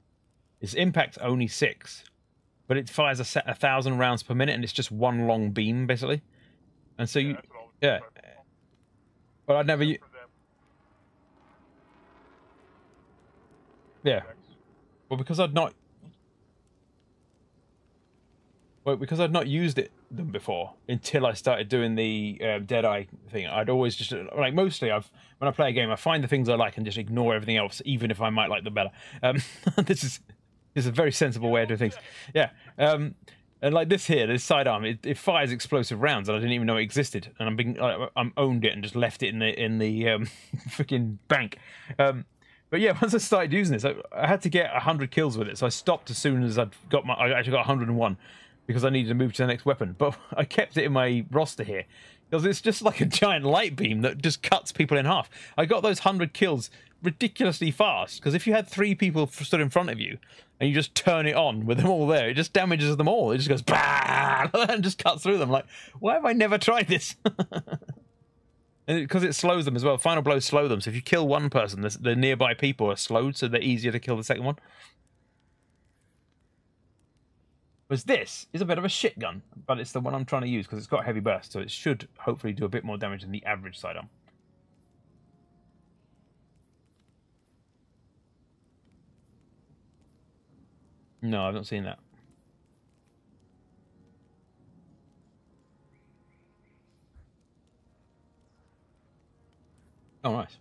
Its impact's only 6, but it fires 1,000 rounds per minute, and it's just one long beam, basically. And so yeah. But I'd never Yeah. Well, because I'd not. Well, because I'd not used them before until I started doing the Deadeye thing. I'd always just like mostly when I play a game, I find the things I like and just ignore everything else, even if I might like them better. This is a very sensible way of doing things. Yeah. And like this here, this sidearm, it fires explosive rounds, and I didn't even know it existed. And I'm owned it and just left it in the freaking bank. But yeah, once I started using this, I had to get 100 kills with it, so I stopped as soon as I actually got 101 because I needed to move to the next weapon. But I kept it in my roster here because it's just like a giant light beam that just cuts people in half. I got those 100 kills ridiculously fast because if you had 3 people stood in front of you and you just turn it on with them all there, it just damages them all. It just goes bah! And just cuts through them. Like, why have I never tried this? And because it slows them as well. Final blows slow them. So if you kill one person, the nearby people are slowed, so they're easier to kill the second one. Whereas this is a bit of a shit gun, but it's the one I'm trying to use because it's got heavy burst, so it should hopefully do a bit more damage than the average sidearm. No, I've not seen that. Oh, nice.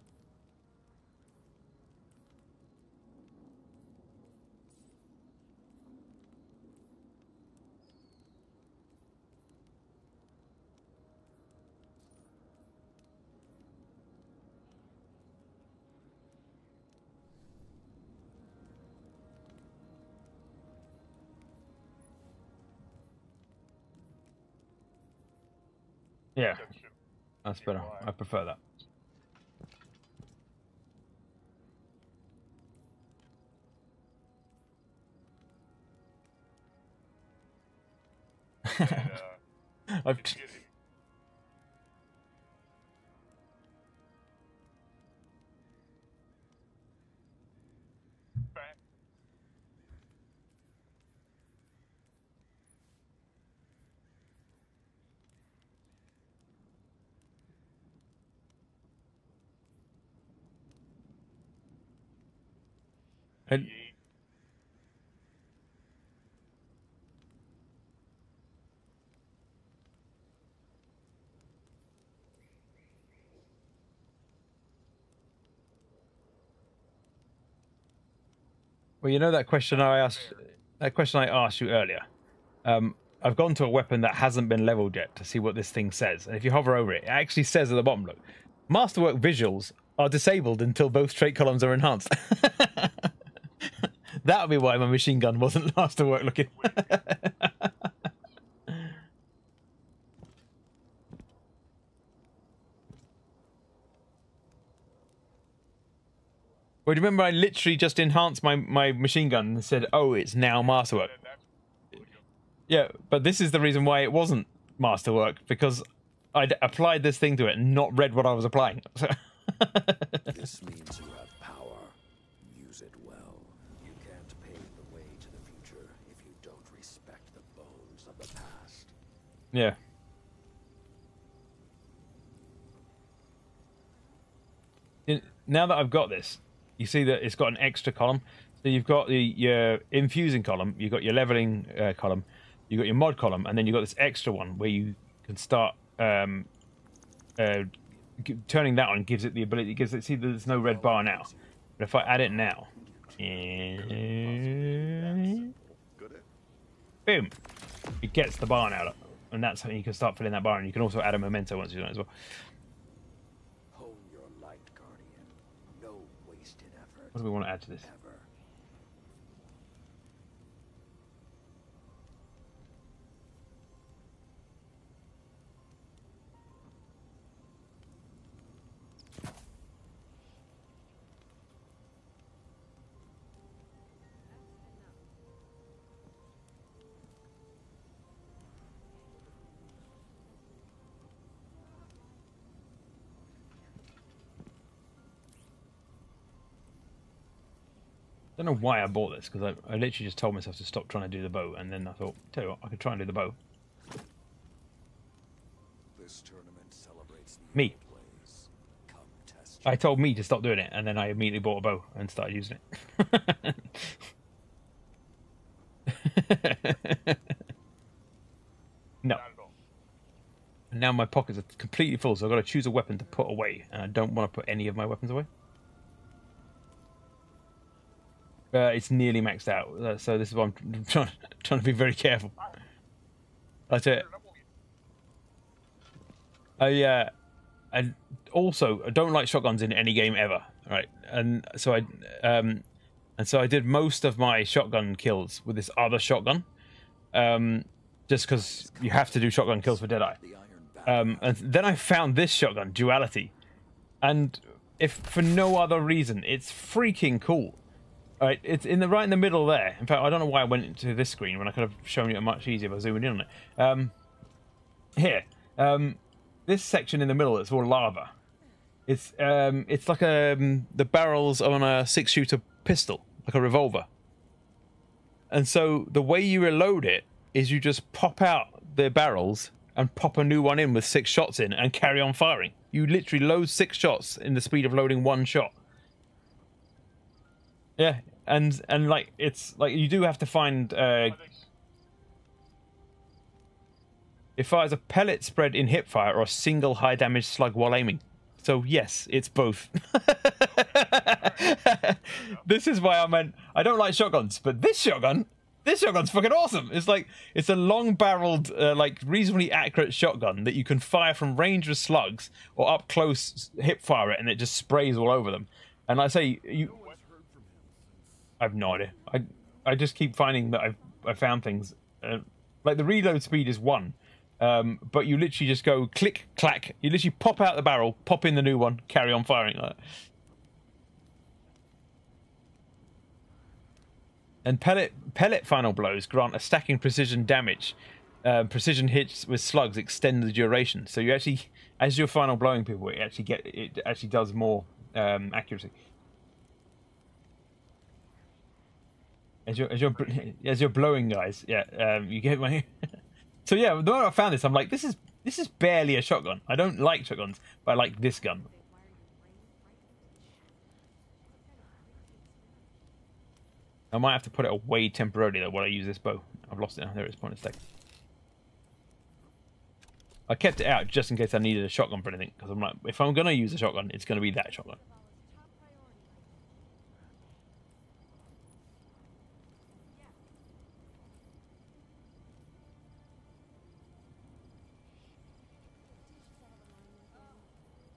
Yeah, that's better. I prefer that. I've and well, you know that question I asked you earlier. I've gone to a weapon that hasn't been leveled yet to see what this thing says. And if you hover over it, it actually says at the bottom, look, Masterwork visuals are disabled until both trait columns are enhanced. That would be why my machine gun wasn't Masterwork looking. Well, do you remember I literally just enhanced my machine gun and said, oh, it's now Masterwork? Yeah, but this is the reason why it wasn't Masterwork, because I'd applied this thing to it and not read what I was applying.
This means you have power. Use it well. You can't pave the way to the future if you don't respect the bones of the past.
Yeah. Now that I've got this, you see that it's got an extra column. So you've got your infusing column, you've got your leveling column, you've got your mod column, and then you've got this extra one where you can start turning that on. Gives it the ability. It gives it. See, there's no red bar now, but if I add it now, boom, it gets the bar now, and that's how you can start filling that bar. And you can also add a memento once you've done it as well.
Hone your light, Guardian. No wasted effort.
What do we want to add to this?
Ever.
I don't know why I bought this, because I literally just told myself to stop trying to do the bow, and then I thought, tell you what, I could try and do the bow.
This tournament celebrates the
Me.
plays. Come test
I told me to stop doing it, and then I immediately bought a bow and started using it. No. And now my pockets are completely full, so I've got to choose a weapon to put away, and I don't want to put any of my weapons away. It's nearly maxed out, so this is why I'm trying to be very careful. That's it. I don't like shotguns in any game ever, right? And so I did most of my shotgun kills with this other shotgun, just because you have to do shotgun kills for Deadeye. And then I found this shotgun, Duality, and if for no other reason, it's freaking cool. All right, it's right in the middle there. In fact, I don't know why I went into this screen when I could have shown you it much easier by zooming in on it. Here, this section in the middle is all lava. It's like the barrels on a 6-shooter pistol, like a revolver. And so the way you reload it is you just pop out the barrels and pop a new one in with 6 shots in and carry on firing. You literally load 6 shots in the speed of loading 1 shot. Yeah, and like it's like you do have to find. It fires a pellet spread in hipfire or a single high damage slug while aiming. So yes, it's both. This is why I don't like shotguns, but this shotgun's fucking awesome. It's a long-barreled, like reasonably accurate shotgun that you can fire from range with slugs or up close hipfire it, and it just sprays all over them. And I say I have no idea. I just keep finding that I found things. Like the reload speed is 1, but you literally just go click clack. You literally pop out the barrel, pop in the new one, carry on firing like that. And pellet final blows grant a stacking precision damage. Precision hits with slugs extend the duration. So you actually, as you're final blowing people, it actually does more accuracy. As you're blowing, guys, yeah, you get my. So yeah, the moment I found this, I'm like, this is barely a shotgun. I don't like shotguns, but I like this gun. I might have to put it away temporarily though while I use this bow. I've lost it now. There it is, point of stake. I kept it out just in case I needed a shotgun for anything, because I'm like, if I'm gonna use a shotgun, it's gonna be that shotgun.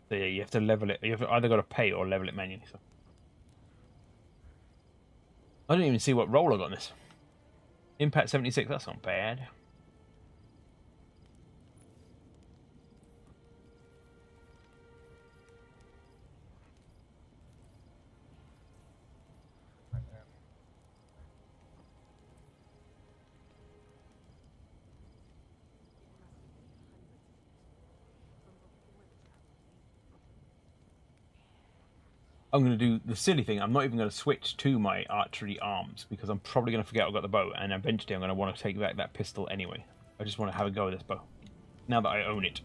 So yeah, you have to level it. You've either got to pay or level it manually. So I don't even see what roll I got in this. Impact 76. That's not bad. I'm going to do the silly thing. I'm not even going to switch to my archery arms because I'm probably going to forget I've got the bow, and eventually I'm going to want to take back that pistol anyway. I just want to have a go with this bow now that I own it.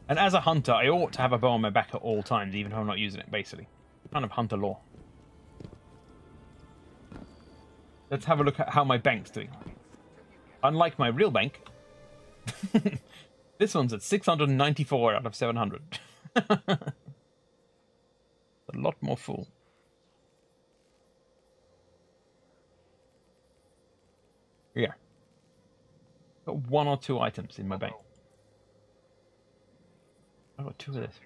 And as a hunter, I ought to have a bow on my back at all times, even if I'm not using it, basically. Kind of hunter law. Let's have a look at how my bank's doing. Unlike my real bank, this one's at 694 out of 700. A lot more full. Yeah. Got 1 or 2 items in my bank. I've got 2 of this.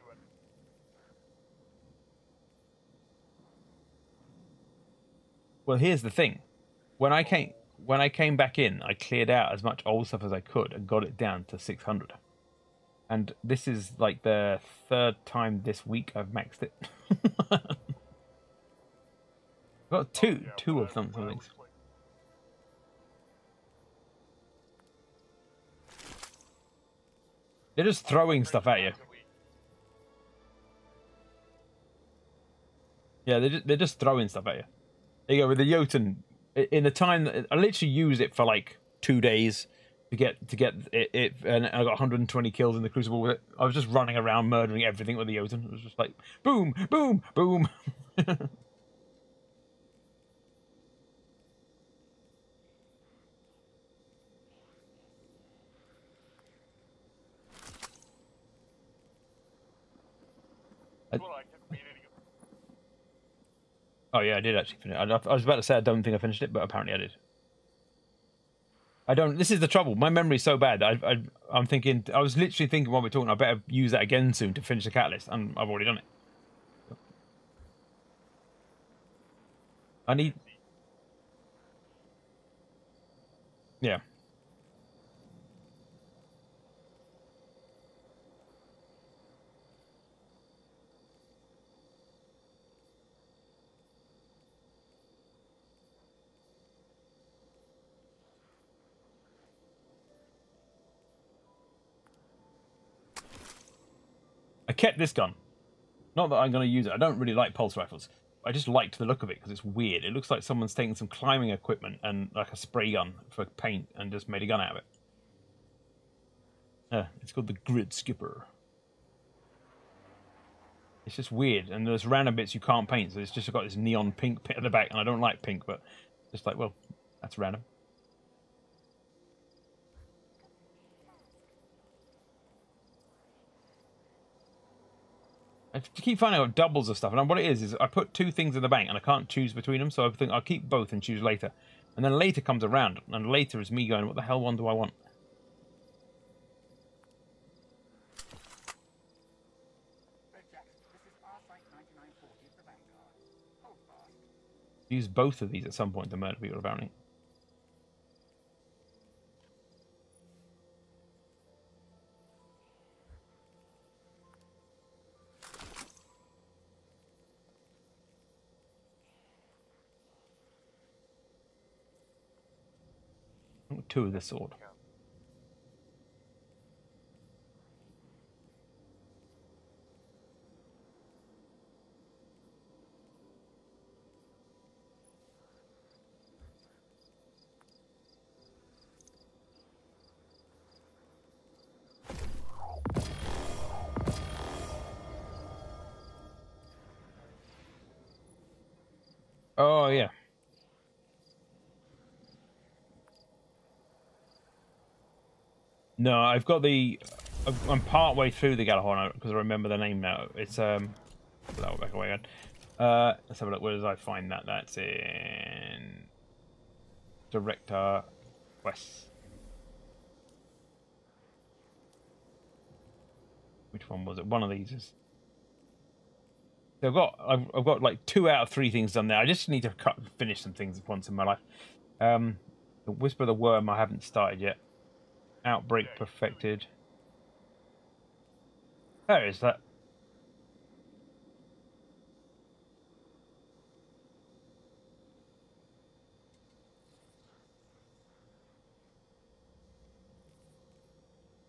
Well, here's the thing. When I came back in, I cleared out as much old stuff as I could and got it down to 600. And this is like the 3rd time this week I've maxed it. I've got two of them things. They're just throwing stuff at you. Yeah, they're just throwing stuff at you. There you go with the Jotun. In the time that I literally used it for like 2 days, to get it, and I got 120 kills in the Crucible with it. I was just running around murdering everything with the Jotun. It was just like boom, boom, boom. Oh yeah, I did actually finish it. I was about to say I don't think I finished it, but apparently I did. I don't. This is the trouble. My memory's so bad that I'm thinking. I was literally thinking while we're talking, I better use that again soon to finish the catalyst, and I've already done it. I need. Yeah. I kept this gun. Not that I'm going to use it. I don't really like pulse rifles. I just liked the look of it because it's weird. It looks like someone's taken some climbing equipment and like a spray gun for paint and just made a gun out of it. It's called the Grid Skipper. It's just weird, and there's random bits you can't paint, so it's just got this neon pink bit at the back, and I don't like pink, but just like, well, that's random. I keep finding out doubles of stuff, and what it is I put two things in the bank, and I can't choose between them, so I think I'll keep both and choose later. And then later comes around, and later is me going, what the hell one do I want? Use both of these at some point to murder people, apparently. Two of this sword. Oh, yeah. No, I've got the... I'm part way through the Galahorn because I remember the name now. It's, that will back away again. Let's have a look. Where did I find that? That's in... Director Quest. Which one was it? One of these is... So I've got like 2 out of 3 things done there. I just need to finish some things once in my life. The Whisper of the Worm I haven't started yet. Outbreak perfected. Where is that?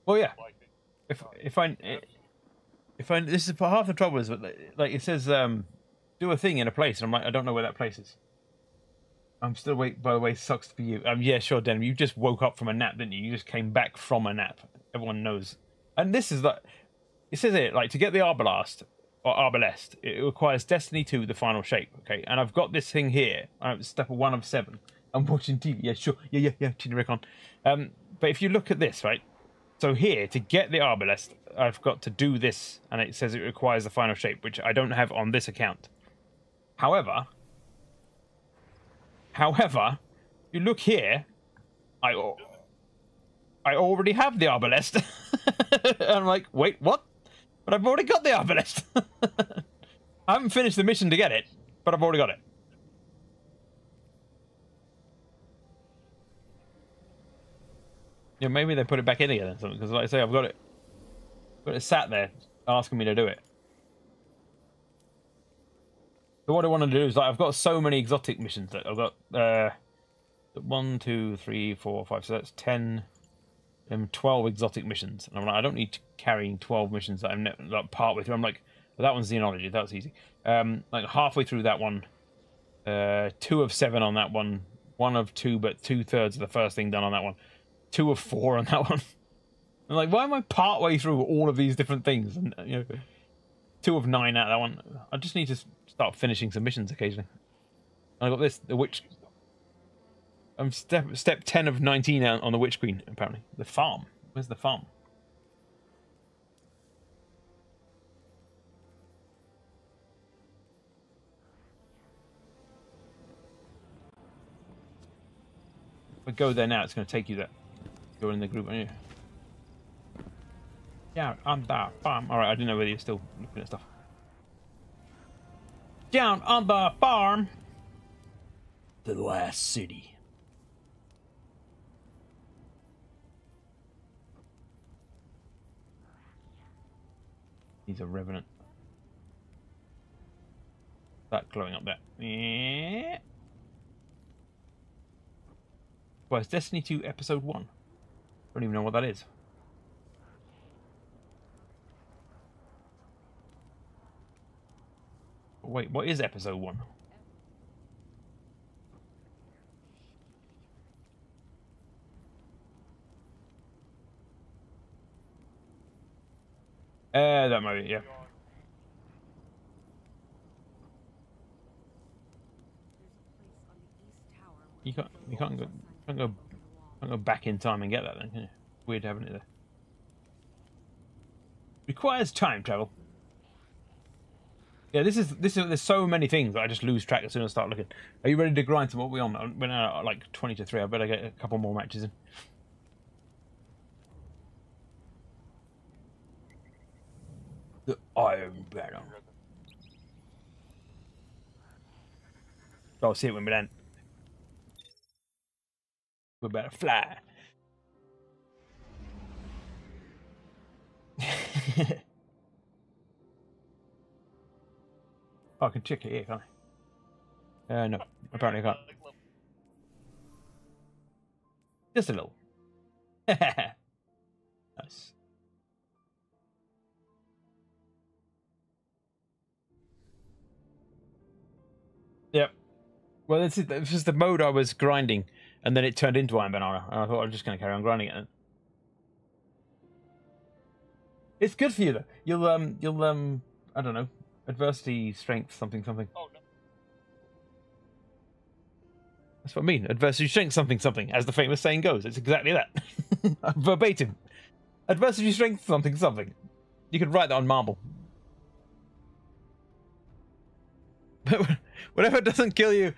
Well, yeah. If I this is half the trouble is like it says do a thing in a place, and I'm like, I don't know where that place is. I'm still awake, by the way, sucks for you. Yeah, sure, Denim. You just woke up from a nap, didn't you? You just came back from a nap. Everyone knows. And this is like, it says here, like, to get the Arbalest, or Arbalest, it requires Destiny 2, the final shape, okay? And I've got this thing here. Step 1 of 7. I'm watching TV. Yeah, sure. Yeah, Tina Rickon. But if you look at this, right? So here, to get the Arbalest, I've got to do this, and it says it requires the final shape, which I don't have on this account. However, you look here, I already have the Arbalest. And I'm like, wait, what? But I've already got the Arbalest. I haven't finished the mission to get it, but I've already got it. Yeah, maybe they put it back in again or something, because like I say, I've got it sat there asking me to do it. So what I want to do is, like, I've got so many exotic missions that I've got 1, 2, 3, 4, 5, so that's 10, 12 exotic missions. And I'm like, I don't need to carrying 12 missions that I'm like part way through. I'm like, well, that one's Xenology, that's easy. Like halfway through that one, 2 of 7 on that one, 1 of 2, but 2/3 of the first thing done on that one. 2 of 4 on that one. I'm like, why am I part way through all of these different things? And 2 of 9 out of that one. I just need to start finishing some missions occasionally. I got this, the witch. I'm step 10 of 19 out on the witch queen. Apparently, the farm. Where's the farm? If I go there now, it's going to take you there. You're in the group, aren't you? Down on the farm. Alright, I didn't know whether you're still looking at stuff. Down on the farm. The last city. He's a revenant. That glowing up there. Yeah. Well, it's Destiny 2 Episode 1. Don't even know what that is. Wait, what is Episode 1? That might be, yeah. You can't go back in time and get that then, can you? Weird having it there. Requires time travel. Yeah, this is there's so many things that I just lose track as soon as I start looking. Are you ready to grind some? What are we on? We're now like 20 to 3. I better get a couple more matches in. The Iron Banner. I'll see it when we land. We better fly. Oh, I can check it here, can't I? No, apparently I can't. Just a little. Nice. Yep. Well, this is the mode I was grinding, and then it turned into Iron Banana, and I thought I was just going to carry on grinding it. It's good for you though. You'll I don't know, adversity, strength, something. Oh, no. That's what I mean. Adversity, strength, something, as the famous saying goes. It's exactly that. Verbatim. Adversity, strength, something. You could write that on marble. Whatever doesn't kill you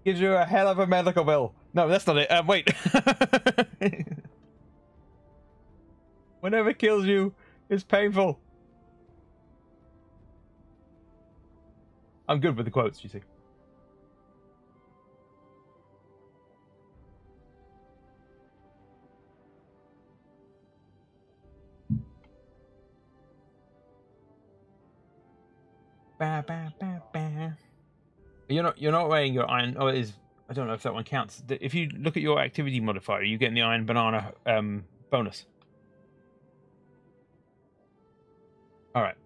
gives you a hell of a medical bill. No, that's not it. Wait. Whatever kills you is painful. I'm good with the quotes, you see. Ba, ba, ba, ba. You're not wearing your iron. Oh, it is. I don't know if that one counts. If you look at your activity modifier, you get the Iron Banana bonus. All right.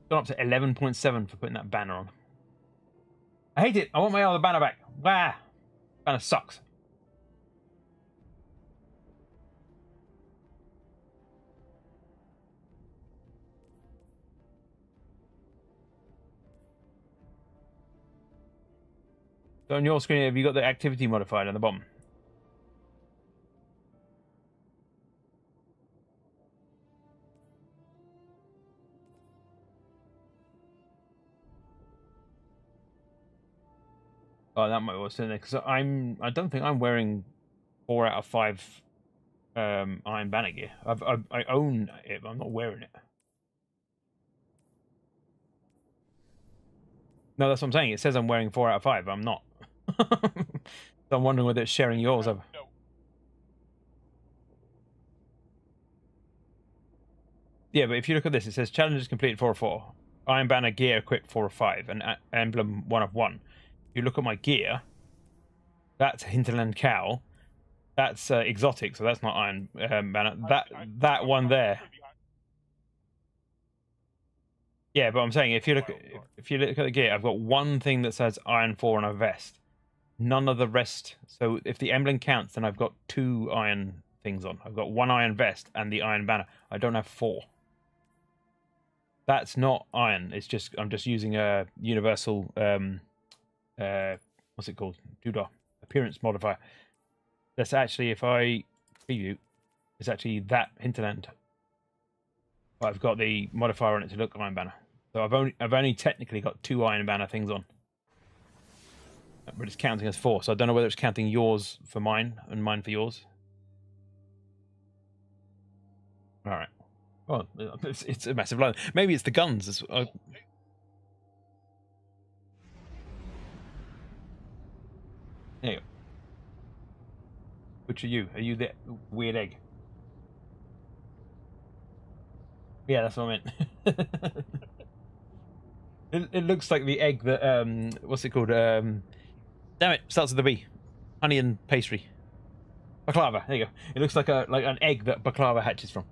Gone up to 11.7 for putting that banner on. I hate it. I want my other banner back. Wah! Banner sucks. So on your screen, have you got the activity modifier on the bottom? Oh, that might be what's in there, because I don't think I'm wearing 4 out of 5 Iron Banner gear. I own it, but I'm not wearing it. No, that's what I'm saying. It says I'm wearing 4 out of 5. I'm not. So I'm wondering whether it's sharing yours over. No. Yeah, but if you look at this, it says challenges completed 4 of 4. Iron Banner gear equipped 4 of 5, and emblem 1 of 1. If you look at my gear, that's Hinterland Cow. That's exotic, so that's not Iron Banner. That one there. Yeah, but I'm saying if you look at the gear, I've got one thing that says Iron 4 on a vest, none of the rest. So if the emblem counts, then I've got 2 iron things on. I've got 1 iron vest and the iron banner. I don't have 4. That's not iron. It's just I'm just using a universal what's it called? Doodah appearance modifier. That's actually, if I preview, it's actually that hinterland. But I've got the modifier on it to look iron banner. So I've only technically got 2 iron banner things on. But it's counting as 4, so I don't know whether it's counting yours for mine and mine for yours. All right. Well, it's a massive line. Maybe it's the guns. There you go. Which are you? Are you the weird egg? Yeah, that's what I meant. It looks like the egg that what's it called? Damn it! Starts with a B. Honey and pastry. Baklava. There you go. It looks like an egg that baklava hatches from.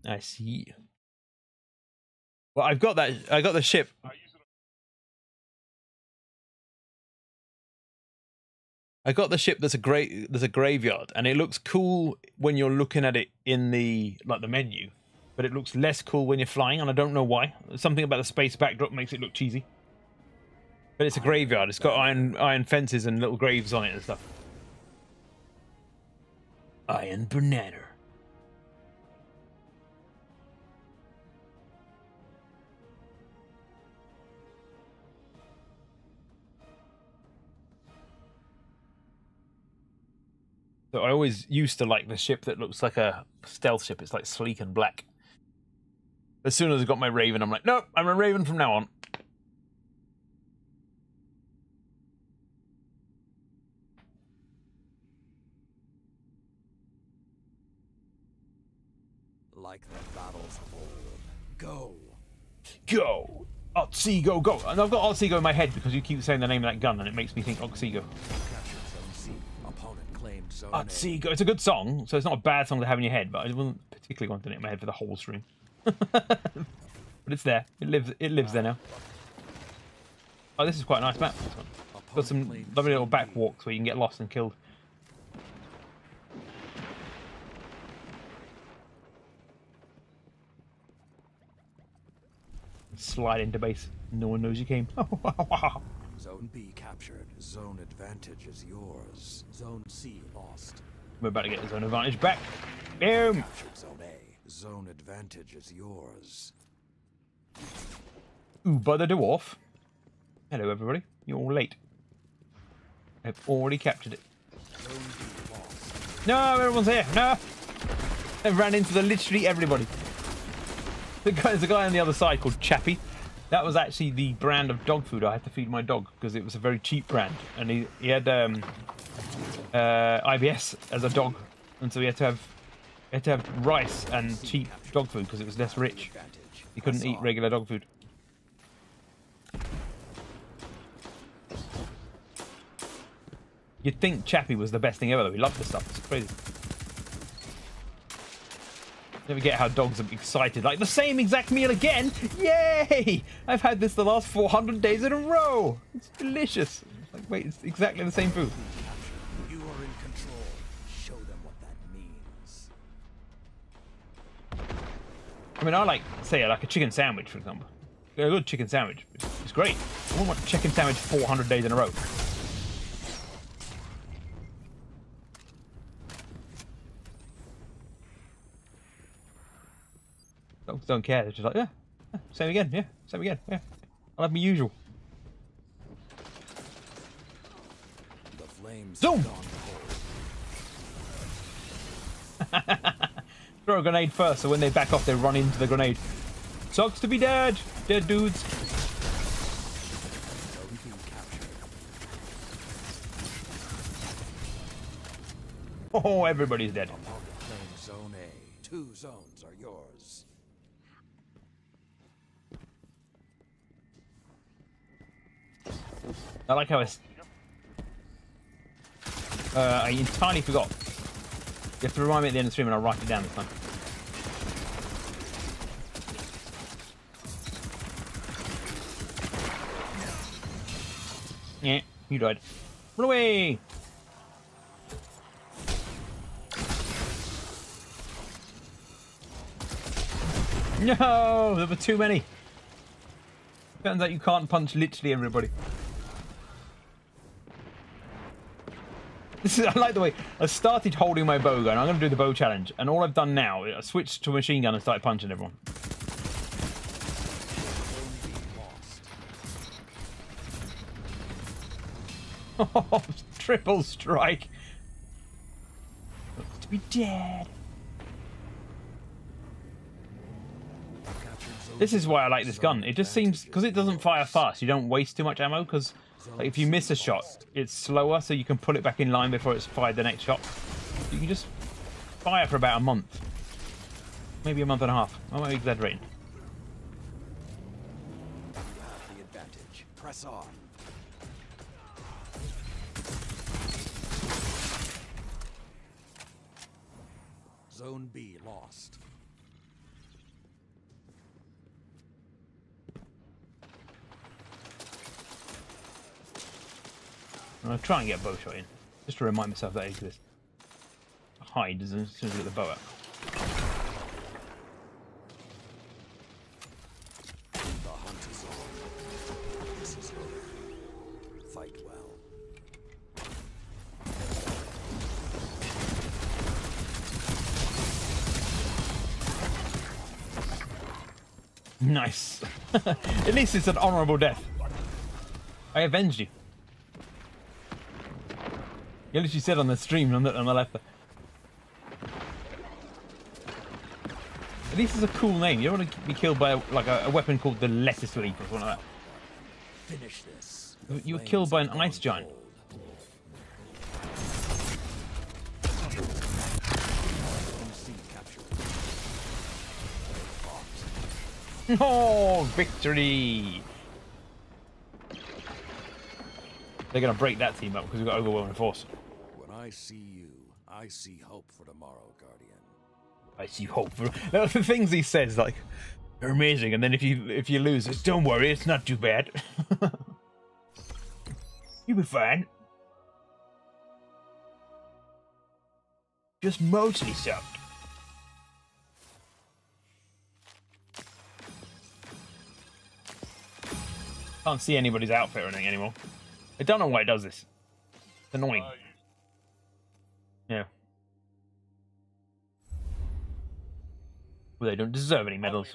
I see. Well, I've got that. I got the ship. I got the ship. There's a graveyard, and it looks cool when you're looking at it in the the menu, but it looks less cool when you're flying, and I don't know why. Something about the space backdrop makes it look cheesy. But it's a graveyard. It's got iron fences and little graves on it and stuff. Iron banana. So I always used to like the ship that looks like a stealth ship. It's like sleek and black. As soon as I got my Raven, I'm like, nope, I'm a Raven from now on.
Like the battles of old. Go.
Go. Otsego, go. And I've got Otsego in my head because you keep saying the name of that gun and it makes me think Otsego. Otsego. It's a good song, so it's not a bad song to have in your head, but I wouldn't particularly want it in my head for the whole stream. But it's there. It lives there now. Oh, this is quite a nice map. This one. Got some lovely little back walks where you can get lost and killed. Slide into base. No one knows you came.
Zone B captured. Zone advantage is yours. Zone C lost.
We're about to get the zone advantage back. Boom!
Captured Zone A. Zone advantage is yours.
Ooh, by the dwarf. Hello, everybody. You're all late. I've already captured it.
Zone B lost.
No, everyone's here. No! I ran into literally everybody. There's a guy on the other side called Chappie. That was actually the brand of dog food I had to feed my dog because it was a very cheap brand, and he had IBS as a dog, and so he had to have rice and cheap dog food because it was less rich. He couldn't eat regular dog food. You'd think Chappie was the best thing ever, though. He loved this stuff. It's crazy. Never get how dogs are excited. Like, the same exact meal again? Yay! I've had this the last 400 days in a row. It's delicious. It's like, wait, it's exactly the same food.
You are in control. Show them what that means.
I mean, I like, say, like a chicken sandwich, for example. A good chicken sandwich. It's great. I wouldn't want a chicken sandwich 400 days in a row. Dogs don't care. They're just like, yeah, same again, yeah, same again, yeah. I'll have my usual.
The flames
Zoom!
have gone cold.
Throw a grenade first, so when they back off, they run into the grenade. Sucks to be dead, dead dudes.
Zone B captured.
Oh, everybody's dead.
Upon the claim Zone A. 2 zones are yours.
I like how I entirely forgot You have to remind me at the end of the stream and I'll write it down this time. Yeah, you died. Run away! No! There were too many. Turns out you can't punch literally everybody. This is, I like the way I started holding my bow gun. I'm going to do the bow challenge, and all I've done now is I switched to a machine gun and started punching everyone. Oh, triple strike. Looks to be dead. This is why I like this gun. It just seems, because it doesn't fire fast, you don't waste too much ammo, because like, if you miss a shot, it's slower, so you can pull it back in line before it's fired the next shot. You can just fire for about a month. Maybe a month and a half. I might be exaggerating.
You have the advantage. Press on. Zone B lost.
I'm going to try and get a bow shot in, just to remind myself that it exists. Hide as soon as I get the bow out.
The hunt is on. This is over. Fight well.
Nice. At least it's an honourable death. I avenged you. You literally said on the stream on the left there. At least it's a cool name. You don't want to be killed by a weapon called the lettuce leaf or something like that.
Finish this.
You were killed by an ice giant. Oh, victory! They're going to break that team up because we've got overwhelming force.
When I see you, I see hope for tomorrow, Guardian.
I see hope for the things he says. Like, they're amazing, and then if you lose, it's don't worry, it's not too bad. You'll be fine. Just mostly sucked. Can't see anybody's outfit or anything anymore. I don't know why it does this. It's annoying. Yeah. Well, they don't deserve any medals.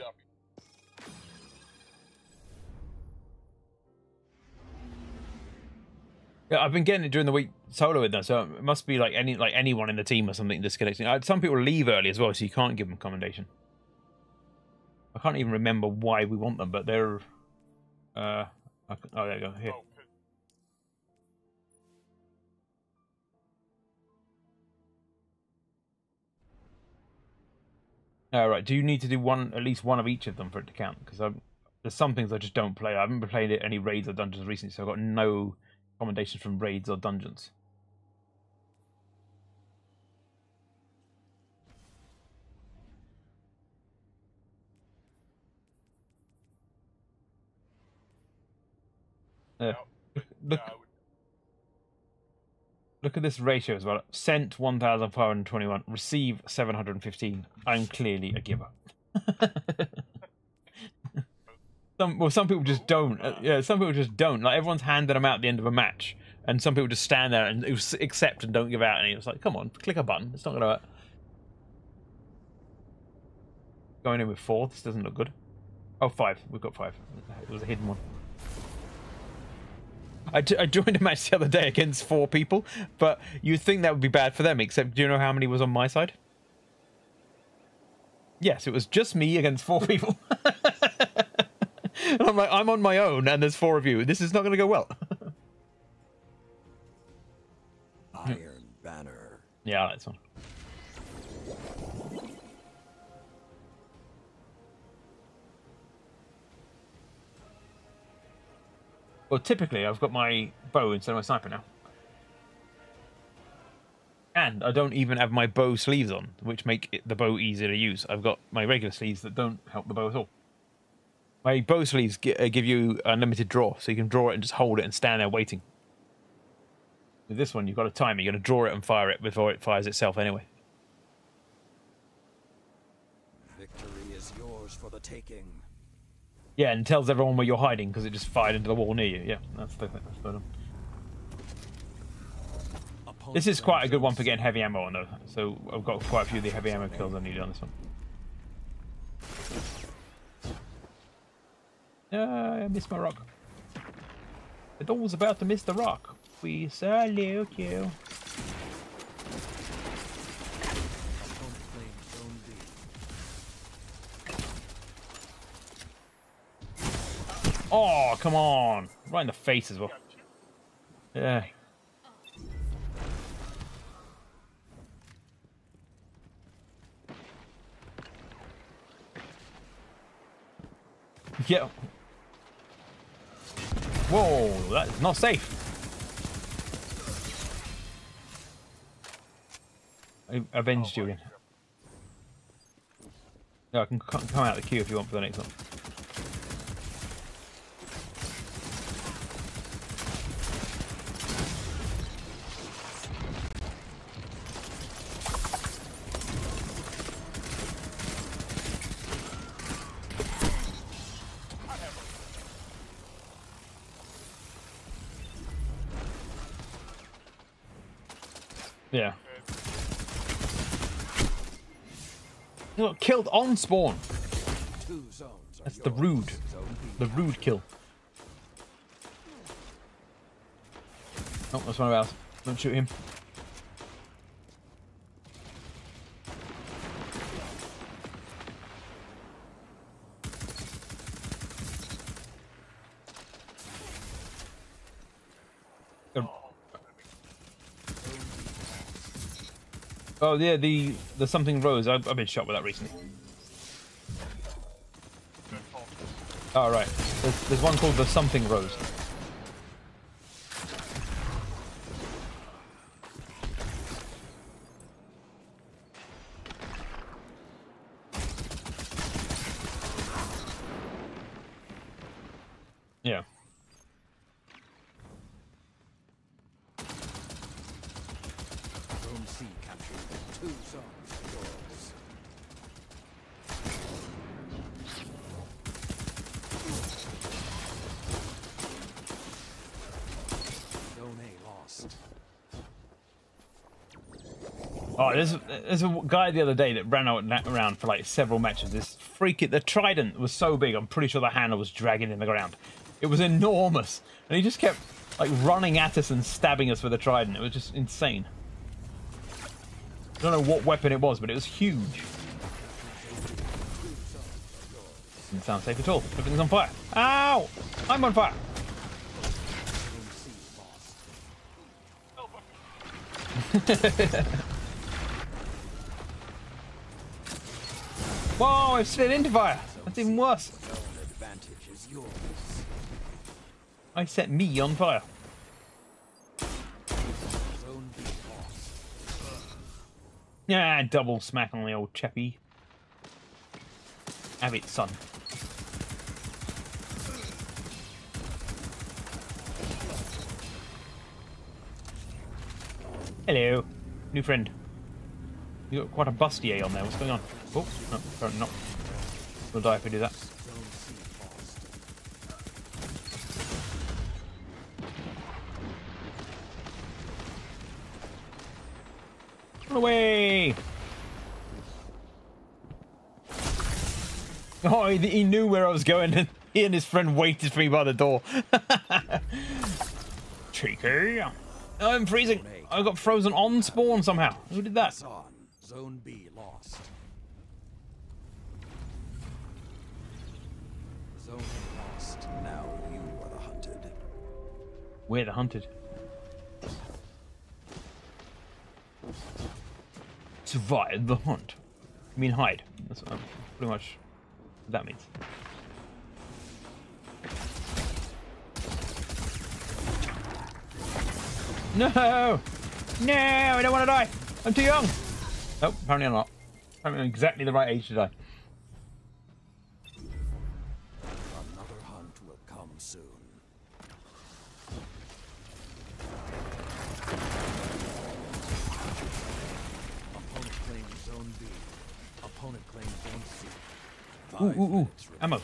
Yeah, I've been getting it during the week solo with them, so it must be like anyone in the team or something disconnecting. Some people leave early as well, so you can't give them commendation. I can't even remember why we want them, but they're. Oh, there you go. Here. Right. Do you need to do at least one of each of them for it to count? Because there's some things I just don't play. I haven't been playing any raids or dungeons recently, so I've got no commendations from raids or dungeons. Look at this ratio as well. Sent 1,521, receive 715. I'm clearly a giver. Some people just don't. Yeah, some people just don't. Like everyone's handing them out at the end of a match, and some people just stand there and accept and don't give out. And it's like, come on, click a button. It's not gonna hurt. Going in with 4. This doesn't look good. Oh, 5. We've got 5. It was a hidden one. I joined a match the other day against 4 people, but you'd think that would be bad for them, except do you know how many was on my side? Yes, it was just me against 4 people. And I'm like, I'm on my own, and there's 4 of you. This is not going to go well.
Iron Banner.
Yeah, that's one. Well, typically, I've got my bow instead of my sniper now. And I don't even have my bow sleeves on, which make the bow easier to use. I've got my regular sleeves that don't help the bow at all. My bow sleeves give you unlimited draw, so you can draw it and just hold it and stand there waiting. With this one, you've got a timer. You're going to draw it and fire it before it fires itself anyway.
Victory is yours for the taking.
Yeah, and tells everyone where you're hiding because it just fired into the wall near you. Yeah, that's the This is quite a good one for getting heavy ammo on though. So I've got quite a few of the heavy ammo kills I needed on this one. I missed my rock. The door's about to miss the rock. We salute you. Oh, come on. Right in the face as well. Yeah. Yeah. Whoa, that's not safe. I avenged you again. Yeah, I can come out of the queue if you want for the next one. Yeah. You got killed on spawn. That's the rude. The rude kill. Oh, that's one of ours. Don't shoot him. Oh yeah, the something rose. I've been shot with that recently. Oh right, there's one called the something rose. Yeah. Oh, there's a guy the other day that ran around for like several matches. The trident was so big, I'm pretty sure the handle was dragging in the ground. It was enormous, and he just kept like running at us and stabbing us with the trident. It was just insane. I don't know what weapon it was, but it was huge. Didn't sound safe at all. Everything's on fire. Ow! I'm on fire. Whoa, I've slid into fire. That's even worse. I set me on fire. Yeah, double smack on the old chappy. Have it, son. Hello, new friend. You got quite a bustier on there. What's going on? Oh, no, apparently not. We'll die if we do that. Run away! Oh, he knew where I was going, and he and his friend waited for me by the door. Cheeky. I'm freezing. I got frozen on spawn somehow. Who did that?
Zone B lost. Zone A lost. Now you are the hunted.
We're the hunted. Survive the hunt. I mean hide. That's pretty much what that means. No! No! I don't want to die! I'm too young. Nope, apparently I'm not. I'm exactly the right age to die.
Another hunt will come soon. Opponent claims zone B. Opponent claims zone C.
Ooh. Ammo.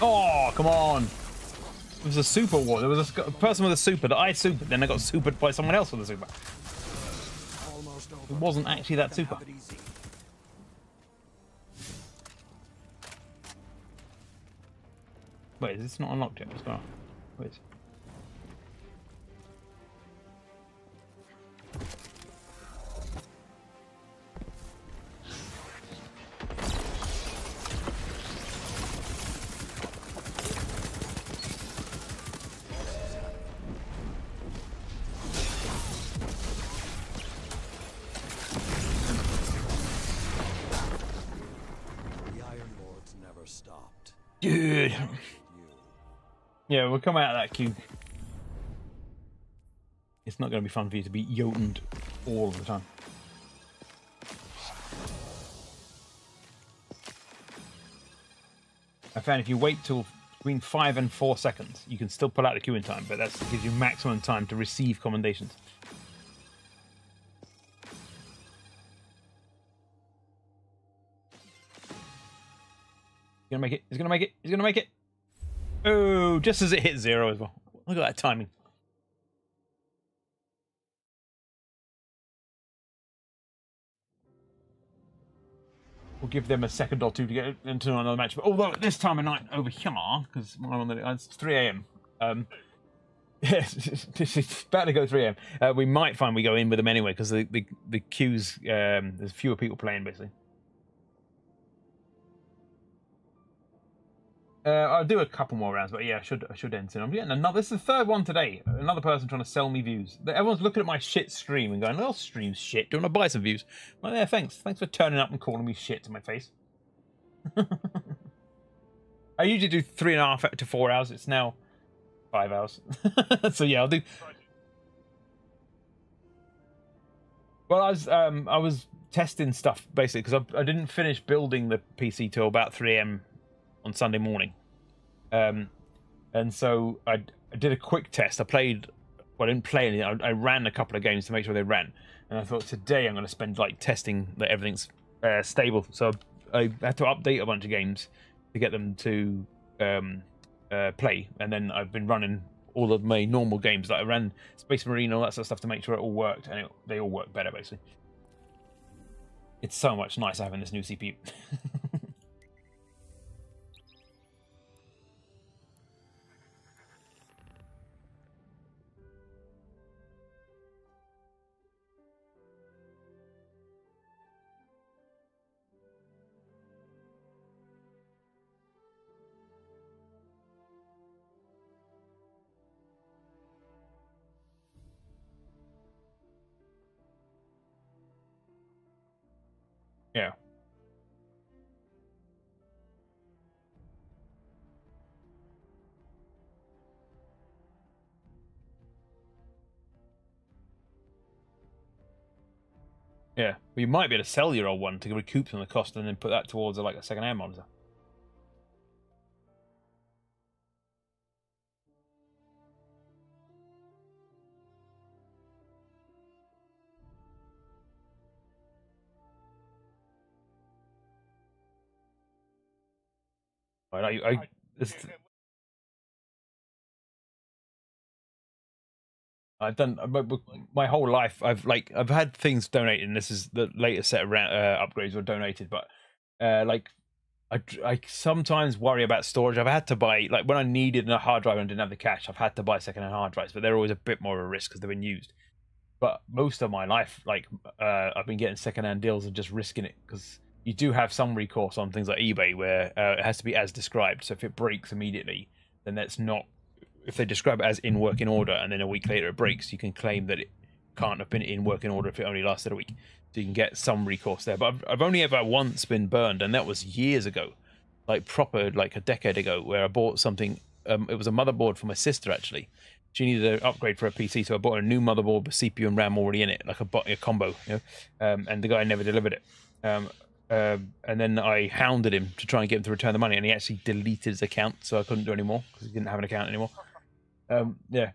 Oh, come on. It was a super war. There was a person with a super that I supered, then I got supered by someone else with a super.
Almost over.
It wasn't actually that super.
Have it easy.
Wait, is this not unlocked yet? It's not. Wait.
The Iron Lords never stopped.
Dude.
You.
Yeah, we'll come out of that cube. It's not going to be fun for you to be Jotuned all the time. I found if you wait till between 5 and 4 seconds, you can still pull out the queue in time, but that gives you maximum time to receive commendations. He's gonna make it. He's gonna make it. He's gonna make it. Oh, just as it hit 0 as well. Look at that timing. We'll give them a second or two to get into another match. But although at this time of night over here, because it's 3 a.m. Yes, it's about to go 3 a.m. We might find we go in with them anyway because the queues, there's fewer people playing basically. I'll do a couple more rounds, but yeah, I should end soon. I'm getting another. This is the third one today. Another person trying to sell me views. Everyone's looking at my shit stream and going, "Oh, stream's shit. Do you want to buy some views?" Well, yeah, thanks. Thanks for turning up and calling me shit to my face. I usually do 3.5 to 4 hours. It's now 5 hours. So yeah, I'll do. Well, I was testing stuff basically because I didn't finish building the PC till about 3 a.m. on Sunday morning, and so I did a quick test. I didn't play anything. I ran a couple of games to make sure they ran, and I thought today I'm going to spend like testing that everything's stable. So I had to update a bunch of games to get them to play, and then I've been running all of my normal games. Like I ran Space Marine, all that sort of stuff to make sure it all worked, and they all work better basically. It's so much nicer having this new CPU. Yeah. Yeah, well, you might be able to sell your old one to recoup some of the cost and then put that towards like a second-hand monitor. Right, I've done my whole life. I've had things donated, and this is the latest set of upgrades were donated. But like I sometimes worry about storage. I've had to buy like when I needed a hard drive and didn't have the cash. I've had to buy second-hand hard drives, but they're always a bit more of a risk because they've been used. But most of my life, like I've been getting second-hand deals and just risking it because you do have some recourse on things like eBay where it has to be as described. So if it breaks immediately, then that's not if they describe it as in working order and then a week later it breaks, you can claim that it can't have been in working order if it only lasted a week. So you can get some recourse there. But I've only ever once been burned, and that was years ago, like proper, like a decade ago, where I bought something. It was a motherboard for my sister, actually. She needed an upgrade for her PC, so I bought a new motherboard with CPU and RAM already in it, like a combo, you know. And the guy never delivered it. And then I hounded him to try and get him to return the money, and he actually deleted his account, so I couldn't do any more because he didn't have an account anymore. Yeah,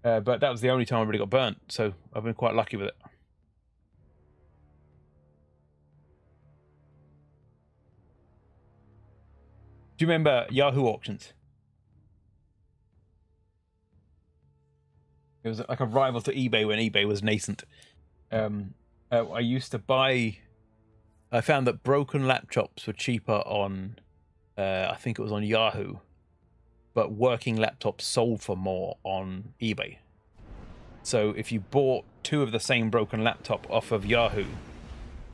but that was the only time I really got burnt, so I've been quite lucky with it. Do you remember Yahoo auctions? It was like a rival to eBay when eBay was nascent. I used to buy... I found that broken laptops were cheaper on... I think it was on Yahoo. But working laptops sold for more on eBay. So if you bought 2 of the same broken laptop off of Yahoo,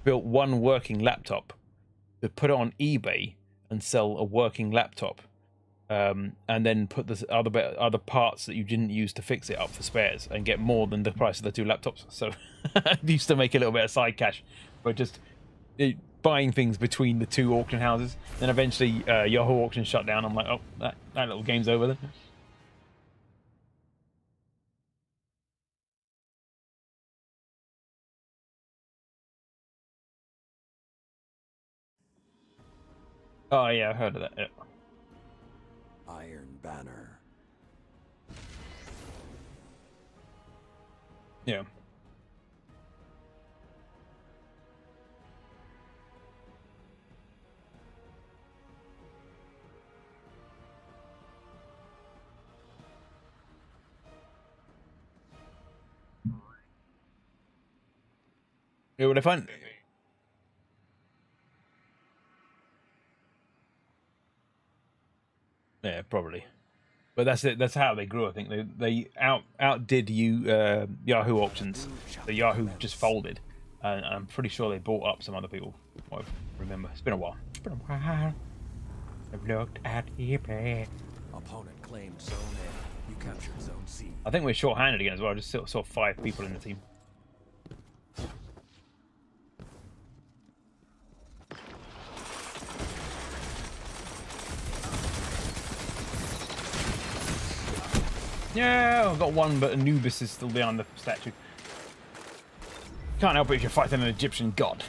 built one working laptop, could put it on eBay and sell a working laptop, and then put the other parts that you didn't use to fix it up for spares and get more than the price of the 2 laptops. So I used to make a little bit of side cash by just buying things between the 2 auction houses. Then eventually Yahoo auction shut down. I'm like, oh, that little game's over then. Oh yeah, I heard of that. Yeah.
Iron Banner.
Yeah. Yeah, well, if I... Yeah, probably. But that's it. That's how they grew. I think they outdid Yahoo auctions. The Yahoo just folded, and I'm pretty sure they bought up some other people. I remember. It's been a while. It's been a while. I've looked at eBay.
Opponent claimed Zone A. You captured Zone C.
I think we're short-handed again as well. I just saw 5 people in the team. Yeah, I've got one, but Anubis is still behind the statue. Can't help it if you're fighting an Egyptian god.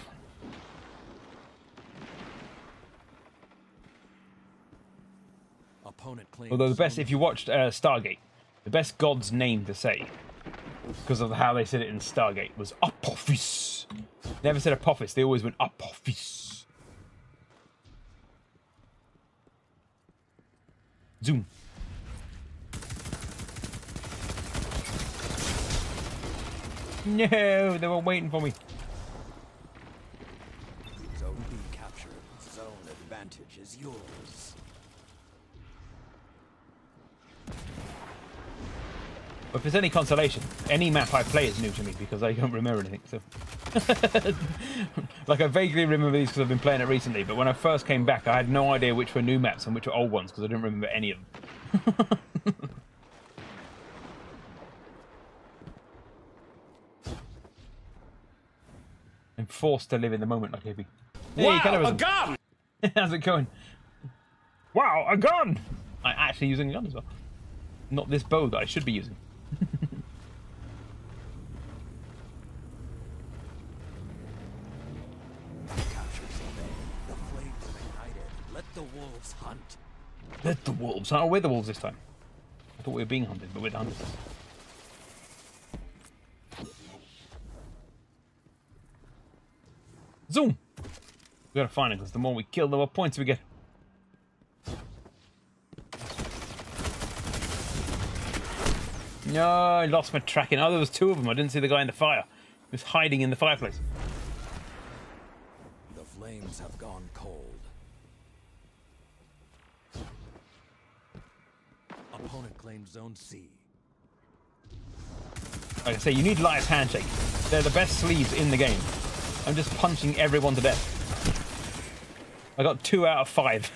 Opponent claimed
Although the best, if you watched Stargate, the best god's name to say, because of how they said it in Stargate, was Apophis. Never said Apophis, they always went Apophis. Zoom. No, they were waiting for me.
Zone B captured. Zone advantage is yours.
But if there's any consolation, any map I play is new to me because I don't remember anything. So, like I vaguely remember these because I've been playing it recently. But when I first came back, I had no idea which were new maps and which were old ones because I didn't remember any of them. I'm forced to live in the moment like hippie. Hey, wow, a gun! How's it going? Wow, a gun! I'm actually using a gun as well. Not this bow that I should be using.
Capture Zone A. The flames have ignited. Let the wolves hunt.
Let the wolves hunt. Oh, we're the wolves this time. I thought we were being hunted, but we're the hunters. Zoom! We gotta find it because the more we kill, the more points we get. No, I lost my tracking. Oh, there was 2 of them. I didn't see the guy in the fire. He was hiding in the fireplace.
The flames have gone cold. Opponent claimed Zone C.
Like I say, you need Liar's Handshake. They're the best sleeves in the game. I'm just punching everyone to death. I got 2 out of 5.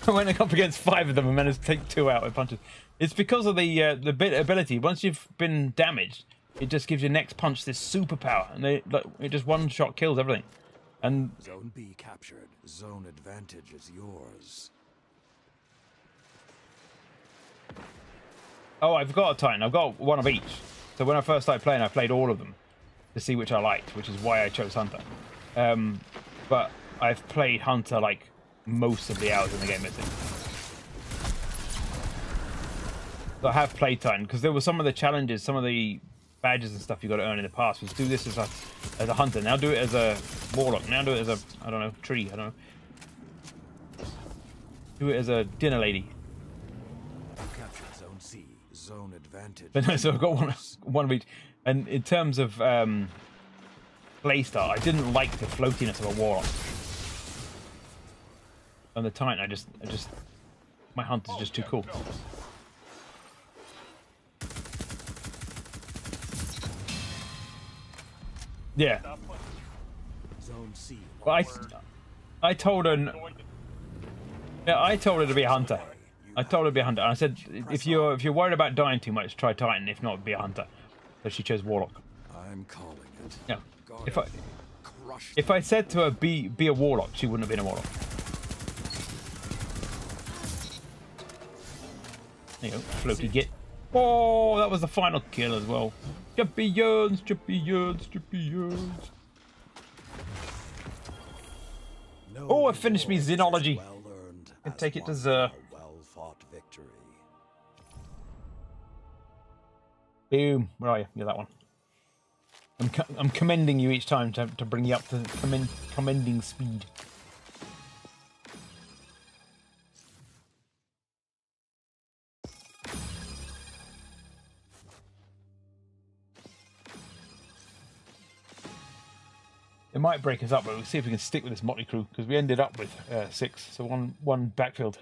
I went up against 5 of them and managed to take 2 out with punches. It's because of the ability. Once you've been damaged, it just gives your next punch this superpower, and it just one shot kills everything. And
Zone B captured. Zone advantage is yours.
oh, I've got a Titan. I've got one of each. So when I first started playing, I played all of them to see which I liked, which is why I chose Hunter. But I've played Hunter like most of the hours in the game, I think. So I have played Titan because there were some of the challenges, some of the badges and stuff you got to earn in the past was do this as a hunter. Now do it as a warlock. Now do it as a, I don't know, tree. I don't know. Do it as a dinner lady.
Captured Zone C. Zone advantage.
But no, so I've got one of each. And in terms of playstyle, I didn't like the floatiness of a warlock. On the Titan, I just my hunter's just too cool. Yeah.
Zone C.
Well, I told her. Yeah, I told her to be a hunter. I told her to be a hunter. And I said, if you're worried about dying too much, try Titan. If not, be a hunter. So she chose warlock.
I'm calling it.
Yeah. If I said to her be a warlock, she wouldn't have been a warlock. There you go, floaty git. Oh, that was the final kill as well. Champions, champions, champions. Oh, I finished me Xenology. Can take it to Zer.
Well-fought victory.
Boom. Where are you? You're that one. I'm commending you each time to bring you up to commending speed. It might break us up, but we'll see if we can stick with this motley crew because we ended up with 6, so one backfield.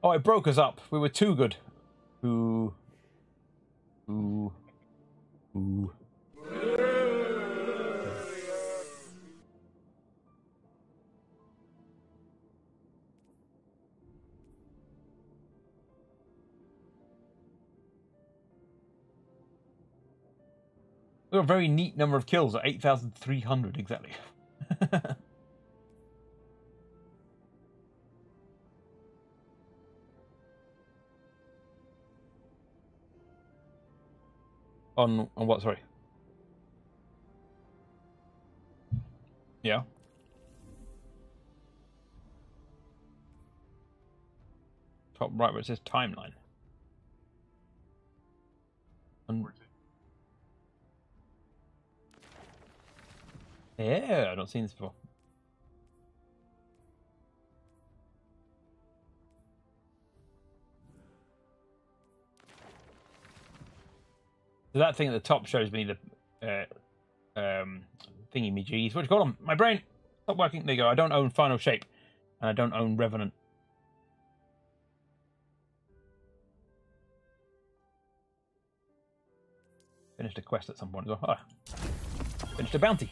Oh, it broke us up. We were too good. Ooh. Ooh. Ooh. We got a very neat number of kills at 8,300 exactly. On what? Sorry. Yeah. Top right where it says timeline. Yeah, I've not seen this before. So that thing at the top shows me the thingy-me-gees. What do you call them? My brain! Stop working. There you go. I don't own Final Shape. And I don't own Revenant. Finished a quest at some point as well. Oh, finished a bounty.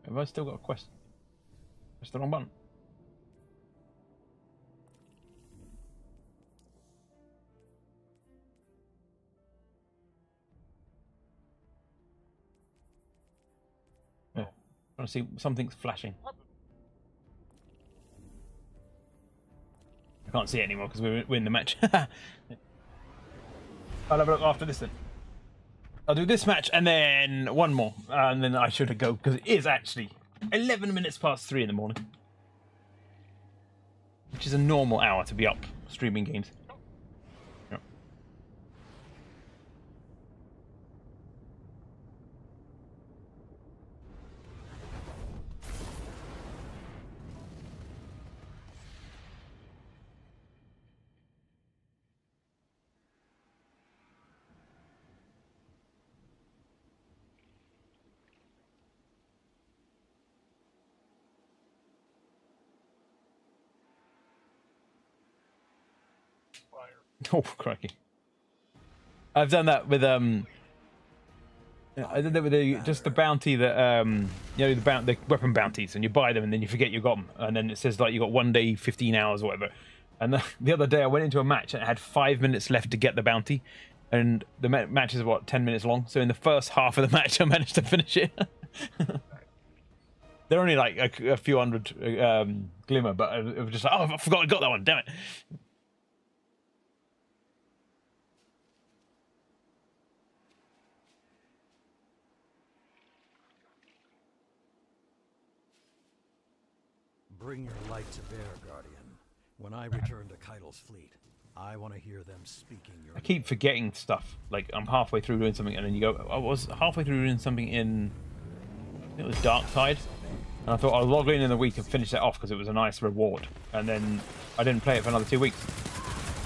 Have I still got a quest? Press the wrong button. Yeah. Trying to see something's flashing. I can't see it anymore because we're in the match. I'll have a look after this then. I'll do this match and then one more, and then I should go because it is actually 11 minutes past 3 in the morning, which is a normal hour to be up streaming games. Yep. Oh, crikey. I've done that with I did that with just the bounty that you know, the weapon bounties, and you buy them and then you forget you got them, and then it says like you got 1 day, 15 hours or whatever. And the other day I went into a match and it had 5 minutes left to get the bounty, and the match is what, 10 minutes long. So in the first half of the match I managed to finish it. They're only like a few hundred glimmer, but it was just like, oh, I forgot I got that one, damn it.
Bring your light to bear, Guardian. When I return to Keitel's fleet, I want to hear them speaking your
I keep forgetting stuff. Like, I'm halfway through doing something, and then you go, I was halfway through doing something in, I think it was Dark Tide, and I thought I'll log in the week and finish that off because it was a nice reward. And then I didn't play it for another 2 weeks.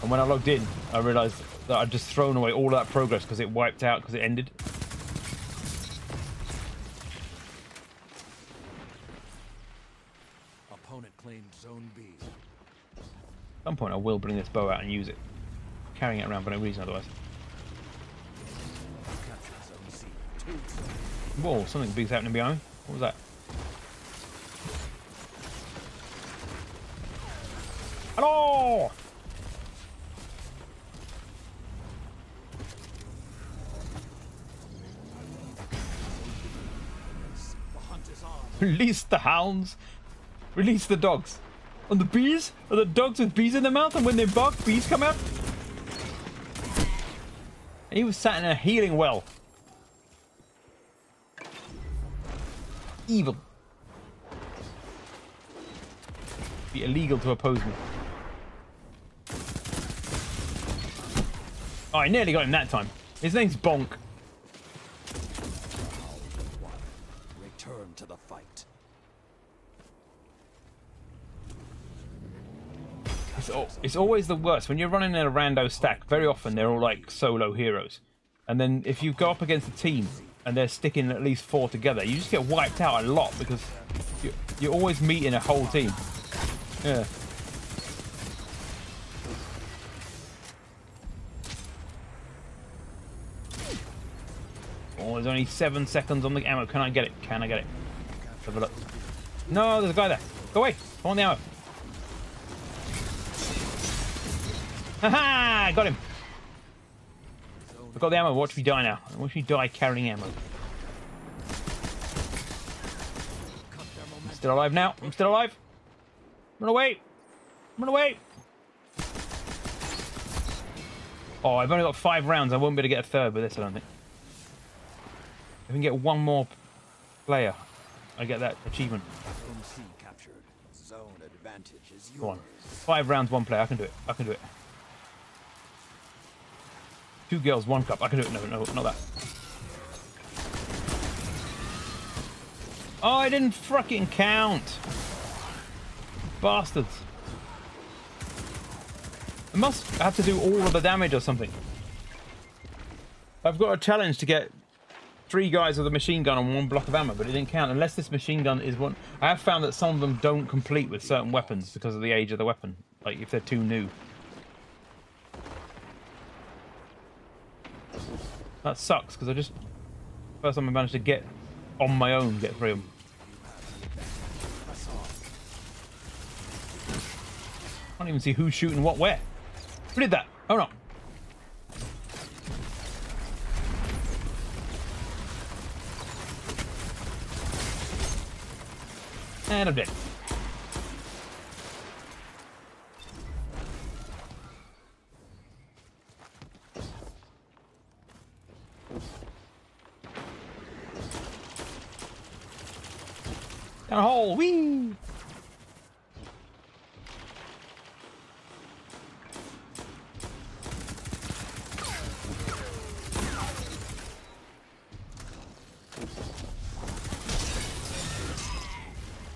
And when I logged in, I realized that I'd just thrown away all that progress because it wiped out because it ended.
opponent claimed Zone B.
At some point I will bring this bow out and use it. Carrying it around for no reason otherwise.
Captured Zone C. 2 zones.
Whoa, something big's happening behind me. What was that? Hello!
The hunt is on.
Release the hounds. Release the dogs. And the bees? Are the dogs with bees in their mouth, and when they bark, bees come out? And he was sat in a healing well. Evil. Be illegal to oppose me. Oh, I nearly got him that time. His name's Bonk.
Return to the fight.
It's always the worst. When you're running in a rando stack, very often they're all like solo heroes. And then if you go up against a team and they're sticking at least 4 together, you just get wiped out a lot because you're always meeting a whole team. Yeah. Oh, there's only 7 seconds on the ammo. Can I get it? Can I get it? Let's have a look. No, there's a guy there. Go away. I want the ammo. Haha! Got him. I've got the ammo. Watch me die now. Watch me die carrying ammo. I'm still alive now. I'm still alive. Run away. Run away. Oh, I've only got 5 rounds. I won't be able to get a third with this, I don't think. If we can get 1 more player, I get that achievement.
Zone C captured. Zone advantage is yours.
Go on. 5 rounds, 1 player. I can do it. I can do it. 2 girls, 1 cup. I can do it. No, no, not that. Oh, I didn't fucking count. Bastards. I must have to do all of the damage or something. I've got a challenge to get 3 guys with a machine gun on 1 block of ammo, but it didn't count unless this machine gun is one. I have found that some of them don't complete with certain weapons because of the age of the weapon, like if they're too new. That sucks because I just first time I managed to get on my own get 3 of them. I can't even see who's shooting what where. Who did that? Oh no. And I'm dead. Down a hole, whee!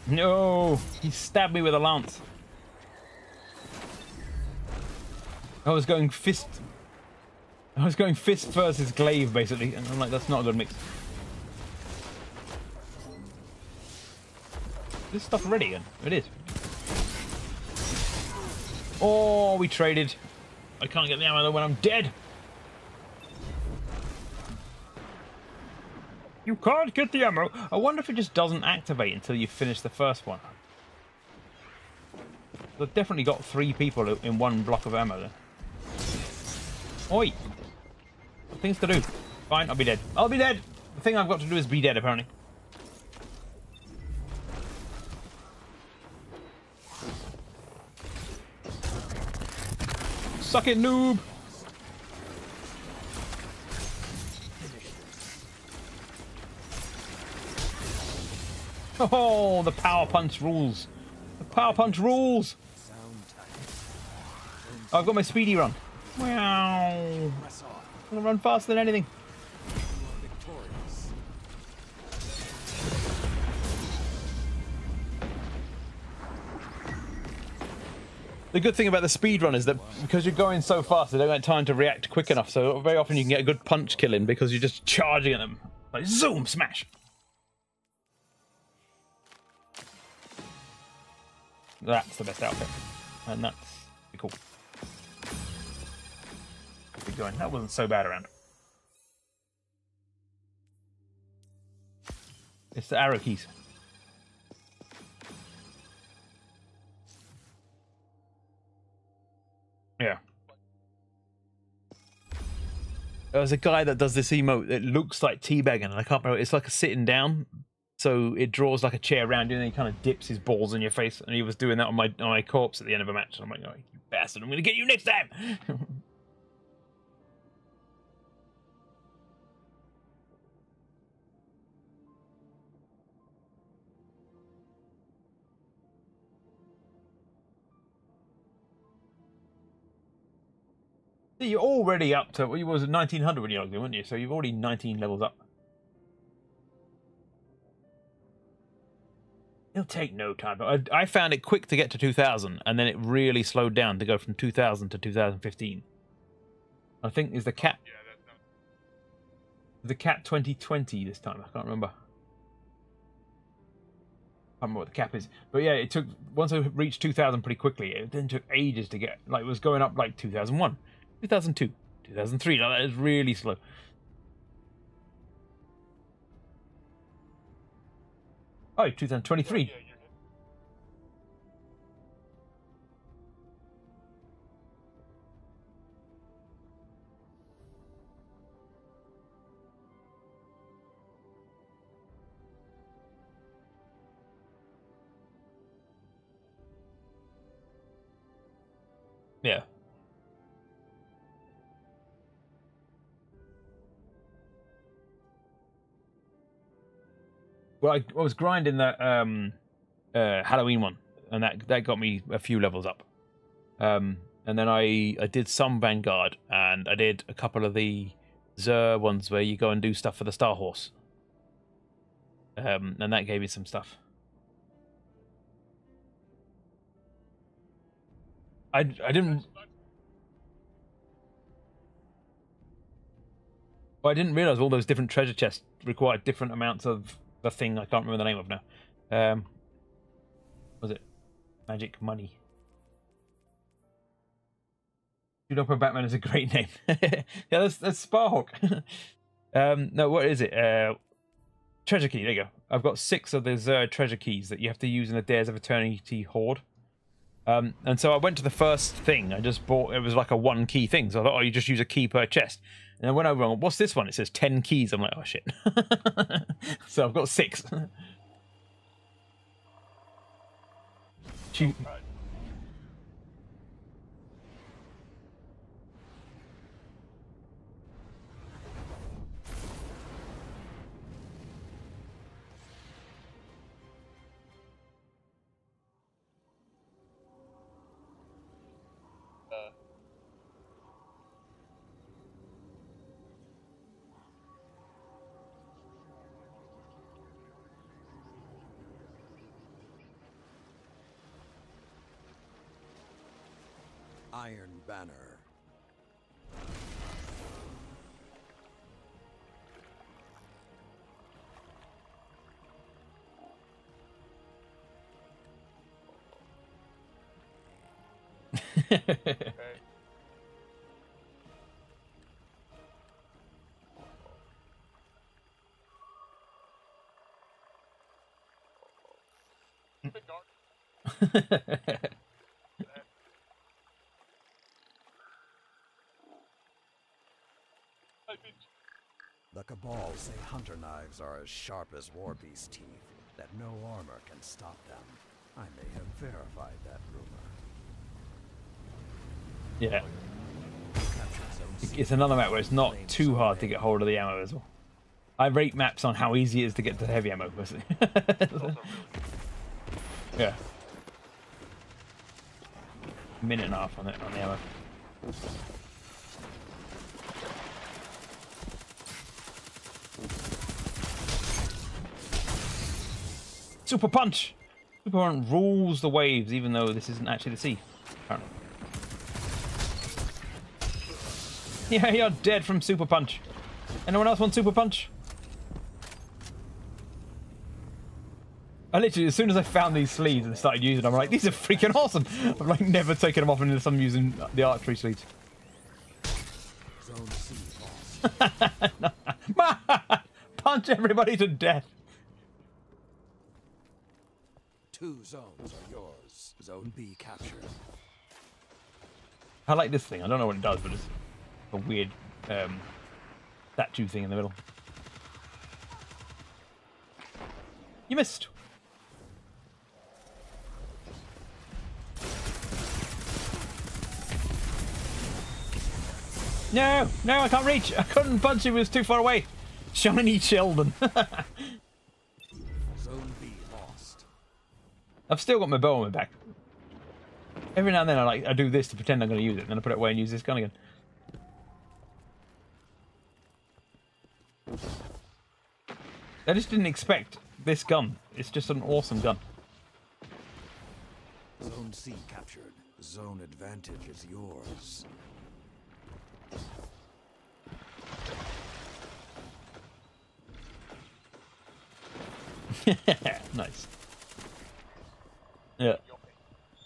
No, he stabbed me with a lance. I was going fist versus glaive basically, and I'm like, that's not a good mix. Is this stuff ready again? It is. Oh, we traded. I can't get the ammo when I'm dead. You can't get the ammo. I wonder if it just doesn't activate until you finish the first one. I've definitely got 3 people in one block of ammo there. Oi! Things to do. Fine, I'll be dead. I'll be dead! The thing I've got to do is be dead, apparently. Suck it, noob! Oh, the power punch rules. The power punch rules! Oh, I've got my speedy run. Wow. I'm gonna run faster than anything. The good thing about the speed run is that because you're going so fast, they don't get time to react quick enough. So very often you can get a good punch kill in because you're just charging at them. Like zoom, smash. That's the best outfit. And that's pretty cool. Keep going. That wasn't so bad around. It's the arrow keys. Yeah. There's a guy that does this emote that looks like teabagging, and I can't remember. It's like a sitting down, so it draws like a chair around you, and he kind of dips his balls in your face. And he was doing that on my corpse at the end of a match. And I'm like, oh, you bastard! I'm gonna get you next time. You're already up to, well, you was 1900 when you logged in, weren't you? So you've already 19 levels up. It'll take no time. But I found it quick to get to 2000, and then it really slowed down to go from 2000 to 2015. I think is the cap.
Yeah, that's not...
The cap 2020 this time. I can't remember. I can't remember what the cap is. But yeah, it took, once I reached 2000 pretty quickly, it then took ages to get, like, it was going up like 2001. 2002, 2003, like, that is really slow. Oh, 2023. Yeah. Well, I was grinding that Halloween one, and that got me a few levels up. And then I did some Vanguard, and I did a couple of the Xur ones where you go and do stuff for the Star Horse. And that gave me some stuff. I didn't... Well, I didn't realize all those different treasure chests required different amounts of the thing I can't remember the name of now. Was it magic money? Judopo Batman is a great name. Yeah, that's Sparhawk. No, what is it? Treasure key. There you go. I've got 6 of those treasure keys that you have to use in the Dares of Eternity Horde. And so I went to the first thing. I just bought. It was like a 1 key thing. So I thought, oh, you just use a key per chest. And then when I went, what's this one? It says 10 keys. I'm like, oh shit. So I've got 6.
Iron Banner. The Cabal say hunter knives are as sharp as war beast teeth, that no armor can stop them. I may have verified that rumor.
Yeah. It's another map where it's not too hard to get hold of the ammo as well. I rate maps on how easy it is to get to heavy ammo, basically. Yeah. Minute and a half on it on the ammo. Super punch! Super punch rules the waves, even though this isn't actually the sea. Apparently. Yeah, you're dead from super punch. Anyone else want super punch? I literally, as soon as I found these sleeves and started using them, I'm like, these are freaking awesome. I've like never taken them off unless I'm using the archery sleeves.
Zone C lost.
Punch everybody to death.
2 zones are yours. Zone B captured.
I like this thing. I don't know what it does, but it's a weird statue thing in the middle. You missed. No, no, I can't reach. I couldn't punch him. It was too far away. Shiny Sheldon.
Zone B lost.
I've still got my bow on my back. Every now and then I do this to pretend I'm going to use it, and then I put it away and use this gun again. I just didn't expect this gun. It's just an awesome gun.
Zone C captured. Zone advantage is yours.
Nice. Yeah.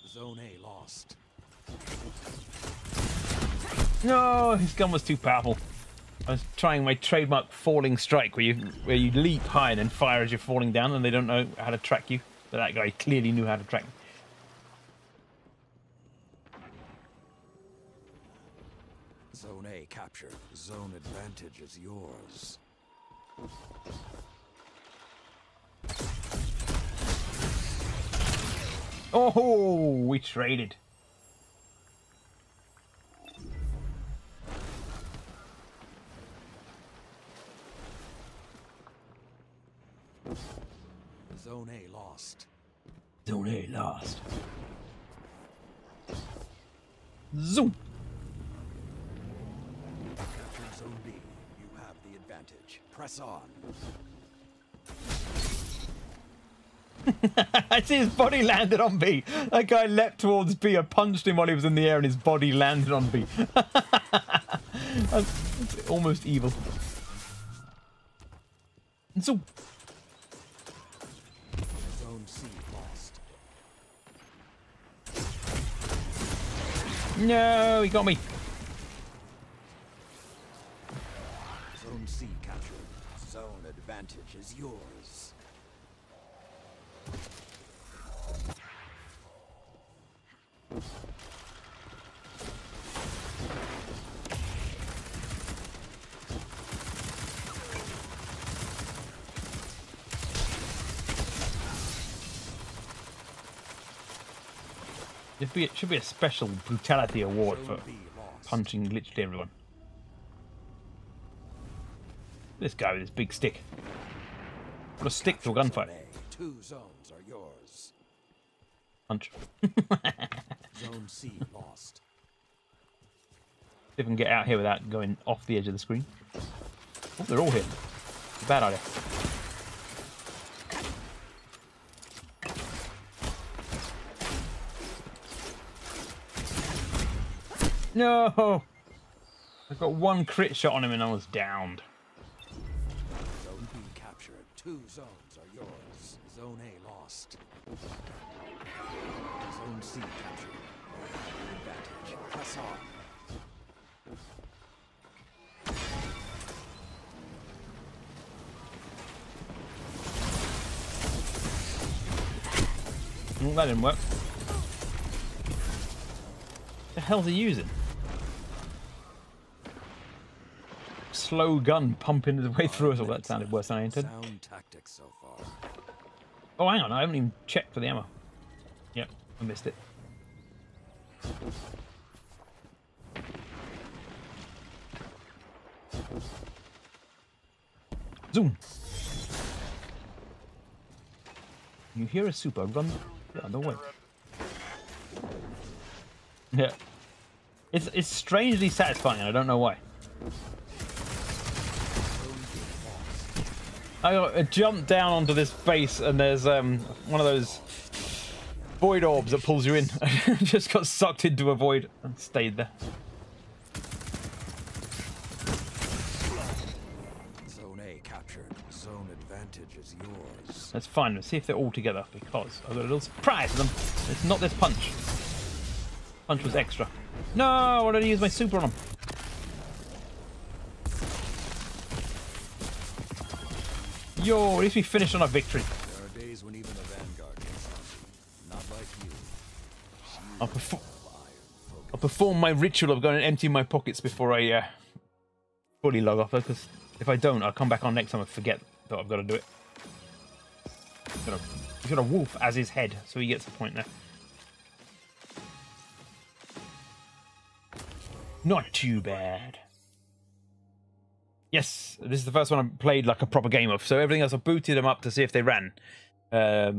Zone A lost.
No, his gun was too powerful. I was trying my trademark falling strike, where you leap high and then fire as you're falling down, and they don't know how to track you. But that guy clearly knew how to track me.
Zone A captured. Zone advantage is yours.
Oh, we traded.
Zone A lost.
Zone A lost. Zoom.
Captured Zone B. You have the advantage. Press on.
I see his body landed on B. That guy leapt towards B. I punched him while he was in the air and his body landed on B. That's almost evil. And so...
Zone C lost.
No, he got me.
Zone C captured. Zone advantage is yours.
It should be a special brutality award for
Zone B lost.
punching literally everyone. This guy with his big stick. Got a stick to a gunfight.
Zone A. 2 zones are yours.
Punch.
Zone C lost.
See if I can get out here without going off the edge of the screen. Oh, they're all here. Bad idea. No! I got one crit shot on him and I was downed.
Zone B captured. 2 zones are yours. Zone A lost. Zone C captured. Advantage. Press on.
That didn't work. The hell's he using? Slow gun pumping his way through us. Oh, that sounded worse than I intended.
Sound tactics so far.
Oh, hang on. I haven't even checked for the ammo. Yep, I missed it. Zoom. You hear a super run the other way. Yeah. It's strangely satisfying, I don't know why. I jumped down onto this face and there's one of those void orbs that pulls you in. I just got sucked into a void and stayed there.
Zone A captured. Zone advantage is yours.
That's fine. Let's see if they're all together because I've got a little surprise for them. It's not this punch. Punch was extra. No, why did I use my super on them? Yo, at least we finished on a victory.
There are days when even the Vanguard gets on me. Not like you.
I'll perform my ritual of going and emptying my pockets before I fully log off, because if I don't, I'll come back on next time and forget that I've got to do it. He's got a wolf as his head, so he gets the point there. Not too bad. Yes, this is the first one I've played like a proper game of. So everything else, I booted them up to see if they ran. But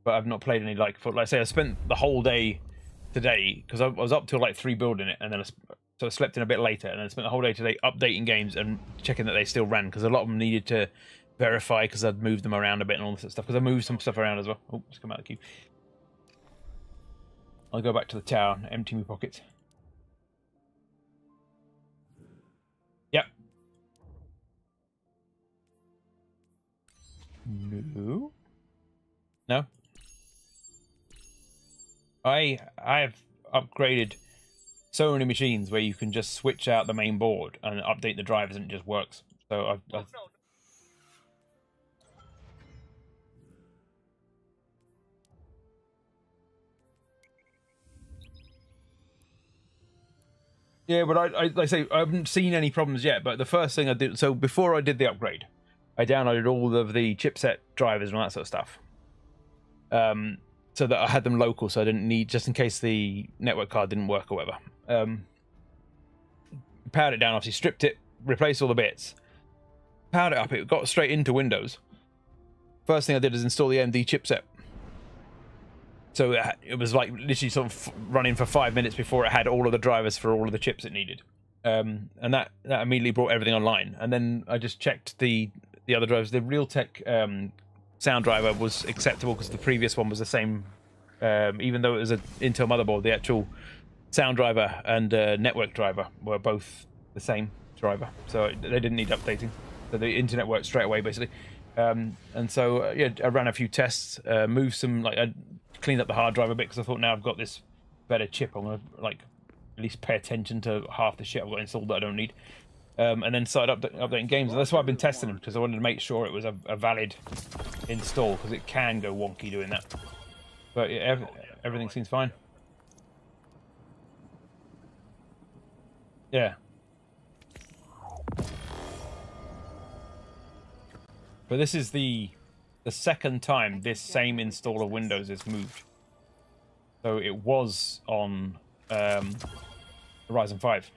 I've not played any like I say, I spent the whole day today because I was up till like 3 building it, and then so I slept in a bit later, and then I spent the whole day today updating games and checking that they still ran because a lot of them needed to verify because I'd moved them around a bit and all this sort of stuff. Because I moved some stuff around as well. Oh, just come out of the queue. I'll go back to the tower and empty my pockets. Yep. No. No. I've upgraded so many machines where you can just switch out the main board and update the drivers and it just works. So I've yeah, but like I say, I haven't seen any problems yet. But the first thing I did, so before I did the upgrade, I downloaded all of the chipset drivers and all that sort of stuff, so that I had them local, so I didn't need, just in case the network card didn't work or whatever. Powered it down, obviously stripped it, replaced all the bits, powered it up. It got straight into Windows. First thing I did is install the AMD chipset. So it was like literally sort of running for 5 minutes before it had all of the drivers for all of the chips it needed, and that immediately brought everything online. And then I just checked the other drivers. The Realtek sound driver was acceptable because the previous one was the same. Even though it was an Intel motherboard, the actual sound driver and network driver were both the same driver, so they didn't need updating. So the internet worked straight away, basically. And so yeah, I ran a few tests, moved some, like I cleaned up the hard drive a bit because I thought now I've got this better chip, I'm gonna like at least pay attention to half the shit I've got installed that I don't need. And then started updating games, and that's why I've been testing them, because I wanted to make sure it was a valid install, because it can go wonky doing that. But yeah, everything seems fine. Yeah. But this is the second time this same install of Windows is moved. So it was on Horizon 5.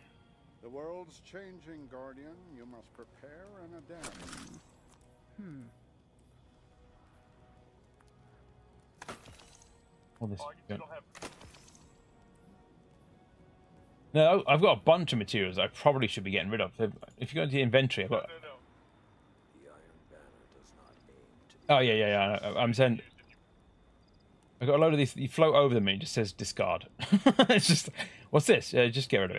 The world's changing, Guardian. You must prepare and adapt.
All this. No, I've got a bunch of materials I probably should be getting rid of. If you go into the inventory, I've got...
The Iron Banner does not aim to
Oh, yeah. I'm saying... I've got a load of these. You float over them and it just says discard. It's just... What's this? Just get rid of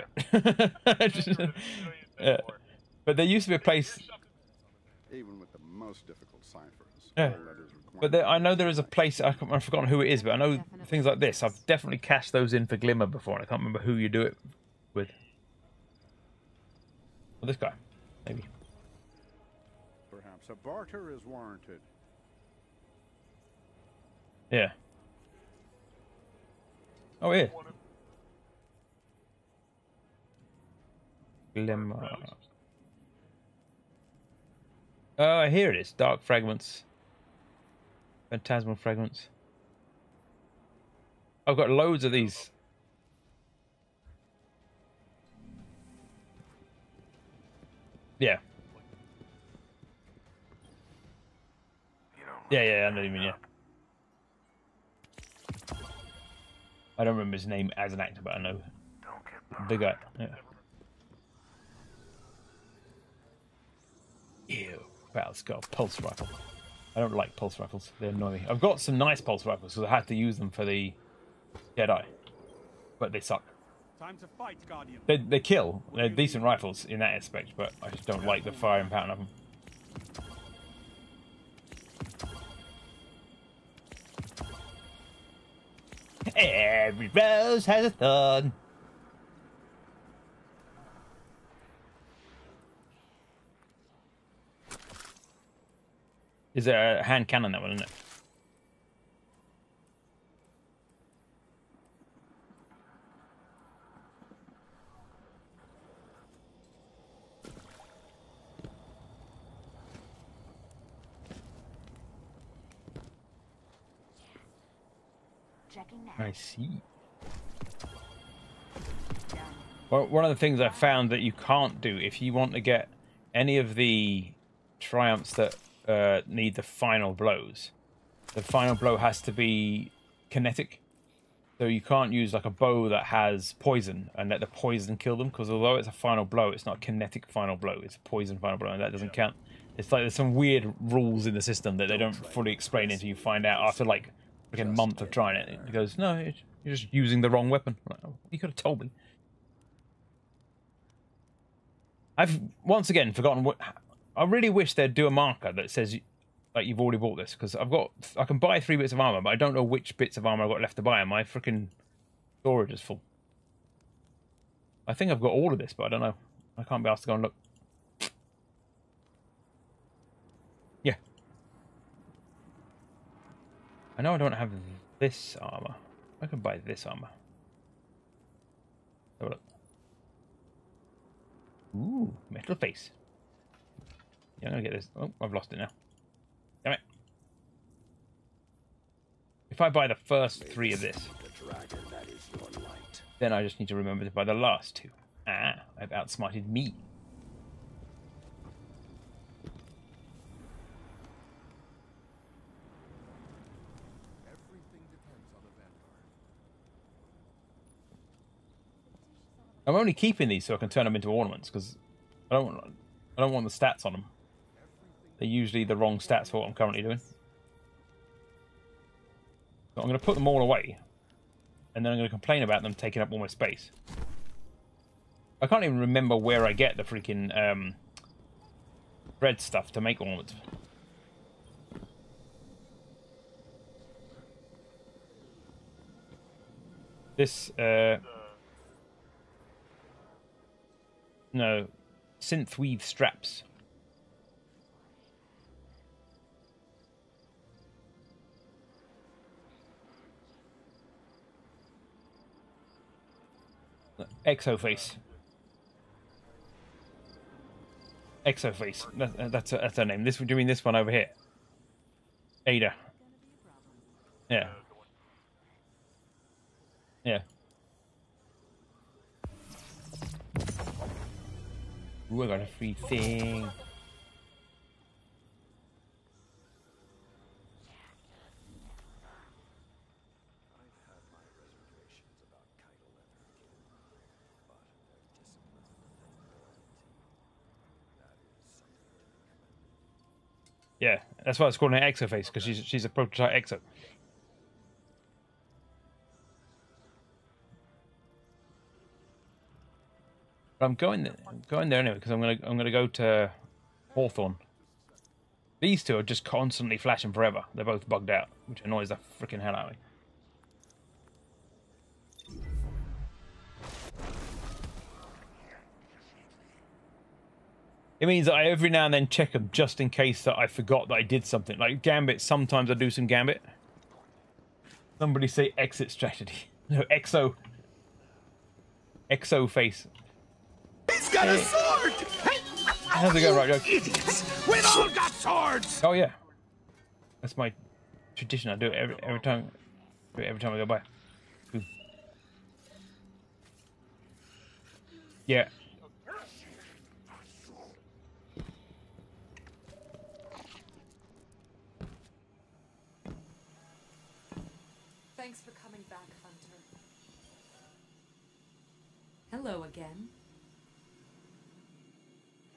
it. But there used to be a place...
Even with the most difficult ciphers.
Yeah.
all letters required.
But I know there is a place, I've forgotten who it is, but I know things like this. I've definitely cashed those in for Glimmer before, and I can't remember who you do it with. Well, this guy, maybe.
Perhaps a barter is warranted.
Yeah. Oh, here. Glimmer. Oh, here it is. Dark fragments. Phantasmal fragments. I've got loads of these. Yeah. Yeah, I know what you mean, yeah. I don't remember his name as an actor, but I know. The guy, yeah. Ew. Wow, it's got a pulse rifle. I don't like pulse rifles. They annoy me. I've got some nice pulse rifles, because I had to use them for the Jedi. But they suck.
Time to fight, Guardian.
They kill. They're decent rifles in that aspect, but I just don't like the firing pattern of them. Every rose has a thorn. Is there a hand cannon, that one, isn't it?
Checking now.
I see.
Done.
Well, one of the things I found that you can't do if you want to get any of the triumphs that need the final blows, the final blow has to be kinetic. So you can't use like a bow that has poison and let the poison kill them, because although it's a final blow, it's not a kinetic final blow, it's a poison final blow, and that doesn't count. It's like there's some weird rules in the system that they don't fully explain until you find out after like a month of trying it. It goes, no, you're just using the wrong weapon. Like, oh, you could have told me. I've once again forgotten what. I really wish they'd do a marker that says like you've already bought this, because I can buy 3 bits of armor, but I don't know which bits of armor I've got left to buy, and my freaking storage is full. I think I've got all of this, but I don't know. I can't be asked to go and look. Yeah. I know I don't have this armor. I can buy this armor. Have a look. Ooh, metal face. Yeah, I'm gonna get this. Oh, I've lost it now. Damn it. If I buy the first 3 of this, then I just need to remember to buy the last 2. Ah, I've outsmarted me. I'm only keeping these so I can turn them into ornaments, because I don't want the stats on them. They're usually the wrong stats for what I'm currently doing. So I'm going to put them all away, and then I'm going to complain about them taking up all my space. I can't even remember where I get the freaking red stuff to make ornaments. This, no, synth weave straps. Exoface. Exoface. That's her name. Do you mean this one over here? Ada. Yeah. Yeah. Ooh, I got a free thing. Yeah, that's why it's called an Exoface, because she's a prototype Exo. But I'm going there anyway, because I'm gonna go to Hawthorne. These two are just constantly flashing forever. They're both bugged out, which annoys the freaking hell out of me. It means that I every now and then check them just in case that I forgot that I did something. Like Gambit, sometimes I do some Gambit. Somebody say exit strategy. No, exo face.
He's got a sword!
How's it going, right, Joe?
Idiots! We've all got swords!
Oh yeah, that's my tradition. I do it every time. Do it every time I go by. Boom. Yeah.
Thanks for coming back, Hunter. Hello again.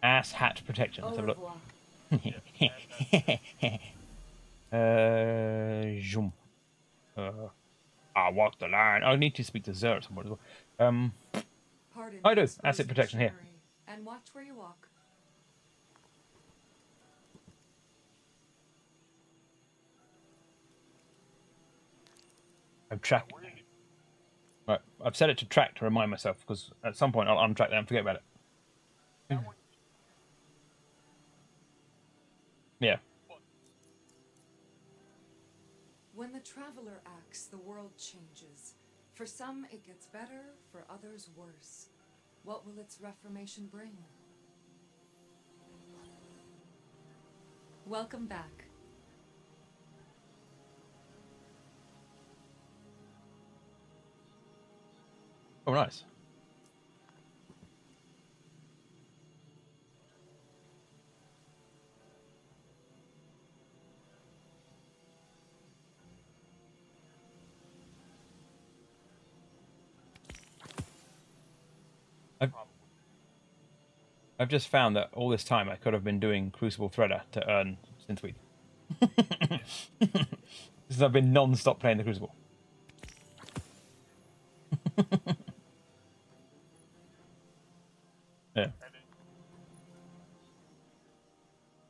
Ass hat protection.
Au
Let's have a look.
revoir.
Zoom. I walk the line. I need to speak to Zer at some point as well.
Pardon
I do.
this
Asset protection here.
machinery, and watch where you walk.
I'm track. Right, I've set it to track to remind myself because at some point I'll untrack that and forget about it. Yeah.
When the traveler acts, the world changes. For some, it gets better, for others, worse. What will its reformation bring? Welcome back.
Oh, nice. I've just found that all this time I could have been doing Crucible Threader to earn Synthweed. Since I've been non-stop playing the Crucible. Yeah.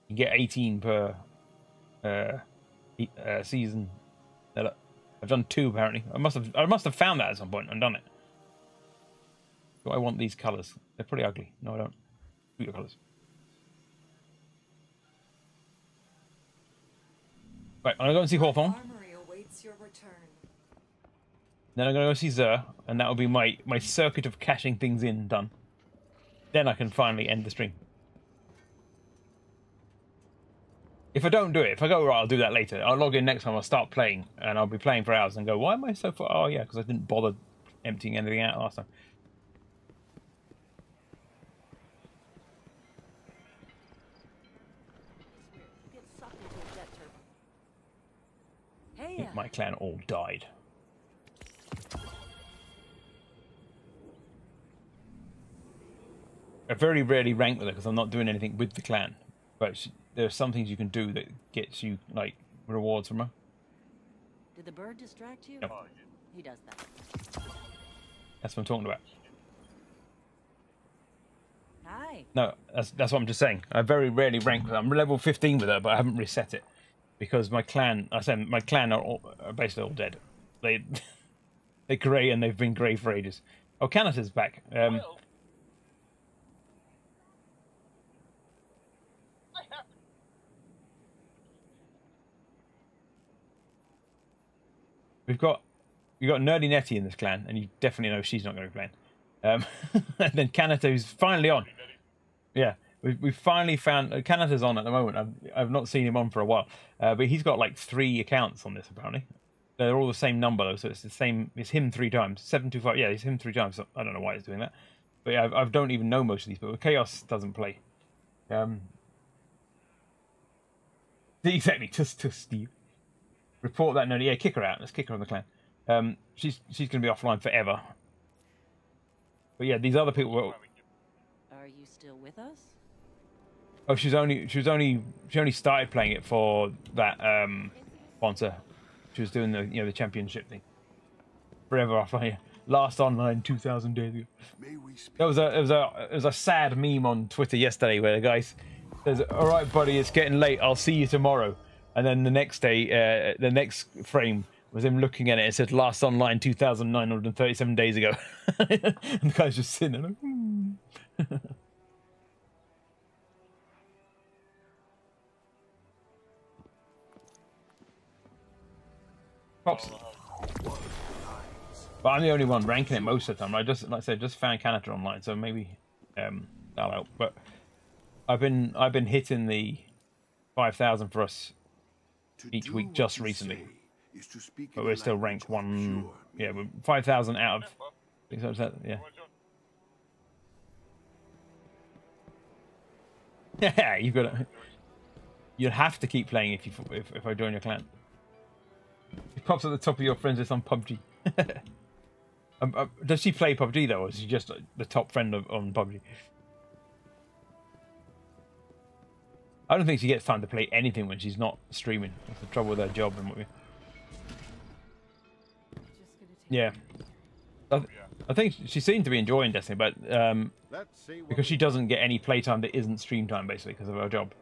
You get 18 per season. I've done 2 apparently. I must have found that at some point and done it. Do I want these colours? They're pretty ugly. No, I don't. Your colours. Right, I'm gonna go and see Hawthorne.
Armory awaits your return.
Then I'm gonna go see Zer, and that will be my circuit of cashing things in done. Then I can finally end the stream. If I don't do it, if I go, right, I'll do that later. I'll log in next time, I'll start playing, and I'll be playing for hours and go, why am I so far? Oh yeah, because I didn't bother emptying anything out last time.
Hey,
My clan all died. I very rarely rank with her because I'm not doing anything with the clan. But there are some things you can do that gets you like rewards from her.
did the bird distract you?
Yep.
He does that.
That's what I'm talking about.
Hi.
No, that's what I'm just saying. I very rarely rank with her. I'm level 15 with her, but I haven't reset it because my clan. I said my clan are basically all dead. They're grey and they've been grey for ages. Oh, Canada's back. We've got Nerdy Nettie in this clan, and you definitely know she's not going to be playing. And then Kanata, who's finally on. Yeah, we've finally found Kanata's on at the moment. I've not seen him on for a while, but he's got like 3 accounts on this apparently. They're all the same number though, so it's the same. It's him 3 times. 725. Yeah, it's him 3 times. So I don't know why he's doing that, but yeah, I don't even know most of these people. Chaos doesn't play. Exactly, just Steve. Report that Nerdy. Yeah, kick her out. Let's kick her on the clan. She's going to be offline forever. But yeah, these other people were.
Are you still with us?
Oh, she only started playing it for that sponsor. She was doing the championship thing. Forever offline. Last online 2,000 days ago. It was a sad meme on Twitter yesterday where the guy says, "All right, buddy, it's getting late. I'll see you tomorrow." And then the next day, the next frame was him looking at it. It said last online 2,937 days ago. And the guy's just sitting there like, Pops. But I'm the only one ranking it most of the time. I just, like I said, just found Canada online, so maybe that'll help. But I've been hitting the 5,000 for us each week just recently. But we're still ranked one. Yeah, we're 5,000 out of. Yeah. Yeah, you've got to. You'd have to keep playing if I join your clan. It pops at the top of your friends list on PUBG. Does she play PUBG though, or is she just the top friend on PUBG? I don't think she gets time to play anything when she's not streaming. That's the trouble with her job and what we. Yeah, I think she seemed to be enjoying Destiny, but because she doesn't get any playtime that isn't stream time, basically because of her job.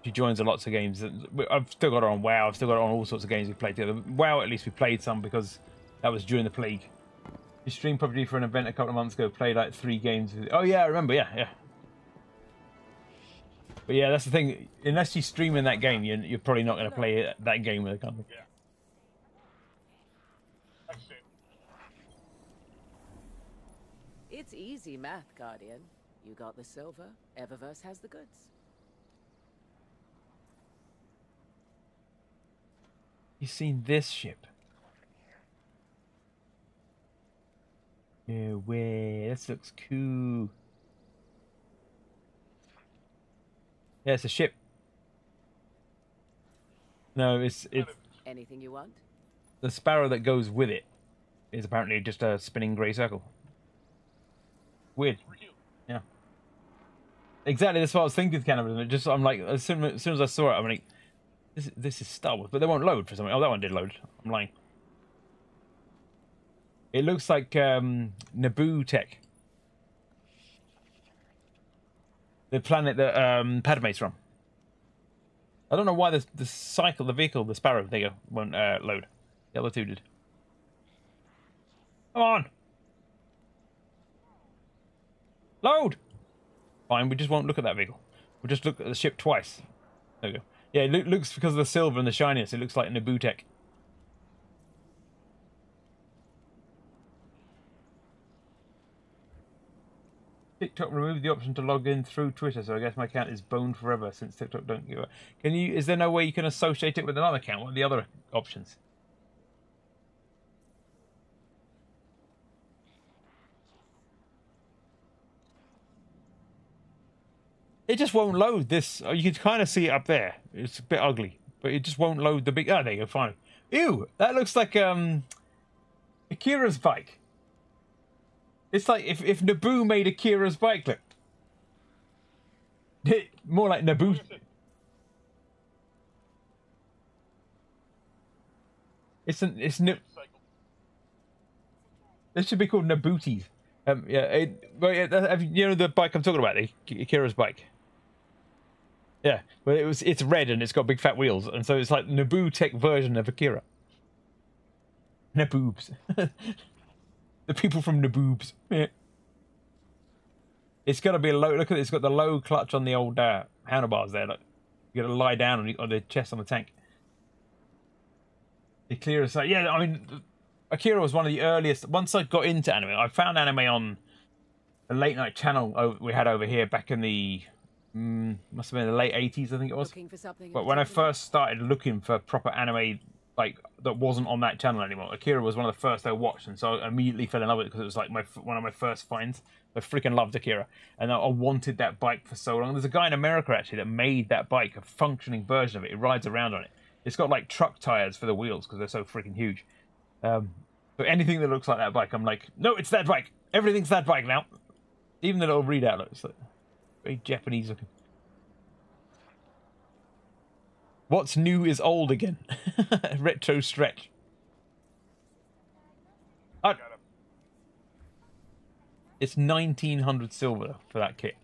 She joins a lots of games. I've still got her on WoW. I've still got her on all sorts of games we played together. WoW, at least we played some because that was during the plague. She streamed PUBG for an event a couple of months ago. Played like 3 games. Oh yeah, I remember. Yeah. But yeah, that's the thing. Unless she's streaming that game, you're probably not going to play that game with her company.
Yeah. That's it.
It's easy math, Guardian. You got the silver, Eververse has the goods.
You seen this ship? No way. This looks cool. Yeah, it's a ship. No, it's
anything you want.
The sparrow that goes with it is apparently just a spinning grey circle. Weird. Yeah. Exactly. That's what I was thinking with Canada. It just I'm like as soon as I saw it, I'm like, this is Star Wars, but they won't load for something. Oh, that one did load. I'm lying. It looks like Naboo tech. The planet that Padme's from. I don't know why the vehicle, the Sparrow thing won't load. The other two did. Come on! Load! Fine, we just won't look at that vehicle. We'll just look at the ship twice. There we go. Yeah, it looks, because of the silver and the shininess, it looks like Naboo tech. TikTok removed the option to log in through Twitter, so I guess my account is boned forever since TikTok don't give it. Is there no way you can associate it with another account? What are the other options? It just won't load this. You can kind of see it up there. It's a bit ugly, but it just won't load the big. Oh, there you go. Fine. Ew, that looks like Akira's bike. It's like if Naboo made Akira's bike look. More like Naboo. This should be called Nabooties. Yeah, you know the bike I'm talking about, the Akira's bike. Yeah, well, it's red and it's got big fat wheels, and so it's like Naboo tech version of Akira. Naboobs. The people from Naboobs. Yeah. It's got to be a low. Look at it. It's got the low clutch on the old handlebars there. Look, you got to lie down on the chest on the tank. Akira's like, yeah. I mean, Akira was one of the earliest. Once I got into anime, I found anime on a late night channel we had over here back in the must have been the late 80s, I think it was. But when I first started looking for proper anime, like that wasn't on that channel anymore, Akira was one of the first I watched, and so I immediately fell in love with it because it was like one of my first finds. I freaking loved Akira, and I wanted that bike for so long. There's a guy in America actually that made that bike, a functioning version of it. It rides around on it. It's got like truck tires for the wheels because they're so freaking huge. So anything that looks like that bike, I'm like, no, it's that bike. Everything's that bike now. Even the little readout looks like very Japanese looking. What's new is old again. Retro stretch. It's 1,900 silver for that kit.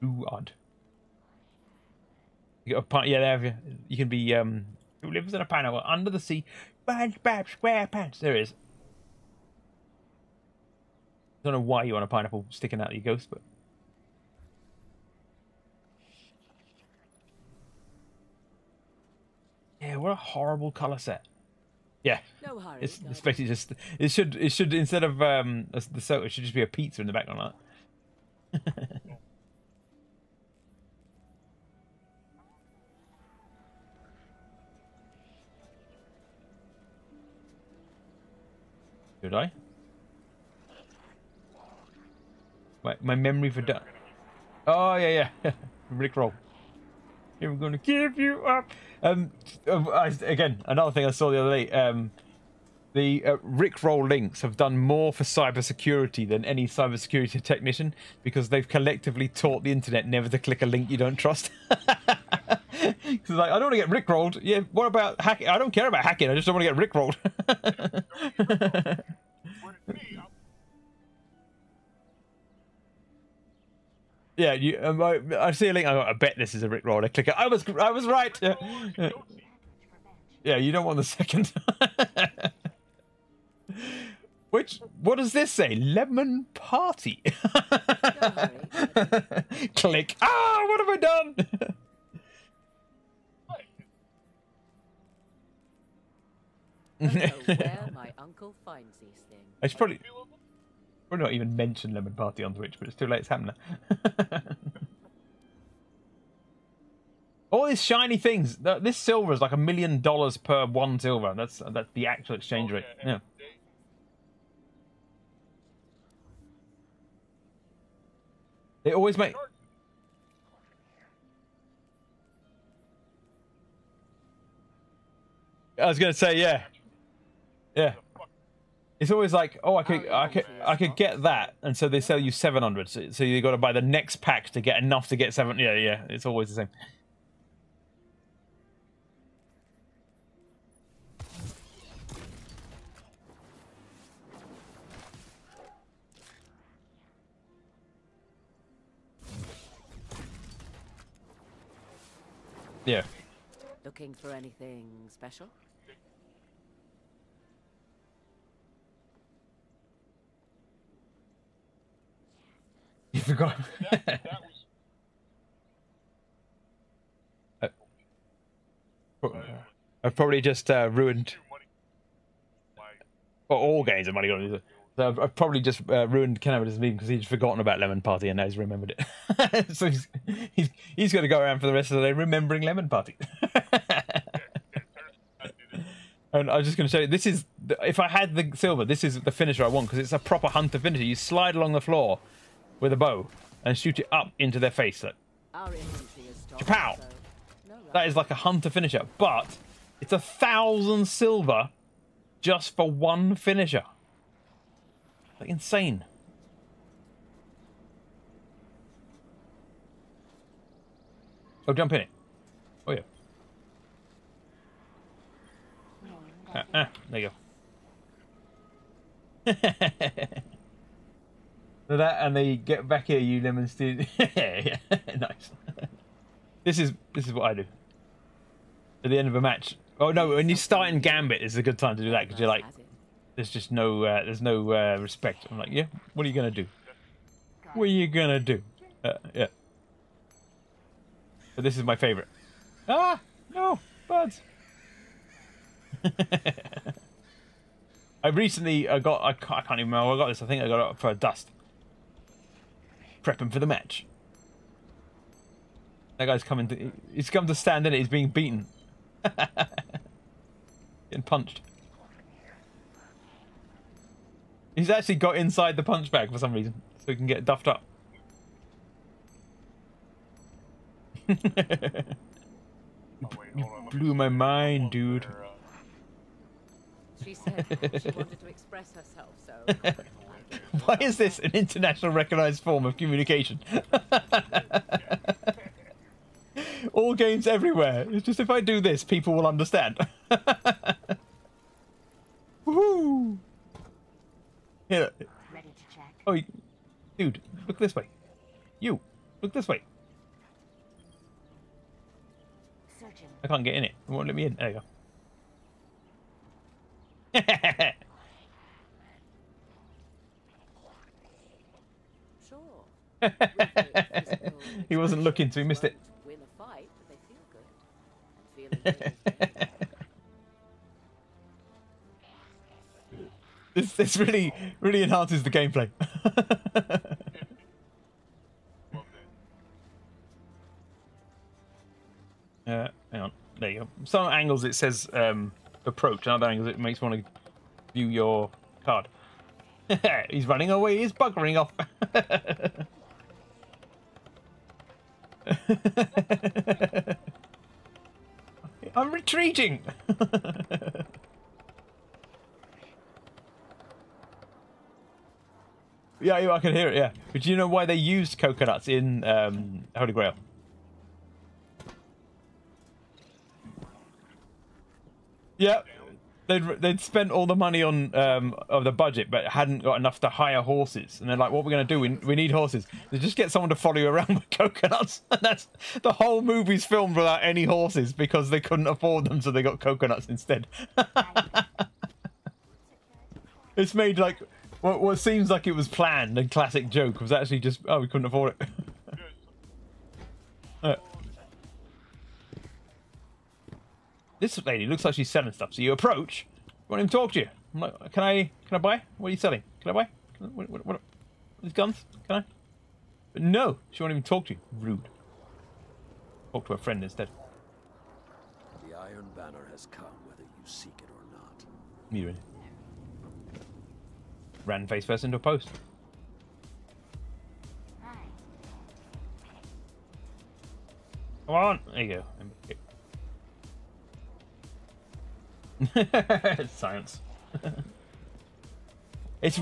Ooh, odd. You got a yeah, there you can be who lives in a pineapple under the sea. SpongeBob SquarePants. There it is. I don't know why you want a pineapple sticking out of your ghost, but yeah, what a horrible color set. Yeah.
No hurry.
It's
Guardian.
basically just it should instead of the soda, it should just be a pizza in the background like that. Should I? My memory for done. Oh yeah. Rickroll. We're gonna give you up. Again, another thing I saw the other day. The Rickroll links have done more for cybersecurity than any cybersecurity technician because they've collectively taught the internet never to click a link you don't trust. Because like, I don't want to get Rickrolled. Yeah, what about hacking? I don't care about hacking. I just don't want to get Rickrolled. Yeah, I see a link. I bet this is a Rickroll. I click it. I was right. Yeah, you don't want the second. What does this say? Lemon party. Click. Ah, what have I done?
I don't know where my uncle finds these things.
I should probably not even mention Lemon Party on Twitch, but it's too late. It's happening. All these shiny things. This silver is like $1 million per 1 silver. That's the actual exchange rate. Yeah. They always make. I was gonna say, yeah. It's always like, oh, I could get that, and so they sell you 700. So you got to buy the next pack to get enough to get 7. Yeah. It's always the same. Yeah.
Looking for anything special?
You forgot. I've probably just ruined. Well, all games of money got it. So I've probably just ruined Cannabis' meme because he's forgotten about Lemon Party and now he's remembered it. So he's got to go around for the rest of the day remembering Lemon Party. And I was just going to show you, this is, if I had the silver, this is the finisher I want because it's a proper hunter finisher. You slide along the floor with a bow and shoot it up into their face. Like, Chapow! That is like a hunter finisher, but it's 1,000 silver just for one finisher. Like, insane. Oh, jump in it. Oh, yeah. There you go. So that, and they get back here, you lemon stew. Yeah, nice. This is what I do. At the end of a match. Oh no, when you start in Gambit, it's a good time to do that because you're like, there's just no, respect. I'm like, yeah, what are you gonna do? What are you gonna do? Yeah. But this is my favorite. Ah, no, buds. I recently got, I can't even remember how I got this. I think I got it for a dust. Prepping for the match. That guy's coming to, he's come to stand in it, he's being beaten. Getting punched. He's actually got inside the punch bag for some reason, so he can get duffed up. You blew my mind, dude.
She said she wanted to express herself, so...
Why is this an international recognized form of communication? All games everywhere. It's just if I do this, people will understand. Woohoo! Here.
Ready to check.
Oh, dude, look this way. You, look this way.
Searching.
I can't get in it. It won't let me in. There you go.
Sure.
He wasn't looking, so he missed it.
Win a fight, but they feel good. And feeling good.
This really enhances the gameplay. Hang on. There you go. Some angles it says approach, and other angles it makes me want to view your card. He's running away. He's buggering off. I'm retreating. Yeah, I can hear it. Yeah, but do you know why they used coconuts in Holy Grail? Yeah, they'd spent all the money on of the budget, but hadn't got enough to hire horses. And they're like, "What we're going to do? We need horses. They just get someone to follow you around with coconuts." And that's the whole movie's filmed without any horses because they couldn't afford them, so they got coconuts instead. It's made like what seems like it was planned and classic joke was actually just we couldn't afford it. This lady looks like she's selling stuff. So you approach. You want him to talk to you. I'm like, can I buy? What are you selling? Can I buy? What these guns? Can I? But no, she won't even talk to you. Rude. Talk to her friend instead.
The Iron Banner has come, whether you seek it or not.
Me really. Ran face first into a post. Come on. There you go. Science. It's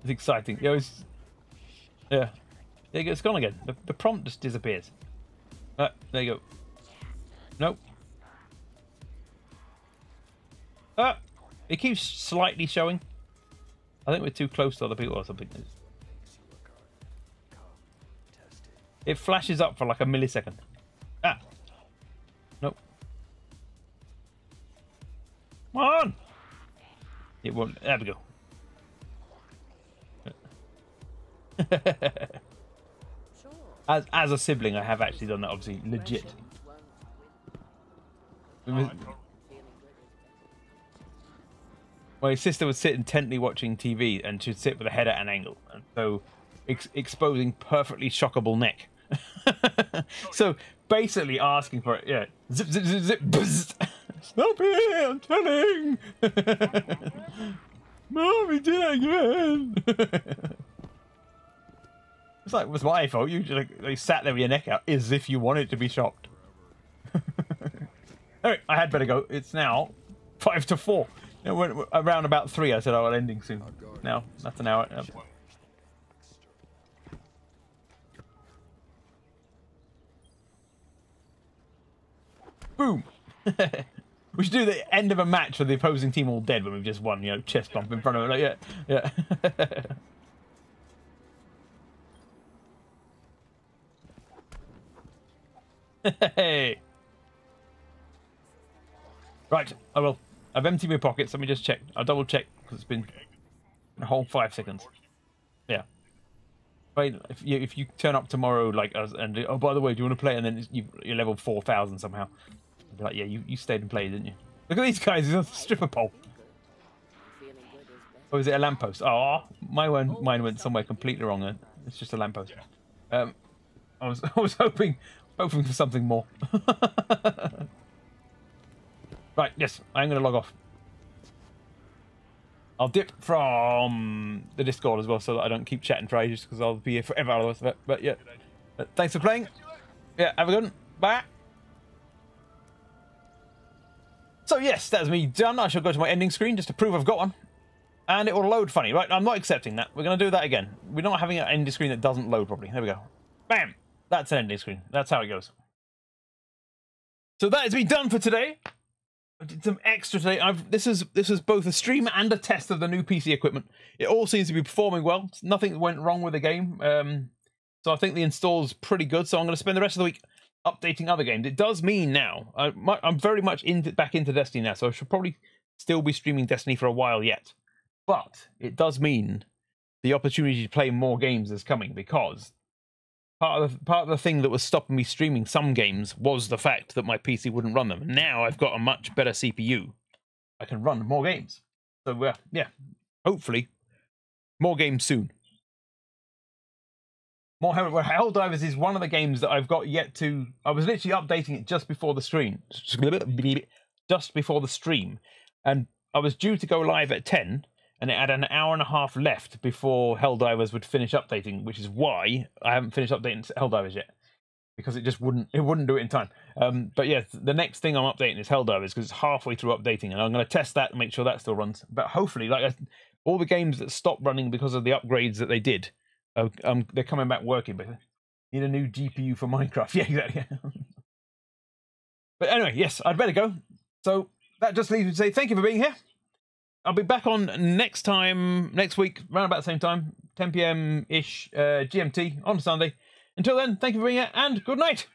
exciting. Yeah, there you go. It's gone again. The prompt just disappears. There you go. Nope. It keeps slightly showing. I think we're too close to other people or something. It flashes up for like a millisecond. Nope. Come on! It won't. There we go. As a sibling, I have actually done that, obviously, legit. My sister would sit intently watching TV and she'd sit with her head at an angle, and so exposing perfectly shockable neck. So basically asking for it, yeah. Zip, zip, zip, zip, buzz. Stop it! I'm telling. Mommy did it again. It's like, it was my fault. You just like sat there with your neck out as if you wanted to be shocked. Anyway, I had better go. It's now 5 to 4. You know, we're around about 3. I said, "Oh, I'm ending soon." Now that's an hour. Boom. We should do the end of a match with the opposing team all dead when we've just won. You know, chest bump in front of it. Like, yeah. Hey. Right, I will. I've emptied my pockets. Let me just check. I'll double check because it's been a whole 5 seconds. Yeah. Right. If you turn up tomorrow, like us, and oh, by the way, do you want to play? And then you're level 4,000 somehow. I'll be like, yeah, you stayed and played, didn't you? Look at these guys. He's on a stripper pole. Or is it a lamppost? Oh, mine went somewhere completely wrong. Then it's just a lamppost. I was hoping for something more. Right, yes, I'm going to log off. I'll dip from the Discord as well so that I don't keep chatting for ages because I'll be here forever otherwise. But yeah, thanks for playing. Yeah, have a good one. Bye. So yes, that's me done. I shall go to my ending screen just to prove I've got one. And it will load funny. Right, I'm not accepting that. We're going to do that again. We're not having an ending screen that doesn't load properly. There we go. Bam! That's an ending screen. That's how it goes. So that is me done for today. I did some extra today. This is both a stream and a test of the new PC equipment. It all seems to be performing well. Nothing went wrong with the game. So I think the install's pretty good. So I'm going to spend the rest of the week updating other games. It does mean now I'm very much back into Destiny now. So I should probably still be streaming Destiny for a while yet. But it does mean the opportunity to play more games is coming because part of the thing that was stopping me streaming some games was the fact that my PC wouldn't run them. Now I've got a much better CPU. I can run more games. So yeah, hopefully more games soon. More Helldivers is one of the games that I've got yet to. I was literally updating it just before the stream, and I was due to go live at 10, and it had an hour and a half left before Helldivers would finish updating, which is why I haven't finished updating Helldivers yet, because it just wouldn't do it in time. But yeah, the next thing I'm updating is Helldivers because it's halfway through updating, and I'm going to test that and make sure that still runs. But hopefully, all the games that stopped running because of the upgrades that they did. They're coming back working, but need a new GPU for Minecraft. Yeah, exactly. But anyway, yes, I'd better go. So that just leaves me to say thank you for being here. I'll be back on next week, around about the same time, 10 PM-ish GMT on Sunday. Until then, thank you for being here, and good night.